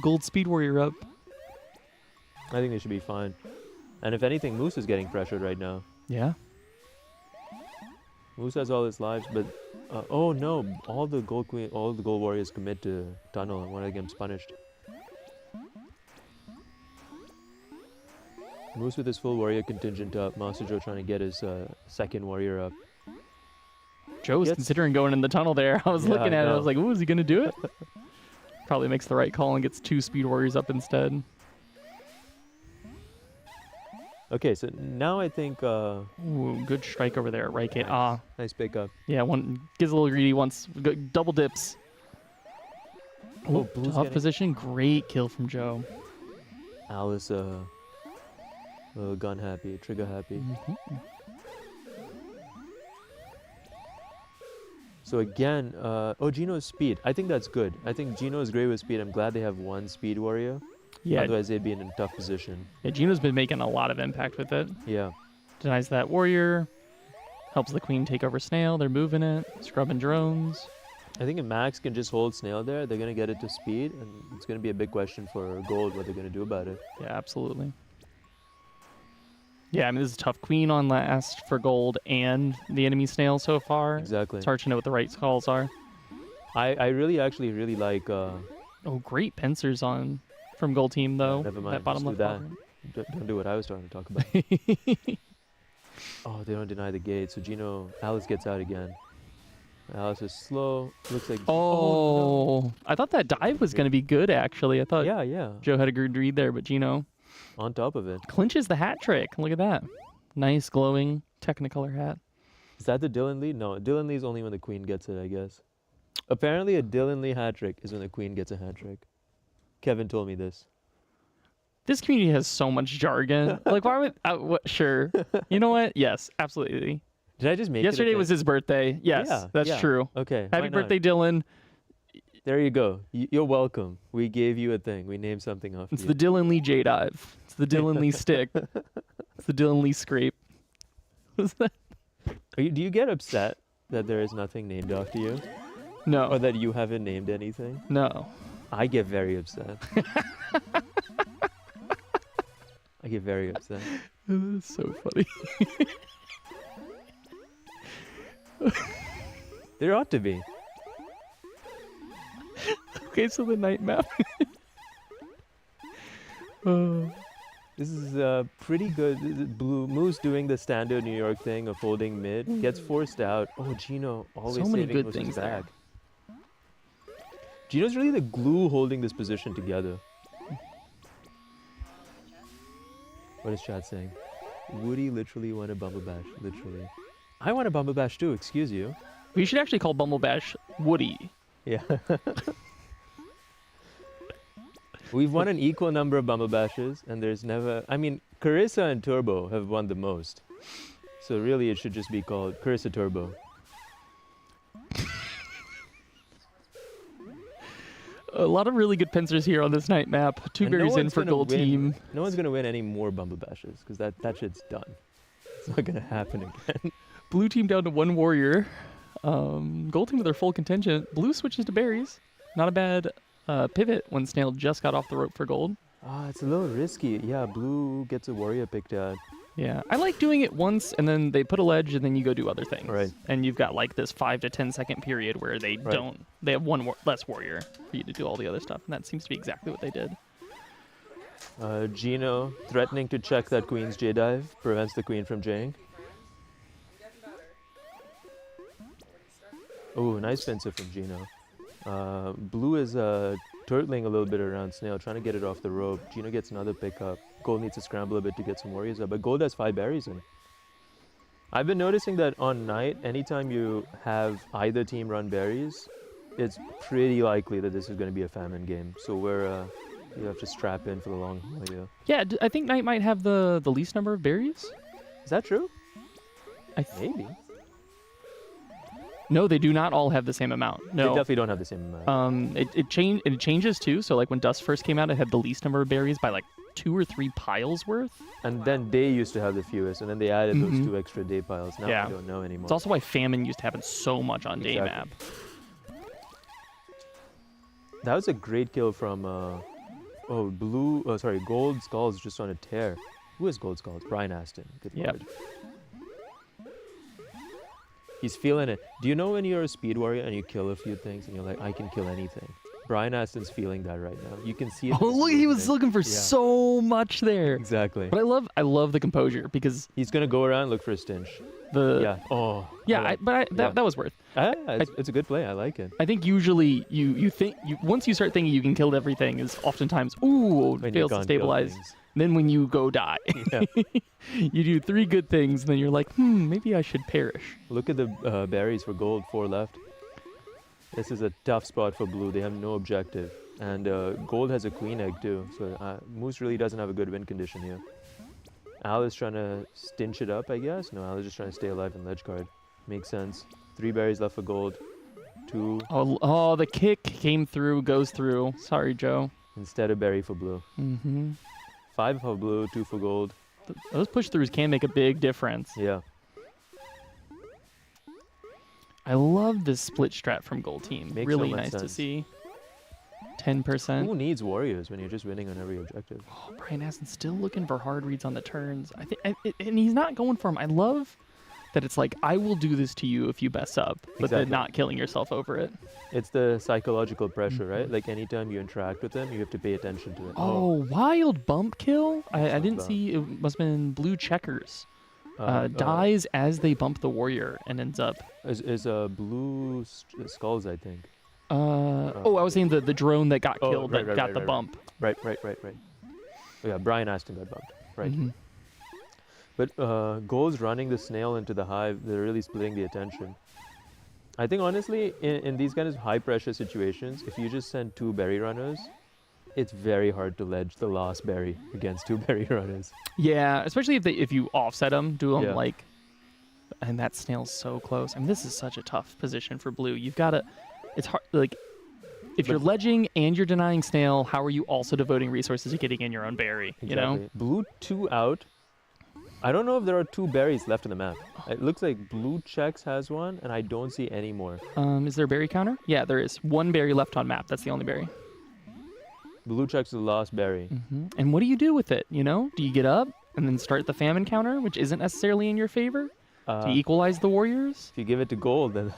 Speaker 8: Gold Speed Warrior up,
Speaker 4: I think they should be fine. And if anything, Moose is getting pressured right now.
Speaker 8: yeah.
Speaker 4: Moose has all his lives, but oh no, all the Gold Warriors commit to tunnel, and one of them gets punished. Moose with his full warrior contingent up. Master Joe trying to get his second warrior up.
Speaker 8: Joe was
Speaker 4: Gets-
Speaker 8: considering going in the tunnel there. I was
Speaker 4: Yeah,
Speaker 8: looking
Speaker 4: I
Speaker 8: at it. I
Speaker 4: know.
Speaker 8: was like, ooh, is he going to do it? Probably makes the right call and gets 2 Speed Warriors up instead.
Speaker 4: Okay, so now I think
Speaker 8: Ooh, good strike over there. Right gate. Ah,
Speaker 4: nice pickup.
Speaker 8: yeah, one gets a little greedy once. Double dips.
Speaker 4: Oh,
Speaker 8: Ooh,
Speaker 4: Blue's
Speaker 8: tough
Speaker 4: getting-
Speaker 8: position. Great kill from Joe.
Speaker 4: Alice, gun happy, trigger happy.
Speaker 8: Mhm.
Speaker 4: So again, Gino's speed. I think that's good. I think Gino is great with speed. I'm glad they have one speed warrior.
Speaker 8: Yeah,
Speaker 4: Otherwise, they'd be in a tough position.
Speaker 8: yeah, Gino's been making a lot of impact with it.
Speaker 4: Yeah.
Speaker 8: Denies that warrior. Helps the queen take over snail. They're moving it. Scrubbing drones.
Speaker 4: I think if Max can just hold Snail there, they're going to get it to speed. And it's going to be a big question for Gold what they're going to do about it.
Speaker 8: Yeah, absolutely. Yeah, I mean, this is a tough queen on last for gold and the enemy snail so far.
Speaker 4: Exactly.
Speaker 8: It's hard to know what the right calls are.
Speaker 4: I really like...
Speaker 8: Oh, great pincers on from gold team, though.
Speaker 4: never mind,
Speaker 8: That bottom
Speaker 4: just do
Speaker 8: left
Speaker 4: that. Don't do what I was trying to talk about.
Speaker 8: quadrant.
Speaker 4: Oh, they don't deny the gate. So Alice gets out again. Alice is slow. Looks like...
Speaker 8: Oh, I thought that dive was going to be good, actually. I thought
Speaker 4: Yeah.
Speaker 8: Joe had a good read there, but Gino
Speaker 4: On top of it.
Speaker 8: clinches the hat trick. Look at that. Nice, glowing Technicolor hat.
Speaker 4: Is that the Dylan Lee? No, Dylan Lee is only when the queen gets it, I guess. Apparently, a Dylan Lee hat trick is when the queen gets a hat trick. Kevin told me this.
Speaker 8: This community has so much jargon. Like, why would... sure. You know what? Yes, absolutely.
Speaker 4: Did I just make
Speaker 8: Yesterday
Speaker 4: it a
Speaker 8: was
Speaker 4: thing?
Speaker 8: his birthday. Yes,
Speaker 4: Yeah,
Speaker 8: that's
Speaker 4: yeah.
Speaker 8: true.
Speaker 4: Okay.
Speaker 8: Happy
Speaker 4: why not?
Speaker 8: birthday, Dylan.
Speaker 4: There you go. You're welcome. We gave you a thing. We named something off
Speaker 8: It's
Speaker 4: you.
Speaker 8: the Dylan Lee J dive. It's the Dylan Lee stick. It's the Dylan Lee scrape. What's that?
Speaker 4: Do you get upset that there is nothing named after you? Or
Speaker 8: No,
Speaker 4: that you haven't named anything?
Speaker 8: no.
Speaker 4: I get very upset. I get very upset.
Speaker 8: That's so funny.
Speaker 4: There ought to be.
Speaker 8: Okay, so the night map. Oh.
Speaker 4: This is pretty good. This is Blue Moose doing the standard New York thing of holding mid. Gets forced out. Oh, Gino always
Speaker 8: So many
Speaker 4: saving
Speaker 8: good
Speaker 4: Moose's
Speaker 8: things there.
Speaker 4: back. Gino's really the glue holding this position together. What is chat saying? Woody literally won a Bumble Bash. Literally. I want a Bumble Bash too, excuse you.
Speaker 8: We should actually call Bumble Bash Woody.
Speaker 4: Yeah. We've won an equal number of Bumble Bashes, and there's never... I mean, Carissa and Turbo have won the most. So really, it should just be called Carissa Turbo.
Speaker 8: A lot of really good pincers here on this night map. Two
Speaker 4: And no
Speaker 8: berries in
Speaker 4: one's
Speaker 8: for
Speaker 4: gonna
Speaker 8: gold
Speaker 4: win-
Speaker 8: team.
Speaker 4: No one's gonna win any more Bumble Bashes because that shit's done. It's not gonna happen again.
Speaker 8: Blue team down to one warrior. Gold team with their full contingent. Blue switches to berries. Not a bad pivot when Snail just got off the rope for gold.
Speaker 4: It's a little risky. Yeah, blue gets a warrior picked out.
Speaker 8: Yeah, I like doing it once and then they put a ledge and then you go do other things.
Speaker 4: Right.
Speaker 8: And you've got like this 5 to 10 second period where they
Speaker 4: Right.
Speaker 8: they have one less warrior for you to do all the other stuff. And that seems to be exactly what they did.
Speaker 4: Gino threatening to check that queen's J dive prevents the queen from Jing. Oh, nice pincer from Gino. Blue is turtling a little bit around Snail, trying to get it off the rope. Gino gets another pickup. Gold needs to scramble a bit to get some warriors up, but Gold has 5 berries in. I've been noticing that on night, anytime you have either team run berries, it's pretty likely that this is going to be a famine game. So you have to strap in for the long haul here.
Speaker 8: Yeah, I think Knight might have the least number of berries.
Speaker 4: Is that true?
Speaker 8: Maybe.
Speaker 4: Maybe.
Speaker 8: No, they do not all have the same amount.
Speaker 4: They
Speaker 8: No.
Speaker 4: definitely don't have the same amount.
Speaker 8: It changes too. So like when Dust first came out, it had the least number of berries by like 2 or 3 piles worth.
Speaker 4: And then they used to have the fewest, and then they added those
Speaker 8: Mhm.
Speaker 4: 2 extra day piles. Now
Speaker 8: Yeah.
Speaker 4: I don't know anymore.
Speaker 8: It's also why famine used to happen so much on day map.
Speaker 4: Exactly. That was a great kill from Gold Skull's just on a tear. Who is Gold Skulls? Brian Aston. Good
Speaker 8: Yep.
Speaker 4: lord. He's feeling it. Do you know when you're a speed warrior and you kill a few things and you're like, I can kill anything? Brian Aston's feeling that right now. You can see it. in
Speaker 8: Oh
Speaker 4: his
Speaker 8: look, he was
Speaker 4: movement.
Speaker 8: looking for
Speaker 4: Yeah.
Speaker 8: so much there.
Speaker 4: Exactly.
Speaker 8: But I love the composure because
Speaker 4: He's gonna go around and look for a stinch.
Speaker 8: the
Speaker 4: Yeah. Oh.
Speaker 8: yeah,
Speaker 4: yeah.
Speaker 8: that was worth.
Speaker 4: It's a good play. I like it.
Speaker 8: I think usually you think once you start thinking you can kill everything is oftentimes
Speaker 4: When you
Speaker 8: fails to
Speaker 4: can't kill
Speaker 8: stabilize.
Speaker 4: things.
Speaker 8: Then when you go die,
Speaker 4: Yeah.
Speaker 8: you do 3 good things, and then you're like, maybe I should perish.
Speaker 4: Look at the berries for Gold. 4 left. This is a tough spot for Blue. They have no objective. And Gold has a queen egg too. So Moose really doesn't have a good win condition here. Al is trying to stinch it up, I guess. No, Al is just trying to stay alive in ledge guard. Makes sense. 3 berries left for Gold. 2
Speaker 8: Oh, the kick came through, goes through. Sorry, Joe.
Speaker 4: instead of berry for Blue.
Speaker 8: Mm-hmm.
Speaker 4: 5 for Blue, 2 for Gold.
Speaker 8: Those push throughs can make a big difference.
Speaker 4: Yeah.
Speaker 8: I love this split strat from Gold Team.
Speaker 4: Makes
Speaker 8: Really
Speaker 4: so much
Speaker 8: nice to
Speaker 4: sense.
Speaker 8: see. 10%.
Speaker 4: Who needs warriors when you're just winning on every objective?
Speaker 8: Oh, Brian Aston's still looking for hard reads on the turns. I think, and he's not going for them. I love that it's like, I will do this to you if you mess up, but then
Speaker 4: Exactly.
Speaker 8: not killing yourself over it.
Speaker 4: It's the psychological pressure, right? Like anytime you interact with them, you have to pay attention to it.
Speaker 8: Oh, wild bump kill? I
Speaker 4: Wild
Speaker 8: didn't
Speaker 4: bump.
Speaker 8: see. It must have been blue checkers.
Speaker 4: Uh,
Speaker 8: Dies as they bump the warrior and ends up.
Speaker 4: Is blue skulls, I think.
Speaker 8: I was saying the drone that got
Speaker 4: Oh,
Speaker 8: killed
Speaker 4: right,
Speaker 8: that
Speaker 4: right,
Speaker 8: got
Speaker 4: right,
Speaker 8: the
Speaker 4: right,
Speaker 8: bump.
Speaker 4: Right. Oh, yeah, Brian Aston got bumped. Right.
Speaker 8: Mhm.
Speaker 4: But Gold's running the snail into the hive. They're really splitting the attention. I think honestly, in these kind of high pressure situations, if you just send 2 berry runners, it's very hard to ledge the last berry against 2 berry runners.
Speaker 8: Yeah, especially if you offset them, do them
Speaker 4: Yeah.
Speaker 8: like, and that snail's so close. I mean, this is such a tough position for blue. You've got to, it's hard. Like, if you're ledging and you're denying snail, how are you also devoting resources to getting in your own berry? You know?
Speaker 4: Blue 2 out. I don't know if there are 2 berries left in the map. It looks like blue checks has one, and I don't see any more.
Speaker 8: Is there a berry counter? Yeah, there is 1 berry left on map. That's the only berry.
Speaker 4: Blue checks the last berry.
Speaker 8: And what do you do with it? You know, do you get up and then start the famine counter, which isn't necessarily in your favor? To equalize the warriors?
Speaker 4: If you give it to Gold, then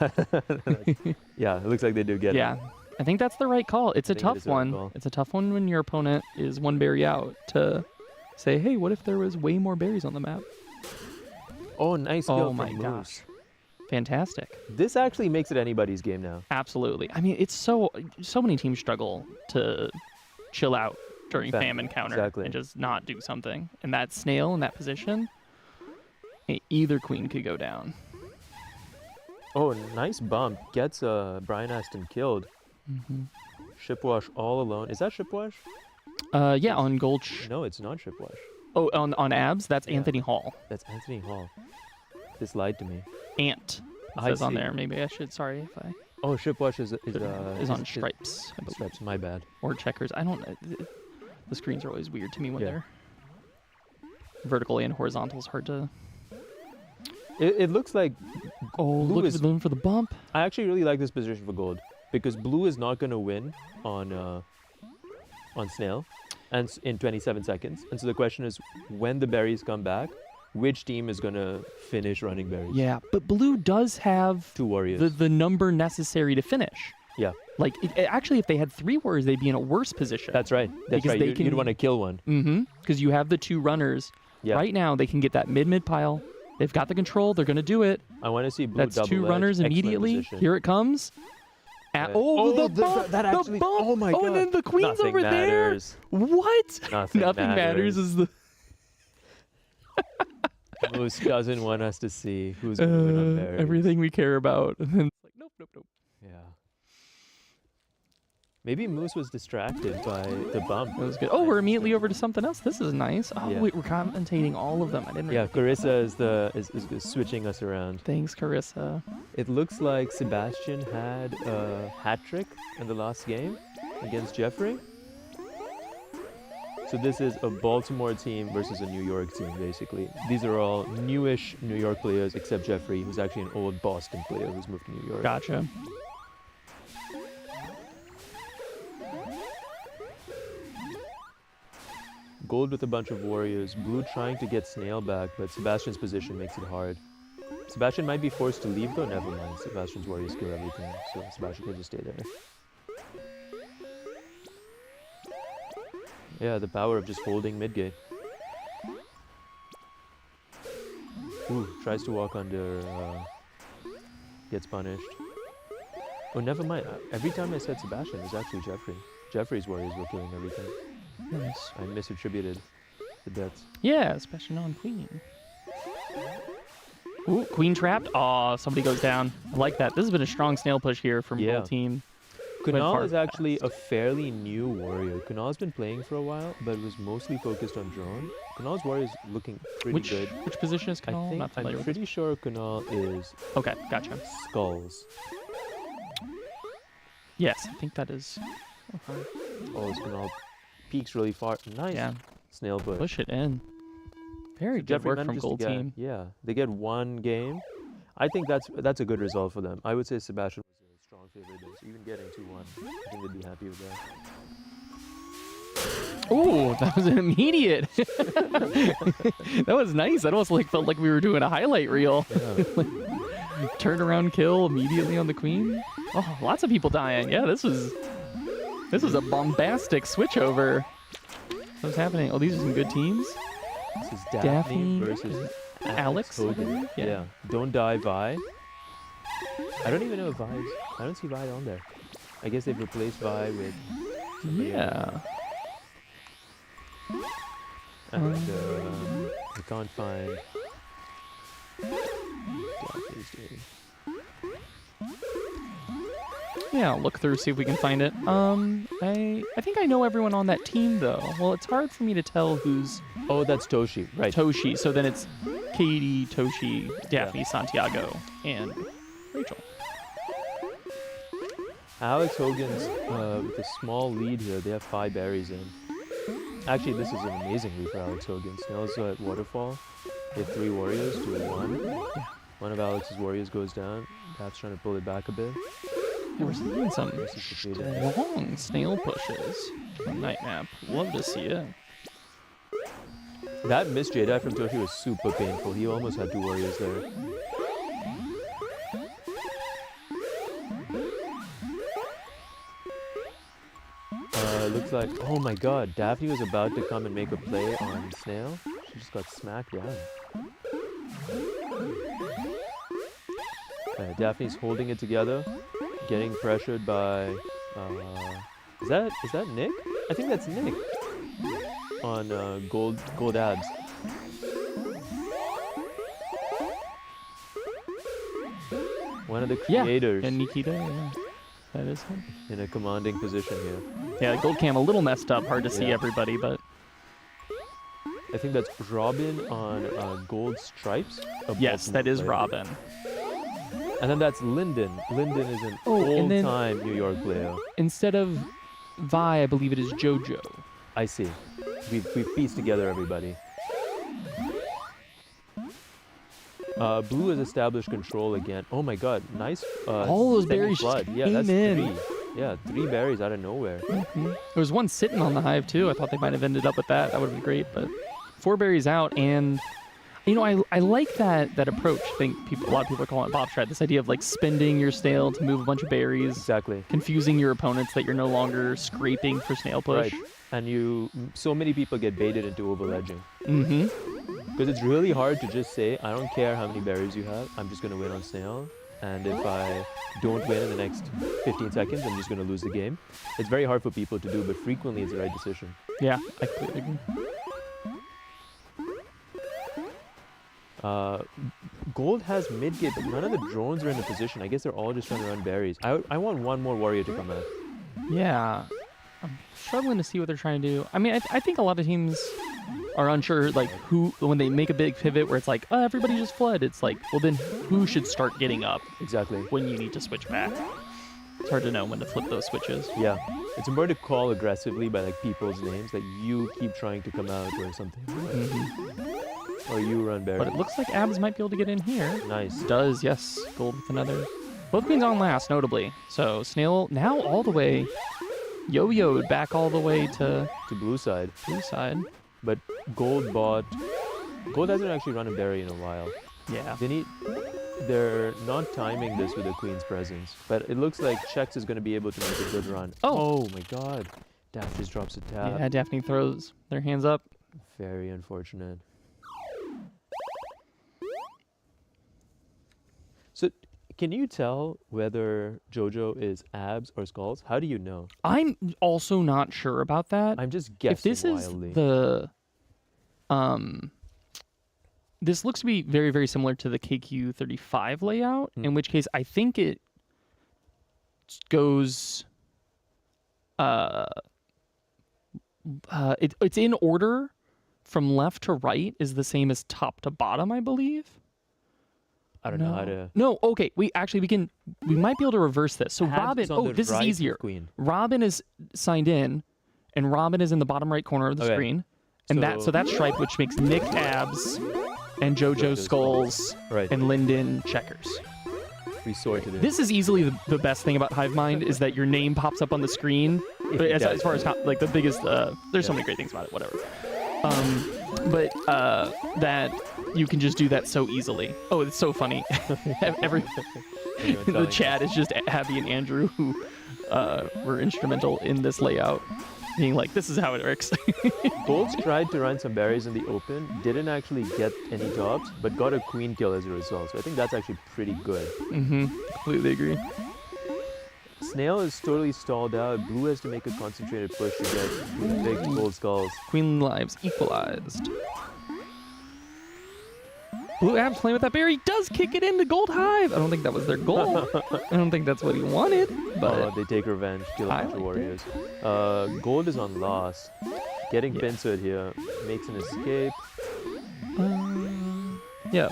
Speaker 4: yeah, it looks like they do get it.
Speaker 8: Yeah, I think that's the right call. It's a
Speaker 4: think it
Speaker 8: tough
Speaker 4: is the right
Speaker 8: one.
Speaker 4: call.
Speaker 8: It's a tough one when your opponent is 1 berry out to say, hey, what if there was way more berries on the map?
Speaker 4: Oh, nice kill
Speaker 8: Oh
Speaker 4: from
Speaker 8: my
Speaker 4: Moose.
Speaker 8: gosh. Fantastic.
Speaker 4: This actually makes it anybody's game now.
Speaker 8: Absolutely. I mean, it's so many teams struggle to chill out during
Speaker 4: Fa-
Speaker 8: famine counter
Speaker 4: exactly.
Speaker 8: and just not do something. And that snail in that position, either queen could go down.
Speaker 4: Oh, nice bump. Gets Brian Aston killed. Shipwash all alone. Is that Shipwash?
Speaker 8: Yeah, on gold.
Speaker 4: No, it's not Shipwash.
Speaker 8: Oh, on abs, that's
Speaker 4: Yeah.
Speaker 8: Anthony Hall.
Speaker 4: That's Anthony Hall. This lied to me.
Speaker 8: Ant. It
Speaker 4: I
Speaker 8: says on
Speaker 4: see.
Speaker 8: there. Maybe I should. Sorry if I.
Speaker 4: Oh, Shipwatch is
Speaker 8: on stripes, I believe.
Speaker 4: Stripes. My bad.
Speaker 8: Or checkers. I don't. The screens are always weird to me when
Speaker 4: Yeah.
Speaker 8: they're vertical and horizontal. Is hard to.
Speaker 4: It looks like
Speaker 8: Oh,
Speaker 4: Blue
Speaker 8: look
Speaker 4: is-
Speaker 8: at them for the bump.
Speaker 4: I actually really like this position for gold because blue is not going to win on snail, and in 27 seconds. And so the question is, when the berries come back, which team is going to finish running berries?
Speaker 8: Yeah, but blue does have
Speaker 4: 2 warriors.
Speaker 8: the number necessary to finish.
Speaker 4: Yeah,
Speaker 8: Like, actually, if they had 3 warriors, they'd be in a worse position.
Speaker 4: that's right. That's
Speaker 8: Because
Speaker 4: right.
Speaker 8: they
Speaker 4: You'd
Speaker 8: can-
Speaker 4: want to kill one.
Speaker 8: Mm-hmm. Because you have the 2 runners.
Speaker 4: Yeah.
Speaker 8: Right now, they can get that mid pile. They've got the control. They're going to do it.
Speaker 4: I want to see blue
Speaker 8: That's
Speaker 4: double
Speaker 8: 2
Speaker 4: edge.
Speaker 8: runners
Speaker 4: Excellent
Speaker 8: immediately.
Speaker 4: position.
Speaker 8: Here it comes.
Speaker 4: Yeah.
Speaker 8: Oh, the
Speaker 4: the-
Speaker 8: bump!
Speaker 4: that actually-
Speaker 8: the bump!
Speaker 4: oh my
Speaker 8: Oh, and
Speaker 4: God.
Speaker 8: then the queen's
Speaker 4: Nothing
Speaker 8: over
Speaker 4: matters.
Speaker 8: there. What?
Speaker 4: Nothing
Speaker 8: matters is the.
Speaker 4: Moose doesn't want us to see who's going to win on berries.
Speaker 8: Everything we care about. And then it's like, nope.
Speaker 4: Yeah. Maybe Moose was distracted by the bump.
Speaker 8: That was good. Oh, we're immediately over to something else. This is nice. Oh,
Speaker 4: Yeah.
Speaker 8: wait, we're commentating all of them. I didn't.
Speaker 4: Yeah,
Speaker 8: really-
Speaker 4: Carissa is switching us around.
Speaker 8: Thanks, Carissa.
Speaker 4: It looks like Sebastian had a hat trick in the last game against Jeffrey. So this is a Baltimore team versus a New York team, basically. These are all newish New York players, except Jeffrey, who's actually an old Boston player who's moved to New York.
Speaker 8: Gotcha.
Speaker 4: Gold with a bunch of warriors. Blue trying to get Snail back, but Sebastian's position makes it hard. Sebastian might be forced to leave though. Never mind. Sebastian's warriors kill everything, so Sebastian can just stay there. Yeah, the power of just holding mid-gate. Ooh, tries to walk under, gets punished. Oh, never mind. Every time I said Sebastian, it was actually Jeffrey. Jeffrey's warriors were killing everything.
Speaker 8: Nice.
Speaker 4: I misattributed the deaths.
Speaker 8: Yeah, especially on queen. Ooh, queen trapped. Aw, somebody goes down. I like that. This has been a strong snail push here from
Speaker 4: Yeah.
Speaker 8: both team.
Speaker 4: Kunal
Speaker 8: far
Speaker 4: is actually a fairly new warrior. Kunal's been playing for a while, but was mostly focused on drone. Kunal's warrior is looking pretty good.
Speaker 8: Which position is
Speaker 4: I
Speaker 8: Kunal?
Speaker 4: think
Speaker 8: Not familiar
Speaker 4: I'm
Speaker 8: with.
Speaker 4: pretty sure Kunal is
Speaker 8: Okay, gotcha.
Speaker 4: skulls.
Speaker 8: Yes, I think that is. Okay.
Speaker 4: Oh, Kunal peaks really far. Nice.
Speaker 8: Yeah,
Speaker 4: Snail push.
Speaker 8: push it in. Very good
Speaker 4: Jeffrey
Speaker 8: work from
Speaker 4: manages to
Speaker 8: gold
Speaker 4: get,
Speaker 8: team.
Speaker 4: Yeah, they get one game. I think that's a good result for them. I would say Sebastian was a strong favorite there, so even getting 2-1, I think they'd be happy with that.
Speaker 8: Ooh, that was an immediate. That was nice. That almost felt like we were doing a highlight reel.
Speaker 4: Yeah.
Speaker 8: Turn around kill immediately on the queen. Oh, lots of people dying. Yeah, this was a bombastic switchover. What's happening? Oh, these are some good teams.
Speaker 4: This is
Speaker 8: Daphne
Speaker 4: Daphne versus
Speaker 8: Alex, I
Speaker 4: Hogan.
Speaker 8: believe? Yeah.
Speaker 4: Yeah. Don't die, Vi. I don't even know if Vi's. I don't see Vi on there. I guess they've replaced Vi with. somebody else.
Speaker 8: Yeah.
Speaker 4: And I can't find. Daphne's doing.
Speaker 8: Yeah, I'll look through, see if we can find it. I think I know everyone on that team though. Well, it's hard for me to tell who's
Speaker 4: Oh, that's Toshi. Right.
Speaker 8: Toshi. So then it's Katie, Toshi, Daphne, Santiago, and Rachel.
Speaker 4: Alex Hogan's with a small lead here. They have 5 berries in. Actually, this is an amazing lead for Alex Hogan. Snail's at Waterfall. They have 3 warriors to a 1. One of Alex's warriors goes down. Daph's trying to pull it back a bit.
Speaker 8: Yeah, we're seeing some
Speaker 4: This is the fade.
Speaker 8: long snail pushes on Night Map. Love to see it.
Speaker 4: That missed Jedi from Toshi was super painful. He almost had 2 warriors there. Looks like, oh my god, Daphne was about to come and make a play on Snail. She just got smacked down. Daphne's holding it together, getting pressured by, is that Nick? I think that's Nick on gold abs. One of the creators
Speaker 8: And Nikita, yeah. That is him.
Speaker 4: in a commanding position here.
Speaker 8: Yeah, the gold cam a little messed up. Hard to see
Speaker 4: Yeah.
Speaker 8: everybody, but
Speaker 4: I think that's Robin on gold stripes. a
Speaker 8: yes,
Speaker 4: Baltimore
Speaker 8: that is
Speaker 4: player.
Speaker 8: Robin.
Speaker 4: And then that's Linden. Linden is an
Speaker 8: Oh, and then-
Speaker 4: old-time New York player.
Speaker 8: Instead of Vi, I believe it is JoJo.
Speaker 4: I see. We've pieced together everybody. Blue has established control again. Oh my god, nice.
Speaker 8: All those berries just
Speaker 4: flood. Yeah,
Speaker 8: came
Speaker 4: that's
Speaker 8: in.
Speaker 4: 3. Yeah, 3 berries out of nowhere.
Speaker 8: There was one sitting on the hive too. I thought they might have ended up with that. That would have been great, but 4 berries out, and you know, I like that approach. I think a lot of people are calling it Bob Strat. This idea of like spending your snail to move a bunch of berries,
Speaker 4: Exactly.
Speaker 8: confusing your opponents that you're no longer scraping for snail push.
Speaker 4: Right. And so many people get baited into overledging.
Speaker 8: Mm-hmm.
Speaker 4: Because it's really hard to just say, I don't care how many berries you have, I'm just going to win on snail. And if I don't win in the next 15 seconds, I'm just going to lose the game. It's very hard for people to do, but frequently it's the right decision.
Speaker 8: Yeah, I completely agree.
Speaker 4: Gold has mid-gate, but none of the drones are in a position. I guess they're all just trying to run berries. I want one more warrior to come out.
Speaker 8: Yeah, I'm struggling to see what they're trying to do. I mean, I think a lot of teams are unsure, like when they make a big pivot where it's like, oh, everybody just flood. It's like, well, then who should start getting up
Speaker 4: Exactly.
Speaker 8: when you need to switch back? It's hard to know when to flip those switches.
Speaker 4: Yeah. It's important to call aggressively by like people's names that you keep trying to come out or something. Or you run berries.
Speaker 8: But it looks like Abs might be able to get in here.
Speaker 4: Nice.
Speaker 8: Does, yes. Gold with another. Both queens on last, notably. So Snail now all the way yo-yoed back all the way to
Speaker 4: To blue side.
Speaker 8: blue side.
Speaker 4: But Gold hasn't actually run a berry in a while.
Speaker 8: Yeah.
Speaker 4: They're not timing this with the queen's presence. But it looks like Chex is going to be able to make a good run.
Speaker 8: Oh.
Speaker 4: Oh my god. Dash just drops a tab.
Speaker 8: Yeah, Daphne throws their hands up.
Speaker 4: Very unfortunate. So, can you tell whether JoJo is abs or skulls? How do you know?
Speaker 8: I'm also not sure about that.
Speaker 4: I'm just guessing
Speaker 8: If this
Speaker 4: wildly.
Speaker 8: is the this looks to be very, very similar to the KQ35 layout, in which case I think it goes it's in order from left to right is the same as top to bottom, I believe.
Speaker 4: I don't know how to.
Speaker 8: No, okay. We might be able to reverse this. So
Speaker 4: Abs
Speaker 8: Robin,
Speaker 4: is on the
Speaker 8: this
Speaker 4: right
Speaker 8: is
Speaker 4: of
Speaker 8: easier.
Speaker 4: Queen.
Speaker 8: Robin is signed in, and Robin is in the bottom right corner of the
Speaker 4: Okay.
Speaker 8: screen, and so that's stripe, which makes Nick Abs, and JoJo
Speaker 4: JoJo
Speaker 8: Skulls,
Speaker 4: Right.
Speaker 8: and Linden Checkers.
Speaker 4: We sorted it.
Speaker 8: This is easily the best thing about Hivemind is that your name pops up on the screen.
Speaker 4: If
Speaker 8: But
Speaker 4: it
Speaker 8: as
Speaker 4: does,
Speaker 8: far as like the biggest, there's so many great things about it. Whatever. But that you can just do that so easily. Oh, it's so funny. Every
Speaker 4: Anyone
Speaker 8: the
Speaker 4: telling
Speaker 8: chat is just Abby and Andrew who were instrumental in this layout, being like, "This is how it works."
Speaker 4: Golds tried to run some berries in the open, didn't actually get any tops, but got a queen kill as a result. So I think that's actually pretty good.
Speaker 8: Completely agree.
Speaker 4: Snail is totally stalled out. Blue has to make a concentrated push to get big gold skulls.
Speaker 8: Queen lives equalized. Blue Abs playing with that berry does kick it into Gold Hive. I don't think that was their goal. I don't think that's what he wanted, but
Speaker 4: They take revenge, kill a
Speaker 8: I
Speaker 4: bunch of
Speaker 8: liked it.
Speaker 4: warriors. Gold is on loss. Getting pincered here. Makes an escape.
Speaker 8: yeah.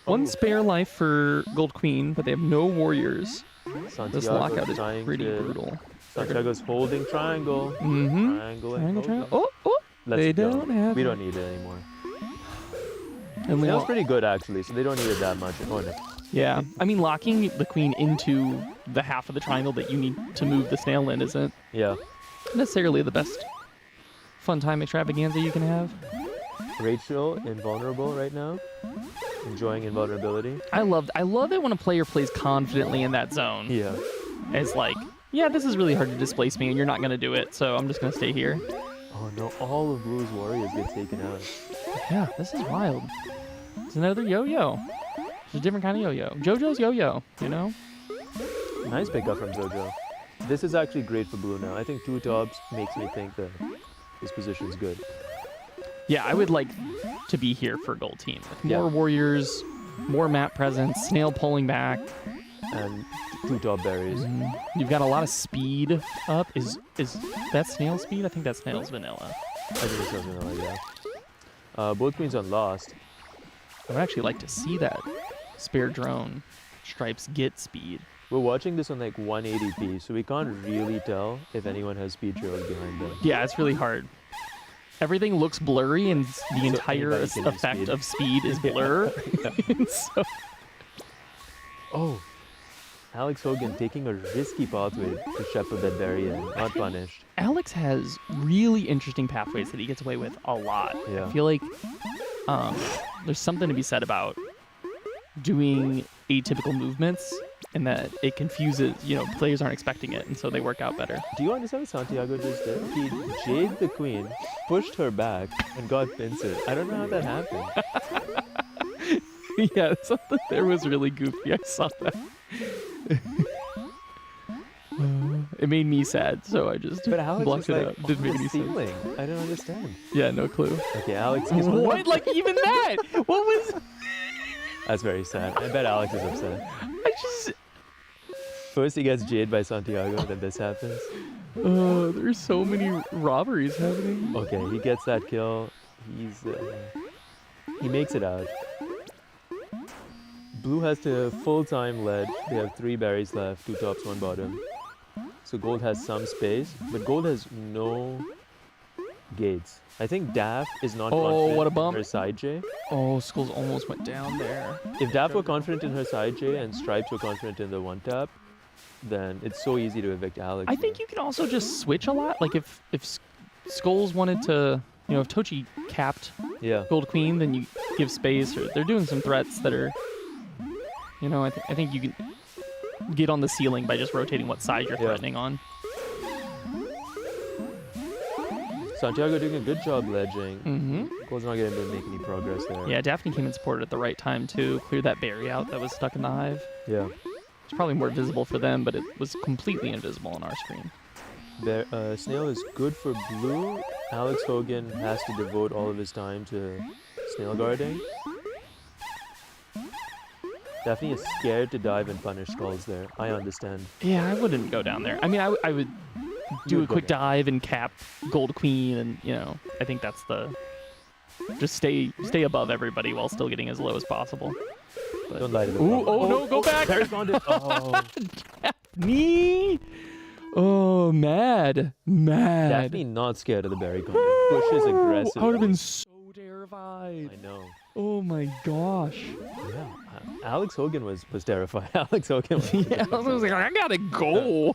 Speaker 8: One spare life for Gold Queen, but they have no warriors.
Speaker 4: Santiago
Speaker 8: This lockout is
Speaker 4: trying
Speaker 8: pretty
Speaker 4: to-
Speaker 8: brutal.
Speaker 4: Santiago's holding triangle.
Speaker 8: Mm-hmm.
Speaker 4: Triangle and
Speaker 8: Triangle,
Speaker 4: holding.
Speaker 8: triangle. Oh,
Speaker 4: Let's
Speaker 8: they
Speaker 4: go.
Speaker 8: don't have
Speaker 4: We
Speaker 8: it.
Speaker 4: don't need it anymore.
Speaker 8: And
Speaker 4: Snail's
Speaker 8: Leon-
Speaker 4: pretty good actually, so they don't need it that much. Oh no.
Speaker 8: Yeah, I mean, locking the queen into the half of the triangle that you need to move the snail in isn't
Speaker 4: Yeah.
Speaker 8: necessarily the best fun time extravaganza you can have.
Speaker 4: Rachel, invulnerable right now. Enjoying invulnerability.
Speaker 8: I love it when a player plays confidently in that zone.
Speaker 4: Yeah.
Speaker 8: It's like, yeah, this is really hard to displace me, and you're not going to do it, so I'm just going to stay here.
Speaker 4: Oh no, all of Blue's warriors get taken out.
Speaker 8: Yeah, this is wild. It's another yo-yo. It's a different kind of yo-yo. JoJo's yo-yo, you know?
Speaker 4: Nice pickup from JoJo. This is actually great for Blue now. I think 2 tops makes me think that this position's good.
Speaker 8: Yeah, I would like to be here for Gold Team. With
Speaker 4: Yeah.
Speaker 8: more warriors, more map presence, Snail pulling back.
Speaker 4: And 2 top berries.
Speaker 8: You've got a lot of speed up. Is that Snail speed? I think that's Snail's vanilla.
Speaker 4: I think it's something like that. Both queens on lost.
Speaker 8: I would actually like to see that spare drone. stripes get speed.
Speaker 4: We're watching this on like 180p, so we can't really tell if anyone has speed trails behind them.
Speaker 8: Yeah, it's really hard. Everything looks blurry, and the entire
Speaker 4: anybody can use
Speaker 8: effect
Speaker 4: speed.
Speaker 8: of speed is blur. And so,
Speaker 4: Oh, Alex Hogan taking a risky pathway to shepherd that berry in, not punished.
Speaker 8: Alex has really interesting pathways that he gets away with a lot.
Speaker 4: Yeah.
Speaker 8: I feel like there's something to be said about doing atypical movements, and that it confuses, players aren't expecting it, and so they work out better.
Speaker 4: Do you understand what Santiago just did? He jade the queen, pushed her back, and got pincered. I don't know how that happened.
Speaker 8: Yeah, something there was really goofy. I saw that. It made me sad, so I just
Speaker 4: But Alex
Speaker 8: blocked
Speaker 4: was
Speaker 8: it
Speaker 4: like,
Speaker 8: out. Didn't make
Speaker 4: the
Speaker 8: any sense.
Speaker 4: ceiling. I don't understand.
Speaker 8: Yeah, no clue.
Speaker 4: Okay, Alex is
Speaker 8: What? Like even that? What was?
Speaker 4: That's very sad. I bet Alex is upset.
Speaker 8: I just.
Speaker 4: First he gets jade by Santiago, then this happens.
Speaker 8: There's so many robberies happening.
Speaker 4: Okay, he gets that kill. He makes it out. Blue has the full-time lead. They have 3 berries left, 2 tops, 1 bottom. So gold has some space, but gold has no gates. I think Daff is not confident
Speaker 8: what a
Speaker 4: in
Speaker 8: bump.
Speaker 4: her side J.
Speaker 8: Oh, Skulls almost went down there.
Speaker 4: If Daff were confident in her side J and Stripes were confident in the 1-tap, then it's so easy to evict Alex.
Speaker 8: I think you can also just switch a lot. Like if Skulls wanted to, if Tochi capped
Speaker 4: Yeah.
Speaker 8: Gold Queen, then you give space. Or they're doing some threats that are, I think you can get on the ceiling by just rotating what side you're
Speaker 4: Yeah.
Speaker 8: threatening on.
Speaker 4: Santiago doing a good job ledging.
Speaker 8: Mm-hmm.
Speaker 4: Gold's not going to make any progress there.
Speaker 8: Yeah, Daphne came and supported at the right time too. Cleared that berry out that was stuck in the hive.
Speaker 4: Yeah.
Speaker 8: It's probably more visible for them, but it was completely invisible on our screen.
Speaker 4: Snail is good for blue. Alex Hogan has to devote all of his time to snail guarding. Daphne is scared to dive and punish Skulls there. I understand.
Speaker 8: Yeah, I wouldn't go down there. I mean, I would do a
Speaker 4: would go
Speaker 8: quick
Speaker 4: down.
Speaker 8: dive and cap Gold Queen, and I think that's just stay above everybody while still getting as low as possible. But,
Speaker 4: Don't lie to the
Speaker 8: ooh,
Speaker 4: public.
Speaker 8: oh no, go back!
Speaker 4: Very bonded. Oh,
Speaker 8: Daphne! Oh, mad.
Speaker 4: Daphne not scared of the berry condom. Pushes aggressively.
Speaker 8: I would have been so terrified.
Speaker 4: I know.
Speaker 8: Oh my gosh.
Speaker 4: Yeah. Alex Hogan was terrified. Alex Hogan was
Speaker 8: Yeah, I was like, I gotta go.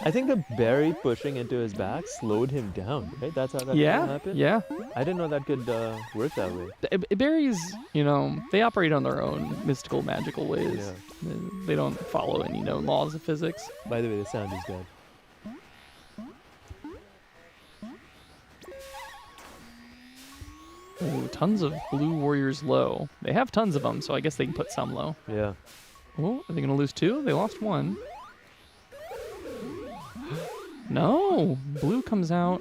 Speaker 4: I think the berry pushing into his back slowed him down, right? That's how that happened?
Speaker 8: Yeah.
Speaker 4: I didn't know that could work that way.
Speaker 8: Berries, they operate on their own mystical, magical ways.
Speaker 4: Yeah.
Speaker 8: They don't follow any known laws of physics.
Speaker 4: By the way, the sound is dead.
Speaker 8: Ooh, tons of blue warriors low. They have tons of them, so I guess they can put some low.
Speaker 4: Yeah.
Speaker 8: Oh, are they gonna lose 2? They lost 1. No, blue comes out.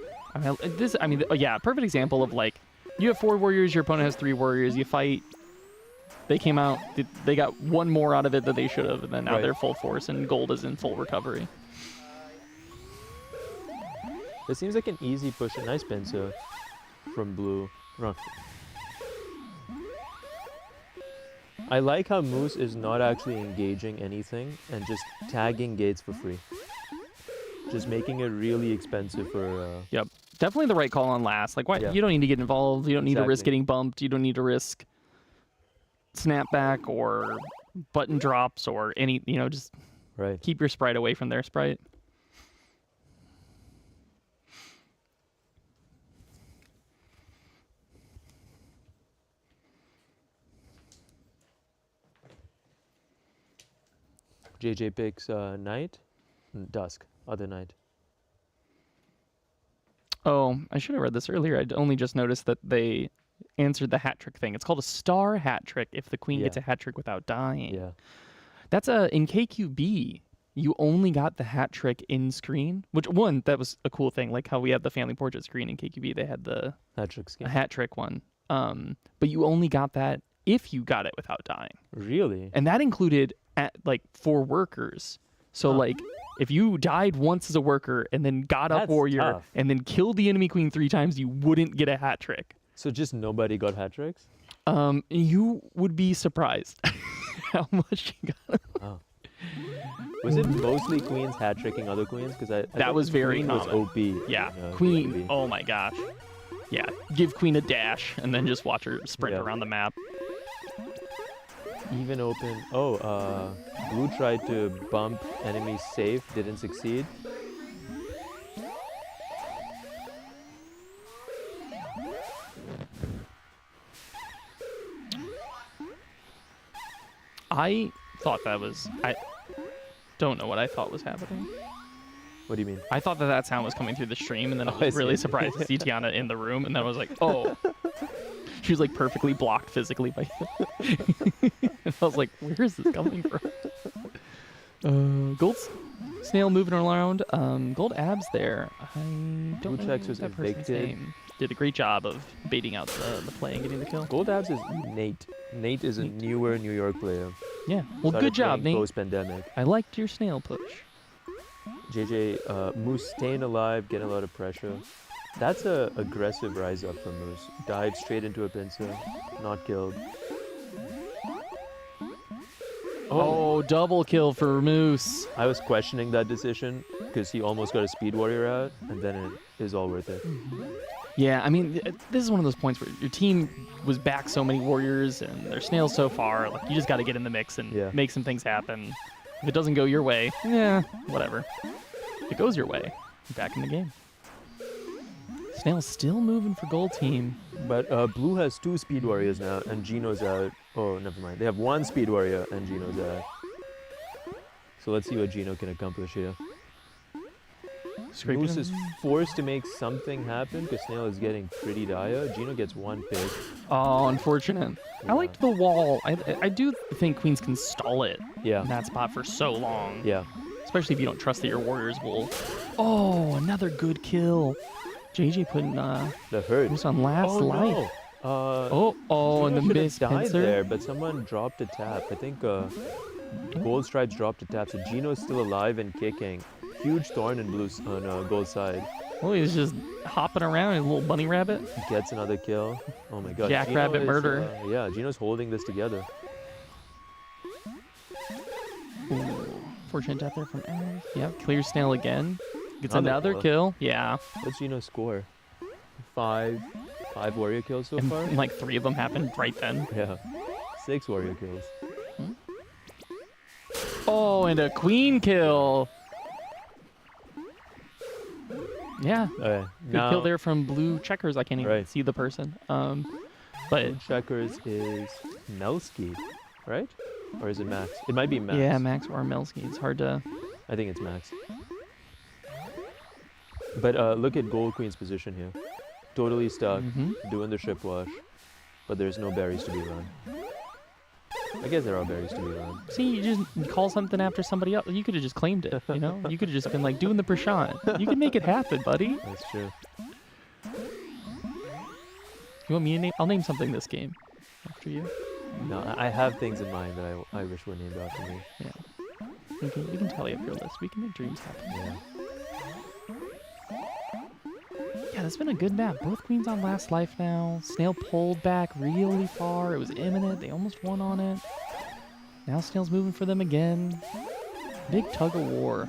Speaker 8: Yeah, perfect example of like, you have 4 warriors, your opponent has 3 warriors, you fight. They came out, they got 1 more out of it that they should have, and then now
Speaker 4: Right.
Speaker 8: they're full force, and gold is in full recovery.
Speaker 4: This seems like an easy push. A nice pincer from blue. Wrong. I like how Moose is not actually engaging anything and just tagging gates for free. Just making it really expensive for...
Speaker 8: Yep, definitely the right call on last. Like, why?
Speaker 4: Yeah.
Speaker 8: You don't need to get involved. You don't need to risk
Speaker 4: Exactly.
Speaker 8: getting bumped. You don't need to risk snapback or button drops or any. Just
Speaker 4: Right.
Speaker 8: keep your sprite away from their sprite.
Speaker 4: JJ picks night, dusk, other night.
Speaker 8: Oh, I should have read this earlier. I'd only just noticed that they answered the hat trick thing. It's called a star hat trick if the queen gets a
Speaker 4: Yeah.
Speaker 8: hat trick without dying.
Speaker 4: Yeah.
Speaker 8: That's in KQB. You only got the hat trick in screen, which that was a cool thing. Like how we had the family portrait screen in KQB, they had the
Speaker 4: Hat trick scheme.
Speaker 8: hat trick one. But you only got that if you got it without dying,
Speaker 4: Really?
Speaker 8: and that included for workers. So
Speaker 4: Huh.
Speaker 8: like if you died once as a worker and then got up
Speaker 4: That's
Speaker 8: warrior
Speaker 4: tough.
Speaker 8: and then killed the enemy queen 3 times, you wouldn't get a hat trick.
Speaker 4: So just nobody got hat tricks?
Speaker 8: You would be surprised how much you got.
Speaker 4: Oh. Was it mostly queens hat tricking other queens? Because I
Speaker 8: That
Speaker 4: thought
Speaker 8: was very
Speaker 4: queen was
Speaker 8: common.
Speaker 4: OP.
Speaker 8: Yeah,
Speaker 4: in,
Speaker 8: queen.
Speaker 4: B2B.
Speaker 8: Oh my gosh. Yeah, give queen a dash and then just watch her sprint
Speaker 4: Yeah.
Speaker 8: around the map.
Speaker 4: Even open. Oh, blue tried to bump enemy safe, didn't succeed.
Speaker 8: I thought that was. I don't know what I thought was happening.
Speaker 4: What do you mean?
Speaker 8: I thought that sound was coming through the stream, and then I
Speaker 4: Oh, I
Speaker 8: was really
Speaker 4: see.
Speaker 8: surprised to see Tiana in the room, and then I was like, oh. She was like perfectly blocked physically by. And I was like, where is this coming from? Gold snail moving around. Gold abs there. I don't
Speaker 4: Blue
Speaker 8: know
Speaker 4: checks was
Speaker 8: that person's
Speaker 4: evicted.
Speaker 8: name. Did a great job of baiting out the play and getting the kill.
Speaker 4: Gold abs is Nate. Nate is a newer New York player.
Speaker 8: Yeah. Well,
Speaker 4: Started
Speaker 8: good job,
Speaker 4: playing
Speaker 8: Nate.
Speaker 4: Post-pandemic.
Speaker 8: I liked your snail push.
Speaker 4: JJ, Moose staying alive, getting a lot of pressure. That's a aggressive rise up from Moose. Dive straight into a pincer, not killed.
Speaker 8: Oh, double kill for Moose.
Speaker 4: I was questioning that decision because he almost got a speed warrior out, and then it is all worth it.
Speaker 8: Yeah, I mean, this is one of those points where your team was back so many warriors and their snails so far. Like, you just got to get in the mix and
Speaker 4: Yeah.
Speaker 8: make some things happen. If it doesn't go your way, yeah, whatever. If it goes your way, you're back in the game. Snail's still moving for gold team.
Speaker 4: But Blue has 2 speed warriors now, and Gino's out. Oh, never mind. They have 1 speed warrior, and Gino's out. So let's see what Gino can accomplish here.
Speaker 8: Scraping
Speaker 4: Moose
Speaker 8: him.
Speaker 4: is forced to make something happen because Snail is getting pretty dire. Gino gets 1 pick.
Speaker 8: Oh, unfortunate.
Speaker 4: Yeah.
Speaker 8: I liked the wall. I do think queens can stall it
Speaker 4: Yeah.
Speaker 8: in that spot for so long.
Speaker 4: Yeah.
Speaker 8: Especially if you don't trust that your warriors will. Oh, another good kill. JJ putting
Speaker 4: That hurt.
Speaker 8: Moose on last
Speaker 4: Oh,
Speaker 8: life.
Speaker 4: no.
Speaker 8: Oh, and the
Speaker 4: Gino should have
Speaker 8: miss
Speaker 4: died
Speaker 8: pincer.
Speaker 4: there, but someone dropped a tap. I think Gold Stripes dropped a tap, so Gino's still alive and kicking. Huge thorn in Blue's on Gold's side.
Speaker 8: Oh, he's just hopping around, a little bunny rabbit.
Speaker 4: Gets another kill. Oh my god.
Speaker 8: Jackrabbit
Speaker 4: Gino is,
Speaker 8: murder.
Speaker 4: Yeah, Gino's holding this together.
Speaker 8: Ooh, fortunate death there from Eric. Yep, clear snail again. Gets
Speaker 4: Another
Speaker 8: another
Speaker 4: kill.
Speaker 8: kill. Yeah.
Speaker 4: What's Gino score? 5 warrior kills so far?
Speaker 8: And like 3 of them happened right then.
Speaker 4: Yeah. 6 warrior kills.
Speaker 8: Oh, and a queen kill. Yeah.
Speaker 4: Okay.
Speaker 8: Good kill there from blue checkers. I can't even
Speaker 4: Right.
Speaker 8: see the person. But
Speaker 4: Checkers is Melski, right? Or is it Max? It might be Max.
Speaker 8: yeah, Max or Melski. It's hard to.
Speaker 4: I think it's Max. But look at Gold Queen's position here. Totally stuck, doing the ship wash, but there's no berries to be run. I guess there are berries to be run.
Speaker 8: See, you just call something after somebody else. You could have just claimed it. You know, you could have just been like doing the Prashant. You can make it happen, buddy.
Speaker 4: That's true.
Speaker 8: You want me to name? I'll name something this game after you.
Speaker 4: No, I have things in mind that I wish were named after me.
Speaker 8: Yeah. We can tally up your list. We can make dreams happen.
Speaker 4: Yeah.
Speaker 8: Yeah, that's been a good map. Both queens on last life now. Snail pulled back really far. It was imminent. They almost won on it. Now Snail's moving for them again. Big tug of war.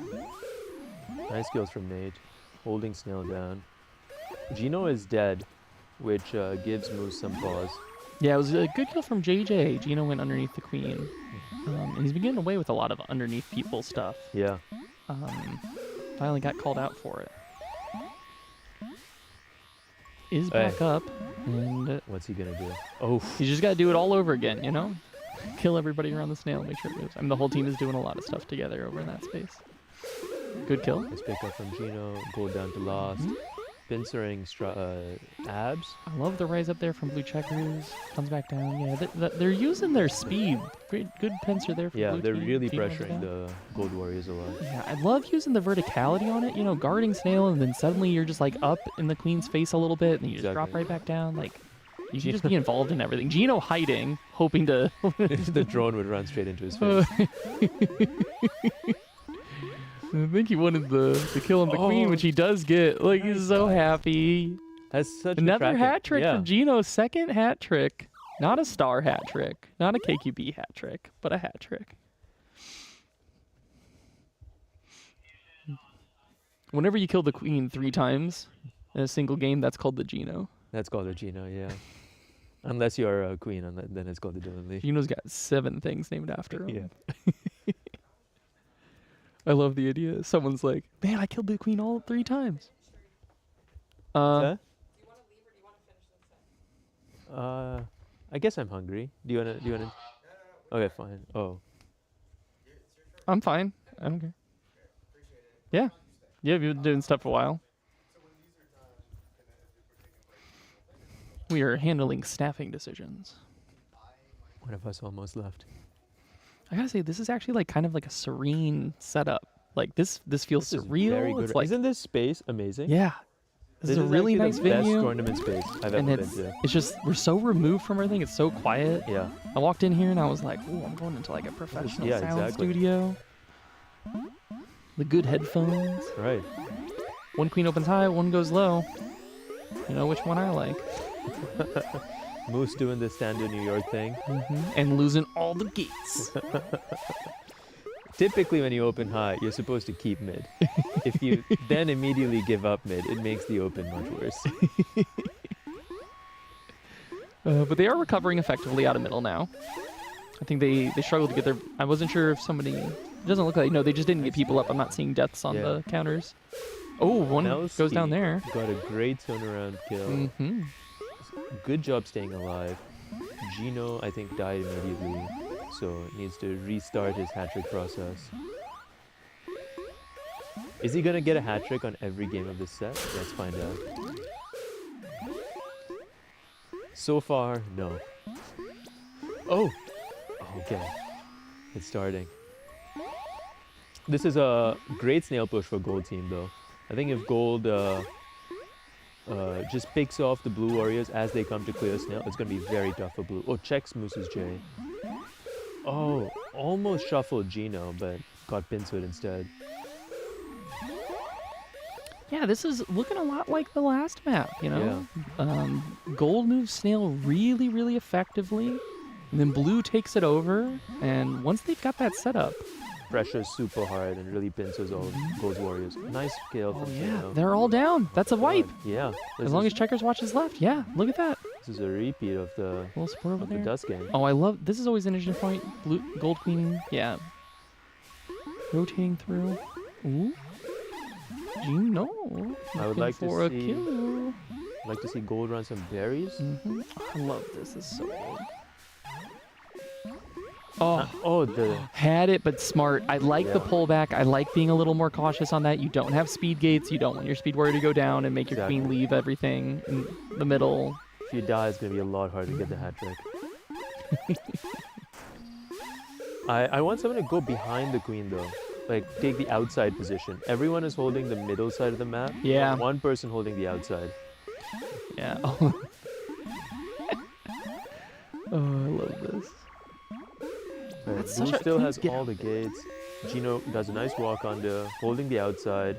Speaker 4: Nice kills from Nate, holding Snail down. Gino is dead, which gives Moose some pause.
Speaker 8: Yeah, it was a good kill from JJ. Gino went underneath the queen. And he's been getting away with a lot of underneath people stuff.
Speaker 4: Yeah.
Speaker 8: Finally got called out for it. Is back up, and
Speaker 4: What's he gonna do? Oh,
Speaker 8: he's just got to do it all over again, you know? Kill everybody around the snail, make sure it moves. I mean, the whole team is doing a lot of stuff together over in that space. Good kill.
Speaker 4: let's pick up from Gino. Go down to last. Pincering abs.
Speaker 8: I love the rise up there from blue checkers. Comes back down. Yeah, they're using their speed. Great, good pincer there. From
Speaker 4: Yeah,
Speaker 8: blue
Speaker 4: they're
Speaker 8: team.
Speaker 4: really
Speaker 8: Gino with
Speaker 4: pressuring
Speaker 8: that.
Speaker 4: the Gold Warriors a lot.
Speaker 8: Yeah, I love using the verticality on it. You know, guarding snail, and then suddenly you're just like up in the queen's face a little bit, and you just drop
Speaker 4: Exactly.
Speaker 8: right back down. Like, you can just be involved in everything. Gino hiding, hoping to.
Speaker 4: The drone would run straight into his face.
Speaker 8: I think he wanted the kill on the queen, which he does get. Like, he's so happy.
Speaker 4: That's such
Speaker 8: Another
Speaker 4: good
Speaker 8: hat trick
Speaker 4: yeah.
Speaker 8: from Gino. Second hat trick. Not a star hat trick, not a KQB hat trick, but a hat trick. Whenever you kill the queen 3 times in a single game, that's called the Geno.
Speaker 4: That's called a Geno, yeah. Unless you're a queen, then it's called the Dylan Lee.
Speaker 8: Geno's got 7 things named after him.
Speaker 4: Yeah.
Speaker 8: I love the idea. Someone's like, man, I killed the queen all 3 times.
Speaker 4: Huh?
Speaker 7: Do you want to leave or do you want to finish this set?
Speaker 4: I guess I'm hungry. Do you wanna? Okay, fine. Oh,
Speaker 8: I'm fine. I don't care. Yeah. Yeah, you've been doing stuff for a while. We are handling staffing decisions.
Speaker 4: one of us almost left.
Speaker 8: I gotta say, this is actually like kind of like a serene setup. Like this feels
Speaker 4: This is
Speaker 8: surreal.
Speaker 4: very good.
Speaker 8: It's like,
Speaker 4: Isn't this space amazing?
Speaker 8: yeah, this is a really
Speaker 4: actually
Speaker 8: nice
Speaker 4: the best
Speaker 8: venue,
Speaker 4: tournament space I've
Speaker 8: and
Speaker 4: ever
Speaker 8: it's
Speaker 4: been to.
Speaker 8: it's just we're so removed from everything. It's so quiet.
Speaker 4: Yeah.
Speaker 8: I walked in here and I was like, "Ooh, I'm going into like a professional
Speaker 4: yeah,
Speaker 8: sound
Speaker 4: exactly.
Speaker 8: studio." The good headphones.
Speaker 4: Right.
Speaker 8: One queen opens high, one goes low. You know which one I like.
Speaker 4: Moose doing the stand in New York thing.
Speaker 8: And losing all the gates.
Speaker 4: Typically, when you open high, you're supposed to keep mid. If you then immediately give up mid, it makes the open much worse.
Speaker 8: But they are recovering effectively out of middle now. I think they struggled to get their... I wasn't sure if somebody... It doesn't look like... No, they just didn't get people up. I'm not seeing deaths on the counters. Oh, one
Speaker 4: Nelski
Speaker 8: goes down there.
Speaker 4: Got a great turnaround kill.
Speaker 8: Mm-hmm.
Speaker 4: Good job staying alive. Geno, I think, died immediately, so needs to restart his hat-trick process. Is he going to get a hat-trick on every game of this set? Let's find out. So far, no. Oh! Okay. It's starting. This is a great snail push for gold team, though. I think if gold just picks off the blue warriors as they come to clear snail, it's going to be very tough for blue. Oh, checks Moose's J. Oh, almost shuffled Geno, but got pincered instead.
Speaker 8: Yeah, this is looking a lot like the last map, you know? Gold moves snail really, really effectively. And then blue takes it over. And once they've got that set up...
Speaker 4: Pressures super hard and really pincers all gold's warriors. Nice kill
Speaker 8: Oh,
Speaker 4: from
Speaker 8: yeah.
Speaker 4: Geno.
Speaker 8: They're all down. That's a wipe.
Speaker 4: Yeah.
Speaker 8: As long as checkers watches left. Yeah, look at that.
Speaker 4: This is a repeat of the,
Speaker 8: A little support over
Speaker 4: of the
Speaker 8: there.
Speaker 4: dust game.
Speaker 8: Oh, I love... This is always an interesting point. Blue, gold queen. Yeah. Rotating through. Ooh. Geno.
Speaker 4: I would
Speaker 8: looking
Speaker 4: like to
Speaker 8: for a
Speaker 4: see-
Speaker 8: kill.
Speaker 4: I'd like to see gold run some berries.
Speaker 8: I love this. This is so good. Oh,
Speaker 4: Oh, the
Speaker 8: had it, but smart. I like the
Speaker 4: Yeah.
Speaker 8: pullback. I like being a little more cautious on that. You don't have speed gates. You don't want your speed warrior to go down and make your queen
Speaker 4: Exactly.
Speaker 8: leave everything in the middle.
Speaker 4: if you die, it's going to be a lot harder to get the hat trick. I want someone to go behind the queen, though. Like, take the outside position. Everyone is holding the middle side of the map.
Speaker 8: Yeah.
Speaker 4: One person holding the outside.
Speaker 8: Yeah. Oh, I love this.
Speaker 4: Right.
Speaker 8: That's
Speaker 4: Blue
Speaker 8: such a
Speaker 4: still
Speaker 8: clean
Speaker 4: has
Speaker 8: get-
Speaker 4: all the gates. Geno does a nice walk under, holding the outside.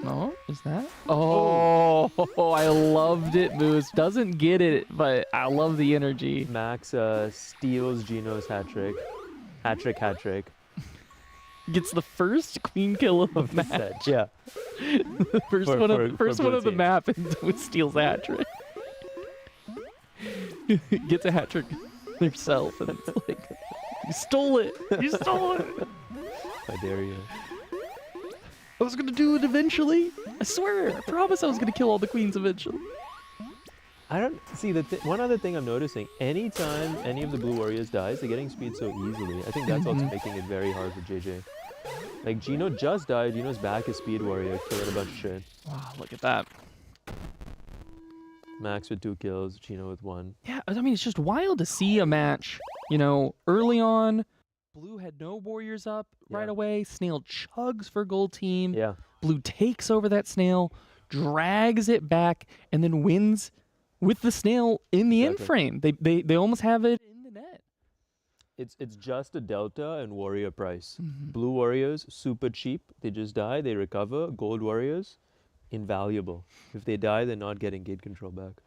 Speaker 8: Oh, is that? Oh, I loved it, Moose. Doesn't get it, but I love the energy.
Speaker 4: Max steals Geno's hat trick. Hat trick, hat trick.
Speaker 8: Gets the first queen kill of the
Speaker 4: Of the
Speaker 8: match.
Speaker 4: set. Yeah.
Speaker 8: First
Speaker 4: For-
Speaker 8: one,
Speaker 4: for-
Speaker 8: of, first
Speaker 4: for
Speaker 8: one
Speaker 4: blue
Speaker 8: of the
Speaker 4: team.
Speaker 8: map and steals a hat trick. Gets a hat trick himself, and it's like, you stole it! You stole it!
Speaker 4: I dare you.
Speaker 8: I was gonna do it eventually. I swear. I promise I was gonna kill all the queens eventually.
Speaker 4: I don't see one other thing I'm noticing. Anytime any of the blue warriors dies, they're getting speed so easily. I think that's also making it very hard for JJ. Like Geno just died. Geno's back as speed warrior, killing a bunch of shit.
Speaker 8: Wow, look at that.
Speaker 4: Max with 2 kills, Geno with 1.
Speaker 8: Yeah, I mean, it's just wild to see a match. You know, early on, Blue had no warriors up right
Speaker 4: Yeah.
Speaker 8: away. Snail chugs for gold team.
Speaker 4: Yeah.
Speaker 8: Blue takes over that snail, drags it back, and then wins with the snail in the end
Speaker 4: Exactly.
Speaker 8: frame. They almost have it in the net.
Speaker 4: It's just a delta and warrior price. Blue warriors, super cheap. They just die, they recover. Gold warriors, invaluable. If they die, they're not getting gate control back.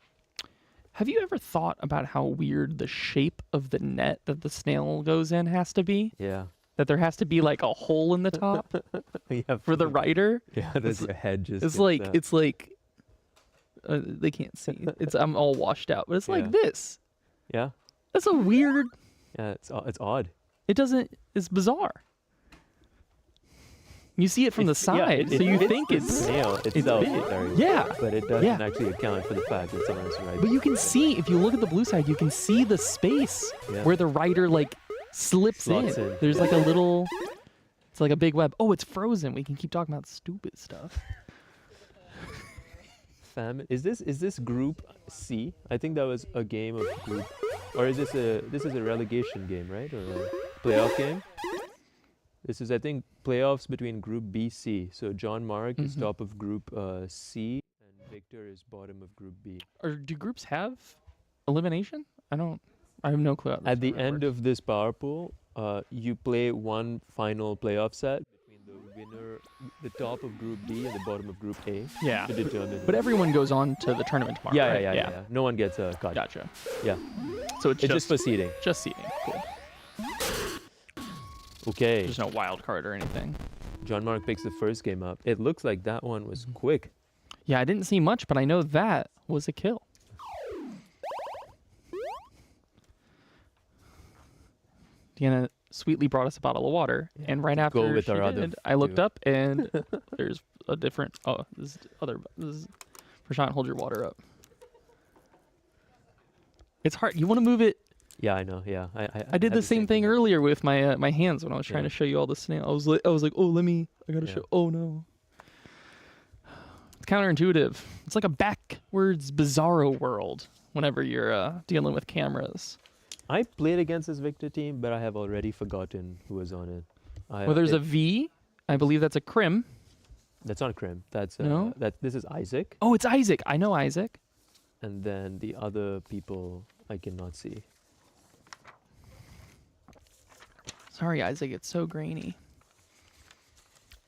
Speaker 8: Have you ever thought about how weird the shape of the net that the snail goes in has to be?
Speaker 4: Yeah.
Speaker 8: That there has to be like a hole in the top
Speaker 4: Yeah.
Speaker 8: for the rider?
Speaker 4: Yeah, that's your head just.
Speaker 8: It's
Speaker 4: gets
Speaker 8: like
Speaker 4: that.
Speaker 8: it's like they can't see. I'm all washed out, but it's
Speaker 4: Yeah.
Speaker 8: like this.
Speaker 4: Yeah.
Speaker 8: That's a weird.
Speaker 4: Yeah, it's odd.
Speaker 8: It doesn't. It's bizarre. You see it from the side, so you
Speaker 4: fits
Speaker 8: think
Speaker 4: the
Speaker 8: it's
Speaker 4: snail itself
Speaker 8: big.
Speaker 4: very
Speaker 8: Yeah.
Speaker 4: well, but it doesn't
Speaker 8: Yeah.
Speaker 4: actually account for the fact that someone is right.
Speaker 8: But you can see if you look at the blue side, you can see the space
Speaker 4: Yeah.
Speaker 8: where the rider like slips
Speaker 4: Slots
Speaker 8: in.
Speaker 4: in.
Speaker 8: There's like a little. It's like a big web. Oh, it's frozen. We can keep talking about stupid stuff.
Speaker 4: Famine. Is this Group C? I think that was a game of Group, or is this a relegation game, right, or a playoff game? This is, I think, playoffs between Group B, C. So John Mark is top of Group C, and Victor is bottom of Group B.
Speaker 8: Or do groups have elimination? I have no clue.
Speaker 4: At the end of this power pool, you play one final playoff set between the winner, the top of Group B and the bottom of Group A
Speaker 8: Yeah.
Speaker 4: to determine.
Speaker 8: But everyone goes on to the tournament tomorrow.
Speaker 4: yeah,
Speaker 8: right?
Speaker 4: yeah. No one gets a cut.
Speaker 8: Gotcha.
Speaker 4: Yeah,
Speaker 8: So it's
Speaker 4: it's just for seeding.
Speaker 8: just seating. Cool.
Speaker 4: Okay,
Speaker 8: There's no wild card or anything.
Speaker 4: John Mark picks the first game up. It looks like that one was quick.
Speaker 8: Yeah, I didn't see much, but I know that was a kill. Deanna sweetly brought us a bottle of water, and right after
Speaker 4: go with
Speaker 8: she
Speaker 4: our other
Speaker 8: did, I looked
Speaker 4: two.
Speaker 8: up and there's a different. Oh, this is Prashant, hold your water up. It's hard. You want to move it.
Speaker 4: Yeah, I know. Yeah,
Speaker 8: I did
Speaker 4: had
Speaker 8: the same thing
Speaker 4: happen.
Speaker 8: earlier with my my hands when I was trying
Speaker 4: Yeah.
Speaker 8: to show you all the snail. I was like, oh, I gotta
Speaker 4: Yeah.
Speaker 8: show. Oh no. It's counterintuitive. It's like a backwards bizarro world whenever you're dealing with cameras.
Speaker 4: I played against this Victor team, but I have already forgotten who was on it.
Speaker 8: Well, there's a V. I believe that's a Crim.
Speaker 4: That's not Krim. That's
Speaker 8: No?
Speaker 4: This is Isaac,
Speaker 8: Oh, it's Isaac. I know Isaac.
Speaker 4: and then the other people I cannot see.
Speaker 8: Sorry, Isaac. It's so grainy.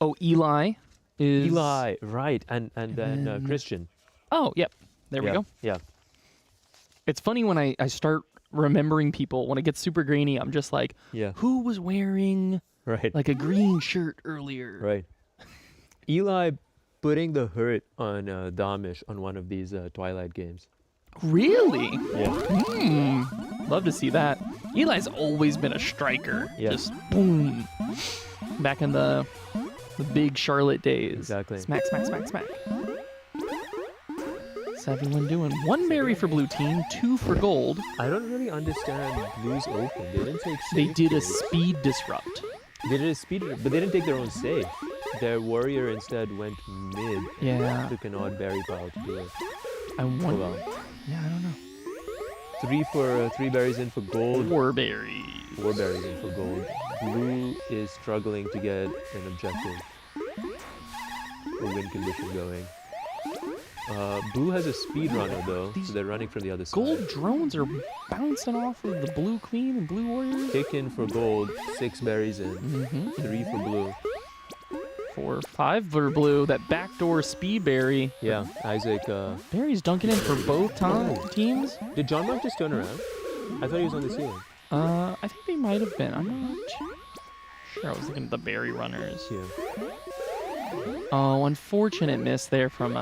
Speaker 8: Oh, Eli is
Speaker 4: Eli, right, and then
Speaker 8: then-
Speaker 4: Christian.
Speaker 8: Oh, yep. There we
Speaker 4: Yeah,
Speaker 8: go.
Speaker 4: Yeah,
Speaker 8: It's funny when I start remembering people. When it gets super grainy, I'm just like,
Speaker 4: yeah,
Speaker 8: who was wearing
Speaker 4: right,
Speaker 8: like a green shirt earlier?
Speaker 4: right. Eli putting the hurt on Damish on one of these Twilight games.
Speaker 8: Really?
Speaker 4: Yeah,
Speaker 8: Love to see that. Eli's always been a striker.
Speaker 4: Yeah.
Speaker 8: Just boom. Back in the big Charlotte days.
Speaker 4: Exactly.
Speaker 8: Smack, smack, smack, smack. What's everyone doing? 1 berry for blue team, 2 for gold.
Speaker 4: I don't really understand Blue's open. They didn't take.
Speaker 8: They
Speaker 4: safe
Speaker 8: did a
Speaker 4: plays.
Speaker 8: speed disrupt.
Speaker 4: They did a speed, but they didn't take their own save. Their warrior instead went mid.
Speaker 8: Yeah.
Speaker 4: Took an odd berry pile to do it.
Speaker 8: I
Speaker 4: Hold
Speaker 8: wonder.
Speaker 4: on.
Speaker 8: Yeah, I don't know.
Speaker 4: 3 berries in for gold.
Speaker 8: 4 berries.
Speaker 4: 4 berries in for gold. Blue is struggling to get an objective or win condition going. Blue has a speed runner though, so they're running from the other side.
Speaker 8: Gold drones are bouncing off of the blue queen and blue warriors.
Speaker 4: Kick in for gold, 6 berries in,
Speaker 8: Mm-hmm.
Speaker 4: 3 for blue.
Speaker 8: 4, 5 for blue. That backdoor speed berry.
Speaker 4: Yeah, Isaac.
Speaker 8: Berry's dunking in for both teams.
Speaker 4: Did John Mark just turn around? I thought he was on the ceiling.
Speaker 8: I think they might have been. I'm not sure. I was looking at the berry runners.
Speaker 4: Yeah.
Speaker 8: Oh, unfortunate miss there from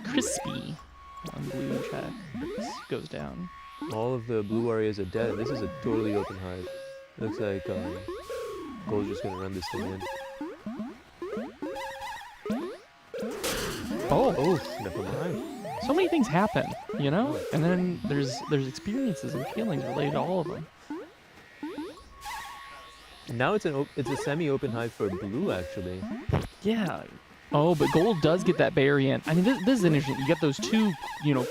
Speaker 8: Crispy on blue check. Goes down.
Speaker 4: All of the blue warriors are dead. This is a totally open hive. Looks like Gold's just gonna run this thing in.
Speaker 8: Oh,
Speaker 4: Never mind.
Speaker 8: so many things happen, you know? And then there's experiences and feelings related to all of them.
Speaker 4: Now it's a semi-open hive for blue actually.
Speaker 8: Yeah. Oh, but gold does get that berry in. I mean, this is interesting. You get those 2,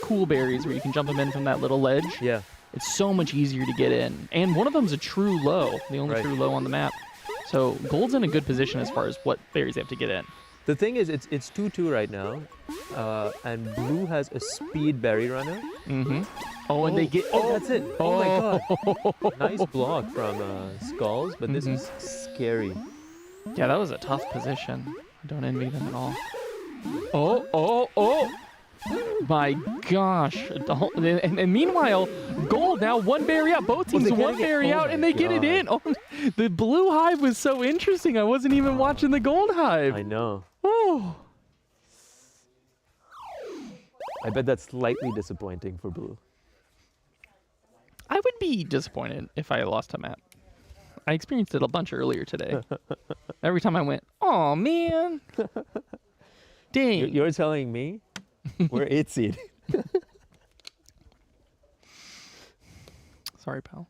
Speaker 8: cool berries where you can jump them in from that little ledge.
Speaker 4: Yeah.
Speaker 8: It's so much easier to get in. And one of them's a true low, the only
Speaker 4: Right.
Speaker 8: true low on the map. So gold's in a good position as far as what berries they have to get in.
Speaker 4: The thing is, it's 2-2 right now, and blue has a speed berry runner.
Speaker 8: Mm-hmm. Oh, and they get.
Speaker 4: Oh, that's it. Oh, my god. Nice block from Skulls, but this
Speaker 8: Mhm.
Speaker 4: is scary.
Speaker 8: Yeah, that was a tough position. I don't envy them at all. Oh, oh, oh! My gosh. And meanwhile, gold now, one berry out. Both teams
Speaker 4: they gotta
Speaker 8: one
Speaker 4: get-
Speaker 8: berry
Speaker 4: oh
Speaker 8: out, and they get it
Speaker 4: my
Speaker 8: in. Oh, the blue hive was so interesting. I wasn't even watching the gold hive.
Speaker 4: I know.
Speaker 8: Oh.
Speaker 4: I bet that's slightly disappointing for blue.
Speaker 8: I would be disappointed if I lost a map. I experienced it a bunch earlier today. Every time I went, oh man. Dang.
Speaker 4: You're telling me we're 8 seed.
Speaker 8: Sorry, pal.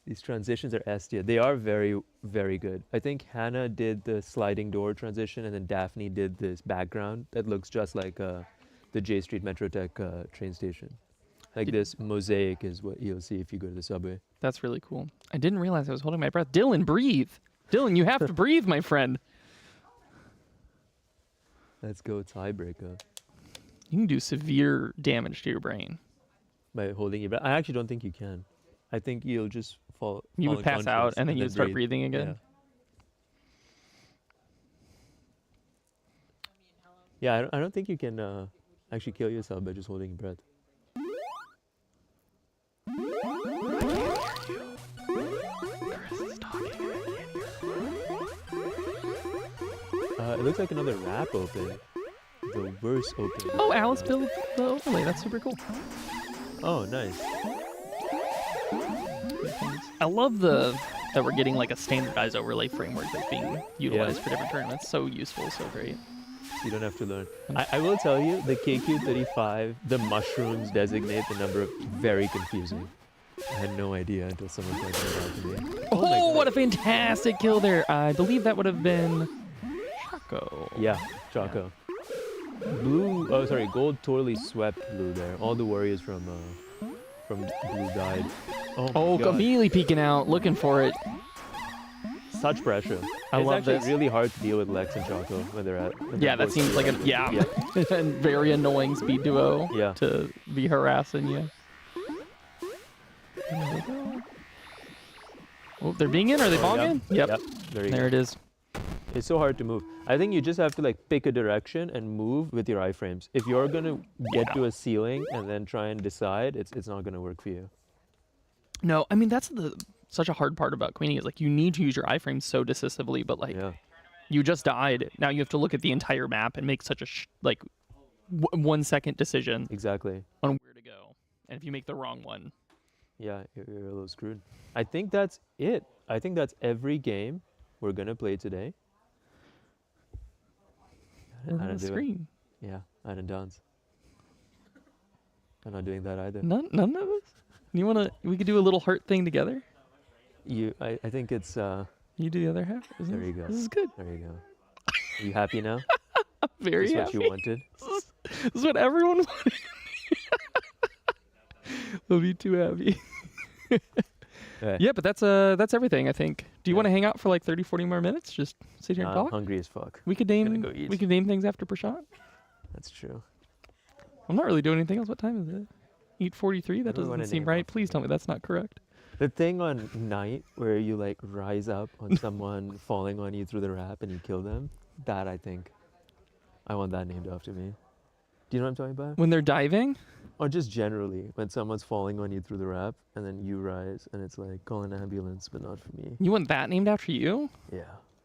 Speaker 4: These transitions are S tier. They are very, very good. I think Hannah did the sliding door transition, and then Daphne did this background that looks just like the J Street Metrotech train station. Like this mosaic is what you'll see if you go to the subway.
Speaker 8: That's really cool. I didn't realize I was holding my breath. Dylan, breathe. Dylan, you have to breathe, my friend.
Speaker 4: Let's go tiebreaker
Speaker 8: You can do severe damage to your brain.
Speaker 4: by holding your breath. I actually don't think you can. I think you'll just fall.
Speaker 8: You
Speaker 4: fall
Speaker 8: would pass out,
Speaker 4: unconscious
Speaker 8: and then you would start
Speaker 4: breathe.
Speaker 8: breathing again.
Speaker 4: Yeah, I don't think you can actually kill yourself by just holding your breath. It looks like another wrap open. The worst open.
Speaker 8: Oh, Alice built the overlay. That's super cool.
Speaker 4: Oh, nice.
Speaker 8: I love that we're getting like a standardized overlay framework that's being utilized for different tournaments. So useful, so great.
Speaker 4: You don't have to learn. I will tell you, the KQ35, the mushrooms designate the number of very confusing. I had no idea until someone pointed it out to me.
Speaker 8: Oh, what a fantastic kill there. I believe that would have been Chaco.
Speaker 4: Yeah, Chaco. Blue, oh sorry, gold totally swept blue there. All the warriors from blue died.
Speaker 8: Oh,
Speaker 4: my God.
Speaker 8: immediately peeking out, looking for it.
Speaker 4: Such pressure.
Speaker 8: I
Speaker 4: it's
Speaker 8: love
Speaker 4: actually
Speaker 8: this.
Speaker 4: really hard to deal with Lex and Chaco when they're at. when
Speaker 8: Yeah,
Speaker 4: they're
Speaker 8: that
Speaker 4: both
Speaker 8: seems like a
Speaker 4: together.
Speaker 8: and very annoying speed duo
Speaker 4: Yeah.
Speaker 8: to be harassing you. Oh, they're being in? Are they
Speaker 4: Oh,
Speaker 8: bogging? Yep.
Speaker 4: Very
Speaker 8: There
Speaker 4: good.
Speaker 8: it is.
Speaker 4: It's so hard to move. I think you just have to like pick a direction and move with your iframes. If you're gonna get to a ceiling and then try and decide, it's not gonna work for you.
Speaker 8: No, I mean that's such a hard part about Queenie is like you need to use your iframes so decisively, but like
Speaker 4: Yeah.
Speaker 8: you just died. Now you have to look at the entire map and make such a 1 second decision
Speaker 4: Exactly.
Speaker 8: on where to go. And if you make the wrong one,
Speaker 4: Yeah, you're a little screwed. I think that's it. I think that's every game we're gonna play today.
Speaker 8: we're
Speaker 4: I
Speaker 8: on
Speaker 4: don't
Speaker 8: the
Speaker 4: do it.
Speaker 8: screen.
Speaker 4: Yeah, I don't dance. I'm not doing that either.
Speaker 8: None of us. You wanna? We could do a little heart thing together.
Speaker 4: I think it's
Speaker 8: You do the other half.
Speaker 4: there you go.
Speaker 8: This is good.
Speaker 4: There you go. Are you happy now?
Speaker 8: Very
Speaker 4: Is this
Speaker 8: happy.
Speaker 4: what you wanted?
Speaker 8: This is what everyone wanted. They'll be too happy.
Speaker 4: Right.
Speaker 8: Yeah, but that's everything, I think. Do you want to hang out for like 30, 40 more minutes? Just sit here and
Speaker 4: I'm
Speaker 8: talk?
Speaker 4: hungry as fuck.
Speaker 8: We could
Speaker 4: Gonna
Speaker 8: name
Speaker 4: go eat.
Speaker 8: we could name things after Prashant.
Speaker 4: That's true.
Speaker 8: I'm not really doing anything else. What time is it? 8:43? That
Speaker 4: Everyone
Speaker 8: doesn't
Speaker 4: in
Speaker 8: seem
Speaker 4: here
Speaker 8: right.
Speaker 4: wants to
Speaker 8: Please tell me that's not correct.
Speaker 4: The thing on night where you like rise up on someone falling on you through the wrap and you kill them, that I think I want that named after me. Do you know what I'm talking about?
Speaker 8: When they're diving?
Speaker 4: Or just generally when someone's falling on you through the wrap and then you rise and it's like call an ambulance but not for me.
Speaker 8: You want that named after you?
Speaker 4: Yeah.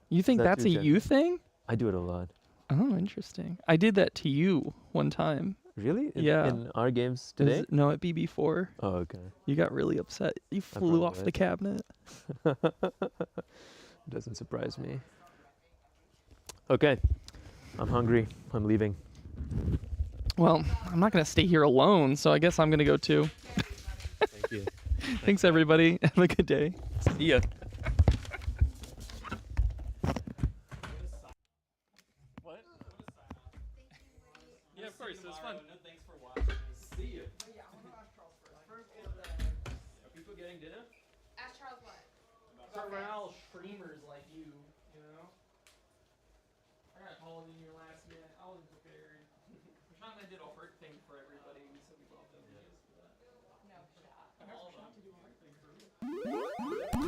Speaker 8: You think
Speaker 4: that
Speaker 8: that's a
Speaker 4: too
Speaker 8: you thing?
Speaker 4: I do it a lot.
Speaker 8: Oh, interesting. I did that to you one time.
Speaker 4: Really?
Speaker 8: Yeah.
Speaker 4: In our games
Speaker 8: It was-
Speaker 4: today?
Speaker 8: no, at BB4.
Speaker 4: Oh, okay.
Speaker 8: You got really upset. You flew
Speaker 4: probably
Speaker 8: off the
Speaker 4: was.
Speaker 8: cabinet.
Speaker 4: Doesn't surprise me. Okay. I'm hungry. I'm leaving.
Speaker 8: Well, I'm not going to stay here alone, so I guess I'm going to go too.
Speaker 4: Thank you.
Speaker 8: Thanks, everybody. Have a good day.
Speaker 4: See ya.
Speaker 8: Yeah, of course. It was fun.
Speaker 6: Thanks for watching. See you.
Speaker 4: Are people getting dinner?
Speaker 7: Ask Charles what?
Speaker 8: Corral streamers like you, know? I got called in your last minute. I wasn't prepared. Prashant and I did a heart thing for everybody. We said we loved them.
Speaker 7: No, shot.
Speaker 8: I asked Prashant to do a heart thing for me.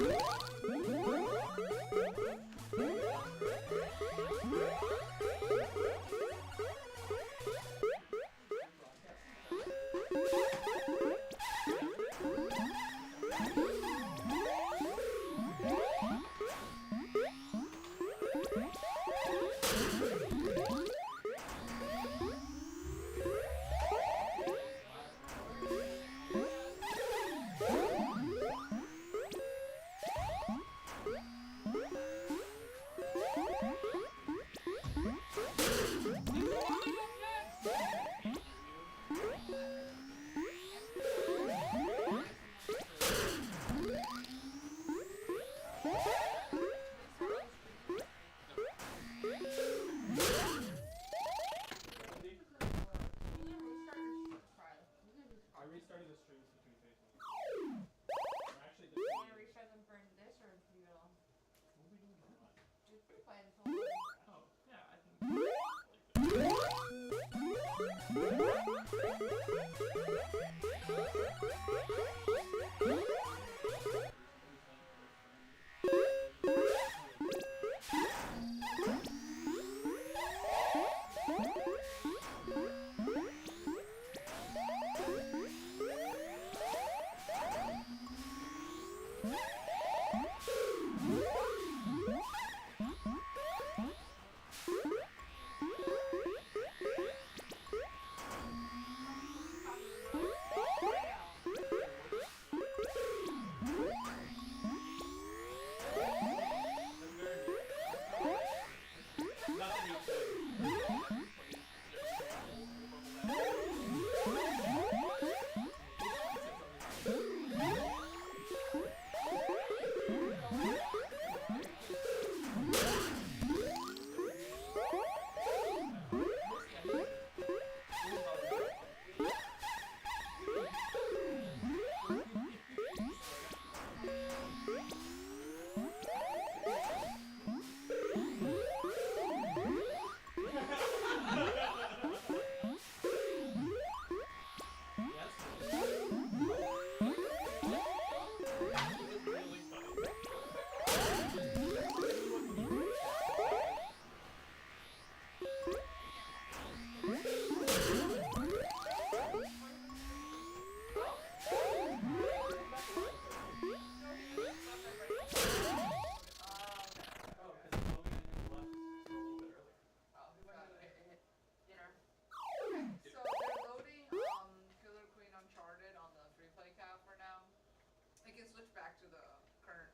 Speaker 3: back to the current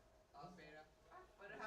Speaker 3: beta, but it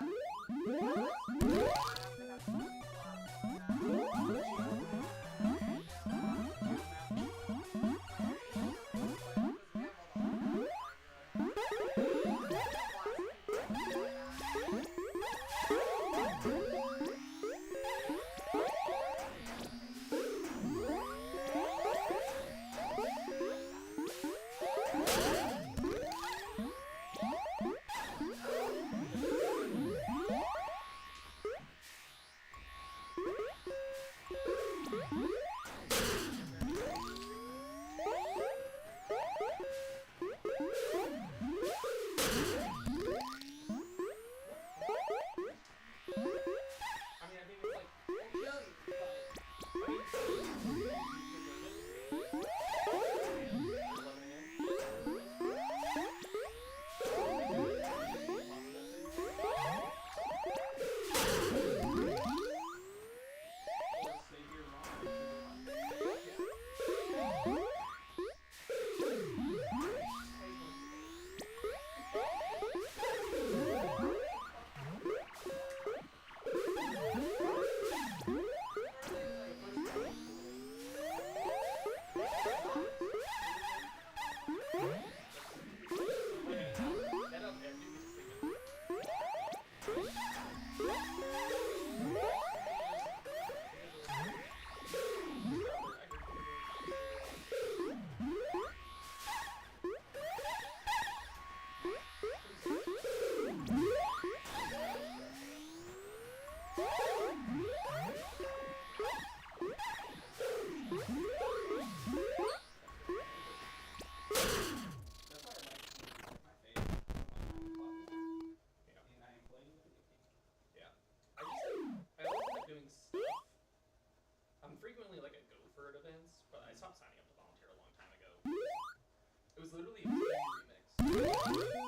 Speaker 9: I'm frequently like a gopher at events, but I stopped signing up to volunteer a long time ago. It was literally a remix.